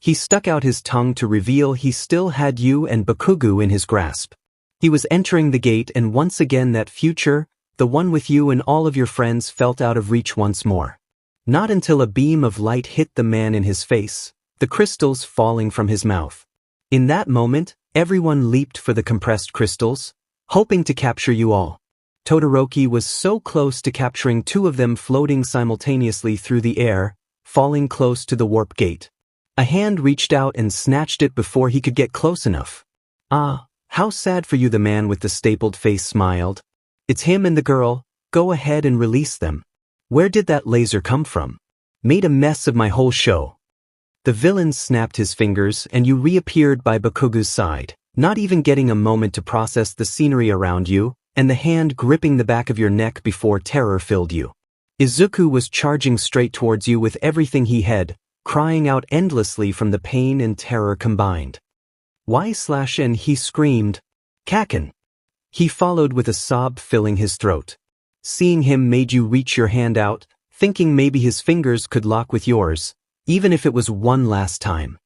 He stuck out his tongue to reveal he still had you and Bakugo in his grasp. He was entering the gate, and once again that future, the one with you and all of your friends, felt out of reach once more. Not until a beam of light hit the man in his face, the crystals falling from his mouth. In that moment, everyone leaped for the compressed crystals, hoping to capture you all. Todoroki was so close to capturing two of them floating simultaneously through the air, falling close to the warp gate. A hand reached out and snatched it before he could get close enough. "Ah, how sad for you," the man with the stapled face smiled. "It's him and the girl. Go ahead and release them. Where did that laser come from? Made a mess of my whole show." The villain snapped his fingers and you reappeared by Bakugu's side, not even getting a moment to process the scenery around you, and the hand gripping the back of your neck before terror filled you. Izuku was charging straight towards you with everything he had, crying out endlessly from the pain and terror combined. "Why/n," he screamed. "Kaken." He followed with a sob filling his throat. Seeing him made you reach your hand out, thinking maybe his fingers could lock with yours, even if it was one last time.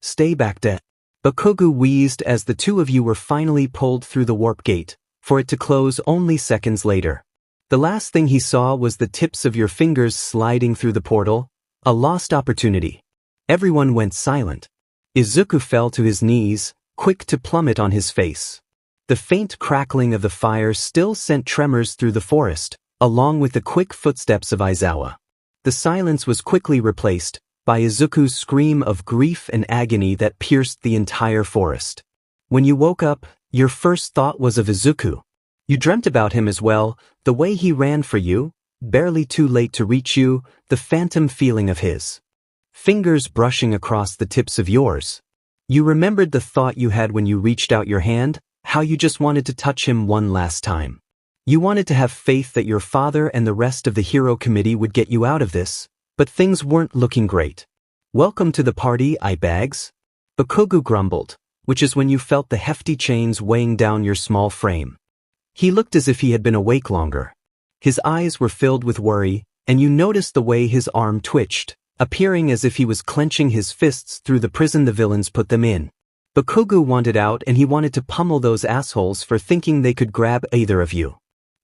"Stay back there." Bakugu wheezed as the two of you were finally pulled through the warp gate, for it to close only seconds later. The last thing he saw was the tips of your fingers sliding through the portal, a lost opportunity. Everyone went silent. Izuku fell to his knees, quick to plummet on his face. The faint crackling of the fire still sent tremors through the forest, along with the quick footsteps of Aizawa. The silence was quickly replaced by Izuku's scream of grief and agony that pierced the entire forest. When you woke up, your first thought was of Izuku. You dreamt about him as well, the way he ran for you, barely too late to reach you, the phantom feeling of his fingers brushing across the tips of yours. You remembered the thought you had when you reached out your hand, how you just wanted to touch him one last time. You wanted to have faith that your father and the rest of the hero committee would get you out of this, but things weren't looking great. "Welcome to the party, eye-bags," Bakugu grumbled, which is when you felt the hefty chains weighing down your small frame. He looked as if he had been awake longer. His eyes were filled with worry, and you noticed the way his arm twitched, appearing as if he was clenching his fists through the prison the villains put them in. Bakugu wanted out and he wanted to pummel those assholes for thinking they could grab either of you.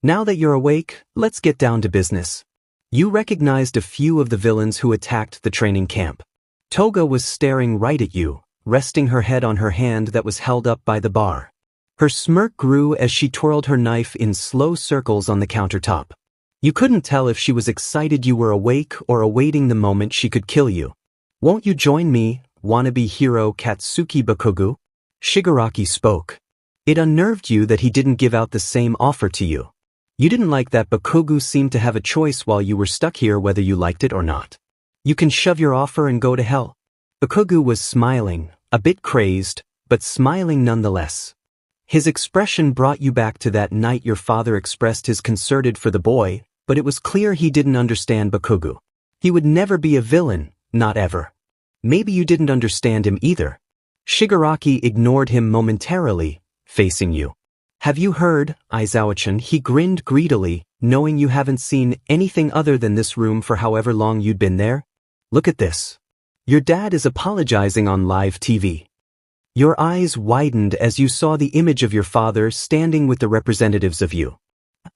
"Now that you're awake, let's get down to business." You recognized a few of the villains who attacked the training camp. Toga was staring right at you, resting her head on her hand that was held up by the bar. Her smirk grew as she twirled her knife in slow circles on the countertop. You couldn't tell if she was excited you were awake or awaiting the moment she could kill you. "Won't you join me, wannabe hero Katsuki Bakugu?" Shigaraki spoke. It unnerved you that he didn't give out the same offer to you. You didn't like that Bakugu seemed to have a choice while you were stuck here whether you liked it or not. "You can shove your offer and go to hell." Bakugu was smiling, a bit crazed, but smiling nonetheless. His expression brought you back to that night your father expressed his concern for the boy, but it was clear he didn't understand Bakugu. He would never be a villain, not ever. Maybe you didn't understand him either. Shigaraki ignored him momentarily, facing you. "Have you heard, Aizawa-chan?" He grinned greedily, knowing you haven't seen anything other than this room for however long you'd been there. "Look at this. Your dad is apologizing on live TV." Your eyes widened as you saw the image of your father standing with the representatives of you.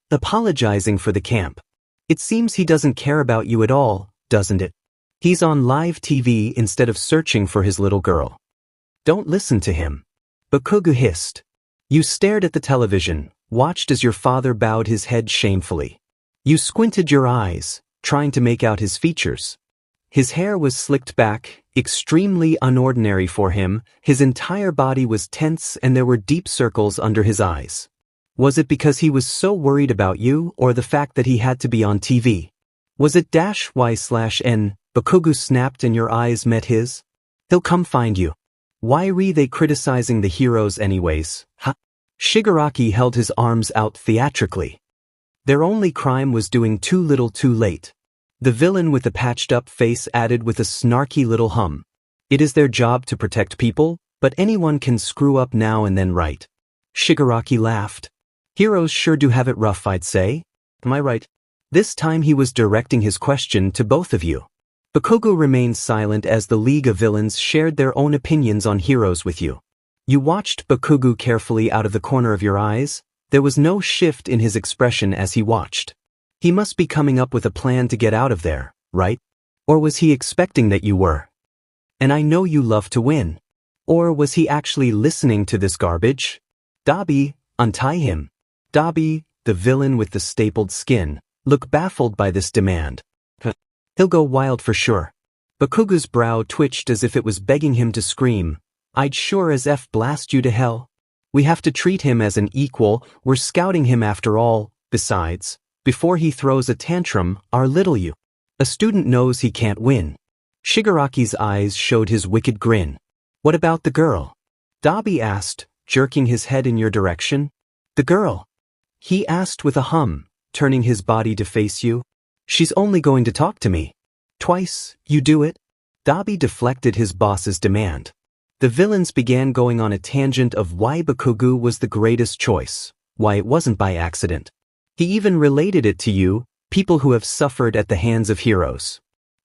Apologizing for the camp. It seems he doesn't care about you at all, doesn't it? He's on live TV instead of searching for his little girl. "Don't listen to him," Bakugu hissed. You stared at the television, watched as your father bowed his head shamefully. You squinted your eyes, trying to make out his features. His hair was slicked back, extremely unordinary for him, his entire body was tense and there were deep circles under his eyes. Was it because he was so worried about you or the fact that he had to be on TV? Was it -y/n? Bakugu snapped and your eyes met his. "He'll come find you. Why re they criticizing the heroes anyways, huh?" Shigaraki held his arms out theatrically. Their only crime was doing too little too late. The villain with the patched-up face added with a snarky little hum. "It is their job to protect people, but anyone can screw up now and then, right?" Shigaraki laughed. "Heroes sure do have it rough, I'd say. Am I right?" This time he was directing his question to both of you. Bakugu remained silent as the League of Villains shared their own opinions on heroes with you. You watched Bakugu carefully out of the corner of your eyes. There was no shift in his expression as he watched. He must be coming up with a plan to get out of there, right? Or was he expecting that you were? "And I know you love to win." Or was he actually listening to this garbage? "Dabi, untie him." Dabi, the villain with the stapled skin, looked baffled by this demand. "He'll go wild for sure." Bakugu's brow twitched as if it was begging him to scream. I'd sure as F blast you to hell. We have to treat him as an equal, we're scouting him after all. Besides, before he throws a tantrum, our little you. A student knows he can't win. Shigaraki's eyes showed his wicked grin. What about the girl? Dabi asked, jerking his head in your direction. The girl? He asked with a hum, turning his body to face you. She's only going to talk to me. Twice, you do it? Dabi deflected his boss's demand. The villains began going on a tangent of why Bakugu was the greatest choice, why it wasn't by accident. He even related it to you, people who have suffered at the hands of heroes.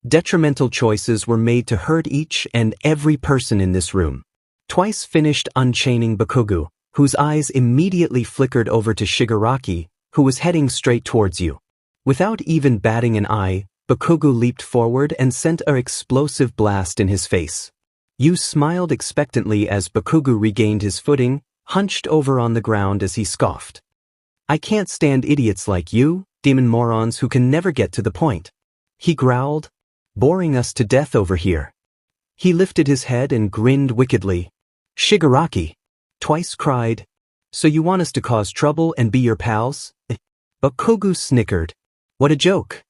Detrimental choices were made to hurt each and every person in this room. Twice finished unchaining Bakugu, whose eyes immediately flickered over to Shigaraki, who was heading straight towards you. Without even batting an eye, Bakugu leaped forward and sent an explosive blast in his face. You smiled expectantly as Bakugu regained his footing, hunched over on the ground as he scoffed. I can't stand idiots like you, demon morons who can never get to the point. He growled, boring us to death over here. He lifted his head and grinned wickedly. Shigaraki! Twice cried. So you want us to cause trouble and be your pals? Bakugu snickered. What a joke.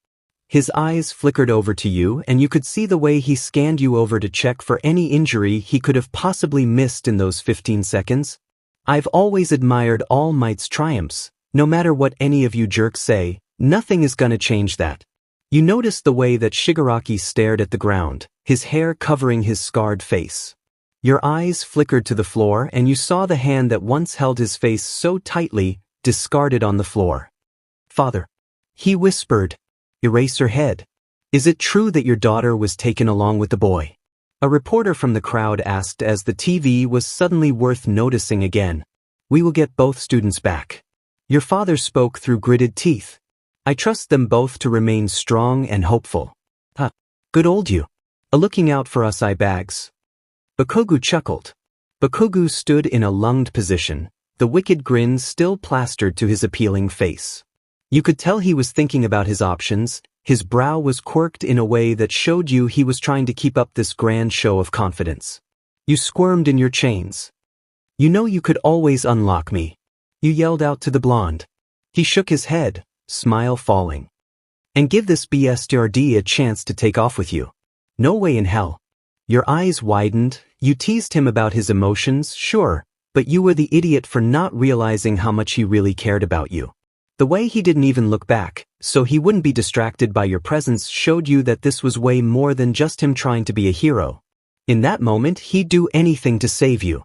His eyes flickered over to you and you could see the way he scanned you over to check for any injury he could have possibly missed in those 15 seconds. I've always admired All Might's triumphs. No matter what any of you jerks say, nothing is gonna change that. You noticed the way that Shigaraki stared at the ground, his hair covering his scarred face. Your eyes flickered to the floor and you saw the hand that once held his face so tightly, discarded on the floor. Father. He whispered. Eraserhead. Is it true that your daughter was taken along with the boy? A reporter from the crowd asked as the TV was suddenly worth noticing again. We will get both students back. Your father spoke through gritted teeth. I trust them both to remain strong and hopeful. Good old you. Looking out for us eye bags. Bakugu chuckled. Bakugu stood in a lunged position, the wicked grin still plastered to his appealing face. You could tell he was thinking about his options, his brow was quirked in a way that showed you he was trying to keep up this grand show of confidence. You squirmed in your chains. You know you could always unlock me. You yelled out to the blonde. He shook his head, smile falling. And give this BSTRD a chance to take off with you. No way in hell. Your eyes widened, you teased him about his emotions, sure, but you were the idiot for not realizing how much he really cared about you. The way he didn't even look back, so he wouldn't be distracted by your presence, showed you that this was way more than just him trying to be a hero. In that moment, he'd do anything to save you.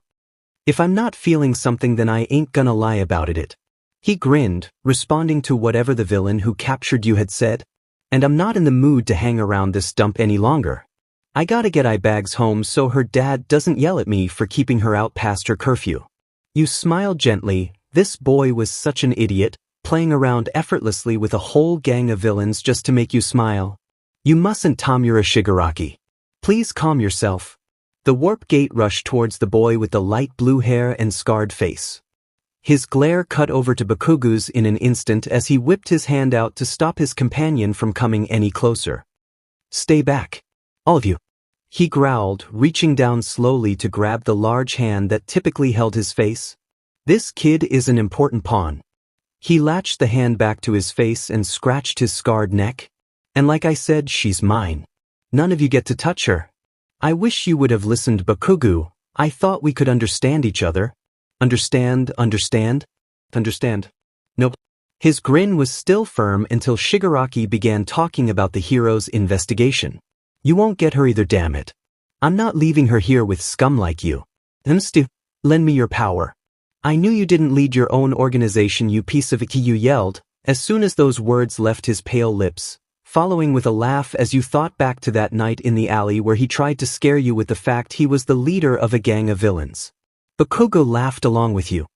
If I'm not feeling something, then I ain't gonna lie about it. He grinned, responding to whatever the villain who captured you had said. And I'm not in the mood to hang around this dump any longer. I gotta get 𝐈𝐵AGs home so her dad doesn't yell at me for keeping her out past her curfew. You smiled gently. This boy was such an idiot, playing around effortlessly with a whole gang of villains just to make you smile. You mustn't, Tamura Shigaraki. Please calm yourself. The warp gate rushed towards the boy with the light blue hair and scarred face. His glare cut over to Bakugu's in an instant as he whipped his hand out to stop his companion from coming any closer. Stay back. All of you. He growled, reaching down slowly to grab the large hand that typically held his face. This kid is an important pawn. He latched the hand back to his face and scratched his scarred neck. And like I said, she's mine. None of you get to touch her. I wish you would have listened, Bakugu. I thought we could understand each other. Understand? Nope. His grin was still firm until Shigaraki began talking about the hero's investigation. You won't get her either, damn it. I'm not leaving her here with scum like you. Lend me your power. I knew you didn't lead your own organization, you piece of icky, you yelled, as soon as those words left his pale lips, following with a laugh as you thought back to that night in the alley where he tried to scare you with the fact he was the leader of a gang of villains. Bakugo laughed along with you.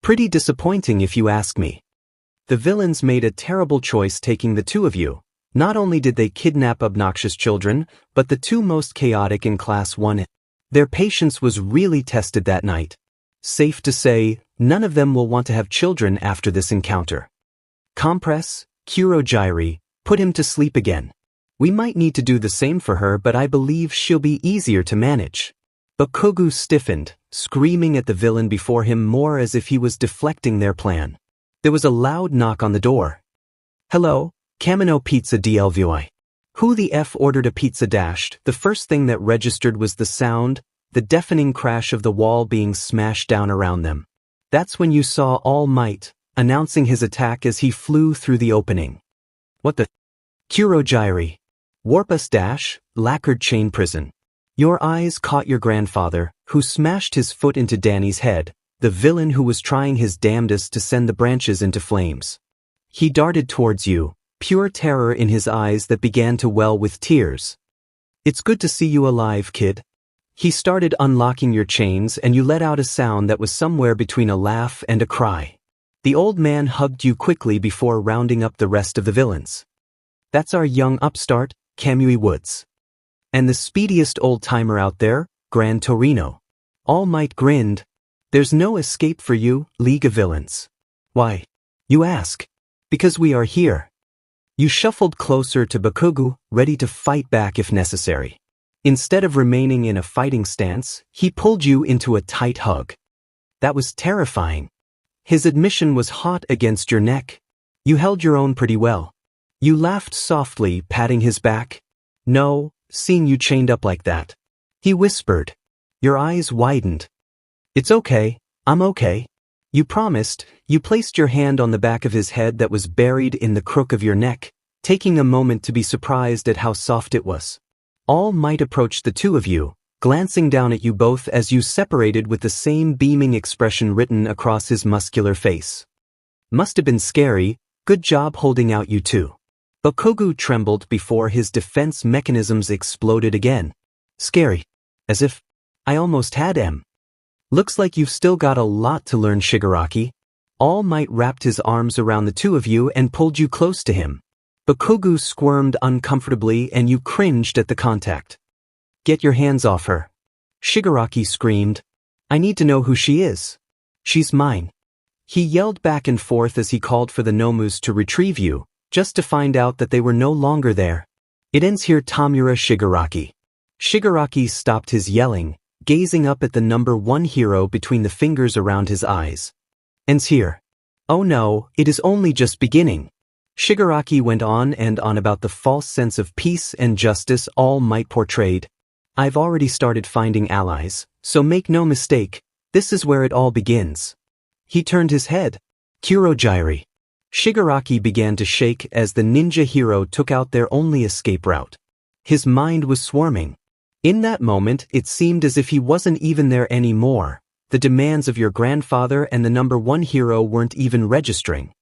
Pretty disappointing if you ask me. The villains made a terrible choice taking the two of you. Not only did they kidnap obnoxious children, but the two most chaotic in Class 1. Their patience was really tested that night. Safe to say, none of them will want to have children after this encounter. Compress, Kurogyri, put him to sleep again. We might need to do the same for her, but I believe she'll be easier to manage. Bakugo stiffened, screaming at the villain before him more as if he was deflecting their plan. There was a loud knock on the door. Hello, Kamino Pizza DLVI. Who the F ordered a pizza dashed? The first thing that registered was the sound, the deafening crash of the wall being smashed down around them. That's when you saw All Might, announcing his attack as he flew through the opening. What the? 𝐬𝐸𝐽. Warpus dash, lacquered chain prison. Your eyes caught your grandfather, who smashed his foot into Danny's head, the villain who was trying his damnedest to send the branches into flames. He darted towards you, pure terror in his eyes that began to well with tears. It's good to see you alive, kid. He started unlocking your chains and you let out a sound that was somewhere between a laugh and a cry. The old man hugged you quickly before rounding up the rest of the villains. That's our young upstart, Kamui Woods. And the speediest old-timer out there, Gran Torino. All Might grinned. There's no escape for you, League of Villains. Why? You ask. Because we are here. You shuffled closer to Bakugo, ready to fight back if necessary. Instead of remaining in a fighting stance, he pulled you into a tight hug. That was terrifying. His admission was hot against your neck. You held your own pretty well. You laughed softly, patting his back. No, seeing you chained up like that. He whispered. Your eyes widened. It's okay, I'm okay. You promised. You placed your hand on the back of his head that was buried in the crook of your neck, taking a moment to be surprised at how soft it was. All Might approached the two of you, glancing down at you both as you separated with the same beaming expression written across his muscular face. Must have been scary. Good job holding out, you two. Bakugo trembled before his defense mechanisms exploded again. Scary. As if I almost had him. Looks like you've still got a lot to learn, Shigaraki. All Might wrapped his arms around the two of you and pulled you close to him. Bakugo squirmed uncomfortably and you cringed at the contact. Get your hands off her. Shigaraki screamed. I need to know who she is. She's mine. He yelled back and forth as he called for the Nomus to retrieve you, just to find out that they were no longer there. It ends here, Tamura Shigaraki. Shigaraki stopped his yelling, gazing up at the number one hero between the fingers around his eyes. Ends here. Oh no, it is only just beginning. Shigaraki went on and on about the false sense of peace and justice All Might portrayed. I've already started finding allies, so make no mistake, this is where it all begins. He turned his head. 𝐬𝐸𝐽. Shigaraki began to shake as the ninja hero took out their only escape route. His mind was swarming. In that moment, it seemed as if he wasn't even there anymore. The demands of your grandfather and the number one hero weren't even registering.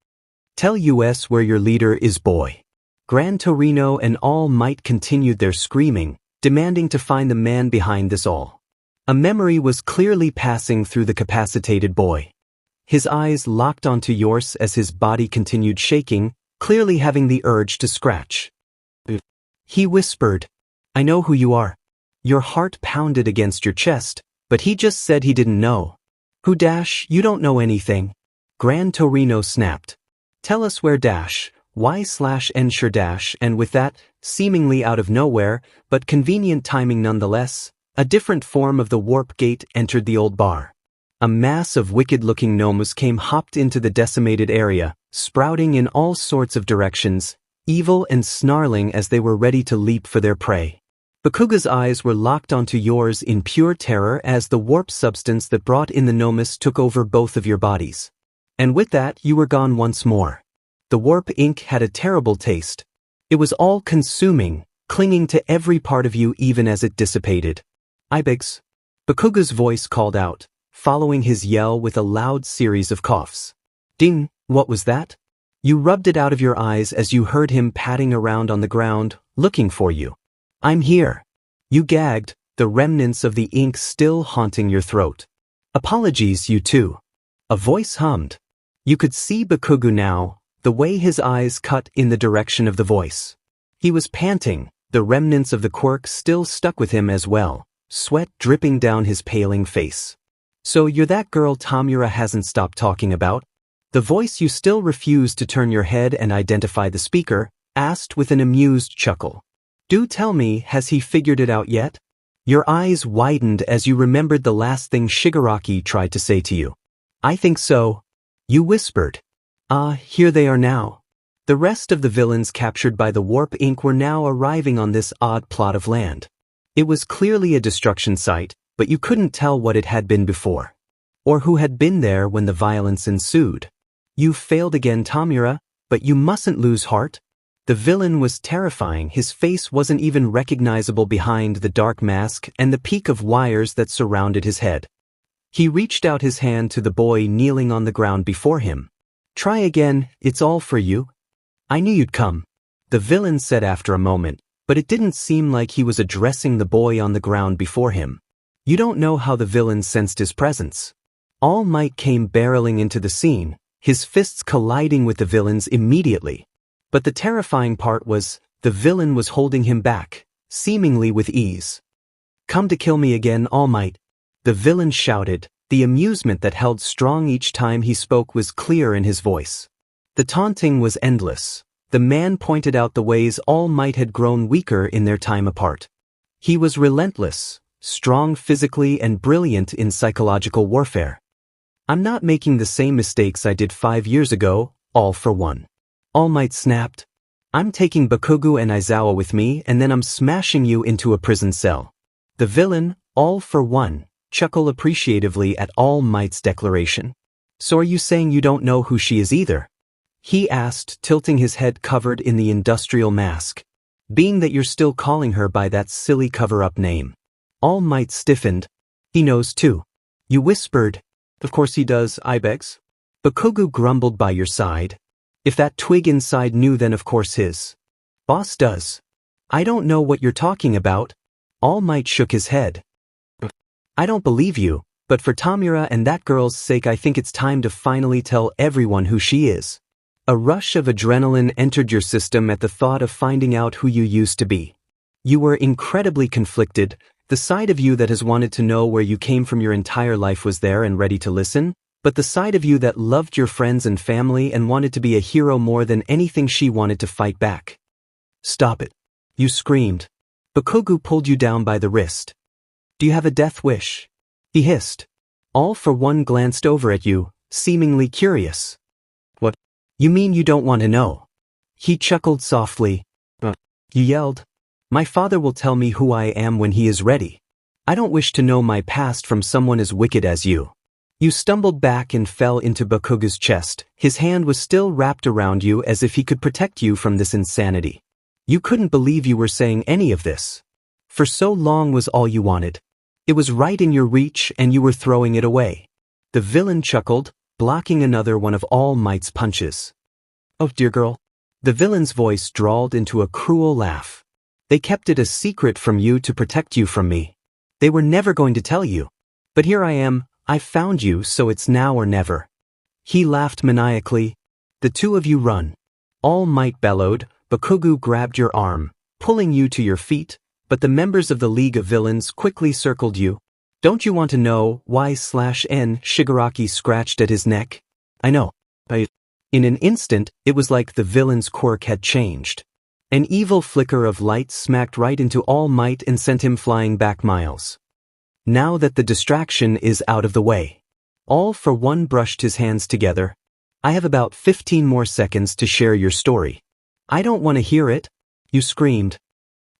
Tell us where your leader is, boy. Gran Torino and All Might continued their screaming, demanding to find the man behind this all. A memory was clearly passing through the capacitated boy. His eyes locked onto yours as his body continued shaking, clearly having the urge to scratch. He whispered, I know who you are. Your heart pounded against your chest, but he just said he didn't know. Who dash, you don't know anything. Gran Torino snapped. Tell us where dash, why/ensure dash, and with that, seemingly out of nowhere, but convenient timing nonetheless, a different form of the warp gate entered the old bar. A mass of wicked-looking Nomus came hopped into the decimated area, sprouting in all sorts of directions, evil and snarling as they were ready to leap for their prey. Bakugo's eyes were locked onto yours in pure terror as the warp substance that brought in the Nomus took over both of your bodies. And with that, you were gone once more. The warp ink had a terrible taste. It was all-consuming, clinging to every part of you even as it dissipated. 𝐈𝐵𝐺. Bakugo's voice called out, following his yell with a loud series of coughs. Ding, what was that? You rubbed it out of your eyes as you heard him padding around on the ground, looking for you. I'm here. You gagged, the remnants of the ink still haunting your throat. Apologies, you two. A voice hummed. You could see Bakugo now, the way his eyes cut in the direction of the voice. He was panting, the remnants of the quirk still stuck with him as well, sweat dripping down his paling face. So you're that girl Tamura hasn't stopped talking about? The voice you still refused to turn your head and identify the speaker, asked with an amused chuckle. Do tell me, has he figured it out yet? Your eyes widened as you remembered the last thing Shigaraki tried to say to you. I think so. You whispered. Here they are now. The rest of the villains captured by the Warp Ink were now arriving on this odd plot of land. It was clearly a destruction site, but you couldn't tell what it had been before, or who had been there when the violence ensued. You failed again, Tamura, but you mustn't lose heart. The villain was terrifying. His face wasn't even recognizable behind the dark mask and the peak of wires that surrounded his head. He reached out his hand to the boy kneeling on the ground before him. Try again, it's all for you. I knew you'd come, the villain said after a moment, but it didn't seem like he was addressing the boy on the ground before him. You don't know how the villain sensed his presence. All Might came barreling into the scene, his fists colliding with the villain's immediately. But the terrifying part was, the villain was holding him back, seemingly with ease. Come to kill me again, All Might, the villain shouted. The amusement that held strong each time he spoke was clear in his voice. The taunting was endless. The man pointed out the ways All Might had grown weaker in their time apart. He was relentless, strong physically and brilliant in psychological warfare. I'm not making the same mistakes I did 5 years ago, all for one. All Might snapped. I'm taking Bakugo and Aizawa with me and then I'm smashing you into a prison cell. The villain, all for one, chuckled appreciatively at All Might's declaration. So are you saying you don't know who she is either? He asked, tilting his head covered in the industrial mask. Being that you're still calling her by that silly cover-up name. All Might stiffened. He knows too. You whispered. Of course he does, I begs. Bakugo grumbled by your side. If that twig inside knew, then of course his boss does. I don't know what you're talking about. All Might shook his head. I don't believe you, but for Tamura and that girl's sake I think it's time to finally tell everyone who she is. A rush of adrenaline entered your system at the thought of finding out who you used to be. You were incredibly conflicted. The side of you that has wanted to know where you came from your entire life was there and ready to listen, but the side of you that loved your friends and family and wanted to be a hero more than anything she wanted to fight back. Stop it. You screamed. Bakugo pulled you down by the wrist. Do you have a death wish? He hissed. All for one glanced over at you, seemingly curious. What? You mean you don't want to know? He chuckled softly. You yelled. My father will tell me who I am when he is ready. I don't wish to know my past from someone as wicked as you. You stumbled back and fell into Bakugo's chest. His hand was still wrapped around you as if he could protect you from this insanity. You couldn't believe you were saying any of this. For so long was all you wanted. It was right in your reach and you were throwing it away. The villain chuckled, blocking another one of All Might's punches. Oh dear girl. The villain's voice drawled into a cruel laugh. They kept it a secret from you to protect you from me. They were never going to tell you. But here I am, I found you, so it's now or never. He laughed maniacally. The two of you run. All Might bellowed. Bakugo grabbed your arm, pulling you to your feet, but the members of the League of Villains quickly circled you. Don't you want to know why /N? Shigaraki scratched at his neck. I know. In an instant, it was like the villain's quirk had changed. An evil flicker of light smacked right into All Might and sent him flying back miles. Now that the distraction is out of the way. All for one brushed his hands together. I have about 15 more seconds to share your story. I don't want to hear it. You screamed.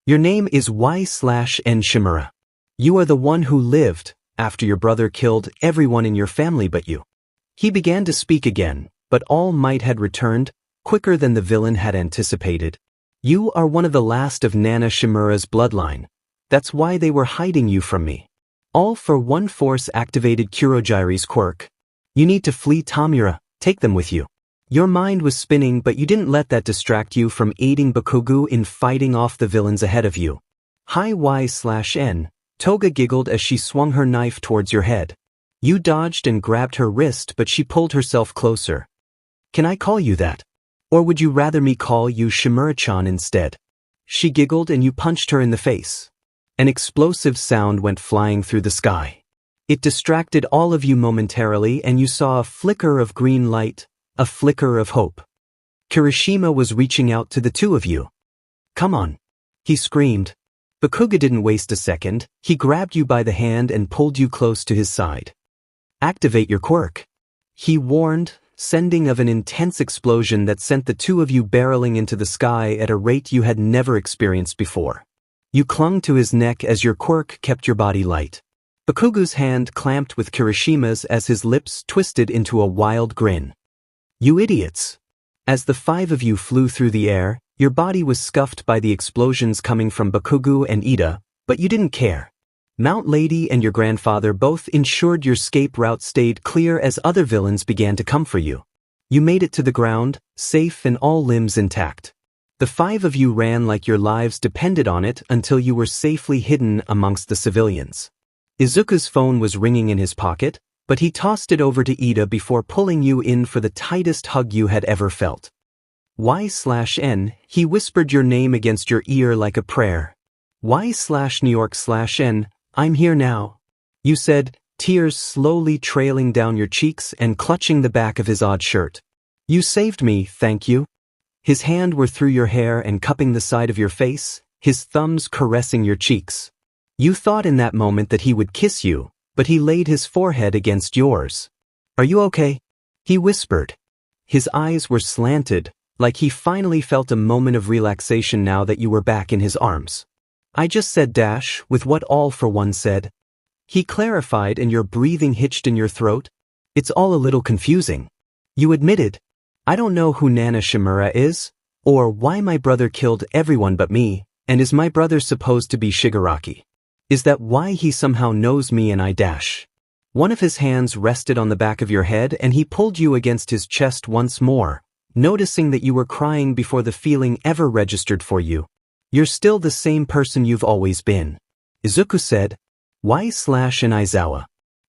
Your name is /N Shimura. You are the one who lived, after your brother killed everyone in your family but you. He began to speak again, but All Might had returned, quicker than the villain had anticipated. You are one of the last of Nana Shimura's bloodline. That's why they were hiding you from me. All for one force activated Kurogiri's quirk. You need to flee Tamura, take them with you. Your mind was spinning, but you didn't let that distract you from aiding Bakugo in fighting off the villains ahead of you. Hi /N, Toga giggled as she swung her knife towards your head. You dodged and grabbed her wrist, but she pulled herself closer. Can I call you that? Or would you rather me call you Shimura-chan instead? She giggled and you punched her in the face. An explosive sound went flying through the sky. It distracted all of you momentarily and you saw a flicker of green light, a flicker of hope. Kirishima was reaching out to the two of you. Come on. he screamed. Bakugo didn't waste a second, he grabbed you by the hand and pulled you close to his side. Activate your quirk, he warned, sending of an intense explosion that sent the two of you barreling into the sky at a rate you had never experienced before. You clung to his neck as your quirk kept your body light. Bakugo's hand clamped with Kirishima's as his lips twisted into a wild grin. You idiots! As the five of you flew through the air, your body was scuffed by the explosions coming from Bakugo and Ida, but you didn't care. Mount Lady and your grandfather both ensured your escape route stayed clear as other villains began to come for you. You made it to the ground, safe and all limbs intact. The five of you ran like your lives depended on it until you were safely hidden amongst the civilians. Izuku's phone was ringing in his pocket, but he tossed it over to Ida before pulling you in for the tightest hug you had ever felt. Y/N, he whispered your name against your ear like a prayer. Y/New York/N, I'm here now, you said, tears slowly trailing down your cheeks and clutching the back of his odd shirt. You saved me, thank you. His hand were through your hair and cupping the side of your face, his thumbs caressing your cheeks. You thought in that moment that he would kiss you, but he laid his forehead against yours. Are you okay? He whispered. His eyes were slanted, like he finally felt a moment of relaxation now that you were back in his arms. I just said dash, with what All for One said. He clarified and your breathing hitched in your throat. It's all a little confusing. You admitted. I don't know who Nana Shimura is, or why my brother killed everyone but me, and is my brother supposed to be Shigaraki? Is that why he somehow knows me and I dash? One of his hands rested on the back of your head and he pulled you against his chest once more, noticing that you were crying before the feeling ever registered for you. You're still the same person you've always been. Izuku said, Y/Aizawa.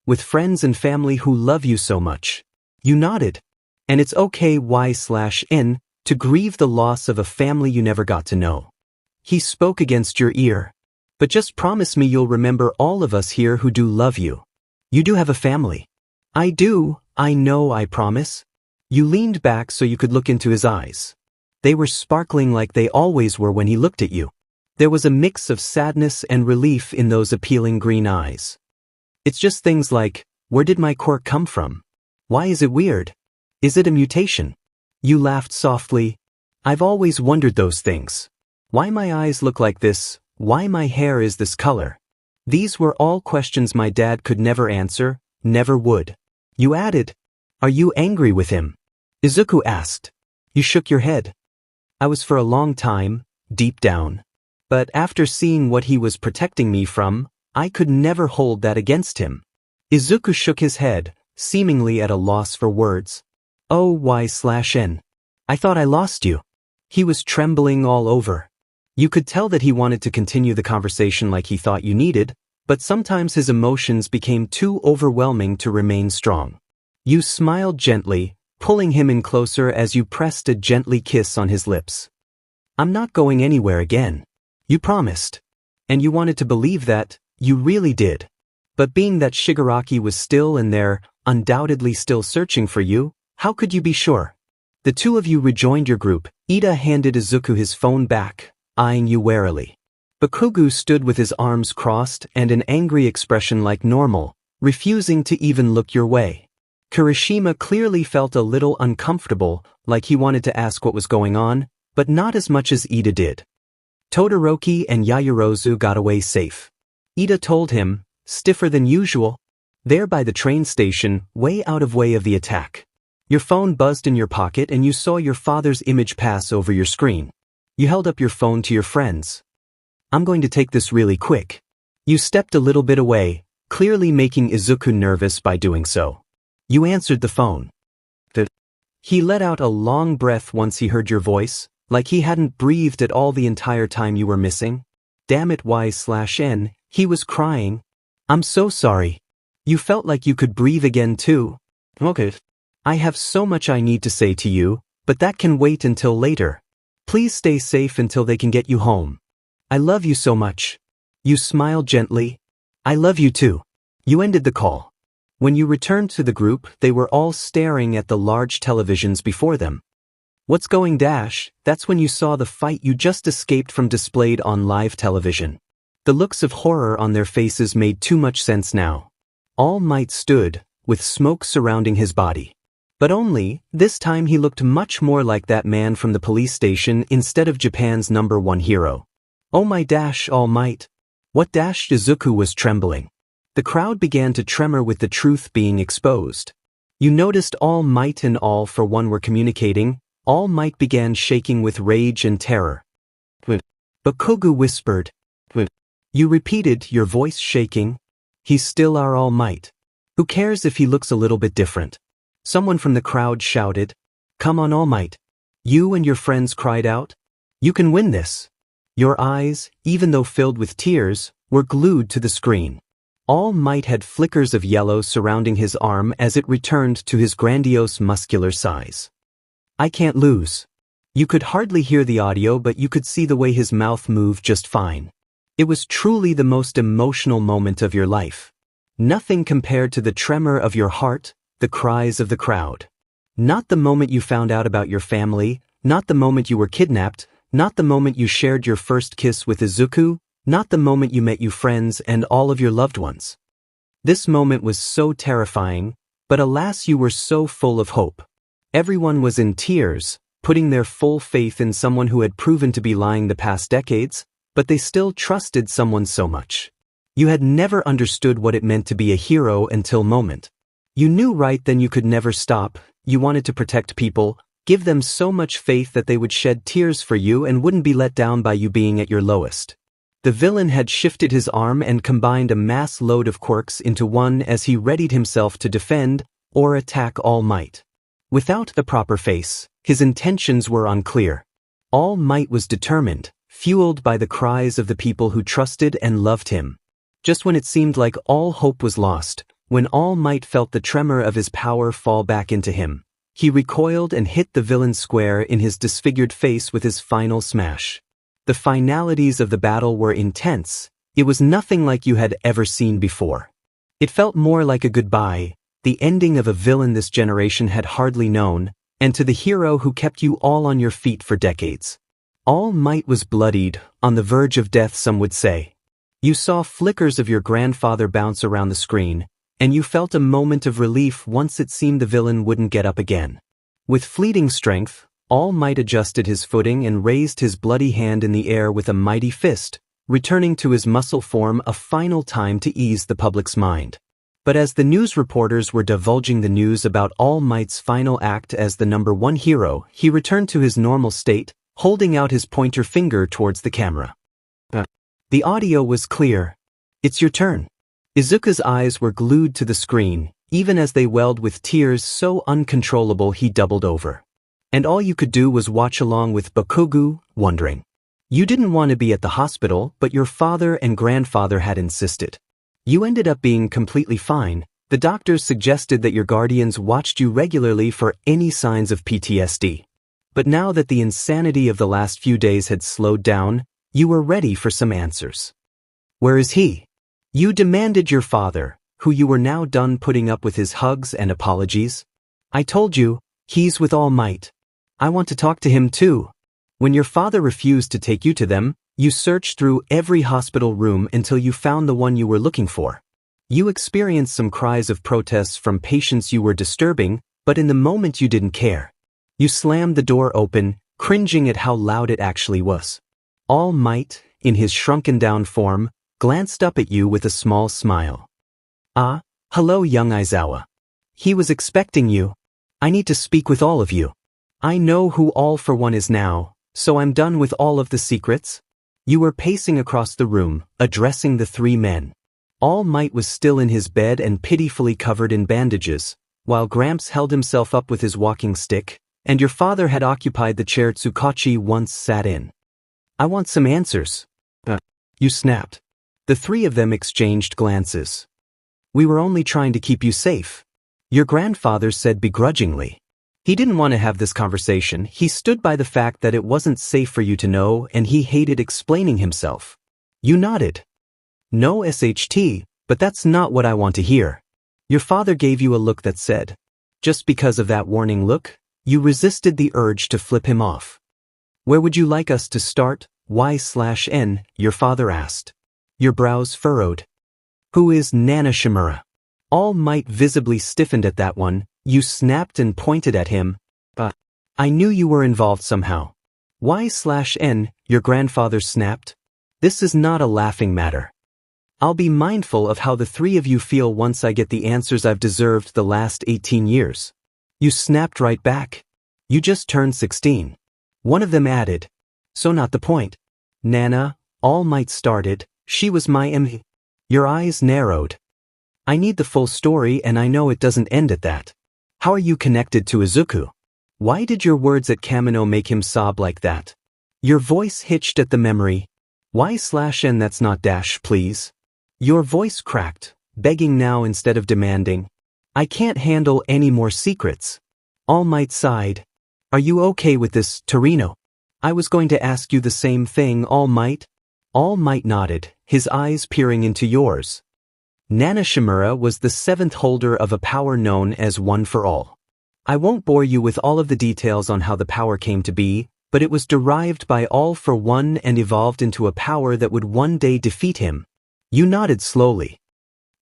With friends and family who love you so much. You nodded. And it's okay Y/N to grieve the loss of a family you never got to know. He spoke against your ear. But just promise me you'll remember all of us here who do love you. You do have a family. I do, I know, I promise. You leaned back so you could look into his eyes. They were sparkling like they always were when he looked at you. There was a mix of sadness and relief in those appealing green eyes. It's just things like, where did my quirk come from? Why is it weird? Is it a mutation? You laughed softly. I've always wondered those things. Why my eyes look like this, why my hair is this color. These were all questions my dad could never answer, never would. You added, are you angry with him? Izuku asked. You shook your head. I was for a long time, deep down. But after seeing what he was protecting me from, I could never hold that against him. Izuku shook his head, seemingly at a loss for words. Oh, Y/N. I thought I lost you. He was trembling all over. You could tell that he wanted to continue the conversation like he thought you needed, but sometimes his emotions became too overwhelming to remain strong. You smiled gently, pulling him in closer as you pressed a gently kiss on his lips. I'm not going anywhere again. You promised. And you wanted to believe that, you really did. But being that Shigaraki was still in there, undoubtedly still searching for you, how could you be sure? The two of you rejoined your group. Ida handed Izuku his phone back, eyeing you warily. Bakugo stood with his arms crossed and an angry expression like normal, refusing to even look your way. Kirishima clearly felt a little uncomfortable, like he wanted to ask what was going on, but not as much as Ida did. Todoroki and Yaoyorozu got away safe. Ida told him, stiffer than usual. There by the train station, way out of way of the attack. Your phone buzzed in your pocket and you saw your father's image pass over your screen. You held up your phone to your friends. I'm going to take this really quick. You stepped a little bit away, clearly making Izuku nervous by doing so. You answered the phone. He let out a long breath once he heard your voice, like he hadn't breathed at all the entire time you were missing. Damn it Y/N, he was crying. I'm so sorry. You felt like you could breathe again too. Okay. I have so much I need to say to you, but that can wait until later. Please stay safe until they can get you home. I love you so much. You smiled gently. I love you too. You ended the call. When you returned to the group, they were all staring at the large televisions before them. What's going dash? That's when you saw the fight you just escaped from displayed on live television. The looks of horror on their faces made too much sense now. All Might stood, with smoke surrounding his body. But only, this time he looked much more like that man from the police station instead of Japan's #1 hero. Oh my dash, All Might. What dash? Izuku was trembling. The crowd began to tremor with the truth being exposed. You noticed All Might and All for One were communicating. All Might began shaking with rage and terror. But Kogu whispered. You repeated, your voice shaking. He's still our All Might. Who cares if he looks a little bit different? Someone from the crowd shouted. Come on, All Might. You and your friends cried out. You can win this. Your eyes, even though filled with tears, were glued to the screen. All Might had flickers of yellow surrounding his arm as it returned to his grandiose muscular size. I can't lose. You could hardly hear the audio, but you could see the way his mouth moved just fine. It was truly the most emotional moment of your life. Nothing compared to the tremor of your heart, the cries of the crowd. Not the moment you found out about your family, not the moment you were kidnapped, not the moment you shared your first kiss with Izuku, not the moment you met your friends and all of your loved ones. This moment was so terrifying, but alas, you were so full of hope. Everyone was in tears, putting their full faith in someone who had proven to be lying the past decades, but they still trusted someone so much. You had never understood what it meant to be a hero until moment. You knew right then you could never stop. You wanted to protect people, give them so much faith that they would shed tears for you and wouldn't be let down by you being at your lowest. The villain had shifted his arm and combined a mass load of quirks into one as he readied himself to defend or attack All Might. Without the proper face, his intentions were unclear. All Might was determined, fueled by the cries of the people who trusted and loved him. Just when it seemed like all hope was lost, when All Might felt the tremor of his power fall back into him, he recoiled and hit the villain square in his disfigured face with his final smash. The finalities of the battle were intense. It was nothing like you had ever seen before. It felt more like a goodbye, the ending of a villain this generation had hardly known, and to the hero who kept you all on your feet for decades. All Might was bloodied, on the verge of death some would say. You saw flickers of your grandfather bounce around the screen, and you felt a moment of relief once it seemed the villain wouldn't get up again. With fleeting strength, All Might adjusted his footing and raised his bloody hand in the air with a mighty fist, returning to his muscle form a final time to ease the public's mind. But as the news reporters were divulging the news about All Might's final act as the #1 hero, he returned to his normal state, holding out his pointer finger towards the camera. The audio was clear. It's your turn. Izuku's eyes were glued to the screen, even as they welled with tears so uncontrollable he doubled over. And all you could do was watch along with Bakugo, wondering. You didn't want to be at the hospital, but your father and grandfather had insisted. You ended up being completely fine. The doctors suggested that your guardians watched you regularly for any signs of PTSD. But now that the insanity of the last few days had slowed down, you were ready for some answers. Where is he? You demanded your father, who you were now done putting up with his hugs and apologies. I told you, he's with All Might. I want to talk to him too. When your father refused to take you to them, you searched through every hospital room until you found the one you were looking for. You experienced some cries of protests from patients you were disturbing, but in the moment you didn't care. You slammed the door open, cringing at how loud it actually was. All Might, in his shrunken-down form, glanced up at you with a small smile. Ah, hello, young Aizawa. He was expecting you. I need to speak with all of you. I know who All for One is now, so I'm done with all of the secrets. You were pacing across the room, addressing the three men. All Might was still in his bed and pitifully covered in bandages, while Gramps held himself up with his walking stick, and your father had occupied the chair Tsukachi once sat in. I want some answers. You snapped. The three of them exchanged glances. We were only trying to keep you safe. Your grandfather said begrudgingly. He didn't want to have this conversation. He stood by the fact that it wasn't safe for you to know, and he hated explaining himself. You nodded. No SHT, but that's not what I want to hear. Your father gave you a look that said, just because of that warning look, You resisted the urge to flip him off. Where would you like us to start, Y/N? Your father asked. Your brows furrowed. Who is Nana Shimura? All Might visibly stiffened at that one. You snapped and pointed at him. I knew you were involved somehow. Y/N, your grandfather snapped. This is not a laughing matter. I'll be mindful of how the three of you feel once I get the answers I've deserved the last 18 years. You snapped right back. You just turned 16. One of them added. So not the point. Nana, All Might started, she was my Your eyes narrowed. I need the full story and I know it doesn't end at that. How are you connected to Izuku? Why did your words at Kamino make him sob like that? Your voice hitched at the memory. Y/N that's not dash, please. Your voice cracked, begging now instead of demanding. I can't handle any more secrets. All Might sighed. Are you okay with this, Torino? I was going to ask you the same thing, All Might. All Might nodded, his eyes peering into yours. Nana Shimura was the 7th holder of a power known as One for All. I won't bore you with all of the details on how the power came to be, but it was derived by All for One and evolved into a power that would one day defeat him. You nodded slowly.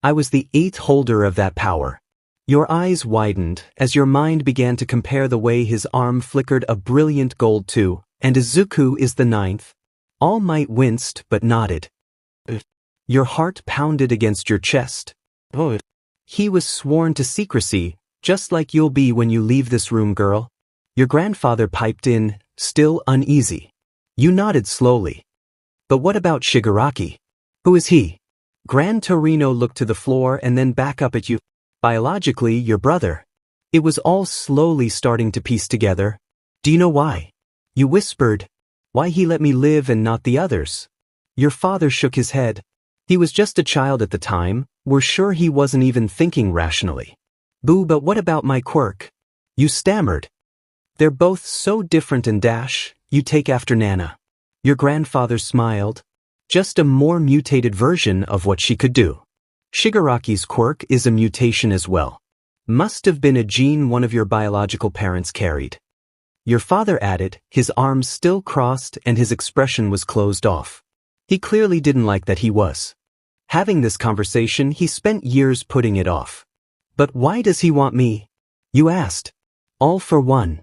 I was the 8th holder of that power. Your eyes widened as your mind began to compare the way his arm flickered a brilliant gold 2, and Izuku is the 9th. All Might winced but nodded. Your heart pounded against your chest. He was sworn to secrecy, just like you'll be when you leave this room, girl. Your grandfather piped in, still uneasy. You nodded slowly. But what about Shigaraki? Who is he? Grand Torino looked to the floor and then back up at you. Biologically, your brother. It was all slowly starting to piece together. Do you know why? You whispered. Why he let me live and not the others? Your father shook his head. He was just a child at the time, we're sure he wasn't even thinking rationally. Boo, but what about my quirk? You stammered. They're both so different and dash, you take after Nana. Your grandfather smiled. Just a more mutated version of what she could do. Shigaraki's quirk is a mutation as well. Must have been a gene one of your biological parents carried. Your father added, his arms still crossed and his expression was closed off. He clearly didn't like that he was having this conversation. He spent years putting it off. But why does he want me? You asked. All for one.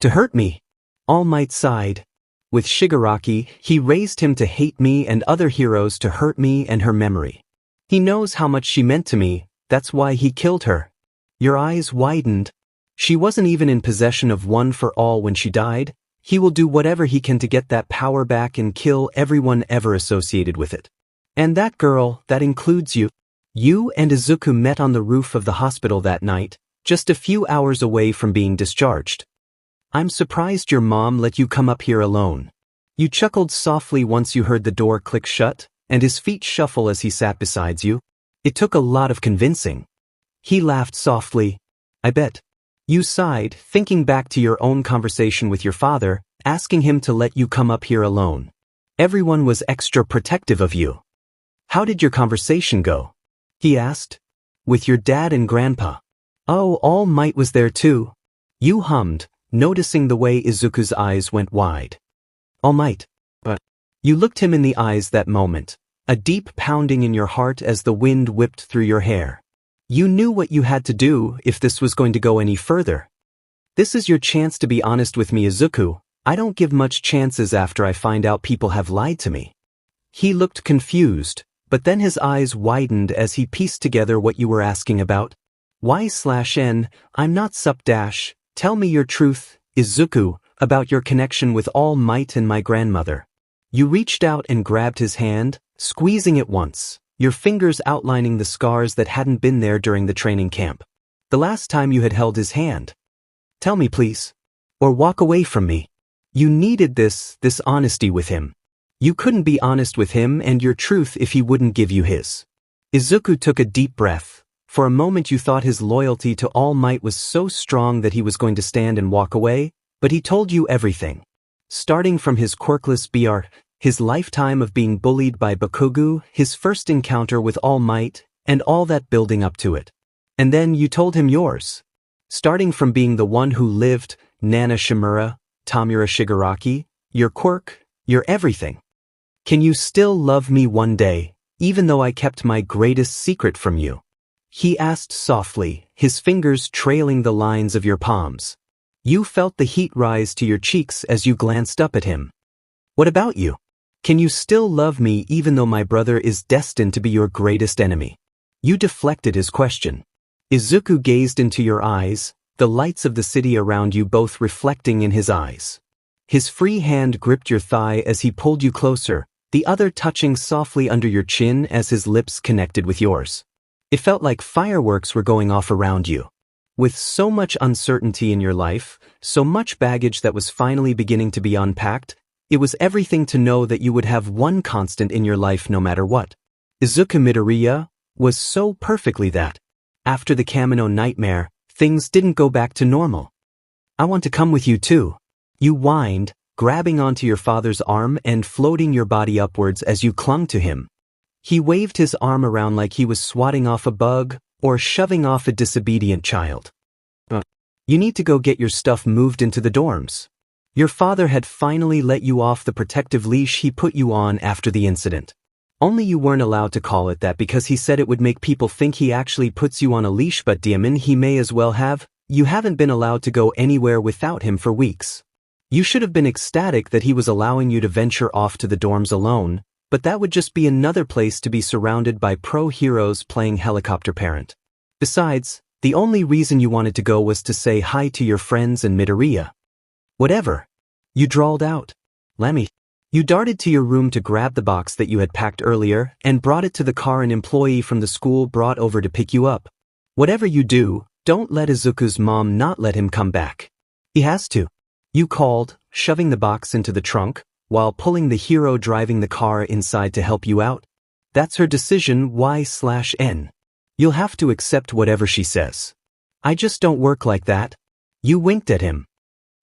To hurt me. All Might sighed. With Shigaraki, he raised him to hate me and other heroes, to hurt me and her memory. He knows how much she meant to me, that's why he killed her. Your eyes widened. She wasn't even in possession of One for All when she died. He will do whatever he can to get that power back and kill everyone ever associated with it. And that girl, that includes you. You and Izuku met on the roof of the hospital that night, just a few hours away from being discharged. I'm surprised your mom let you come up here alone. You chuckled softly once you heard the door click shut, and his feet shuffle as he sat beside you. It took a lot of convincing. He laughed softly. I bet. You sighed, thinking back to your own conversation with your father, asking him to let you come up here alone. Everyone was extra protective of you. How did your conversation go? He asked. With your dad and grandpa. Oh, All Might was there too. You hummed, noticing the way Izuku's eyes went wide. All Might. But you looked him in the eyes that moment, a deep pounding in your heart as the wind whipped through your hair. You knew what you had to do if this was going to go any further. This is your chance to be honest with me, Izuku. I don't give much chances after I find out people have lied to me. He looked confused, but then his eyes widened as he pieced together what you were asking about. Y/N, I'm not sup dash. Tell me your truth, Izuku, about your connection with All Might and my grandmother. You reached out and grabbed his hand, squeezing it once, your fingers outlining the scars that hadn't been there during the training camp. The last time you had held his hand. Tell me please. Or walk away from me. You needed this honesty with him. You couldn't be honest with him and your truth if he wouldn't give you his. Izuku took a deep breath. For a moment you thought his loyalty to All Might was so strong that he was going to stand and walk away, but he told you everything. Starting from his quirkless BR, his lifetime of being bullied by Bakugo, his first encounter with All Might, and all that building up to it. And then you told him yours. Starting from being the one who lived, Nana Shimura, Tomura Shigaraki, your quirk, your everything. Can you still love me one day, even though I kept my greatest secret from you? He asked softly, his fingers trailing the lines of your palms. You felt the heat rise to your cheeks as you glanced up at him. What about you? Can you still love me even though my brother is destined to be your greatest enemy? You deflected his question. Izuku gazed into your eyes, the lights of the city around you both reflecting in his eyes. His free hand gripped your thigh as he pulled you closer, the other touching softly under your chin as his lips connected with yours. It felt like fireworks were going off around you. With so much uncertainty in your life, so much baggage that was finally beginning to be unpacked, it was everything to know that you would have one constant in your life no matter what. Izuku Midoriya was so perfectly that. After the Kamino nightmare, things didn't go back to normal. I want to come with you too. You whined, grabbing onto your father's arm and floating your body upwards as you clung to him. He waved his arm around like he was swatting off a bug or shoving off a disobedient child. You need to go get your stuff moved into the dorms. Your father had finally let you off the protective leash he put you on after the incident. Only you weren't allowed to call it that because he said it would make people think he actually puts you on a leash, but Diamond, he may as well have. You haven't been allowed to go anywhere without him for weeks. You should have been ecstatic that he was allowing you to venture off to the dorms alone, but that would just be another place to be surrounded by pro heroes playing helicopter parent. Besides, the only reason you wanted to go was to say hi to your friends and Midoriya. Whatever. You drawled out. Lemmy. You darted to your room to grab the box that you had packed earlier and brought it to the car an employee from the school brought over to pick you up. Whatever you do, don't let Izuku's mom not let him come back. He has to. You called, shoving the box into the trunk, while pulling the hero driving the car inside to help you out. That's her decision, Y/N. You'll have to accept whatever she says. I just don't work like that. You winked at him.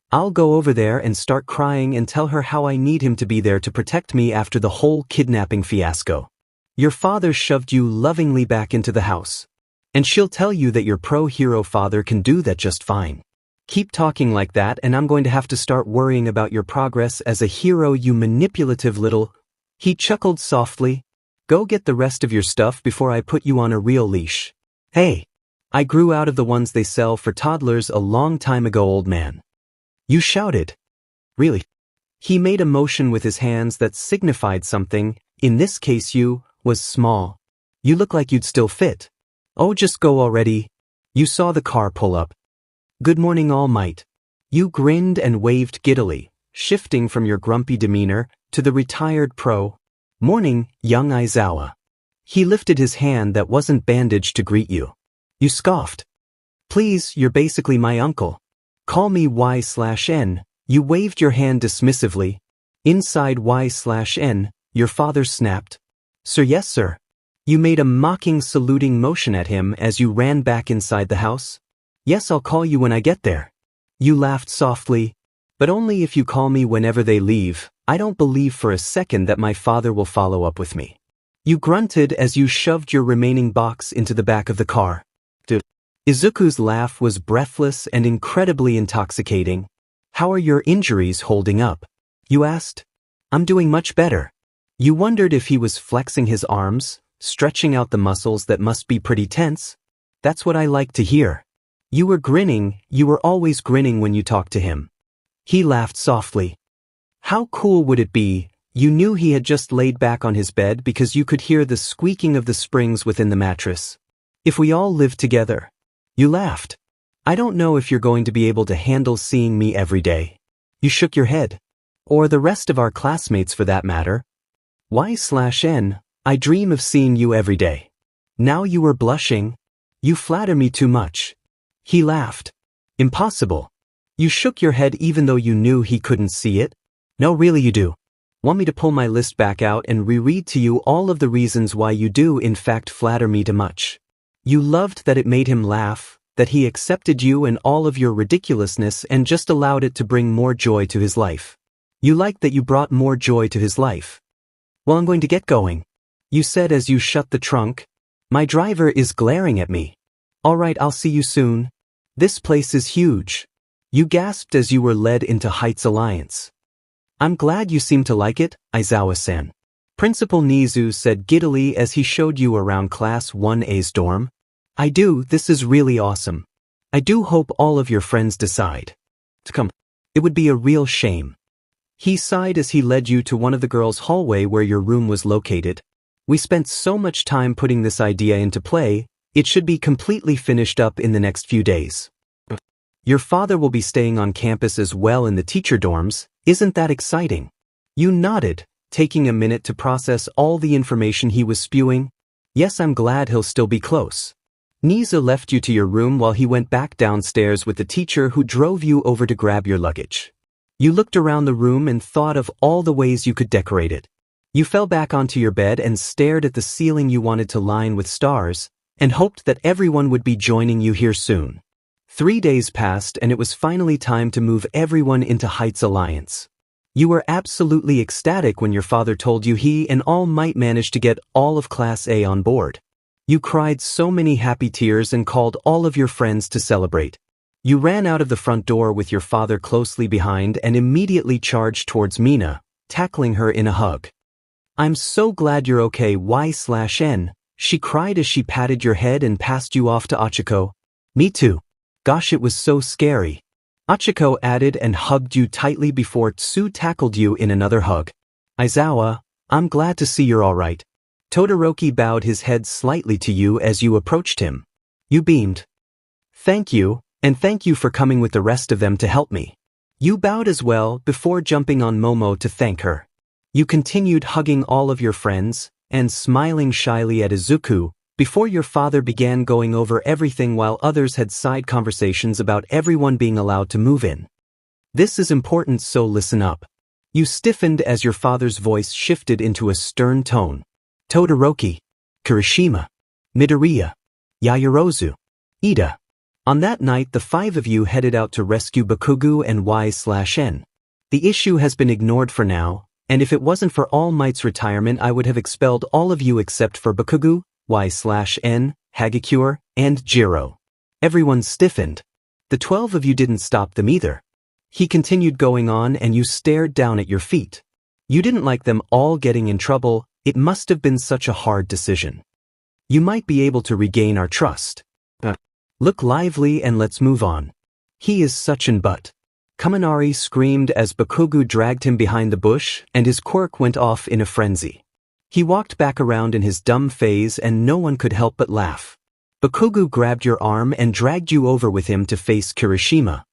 I'll go over there and start crying and tell her how I need him to be there to protect me after the whole kidnapping fiasco. Your father shoved you lovingly back into the house. And she'll tell you that your pro-hero father can do that just fine. Keep talking like that and I'm going to have to start worrying about your progress as a hero, you manipulative little... He chuckled softly. Go get the rest of your stuff before I put you on a real leash. Hey, I grew out of the ones they sell for toddlers a long time ago, old man. You shouted. Really? He made a motion with his hands that signified something, in this case you, was small. You look like you'd still fit. Oh, just go already. You saw the car pull up. Good morning, All Might. You grinned and waved giddily, shifting from your grumpy demeanor to the retired pro. Morning, young Aizawa. He lifted his hand that wasn't bandaged to greet you. You scoffed. Please, you're basically my uncle. Call me Y/N. You waved your hand dismissively. Inside Y/N, your father snapped. Sir, yes, sir. You made a mocking saluting motion at him as you ran back inside the house. Yes, I'll call you when I get there. You laughed softly. But only if you call me whenever they leave. I don't believe for a second that my father will follow up with me. You grunted as you shoved your remaining box into the back of the car. Izuku's laugh was breathless and incredibly intoxicating. How are your injuries holding up? You asked. I'm doing much better. You wondered if he was flexing his arms, stretching out the muscles that must be pretty tense. That's what I like to hear. You were grinning, you were always grinning when you talked to him. He laughed softly. How cool would it be? You knew he had just laid back on his bed because you could hear the squeaking of the springs within the mattress. If we all lived together. You laughed. I don't know if you're going to be able to handle seeing me every day. You shook your head. Or the rest of our classmates for that matter. Y/N, I dream of seeing you every day. Now you were blushing. You flatter me too much. He laughed. Impossible. You shook your head even though you knew he couldn't see it. No, really you do. Want me to pull my list back out and reread to you all of the reasons why you do in fact flatter me too much? You loved that it made him laugh, that he accepted you and all of your ridiculousness and just allowed it to bring more joy to his life. You liked that you brought more joy to his life. Well, I'm going to get going. You said as you shut the trunk. My driver is glaring at me. All right, I'll see you soon. This place is huge. You gasped as you were led into Heights Alliance. I'm glad you seem to like it, Aizawa-san. Principal Nizu said giddily as he showed you around Class 1A's dorm. I do, this is really awesome. I do hope all of your friends decide to come. It would be a real shame. He sighed as he led you to one of the girls' hallway where your room was located. We spent so much time putting this idea into play, it should be completely finished up in the next few days. Your father will be staying on campus as well in the teacher dorms, isn't that exciting? You nodded, taking a minute to process all the information he was spewing. Yes, I'm glad he'll still be close. Nizu left you to your room while he went back downstairs with the teacher who drove you over to grab your luggage. You looked around the room and thought of all the ways you could decorate it. You fell back onto your bed and stared at the ceiling you wanted to line with stars, and hoped that everyone would be joining you here soon. 3 days passed and it was finally time to move everyone into Heights Alliance. You were absolutely ecstatic when your father told you he and all might manage to get all of Class A on board. You cried so many happy tears and called all of your friends to celebrate. You ran out of the front door with your father closely behind and immediately charged towards Mina, tackling her in a hug. I'm so glad you're okay, Y/N, she cried as she patted your head and passed you off to Ochako. Me too. Gosh, it was so scary. Ochako added and hugged you tightly before Tsu tackled you in another hug. Aizawa, I'm glad to see you're alright. Todoroki bowed his head slightly to you as you approached him. You beamed. Thank you, and thank you for coming with the rest of them to help me. You bowed as well before jumping on Momo to thank her. You continued hugging all of your friends, and smiling shyly at Izuku, before your father began going over everything while others had side conversations about everyone being allowed to move in. This is important, so listen up. You stiffened as your father's voice shifted into a stern tone. Todoroki, Kirishima, Midoriya, Yaoyorozu, Ida. On that night the 5 of you headed out to rescue Bakugo and Y/N. The issue has been ignored for now, and if it wasn't for All Might's retirement I would have expelled all of you except for Bakugo, Y/N, Hagakure, and Jiro. Everyone stiffened. The 12 of you didn't stop them either. He continued going on and you stared down at your feet. You didn't like them all getting in trouble. It must have been such a hard decision. You might be able to regain our trust. Look lively and let's move on. He is such an butt. Kaminari screamed as Bakugo dragged him behind the bush and his quirk went off in a frenzy. He walked back around in his dumb phase and no one could help but laugh. Bakugo grabbed your arm and dragged you over with him to face Kirishima.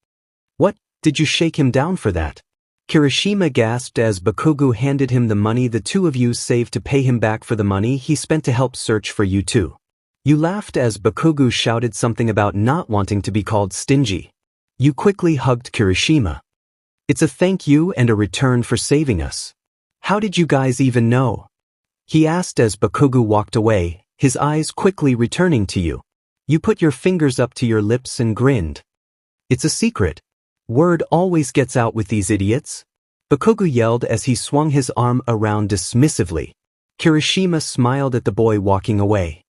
What, did you shake him down for that? Kirishima gasped as Bakugo handed him the money the 2 of you saved to pay him back for the money he spent to help search for you too. You laughed as Bakugo shouted something about not wanting to be called stingy. You quickly hugged Kirishima. It's a thank you and a return for saving us. How did you guys even know? He asked as Bakugo walked away, his eyes quickly returning to you. You put your fingers up to your lips and grinned. It's a secret. Word always gets out with these idiots. Bakugo yelled as he swung his arm around dismissively. Kirishima smiled at the boy walking away.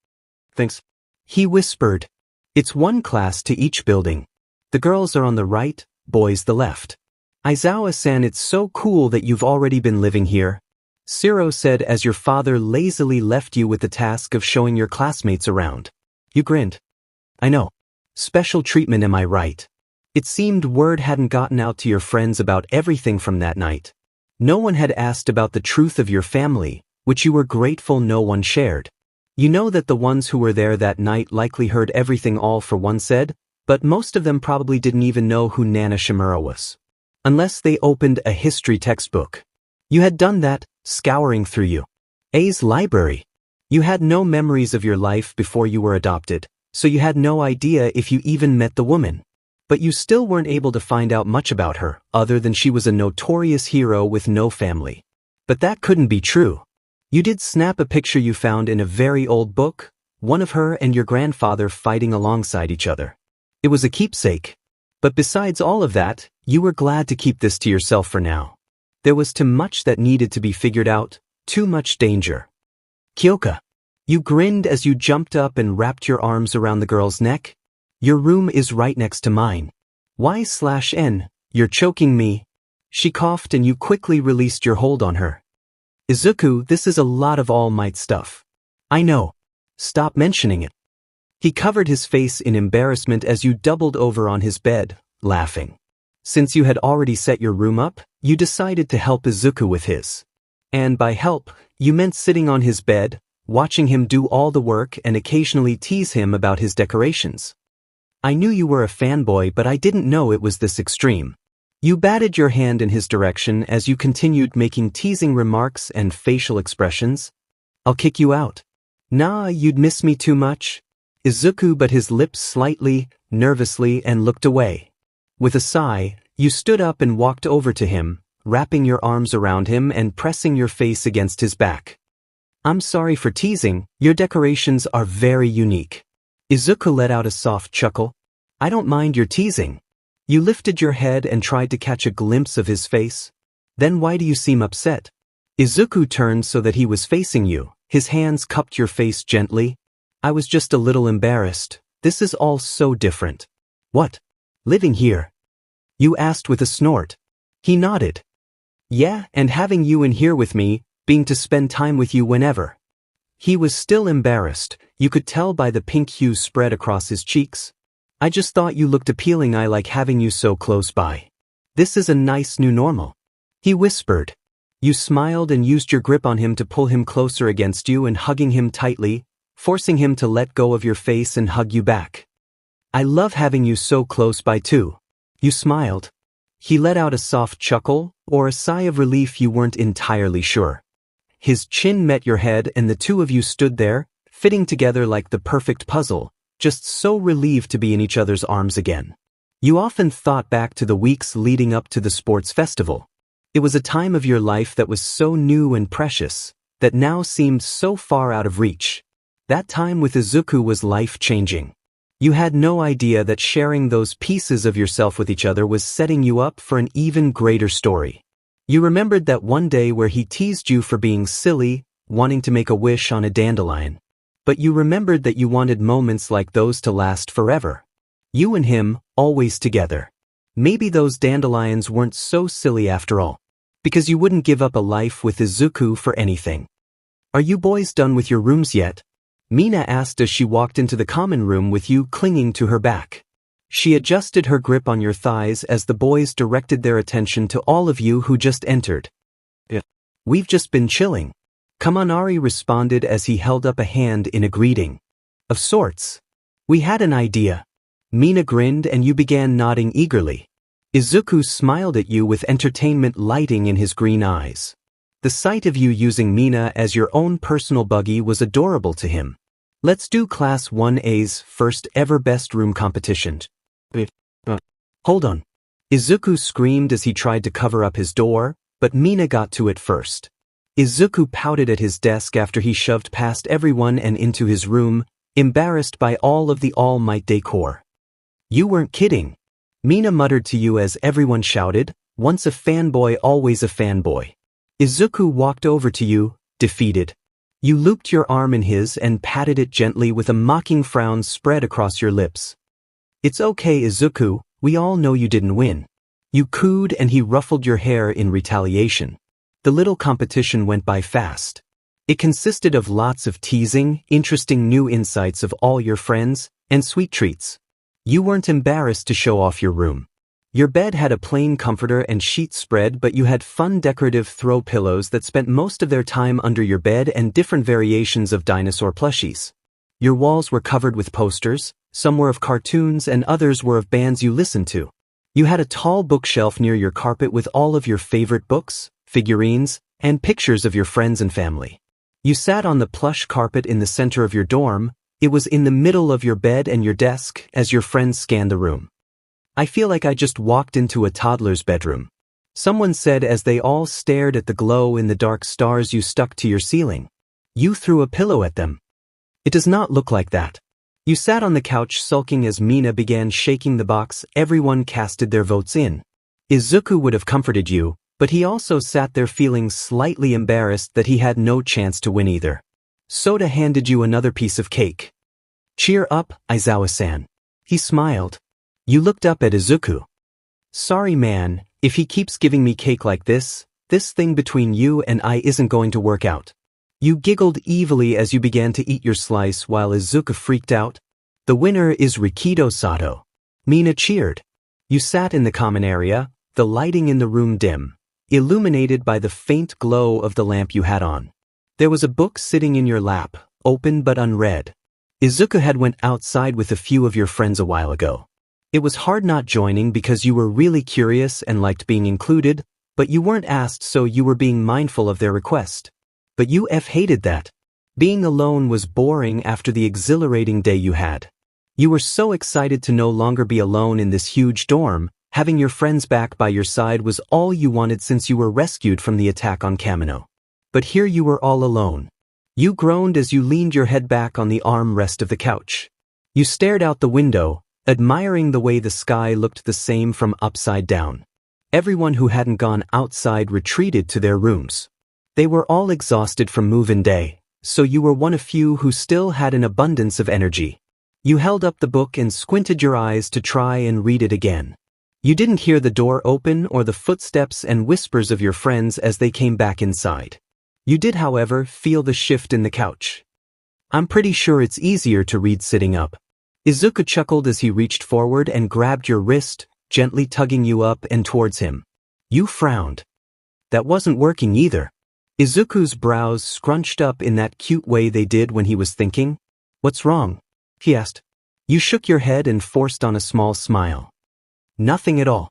Thanks. He whispered. It's 1 class to each building. The girls are on the right, boys the left. Aizawa-san, it's so cool that you've already been living here. Shiro said as your father lazily left you with the task of showing your classmates around. You grinned. I know. Special treatment, am I right? It seemed word hadn't gotten out to your friends about everything from that night. No one had asked about the truth of your family, which you were grateful no one shared. You know that the ones who were there that night likely heard everything All for One said, but most of them probably didn't even know who Nana Shimura was. Unless they opened a history textbook. You had done that, scouring through A's library. You had no memories of your life before you were adopted, so you had no idea if you even met the woman. But you still weren't able to find out much about her, other than she was a notorious hero with no family. But that couldn't be true. You did snap a picture you found in a very old book, one of her and your grandfather fighting alongside each other. It was a keepsake. But besides all of that, you were glad to keep this to yourself for now. There was too much that needed to be figured out, too much danger. Kyoka. You grinned as you jumped up and wrapped your arms around the girl's neck. Your room is right next to mine. Y/N, you're choking me. She coughed and you quickly released your hold on her. Izuku, this is a lot of All Might stuff. I know. Stop mentioning it. He covered his face in embarrassment as you doubled over on his bed, laughing. Since you had already set your room up, you decided to help Izuku with his. And by help, you meant sitting on his bed, watching him do all the work and occasionally tease him about his decorations. I knew you were a fanboy, but I didn't know it was this extreme. You batted your hand in his direction as you continued making teasing remarks and facial expressions. I'll kick you out. Nah, you'd miss me too much. Izuku bit his lips slightly, nervously, and looked away. With a sigh, you stood up and walked over to him, wrapping your arms around him and pressing your face against his back. I'm sorry for teasing, your decorations are very unique. Izuku let out a soft chuckle. I don't mind your teasing. You lifted your head and tried to catch a glimpse of his face. Then why do you seem upset? Izuku turned so that he was facing you, his hands cupped your face gently. I was just a little embarrassed. This is all so different. What? Living here? You asked with a snort. He nodded. Yeah, and having you in here with me, being to spend time with you whenever. He was still embarrassed, you could tell by the pink hue spread across his cheeks. I just thought you looked appealing. I like having you so close by. This is a nice new normal. He whispered. You smiled and used your grip on him to pull him closer against you and hugging him tightly, forcing him to let go of your face and hug you back. I love having you so close by too. You smiled. He let out a soft chuckle, or a sigh of relief, you weren't entirely sure. His chin met your head and the two of you stood there, fitting together like the perfect puzzle, just so relieved to be in each other's arms again. You often thought back to the weeks leading up to the sports festival. It was a time of your life that was so new and precious, that now seemed so far out of reach. That time with Izuku was life-changing. You had no idea that sharing those pieces of yourself with each other was setting you up for an even greater story. You remembered that one day where he teased you for being silly, wanting to make a wish on a dandelion. But you remembered that you wanted moments like those to last forever. You and him, always together. Maybe those dandelions weren't so silly after all. Because you wouldn't give up a life with Izuku for anything. Are you boys done with your rooms yet? Mina asked as she walked into the common room with you clinging to her back. She adjusted her grip on your thighs as the boys directed their attention to all of you who just entered. We've just been chilling. Kaminari responded as he held up a hand in a greeting. Of sorts. We had an idea. Mina grinned and you began nodding eagerly. Izuku smiled at you with entertainment lighting in his green eyes. The sight of you using Mina as your own personal buggy was adorable to him. Let's do Class 1A's first ever best room competition. Hold on. Izuku screamed as he tried to cover up his door, but Mina got to it first. Izuku pouted at his desk after he shoved past everyone and into his room, embarrassed by all of the All Might decor. You weren't kidding. Mina muttered to you as everyone shouted, once a fanboy always a fanboy. Izuku walked over to you, defeated. You looped your arm in his and patted it gently with a mocking frown spread across your lips. It's okay, Izuku, we all know you didn't win. You cooed and he ruffled your hair in retaliation. The little competition went by fast. It consisted of lots of teasing, interesting new insights of all your friends, and sweet treats. You weren't embarrassed to show off your room. Your bed had a plain comforter and sheet spread, but you had fun decorative throw pillows that spent most of their time under your bed and different variations of dinosaur plushies. Your walls were covered with posters, some were of cartoons and others were of bands you listened to. You had a tall bookshelf near your carpet with all of your favorite books, figurines, and pictures of your friends and family. You sat on the plush carpet in the center of your dorm. It was in the middle of your bed and your desk as your friends scanned the room. I feel like I just walked into a toddler's bedroom. Someone said as they all stared at the glow-in-the-dark stars you stuck to your ceiling. You threw a pillow at them. It does not look like that. You sat on the couch sulking as Mina began shaking the box everyone casted their votes in. Izuku would have comforted you, but he also sat there feeling slightly embarrassed that he had no chance to win either. Soda handed you another piece of cake. Cheer up, Aizawa-san. He smiled. You looked up at Izuku. Sorry man, if he keeps giving me cake like this thing between you and I isn't going to work out. You giggled evilly as you began to eat your slice while Izuku freaked out. The winner is Rikido Sato. Mina cheered. You sat in the common area, the lighting in the room dim, illuminated by the faint glow of the lamp you had on. There was a book sitting in your lap, open but unread. Izuku had went outside with a few of your friends a while ago. It was hard not joining because you were really curious and liked being included, but you weren't asked, so you were being mindful of their request. But you hated that. Being alone was boring after the exhilarating day you had. You were so excited to no longer be alone in this huge dorm. Having your friends back by your side was all you wanted since you were rescued from the attack on 𝐻𝐻𝐿. But here you were all alone. You groaned as you leaned your head back on the armrest of the couch. You stared out the window, admiring the way the sky looked the same from upside down. Everyone who hadn't gone outside retreated to their rooms. They were all exhausted from move-in day, so you were one of few who still had an abundance of energy. You held up the book and squinted your eyes to try and read it again. You didn't hear the door open or the footsteps and whispers of your friends as they came back inside. You did, however, feel the shift in the couch. I'm pretty sure it's easier to read sitting up. Izuku chuckled as he reached forward and grabbed your wrist, gently tugging you up and towards him. You frowned. That wasn't working either. Izuku's brows scrunched up in that cute way they did when he was thinking. What's wrong? He asked. You shook your head and forced on a small smile. Nothing at all.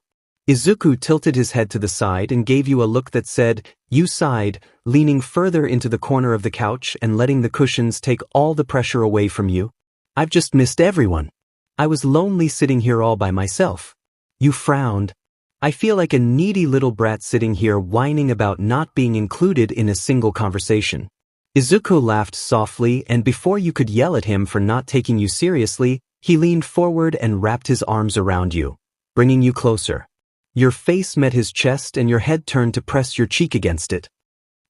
Izuku tilted his head to the side and gave you a look that said, you sighed, leaning further into the corner of the couch and letting the cushions take all the pressure away from you. I've just missed everyone. I was lonely sitting here all by myself. You frowned. I feel like a needy little brat sitting here whining about not being included in a single conversation. Izuku laughed softly, and before you could yell at him for not taking you seriously, he leaned forward and wrapped his arms around you, bringing you closer. Your face met his chest and your head turned to press your cheek against it.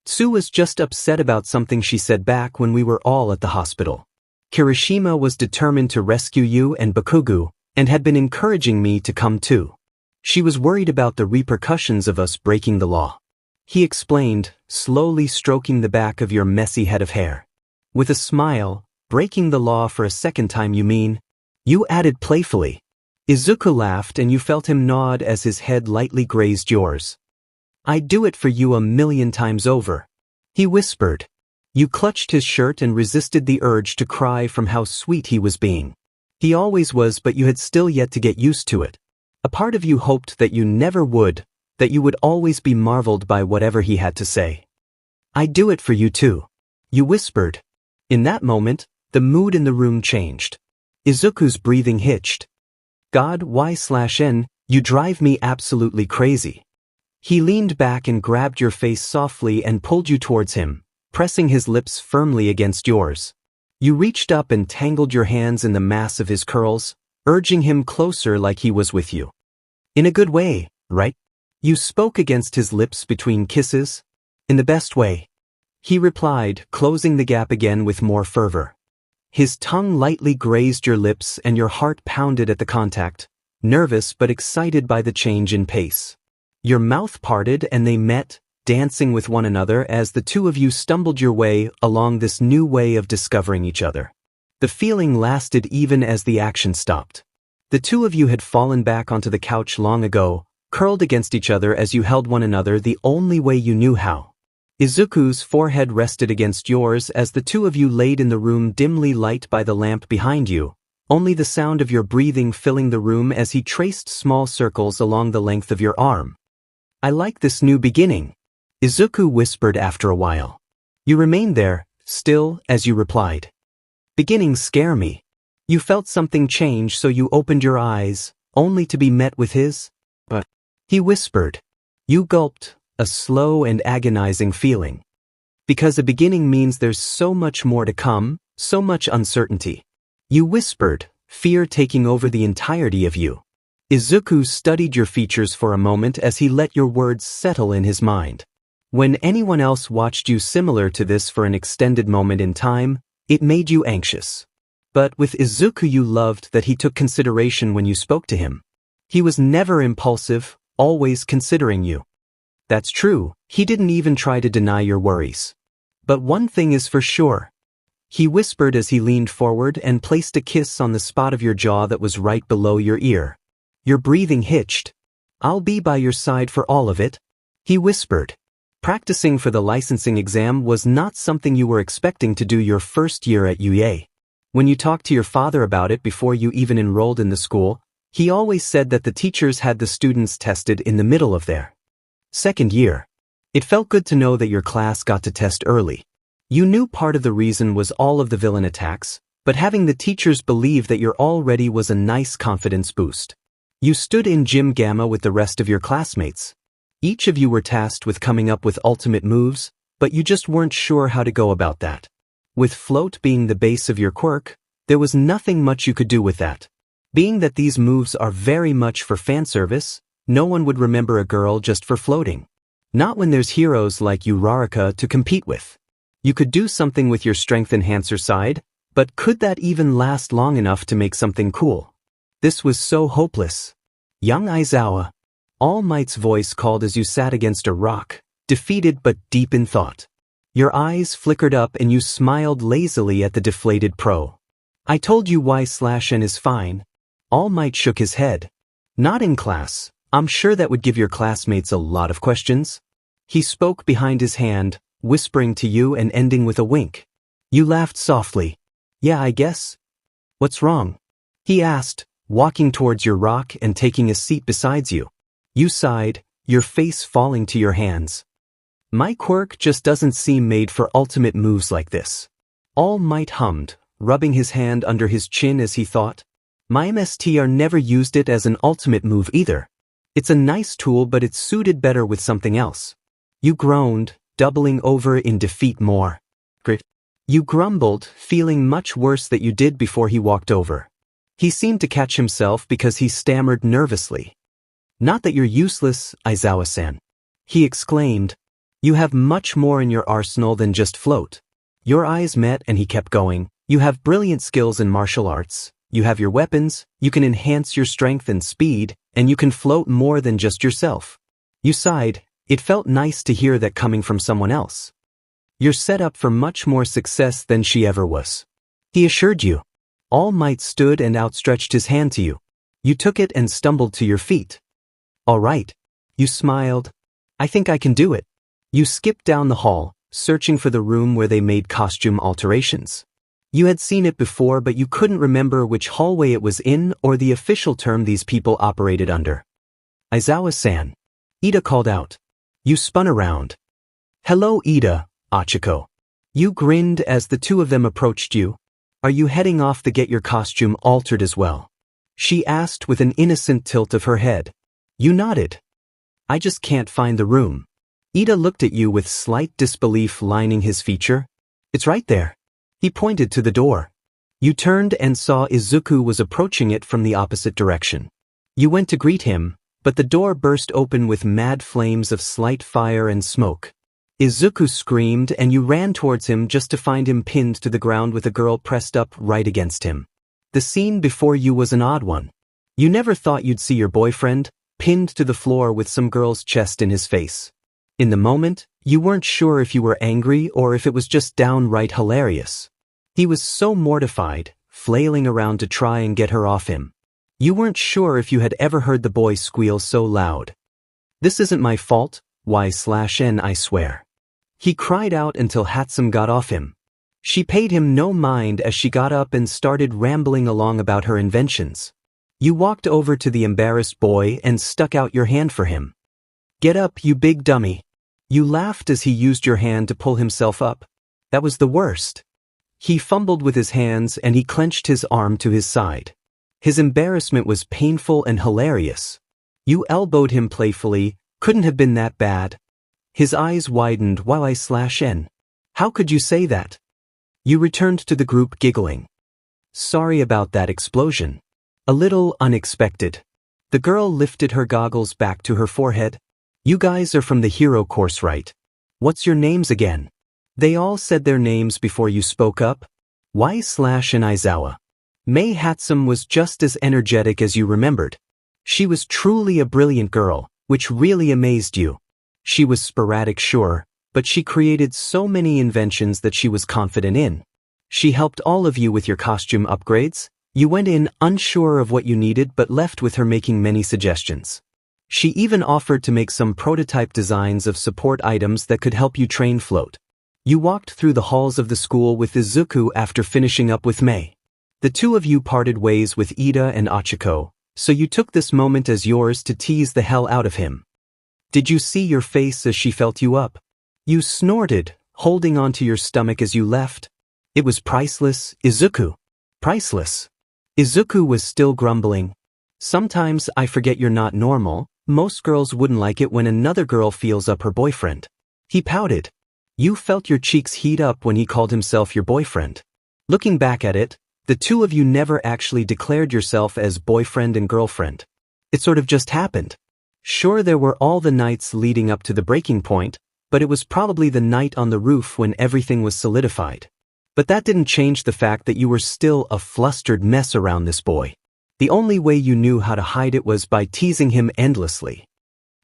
Tsu was just upset about something she said back when we were all at the hospital. Kirishima was determined to rescue you and Bakugo, and had been encouraging me to come too. She was worried about the repercussions of us breaking the law. He explained, slowly stroking the back of your messy head of hair. With a smile, breaking the law for a second time you mean? You added playfully. Izuku laughed and you felt him nod as his head lightly grazed yours. I'd do it for you 1,000,000 times over. He whispered. You clutched his shirt and resisted the urge to cry from how sweet he was being. He always was, but you had still yet to get used to it. A part of you hoped that you never would, that you would always be marveled by whatever he had to say. I'd do it for you too. You whispered. In that moment, the mood in the room changed. Izuku's breathing hitched. God, Y/N, you drive me absolutely crazy. He leaned back and grabbed your face softly and pulled you towards him, pressing his lips firmly against yours. You reached up and tangled your hands in the mass of his curls, urging him closer like he was with you. In a good way, right? You spoke against his lips between kisses. In the best way. He replied, closing the gap again with more fervor. His tongue lightly grazed your lips and your heart pounded at the contact, nervous but excited by the change in pace. Your mouth parted and they met, dancing with one another as the two of you stumbled your way along this new way of discovering each other. The feeling lasted even as the action stopped. The two of you had fallen back onto the couch long ago, curled against each other as you held one another the only way you knew how. Izuku's forehead rested against yours as the two of you laid in the room dimly lit by the lamp behind you, only the sound of your breathing filling the room as he traced small circles along the length of your arm. I like this new beginning, Izuku whispered after a while. You remained there, still, as you replied. Beginnings scare me. You felt something change, so you opened your eyes, only to be met with his, but, he whispered. You gulped, a slow and agonizing feeling. Because a beginning means there's so much more to come, so much uncertainty. You whispered, fear taking over the entirety of you. Izuku studied your features for a moment as he let your words settle in his mind. When anyone else watched you similar to this for an extended moment in time, it made you anxious. But with Izuku you loved that he took consideration when you spoke to him. He was never impulsive, always considering you. That's true, he didn't even try to deny your worries. But one thing is for sure. He whispered as he leaned forward and placed a kiss on the spot of your jaw that was right below your ear. Your breathing hitched. I'll be by your side for all of it, he whispered. Practicing for the licensing exam was not something you were expecting to do your first year at UA. When you talked to your father about it before you even enrolled in the school, he always said that the teachers had the students tested in the middle of their second year. It felt good to know that your class got to test early. You knew part of the reason was all of the villain attacks, but having the teachers believe that you're all ready was a nice confidence boost. You stood in Gym Gamma with the rest of your classmates. Each of you were tasked with coming up with ultimate moves, but you just weren't sure how to go about that. With float being the base of your quirk, there was nothing much you could do with that. Being that these moves are very much for fan service, no one would remember a girl just for floating. Not when there's heroes like Uraraka to compete with. You could do something with your strength enhancer side, but could that even last long enough to make something cool? This was so hopeless. Young Aizawa. All Might's voice called as you sat against a rock, defeated but deep in thought. Your eyes flickered up and you smiled lazily at the deflated pro. I told you 𝐒/N is fine. All Might shook his head. Not in class. I'm sure that would give your classmates a lot of questions. He spoke behind his hand, whispering to you and ending with a wink. You laughed softly. Yeah, I guess. What's wrong? He asked, walking towards your rock and taking a seat beside you. You sighed, your face falling to your hands. My quirk just doesn't seem made for ultimate moves like this. All Might hummed, rubbing his hand under his chin as he thought. My MSTR never used it as an ultimate move either. It's a nice tool but it's suited better with something else. You groaned, doubling over in defeat more. Grit. You grumbled, feeling much worse than you did before he walked over. He seemed to catch himself because he stammered nervously. Not that you're useless, Aizawa-san. He exclaimed. You have much more in your arsenal than just float. Your eyes met and he kept going. You have brilliant skills in martial arts. You have your weapons, you can enhance your strength and speed, and you can float more than just yourself. You sighed. It felt nice to hear that coming from someone else. You're set up for much more success than she ever was. He assured you. All Might stood and outstretched his hand to you. You took it and stumbled to your feet. All right. You smiled. I think I can do it. You skipped down the hall, searching for the room where they made costume alterations. You had seen it before but you couldn't remember which hallway it was in or the official term these people operated under. Aizawa-san. Ida called out. You spun around. Hello Ida, Achiko. You grinned as the two of them approached you. Are you heading off to get your costume altered as well? She asked with an innocent tilt of her head. You nodded. I just can't find the room. Ida looked at you with slight disbelief lining his feature. It's right there. He pointed to the door. You turned and saw Izuku was approaching it from the opposite direction. You went to greet him, but the door burst open with mad flames of slight fire and smoke. Izuku screamed and you ran towards him just to find him pinned to the ground with a girl pressed up right against him. The scene before you was an odd one. You never thought you'd see your boyfriend pinned to the floor with some girl's chest in his face. In the moment, you weren't sure if you were angry or if it was just downright hilarious. He was so mortified, flailing around to try and get her off him. You weren't sure if you had ever heard the boy squeal so loud. This isn't my fault, 𝐒/N I swear. He cried out until Hatsum got off him. She paid him no mind as she got up and started rambling along about her inventions. You walked over to the embarrassed boy and stuck out your hand for him. Get up, you big dummy. You laughed as he used your hand to pull himself up. That was the worst. He fumbled with his hands and he clenched his arm to his side. His embarrassment was painful and hilarious. You elbowed him playfully. Couldn't have been that bad. His eyes widened. 𝐒/N. How could you say that? You returned to the group giggling. Sorry about that explosion. A little unexpected. The girl lifted her goggles back to her forehead. You guys are from the hero course, right? What's your names again? They all said their names before you spoke up. 𝐒/N Aizawa. Mei Hatsum was just as energetic as you remembered. She was truly a brilliant girl, which really amazed you. She was sporadic, sure, but she created so many inventions that she was confident in. She helped all of you with your costume upgrades. You went in unsure of what you needed but left with her making many suggestions. She even offered to make some prototype designs of support items that could help you train float. You walked through the halls of the school with Izuku after finishing up with Mei. The two of you parted ways with Ida and Ochako, so you took this moment as yours to tease the hell out of him. Did you see your face as she felt you up? You snorted, holding onto your stomach as you left. It was priceless, Izuku. Priceless. Izuku was still grumbling. Sometimes I forget you're not normal. Most girls wouldn't like it when another girl feels up her boyfriend. He pouted. You felt your cheeks heat up when he called himself your boyfriend. Looking back at it, the two of you never actually declared yourself as boyfriend and girlfriend. It sort of just happened. Sure, there were all the nights leading up to the breaking point, but it was probably the night on the roof when everything was solidified. But that didn't change the fact that you were still a flustered mess around this boy. The only way you knew how to hide it was by teasing him endlessly.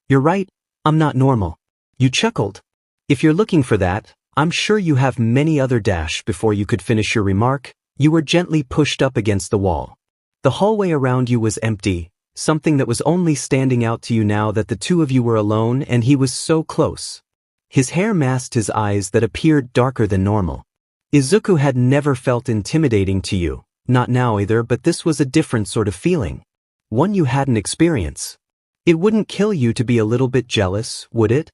You're right, I'm not normal. You chuckled. If you're looking for that, I'm sure you have many other dash. Before you could finish your remark, you were gently pushed up against the wall. The hallway around you was empty, something that was only standing out to you now that the two of you were alone and he was so close. His hair masked his eyes that appeared darker than normal. Izuku had never felt intimidating to you, not now either, but this was a different sort of feeling. One you hadn't experienced. It wouldn't kill you to be a little bit jealous, would it?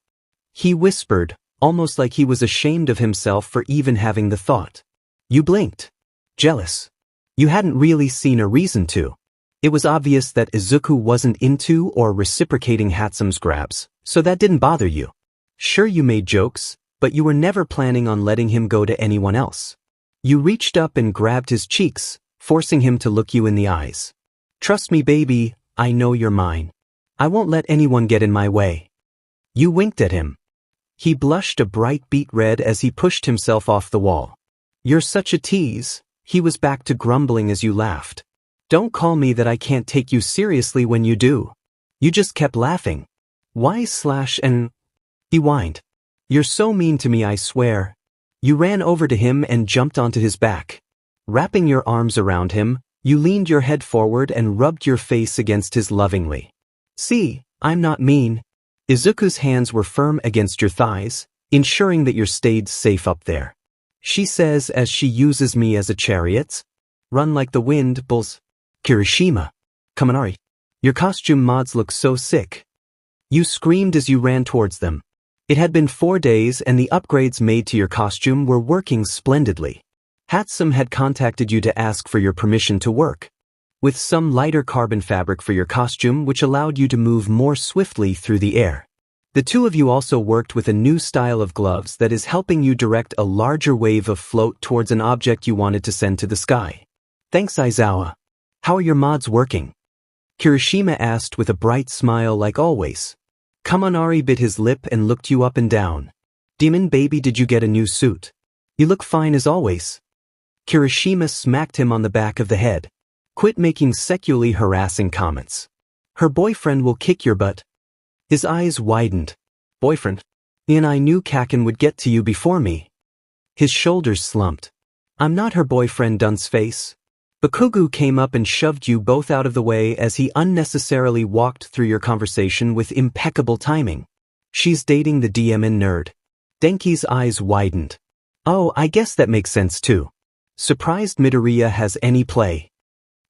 He whispered, almost like he was ashamed of himself for even having the thought. You blinked. Jealous. You hadn't really seen a reason to. It was obvious that Izuku wasn't into or reciprocating Hatsum's grabs, so that didn't bother you. Sure, you made jokes, but you were never planning on letting him go to anyone else. You reached up and grabbed his cheeks, forcing him to look you in the eyes. Trust me, baby, I know you're mine. I won't let anyone get in my way. You winked at him. He blushed a bright beet red as he pushed himself off the wall. You're such a tease. He was back to grumbling as you laughed. Don't call me that, I can't take you seriously when you do. You just kept laughing. /and he whined. You're so mean to me, I swear. You ran over to him and jumped onto his back. Wrapping your arms around him, you leaned your head forward and rubbed your face against his lovingly. See, I'm not mean. Izuku's hands were firm against your thighs, ensuring that you stayed safe up there. She says as she uses me as a chariot. Run like the wind, bulls. Kirishima. Kaminari. Your costume mods look so sick. You screamed as you ran towards them. It had been 4 days and the upgrades made to your costume were working splendidly. Hatsum had contacted you to ask for your permission to work with some lighter carbon fabric for your costume, which allowed you to move more swiftly through the air. The two of you also worked with a new style of gloves that is helping you direct a larger wave of float towards an object you wanted to send to the sky. Thanks, Aizawa. How are your mods working? Kirishima asked with a bright smile like always. Kaminari bit his lip and looked you up and down. Demon baby, did you get a new suit? You look fine as always. Kirishima smacked him on the back of the head. Quit making sexually harassing comments. Her boyfriend will kick your butt. His eyes widened. Boyfriend? And I knew Kaken would get to you before me. His shoulders slumped. I'm not her boyfriend, dunce face. Bakugo came up and shoved you both out of the way as he unnecessarily walked through your conversation with impeccable timing. She's dating the DMN nerd. Denki's eyes widened. Oh, I guess that makes sense too. Surprised Midoriya has any play.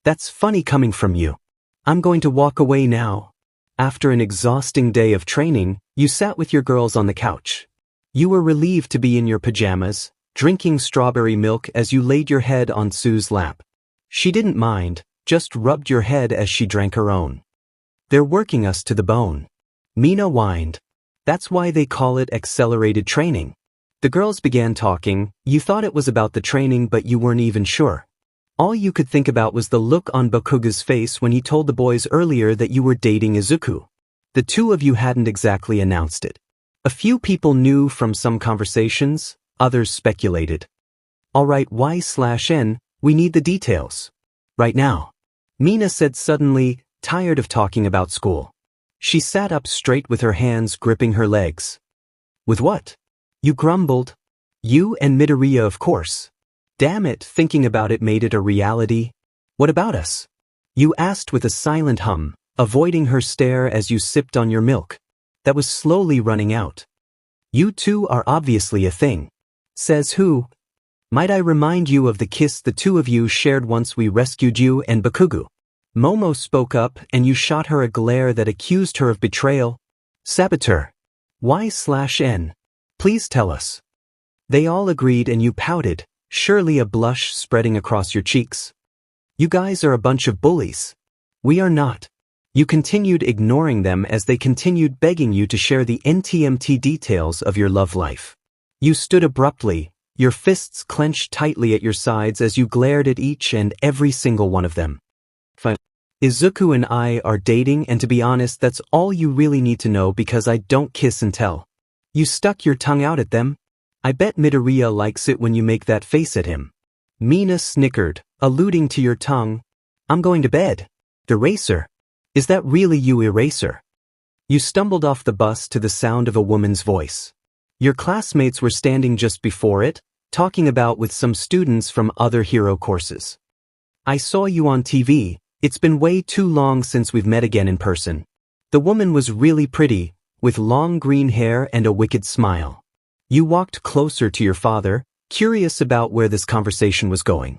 That's funny coming from you. I'm going to walk away now. After an exhausting day of training, you sat with your girls on the couch. You were relieved to be in your pajamas, drinking strawberry milk as you laid your head on Sue's lap. She didn't mind, just rubbed your head as she drank her own. They're working us to the bone. Mina whined. That's why they call it accelerated training. The girls began talking. You thought it was about the training, but you weren't even sure. All you could think about was the look on Bakugo's face when he told the boys earlier that you were dating Izuku. The two of you hadn't exactly announced it. A few people knew from some conversations, others speculated. Alright, Y/N, we need the details. Right now. Mina said suddenly, tired of talking about school. She sat up straight with her hands gripping her legs. With what? You grumbled. You and Midoriya, of course. Damn it, thinking about it made it a reality. What about us? You asked with a silent hum, avoiding her stare as you sipped on your milk. That was slowly running out. You two are obviously a thing. Says who? Might I remind you of the kiss the two of you shared once we rescued you and Bakugo? Momo spoke up and you shot her a glare that accused her of betrayal. Saboteur. Y/N. Please tell us. They all agreed and you pouted, surely a blush spreading across your cheeks. You guys are a bunch of bullies. We are not. You continued ignoring them as they continued begging you to share the NTMT details of your love life. You stood abruptly, your fists clenched tightly at your sides as you glared at each and every single one of them. Izuku and I are dating, and to be honest, that's all you really need to know because I don't kiss and tell. You stuck your tongue out at them. I bet Midoriya likes it when you make that face at him. Mina snickered, alluding to your tongue. I'm going to bed. Eraser. Is that really you, Eraser? You stumbled off the bus to the sound of a woman's voice. Your classmates were standing just before it, talking about with some students from other hero courses. I saw you on TV. It's been way too long since we've met again in person. The woman was really pretty, with long green hair and a wicked smile. You walked closer to your father, curious about where this conversation was going.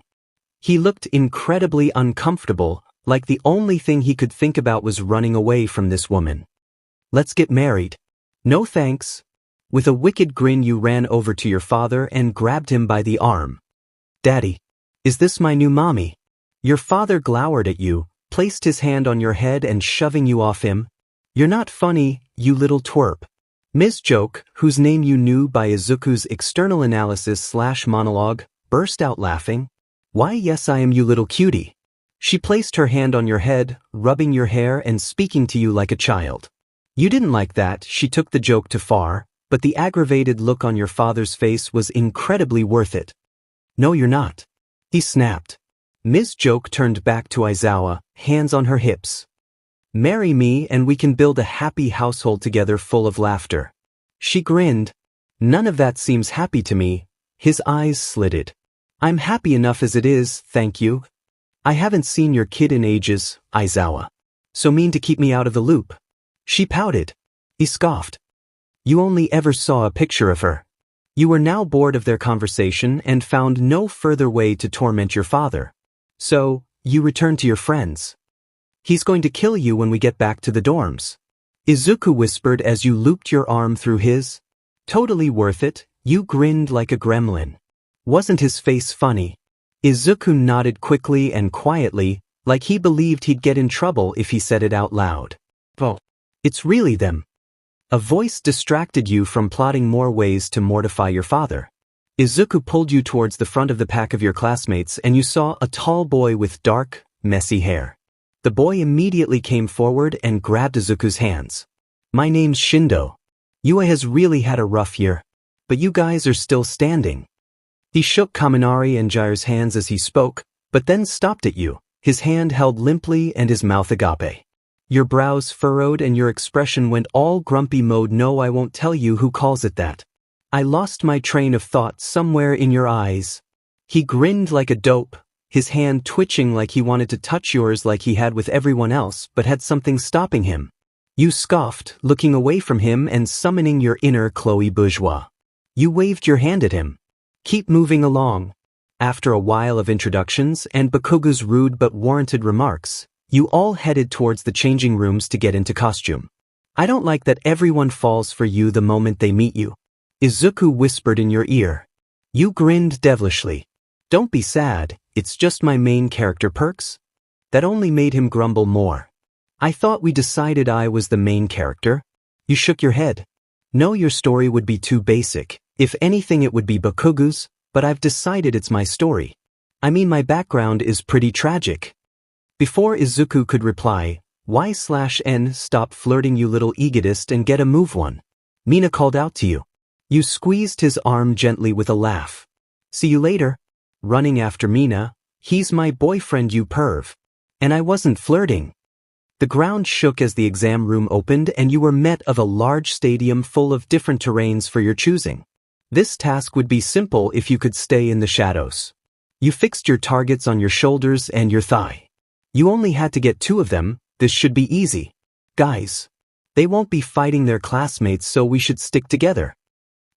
He looked incredibly uncomfortable, like the only thing he could think about was running away from this woman. Let's get married. No thanks. With a wicked grin you ran over to your father and grabbed him by the arm. Daddy, is this my new mommy? Your father glowered at you, placed his hand on your head and shoving you off him. You're not funny, you little twerp. Ms. Joke, whose name you knew by Izuku's external analysis/monologue, burst out laughing. Why yes I am, you little cutie. She placed her hand on your head, rubbing your hair and speaking to you like a child. You didn't like that, she took the joke too far, but the aggravated look on your father's face was incredibly worth it. No you're not. He snapped. Ms. Joke turned back to Aizawa, hands on her hips. Marry me and we can build a happy household together full of laughter. She grinned. None of that seems happy to me. His eyes slitted. I'm happy enough as it is, thank you. I haven't seen your kid in ages, Aizawa. So mean to keep me out of the loop. She pouted. He scoffed. You only ever saw a picture of her. You were now bored of their conversation and found no further way to torment your father. So, you returned to your friends. He's going to kill you when we get back to the dorms. Izuku whispered as you looped your arm through his. Totally worth it, you grinned like a gremlin. Wasn't his face funny? Izuku nodded quickly and quietly, like he believed he'd get in trouble if he said it out loud. Oh, it's really them. A voice distracted you from plotting more ways to mortify your father. Izuku pulled you towards the front of the pack of your classmates and you saw a tall boy with dark, messy hair. The boy immediately came forward and grabbed Izuku's hands. My name's Shindo. UA has really had a rough year. But you guys are still standing. He shook Kaminari and Jaire's hands as he spoke, but then stopped at you, his hand held limply and his mouth agape. Your brows furrowed and your expression went all grumpy mode. No, I won't tell you who calls it that. I lost my train of thought somewhere in your eyes. He grinned like a dope, his hand twitching like he wanted to touch yours like he had with everyone else but had something stopping him. You scoffed, looking away from him and summoning your inner Chloe Bourgeois. You waved your hand at him. Keep moving along. After a while of introductions and Bakugo's rude but warranted remarks, you all headed towards the changing rooms to get into costume. I don't like that everyone falls for you the moment they meet you. Izuku whispered in your ear. You grinned devilishly. Don't be sad, it's just my main character perks. That only made him grumble more. I thought we decided I was the main character. You shook your head. No, your story would be too basic. If anything it would be Bakugo's, but I've decided it's my story. I mean my background is pretty tragic. Before Izuku could reply, Y/N stop flirting you little egotist and get a move on. Mina called out to you. You squeezed his arm gently with a laugh. See you later. Running after Mina, He's my boyfriend, you perv. And I wasn't flirting. The ground shook as the exam room opened and you were met of a large stadium full of different terrains for your choosing. This task would be simple if you could stay in the shadows. You fixed your targets on your shoulders and your thigh. You only had to get 2 of them. This should be easy. Guys, they won't be fighting their classmates, so we should stick together.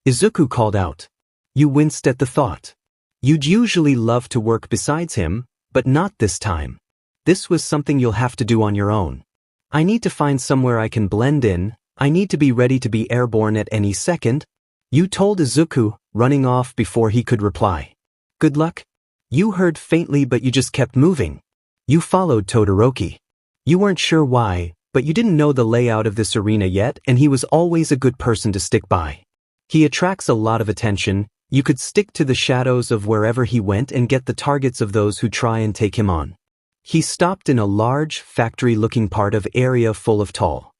Izuku called out. You winced at the thought. You'd usually love to work besides him, but not this time. This was something you'll have to do on your own. I need to find somewhere I can blend in. I need to be ready to be airborne at any second. You told Izuku, running off before he could reply. Good luck. You heard faintly, but you just kept moving. You followed Todoroki. You weren't sure why, but you didn't know the layout of this arena yet, and he was always a good person to stick by. He attracts a lot of attention. You could stick to the shadows of wherever he went and get the targets of those who try and take him on. He stopped in a large, factory-looking part of area full of tall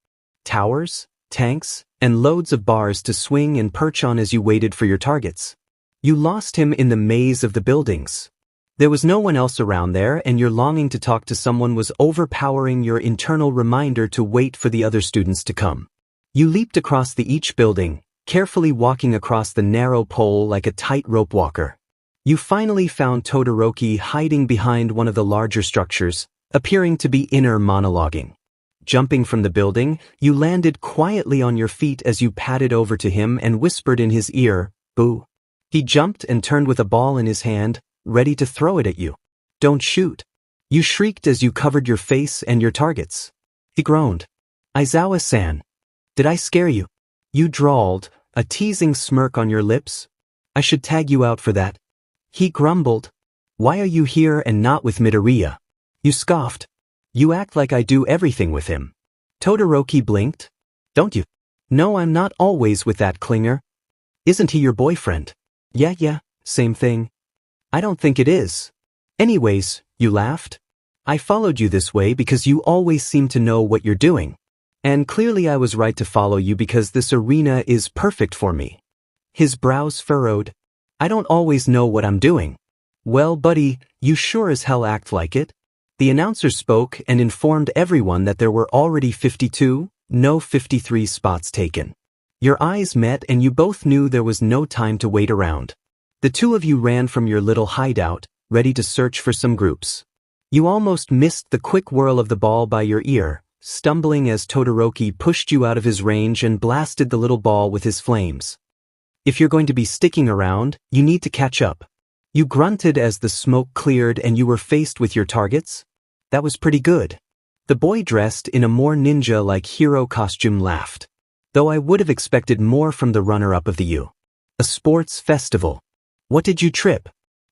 towers, tanks, and loads of bars to swing and perch on as you waited for your targets. You lost him in the maze of the buildings. There was no one else around there, and your longing to talk to someone was overpowering your internal reminder to wait for the other students to come. You leaped across each building, carefully walking across the narrow pole like a tightrope walker. You finally found Todoroki hiding behind one of the larger structures, appearing to be inner monologuing. Jumping from the building, you landed quietly on your feet as you padded over to him and whispered in his ear, "Boo." He jumped and turned with a ball in his hand, ready to throw it at you. "Don't shoot." You shrieked as you covered your face and your targets. He groaned. "Aizawa-san. Did I scare you?" You drawled, a teasing smirk on your lips. "I should tag you out for that." He grumbled. "Why are you here and not with Midoriya?" You scoffed. "You act like I do everything with him." Todoroki blinked. "Don't you?" "No, I'm not always with that clinger." "Isn't he your boyfriend?" Yeah, same thing." "I don't think it is." "Anyways," you laughed. "I followed you this way because you always seem to know what you're doing. And clearly I was right to follow you because this arena is perfect for me." His brows furrowed. "I don't always know what I'm doing." "Well, buddy, you sure as hell act like it." The announcer spoke and informed everyone that there were already 52, no 53 spots taken. Your eyes met and you both knew there was no time to wait around. The 2 of you ran from your little hideout, ready to search for some groups. You almost missed the quick whirl of the ball by your ear, stumbling as Todoroki pushed you out of his range and blasted the little ball with his flames. "If you're going to be sticking around, you need to catch up." You grunted as the smoke cleared and you were faced with your targets. That was pretty good. The boy dressed in a more ninja-like hero costume laughed. "Though I would have expected more from the runner-up of the U. A sports festival. What did you trip?"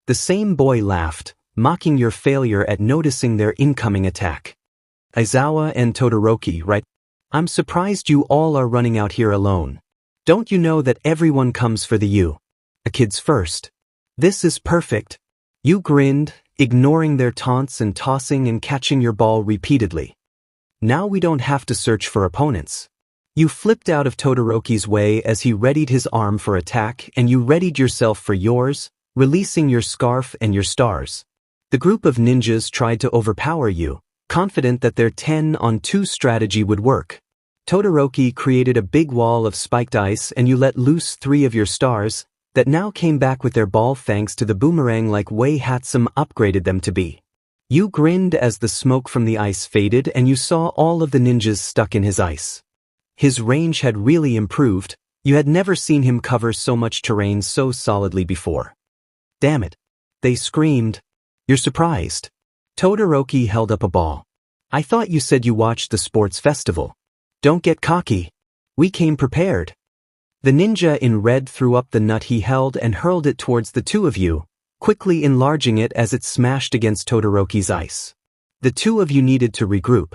The same boy laughed, mocking your failure at noticing their incoming attack. "Aizawa and Todoroki, right? I'm surprised you all are running out here alone. Don't you know that everyone comes for the U? A kid's first. This is perfect." You grinned, ignoring their taunts and tossing and catching your ball repeatedly. "Now we don't have to search for opponents." You flipped out of Todoroki's way as he readied his arm for attack, and you readied yourself for yours, releasing your scarf and your stars. The group of ninjas tried to overpower you, confident that their 10-on-2 strategy would work. Todoroki created a big wall of spiked ice and you let loose 3 of your stars, that now came back with their ball thanks to the boomerang like 𝐒𝐻𝐼 upgraded them to be. You grinned as the smoke from the ice faded and you saw all of the ninjas stuck in his ice. His range had really improved. You had never seen him cover so much terrain so solidly before. "Damn it." They screamed. "You're surprised." Todoroki held up a ball. "I thought you said you watched the sports festival." "Don't get cocky. We came prepared." The ninja in red threw up the nut he held and hurled it towards the 2 of you, quickly enlarging it as it smashed against Todoroki's ice. The 2 of you needed to regroup.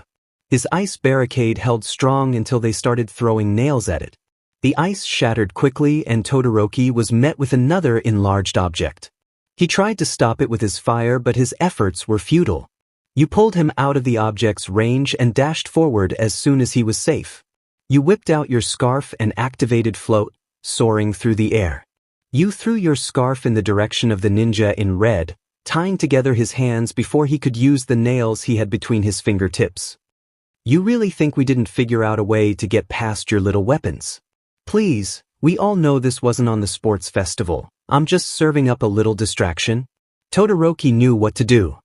His ice barricade held strong until they started throwing nails at it. The ice shattered quickly and Todoroki was met with another enlarged object. He tried to stop it with his fire, but his efforts were futile. You pulled him out of the object's range and dashed forward as soon as he was safe. You whipped out your scarf and activated float, soaring through the air. You threw your scarf in the direction of the ninja in red, tying together his hands before he could use the nails he had between his fingertips. You really think we didn't figure out a way to get past your little weapons? Please, we all know this wasn't on the sports festival. I'm just serving up a little distraction. Todoroki knew what to do.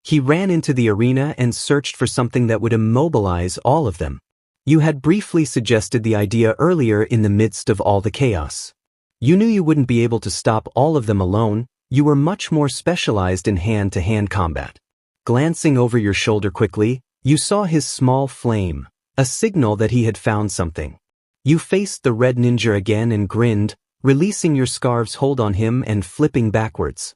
He ran into the arena and searched for something that would immobilize all of them. You had briefly suggested the idea earlier in the midst of all the chaos. You knew you wouldn't be able to stop all of them alone. You were much more specialized in hand-to-hand combat. Glancing over your shoulder quickly, you saw his small flame, a signal that he had found something. You faced the red ninja again and grinned, releasing your scarf's hold on him and flipping backwards.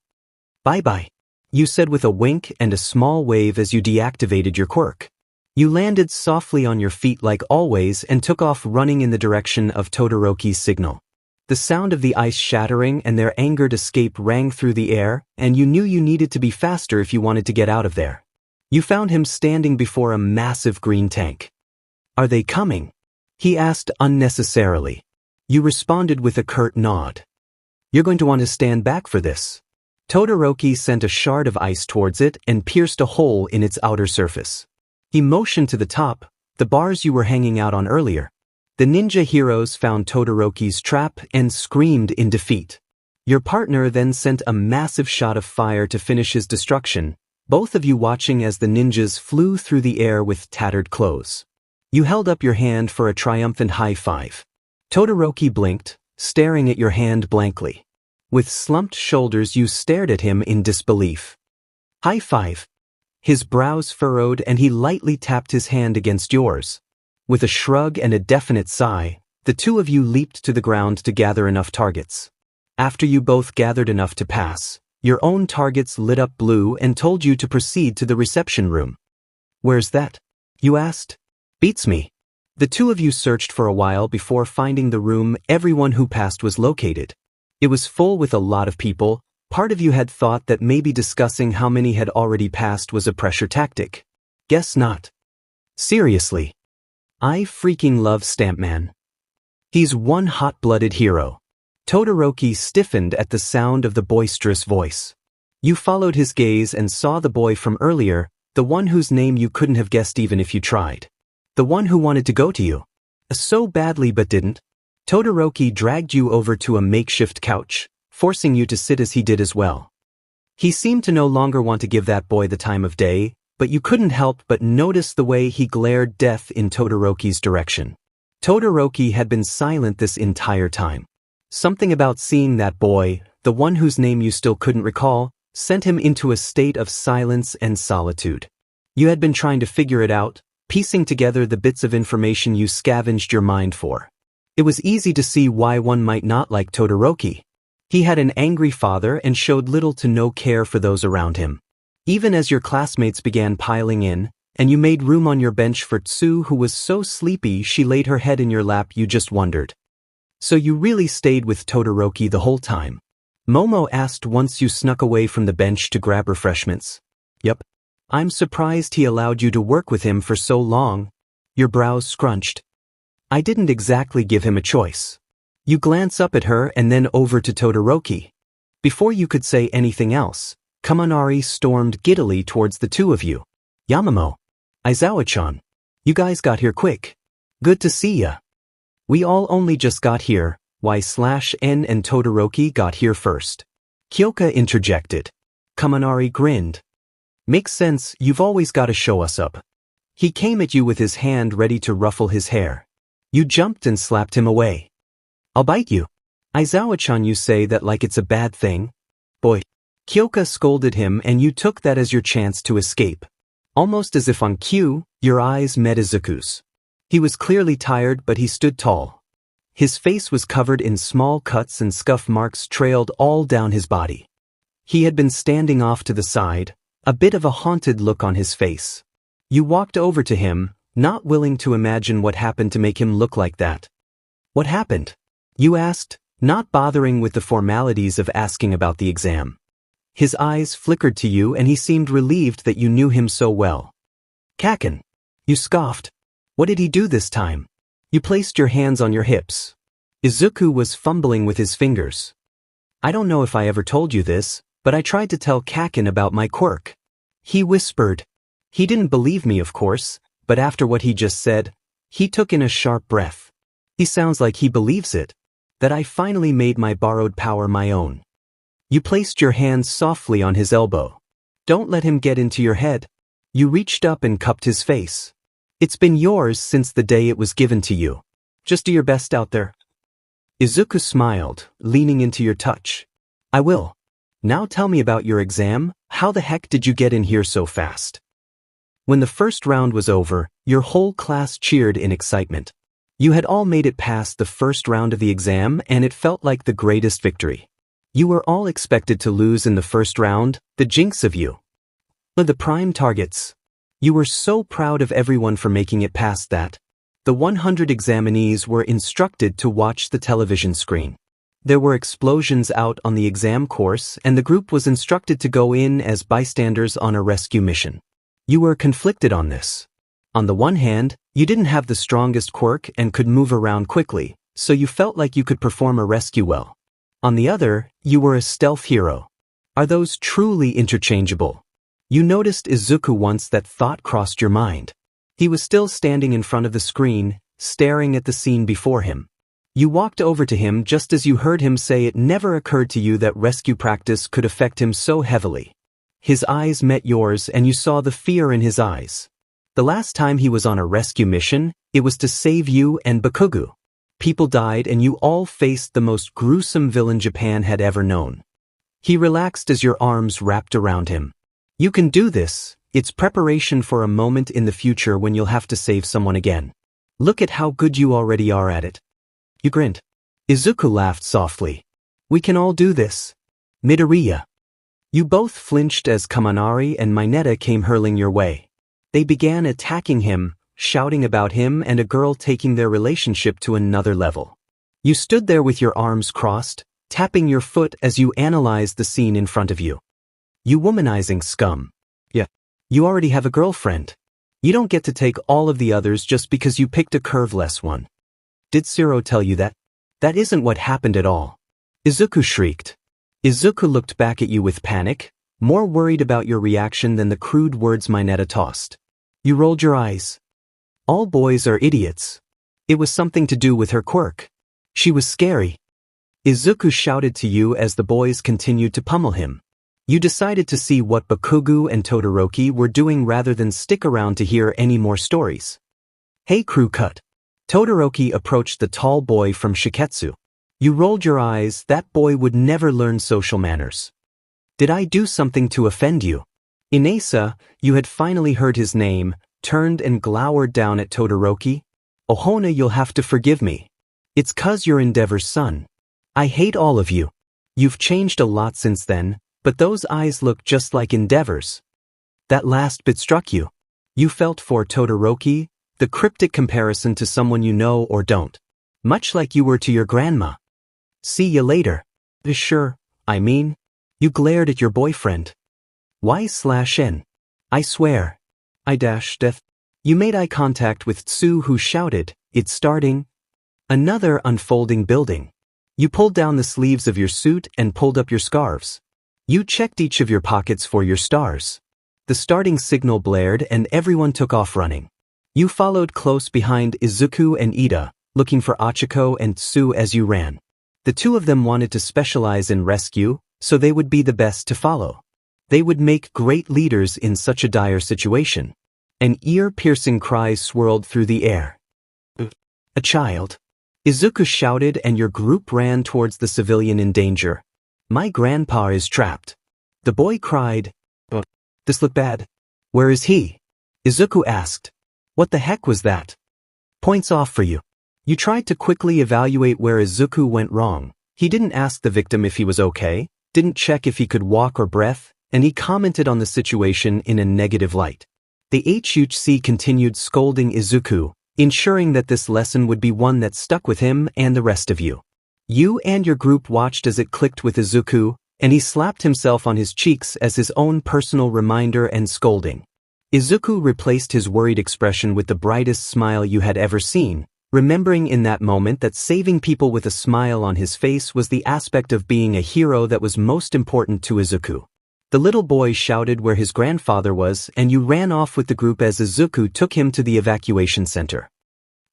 Bye-bye, you said with a wink and a small wave as you deactivated your quirk. You landed softly on your feet like always and took off running in the direction of Todoroki's signal. The sound of the ice shattering and their angered escape rang through the air, and you knew you needed to be faster if you wanted to get out of there. You found him standing before a massive green tank. Are they coming? He asked unnecessarily. You responded with a curt nod. You're going to want to stand back for this. Todoroki sent a shard of ice towards it and pierced a hole in its outer surface. He motioned to the top, the bars you were hanging out on earlier. The ninja heroes found Todoroki's trap and screamed in defeat. Your partner then sent a massive shot of fire to finish his destruction, both of you watching as the ninjas flew through the air with tattered clothes. You held up your hand for a triumphant high five. Todoroki blinked, staring at your hand blankly. With slumped shoulders you stared at him in disbelief. High five. His brows furrowed and he lightly tapped his hand against yours. With a shrug and a definite sigh, the two of you leaped to the ground to gather enough targets. After you both gathered enough to pass, your own targets lit up blue and told you to proceed to the reception room. Where's that? You asked. Beats me. The two of you searched for a while before finding the room everyone who passed was located. It was full with a lot of people. Part of you had thought that maybe discussing how many had already passed was a pressure tactic. Guess not. Seriously. I freaking love Stampman. He's one hot-blooded hero. Todoroki stiffened at the sound of the boisterous voice. You followed his gaze and saw the boy from earlier, the one whose name you couldn't have guessed even if you tried. The one who wanted to go to you. So badly but didn't. Todoroki dragged you over to a makeshift couch, forcing you to sit as he did as well. He seemed to no longer want to give that boy the time of day, but you couldn't help but notice the way he glared death in Todoroki's direction. Todoroki had been silent this entire time. Something about seeing that boy, the one whose name you still couldn't recall, sent him into a state of silence and solitude. You had been trying to figure it out, piecing together the bits of information you scavenged your mind for. It was easy to see why one might not like Todoroki. He had an angry father and showed little to no care for those around him. Even as your classmates began piling in, and you made room on your bench for Tsu, who was so sleepy she laid her head in your lap, you just wondered. So you really stayed with Todoroki the whole time? Momo asked once you snuck away from the bench to grab refreshments. Yup. I'm surprised he allowed you to work with him for so long. Your brows scrunched. I didn't exactly give him a choice. You glance up at her and then over to Todoroki. Before you could say anything else, Kaminari stormed giddily towards the two of you. Yamamo. Aizawa-chan. You guys got here quick. Good to see ya. We all only just got here. Y/N and Todoroki got here first. Kyoka interjected. Kaminari grinned. Makes sense, you've always got to show us up. He came at you with his hand ready to ruffle his hair. You jumped and slapped him away. I'll bite you. Aizawa-chan, you say that like it's a bad thing? Boy. Kyoka scolded him and you took that as your chance to escape. Almost as if on cue, your eyes met Izuku's. He was clearly tired but he stood tall. His face was covered in small cuts and scuff marks trailed all down his body. He had been standing off to the side, a bit of a haunted look on his face. You walked over to him, not willing to imagine what happened to make him look like that. What happened? You asked, not bothering with the formalities of asking about the exam. His eyes flickered to you and he seemed relieved that you knew him so well. Kaken. You scoffed. What did he do this time? You placed your hands on your hips. Izuku was fumbling with his fingers. I don't know if I ever told you this, but I tried to tell Kakin about my quirk. He whispered. He didn't believe me, of course, but after what he just said, he took in a sharp breath. He sounds like he believes it. That I finally made my borrowed power my own. You placed your hands softly on his elbow. Don't let him get into your head. You reached up and cupped his face. It's been yours since the day it was given to you. Just do your best out there. Izuku smiled, leaning into your touch. I will. Now tell me about your exam. How the heck did you get in here so fast? When the first round was over, your whole class cheered in excitement. You had all made it past the first round of the exam, and it felt like the greatest victory. You were all expected to lose in the first round, the jinx of you. The prime targets. You were so proud of everyone for making it past that. The 100 examinees were instructed to watch the television screen. There were explosions out on the exam course, and the group was instructed to go in as bystanders on a rescue mission. You were conflicted on this. On the one hand, you didn't have the strongest quirk and could move around quickly, so you felt like you could perform a rescue well. On the other, you were a stealth hero. Are those truly interchangeable? You noticed Izuku once that thought crossed your mind. He was still standing in front of the screen, staring at the scene before him. You walked over to him just as you heard him say it never occurred to you that rescue practice could affect him so heavily. His eyes met yours and you saw the fear in his eyes. The last time he was on a rescue mission, it was to save you and Bakugo. People died and you all faced the most gruesome villain Japan had ever known. He relaxed as your arms wrapped around him. You can do this. It's preparation for a moment in the future when you'll have to save someone again. Look at how good you already are at it. You grinned. Izuku laughed softly. We can all do this. Midoriya. You both flinched as Kaminari and Mineta came hurling your way. They began attacking him, shouting about him and a girl taking their relationship to another level. You stood there with your arms crossed, tapping your foot as you analyzed the scene in front of you. You womanizing scum. Yeah. You already have a girlfriend. You don't get to take all of the others just because you picked a curve-less one. Did 𝐂𝐿 tell you that? That isn't what happened at all. Izuku shrieked. Izuku looked back at you with panic, more worried about your reaction than the crude words Mineta tossed. You rolled your eyes. All boys are idiots. It was something to do with her quirk. She was scary. Izuku shouted to you as the boys continued to pummel him. You decided to see what Bakugo and Todoroki were doing rather than stick around to hear any more stories. Hey crew cut. Todoroki approached the tall boy from Shiketsu. You rolled your eyes. That boy would never learn social manners. Did I do something to offend you? Inesa, you had finally heard his name, turned and glowered down at Todoroki. Ohona, you'll have to forgive me. It's 'cause you're Endeavor's son. I hate all of you. You've changed a lot since then, but those eyes look just like Endeavor's. That last bit struck you. You felt for Todoroki, the cryptic comparison to someone you know or don't. Much like you were to your grandma. See you later. Sure, I mean. You glared at your boyfriend. Y/N. I swear. Death. You made eye contact with Tsu, who shouted, it's starting. Another unfolding building. You pulled down the sleeves of your suit and pulled up your scarves. You checked each of your pockets for your stars. The starting signal blared and everyone took off running. You followed close behind Izuku and Ida, looking for Achiko and Tsu as you ran. The two of them wanted to specialize in rescue, so they would be the best to follow. They would make great leaders in such a dire situation. An ear-piercing cry swirled through the air. A child. Izuku shouted and your group ran towards the civilian in danger. My grandpa is trapped. The boy cried. This looked bad. Where is he? Izuku asked. What the heck was that? Points off for you. You tried to quickly evaluate where Izuku went wrong. He didn't ask the victim if he was okay, didn't check if he could walk or breath, and he commented on the situation in a negative light. The 𝐒𝐻C continued scolding Izuku, ensuring that this lesson would be one that stuck with him and the rest of you. You and your group watched as it clicked with Izuku, and he slapped himself on his cheeks as his own personal reminder and scolding. Izuku replaced his worried expression with the brightest smile you had ever seen, remembering in that moment that saving people with a smile on his face was the aspect of being a hero that was most important to Izuku. The little boy shouted where his grandfather was, and you ran off with the group as Izuku took him to the evacuation center.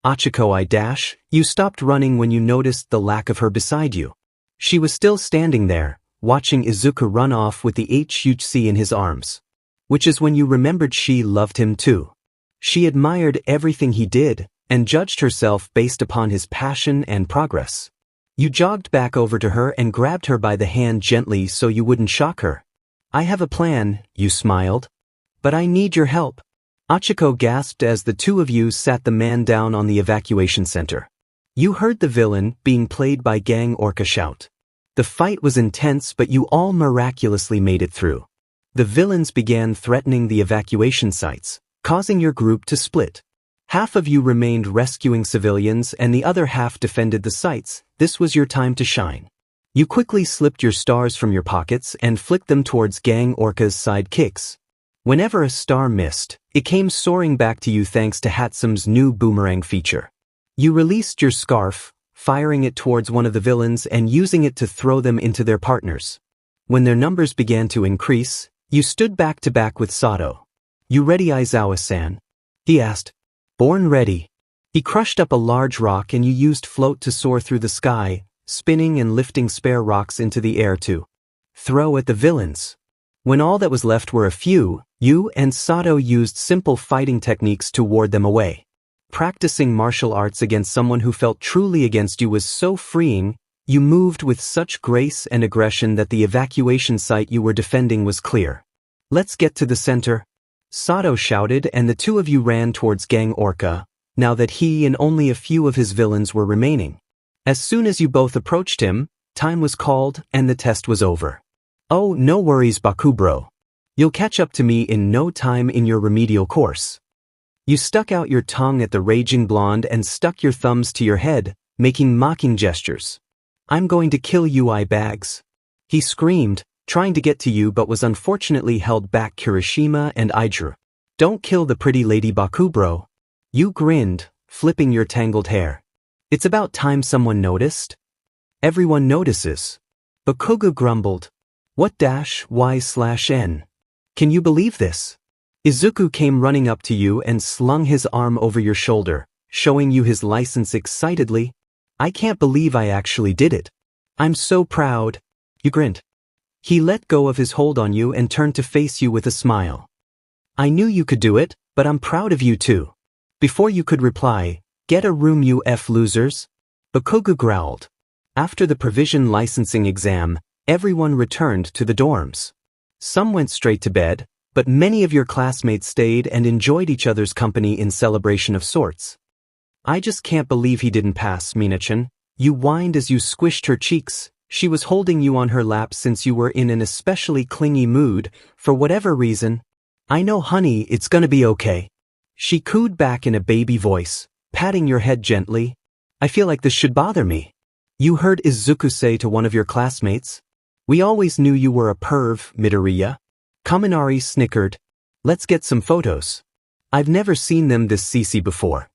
𝐻𝐸𝐽, you stopped running when you noticed the lack of her beside you. She was still standing there, watching Izuku run off with the 𝐻𝐸𝐽 in his arms. Which is when you remembered she loved him too. She admired everything he did, and judged herself based upon his passion and progress. You jogged back over to her and grabbed her by the hand gently so you wouldn't shock her. I have a plan, you smiled. But I need your help. 𝐻𝐸𝐽 gasped as the two of you sat the man down on the evacuation center. You heard the villain, being played by 𝐔𝐬𝐽𝐿, shout. The fight was intense, but you all miraculously made it through. The villains began threatening the evacuation sites, causing your group to split. Half of you remained rescuing civilians and the other half defended the sites. This was your time to shine. You quickly slipped your stars from your pockets and flicked them towards 𝐔𝐬𝐽𝐿's sidekicks. Whenever a star missed, it came soaring back to you thanks to 𝐻𝐸𝐽𝐿's new boomerang feature. You released your scarf, firing it towards one of the villains and using it to throw them into their partners. When their numbers began to increase, you stood back to back with 𝐒𝐿𝐱. You ready, Aizawa-san? He asked. Born ready. He crushed up a large rock and you used float to soar through the sky, spinning and lifting spare rocks into the air to throw at the villains. When all that was left were a few, you and 𝐒𝐿𝐱 used simple fighting techniques to ward them away. Practicing martial arts against someone who felt truly against you was so freeing. You moved with such grace and aggression that the evacuation site you were defending was clear. Let's get to the center, 𝐒𝐿𝐱 shouted, and the two of you ran towards 𝐔𝐬𝐽𝐽, now that he and only a few of his villains were remaining. As soon as you both approached him, time was called and the test was over. Oh, no worries, Bakubro. You'll catch up to me in no time in your remedial course. You stuck out your tongue at the raging blonde and stuck your thumbs to your head, making mocking gestures. I'm going to kill you, eye-bags. He screamed, trying to get to you but was unfortunately held back. Kirishima and Ijuru. Don't kill the pretty lady, Bakubro. You grinned, flipping your tangled hair. It's about time someone noticed. Everyone notices. Bakugo grumbled. What-y/n? Can you believe this? Izuku came running up to you and slung his arm over your shoulder, showing you his license excitedly. I can't believe I actually did it. I'm so proud. You grinned. He let go of his hold on you and turned to face you with a smile. I knew you could do it, but I'm proud of you too. Before you could reply, get a room, you losers. Bakugo growled. After the provision licensing exam, everyone returned to the dorms. Some went straight to bed, but many of your classmates stayed and enjoyed each other's company in celebration of sorts. I just can't believe he didn't pass, Mina-chan. You whined as you squished her cheeks. She was holding you on her lap since you were in an especially clingy mood, for whatever reason. I know, honey, it's gonna be okay. She cooed back in a baby voice, patting your head gently. I feel like this should bother me. You heard Izuku say to one of your classmates. We always knew you were a perv, Midoriya. Kaminari snickered. Let's get some photos. I've never seen them this CC before.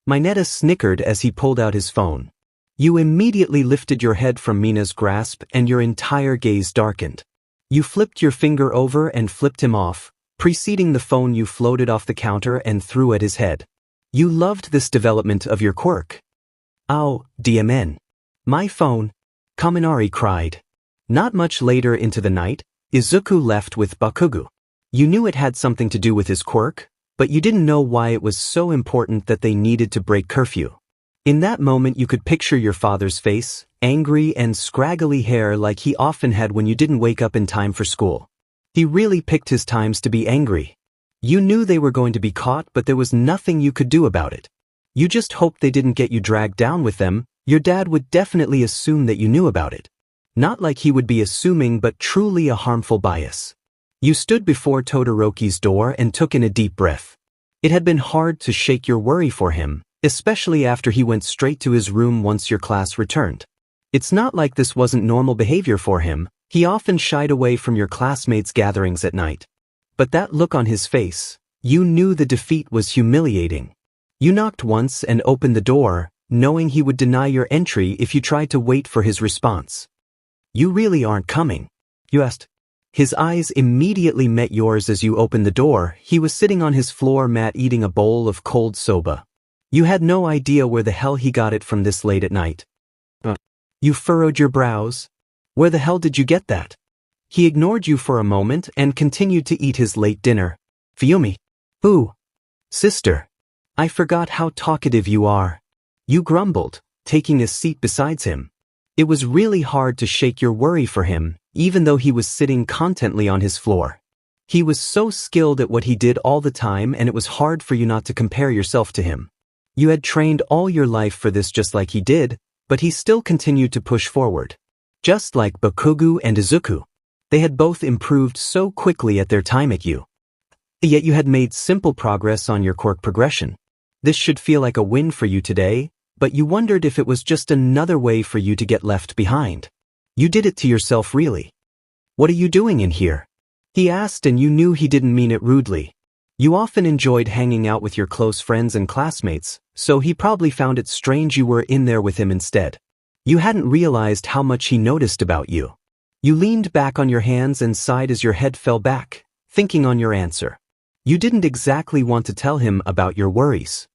Mineta snickered as he pulled out his phone. You immediately lifted your head from Mina's grasp and your entire gaze darkened. You flipped your finger over and flipped him off, preceding the phone you floated off the counter and threw at his head. You loved this development of your quirk. Ow, DMN. My phone. Kaminari cried. Not much later into the night, Izuku left with Bakugo. You knew it had something to do with his quirk, but you didn't know why it was so important that they needed to break curfew. In that moment you could picture your father's face, angry and scraggly hair like he often had when you didn't wake up in time for school. He really picked his times to be angry. You knew they were going to be caught, but there was nothing you could do about it. You just hoped they didn't get you dragged down with them. Your dad would definitely assume that you knew about it. Not like he would be assuming, but truly a harmful bias. You stood before Todoroki's door and took in a deep breath. It had been hard to shake your worry for him, especially after he went straight to his room once your class returned. It's not like this wasn't normal behavior for him. He often shied away from your classmates' gatherings at night. But that look on his face, you knew the defeat was humiliating. You knocked once and opened the door, knowing he would deny your entry if you tried to wait for his response. "You really aren't coming?" you asked. His eyes immediately met yours as you opened the door. He was sitting on his floor mat eating a bowl of cold soba. You had no idea where the hell he got it from this late at night. You furrowed your brows. Where the hell did you get that? He ignored you for a moment and continued to eat his late dinner. Fuyumi. Ooh. Sister. I forgot how talkative you are. You grumbled, taking a seat beside him. It was really hard to shake your worry for him, even though he was sitting contently on his floor. He was so skilled at what he did all the time, and it was hard for you not to compare yourself to him. You had trained all your life for this just like he did, but he still continued to push forward. Just like Bakugo and Izuku. They had both improved so quickly at their time at you. Yet you had made simple progress on your quirk progression. This should feel like a win for you today, but you wondered if it was just another way for you to get left behind. You did it to yourself, really. "What are you doing in here?" he asked, and you knew he didn't mean it rudely. You often enjoyed hanging out with your close friends and classmates, so he probably found it strange you were in there with him instead. You hadn't realized how much he noticed about you. You leaned back on your hands and sighed as your head fell back, thinking on your answer. You didn't exactly want to tell him about your worries.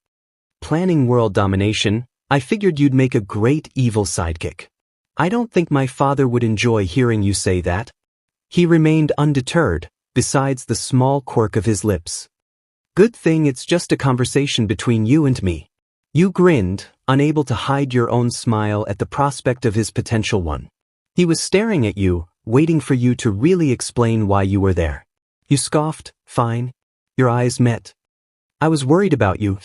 Planning world domination, I figured you'd make a great evil sidekick. I don't think my father would enjoy hearing you say that. He remained undeterred, besides the small quirk of his lips. Good thing it's just a conversation between you and me. You grinned, unable to hide your own smile at the prospect of his potential one. He was staring at you, waiting for you to really explain why you were there. You scoffed, "Fine." Your eyes met. "I was worried about you,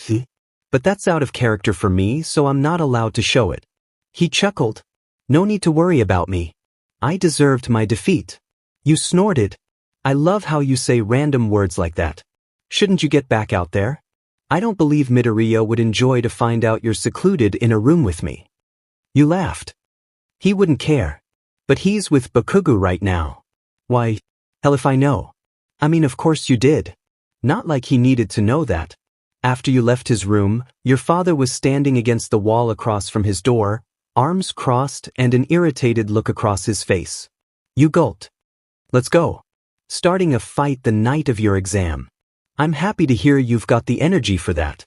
but that's out of character for me, so I'm not allowed to show it." He chuckled. "No need to worry about me. I deserved my defeat." You snorted. "I love how you say random words like that. Shouldn't you get back out there? I don't believe Midoriya would enjoy to find out you're secluded in a room with me." You laughed. "He wouldn't care. But he's with Bakugo right now." "Why, hell if I know." "I mean, of course you did. Not like he needed to know that." After you left his room, your father was standing against the wall across from his door, arms crossed and an irritated look across his face. You gulped. "Let's go. Starting a fight the night of your exam. I'm happy to hear you've got the energy for that."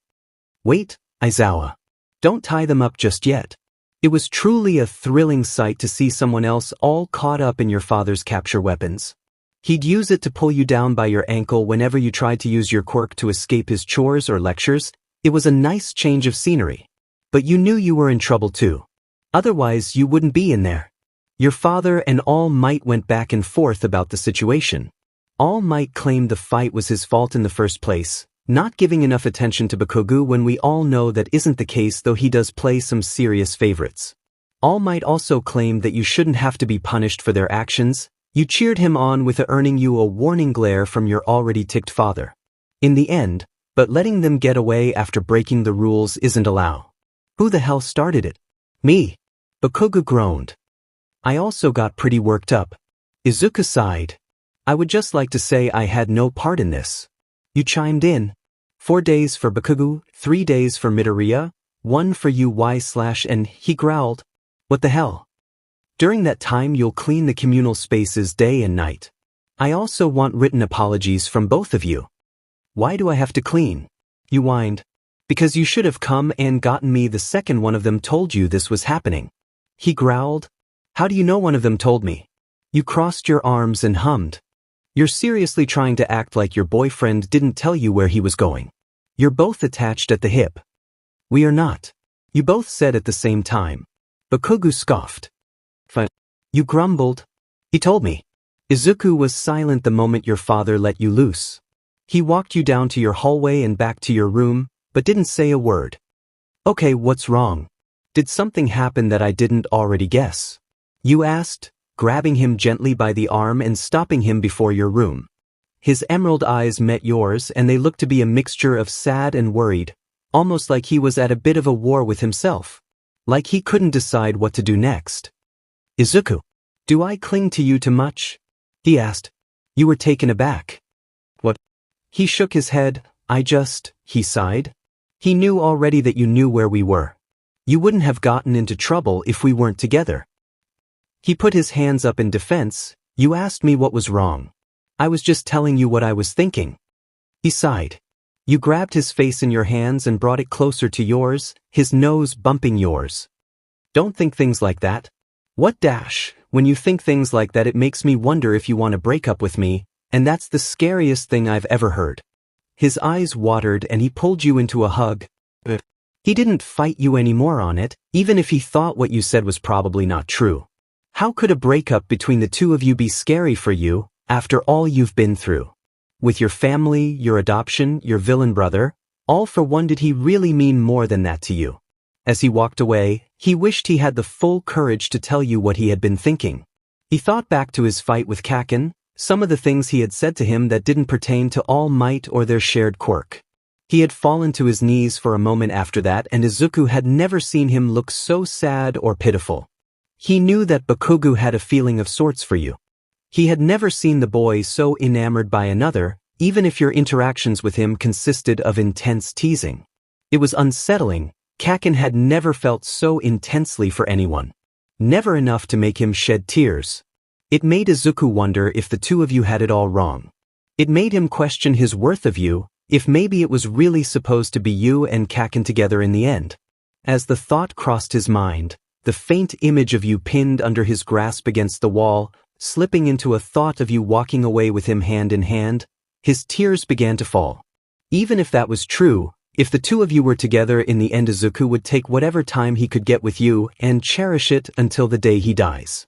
"Wait, Aizawa. Don't tie them up just yet." It was truly a thrilling sight to see someone else all caught up in your father's capture weapons. He'd use it to pull you down by your ankle whenever you tried to use your quirk to escape his chores or lectures. It was a nice change of scenery. But you knew you were in trouble too. Otherwise, you wouldn't be in there. Your father and All Might went back and forth about the situation. All Might claimed the fight was his fault in the first place, not giving enough attention to Bakugo when we all know that isn't the case, though he does play some serious favorites. All Might also claimed that you shouldn't have to be punished for their actions. You cheered him on with earning you a warning glare from your already ticked father. In the end, but letting them get away after breaking the rules isn't allowed. Who the hell started it? Me. Bakugo groaned. I also got pretty worked up. Izuku sighed. I would just like to say I had no part in this. You chimed in. 4 days for Bakugo, 3 days for Midoriya, 1 for you and he growled. What the hell? During that time you'll clean the communal spaces day and night. I also want written apologies from both of you. Why do I have to clean? You whined. Because you should have come and gotten me the second one of them told you this was happening. He growled. How do you know one of them told me? You crossed your arms and hummed. You're seriously trying to act like your boyfriend didn't tell you where he was going. You're both attached at the hip. We are not. You both said at the same time. Bakugo scoffed. Fine. You grumbled. He told me. Izuku was silent the moment your father let you loose. He walked you down to your hallway and back to your room, but didn't say a word. Okay, what's wrong? Did something happen that I didn't already guess? You asked, grabbing him gently by the arm and stopping him before your room. His emerald eyes met yours and they looked to be a mixture of sad and worried, almost like he was at a bit of a war with himself. Like he couldn't decide what to do next. Izuku, do I cling to you too much? He asked. You were taken aback. What? He shook his head. He sighed. He knew already that you knew where we were. You wouldn't have gotten into trouble if we weren't together. He put his hands up in defense. You asked me what was wrong. I was just telling you what I was thinking. He sighed. You grabbed his face in your hands and brought it closer to yours, his nose bumping yours. Don't think things like that. What dash? When you think things like that, it makes me wonder if you want to break up with me, and that's the scariest thing I've ever heard. His eyes watered and he pulled you into a hug. He didn't fight you anymore on it, even if he thought what you said was probably not true. How could a breakup between the two of you be scary for you, after all you've been through? With your family, your adoption, your villain brother, all for one, did he really mean more than that to you? As he walked away, he wished he had the full courage to tell you what he had been thinking. He thought back to his fight with Kaken, some of the things he had said to him that didn't pertain to All Might or their shared quirk. He had fallen to his knees for a moment after that, and Izuku had never seen him look so sad or pitiful. He knew that Bakugo had a feeling of sorts for you. He had never seen the boy so enamored by another, even if your interactions with him consisted of intense teasing. It was unsettling. Kaken had never felt so intensely for anyone. Never enough to make him shed tears. It made Izuku wonder if the two of you had it all wrong. It made him question his worth of you, if maybe it was really supposed to be you and Kaken together in the end. As the thought crossed his mind, the faint image of you pinned under his grasp against the wall, slipping into a thought of you walking away with him hand in hand, his tears began to fall. Even if that was true, if the two of you were together in the end, Izuku would take whatever time he could get with you and cherish it until the day he dies.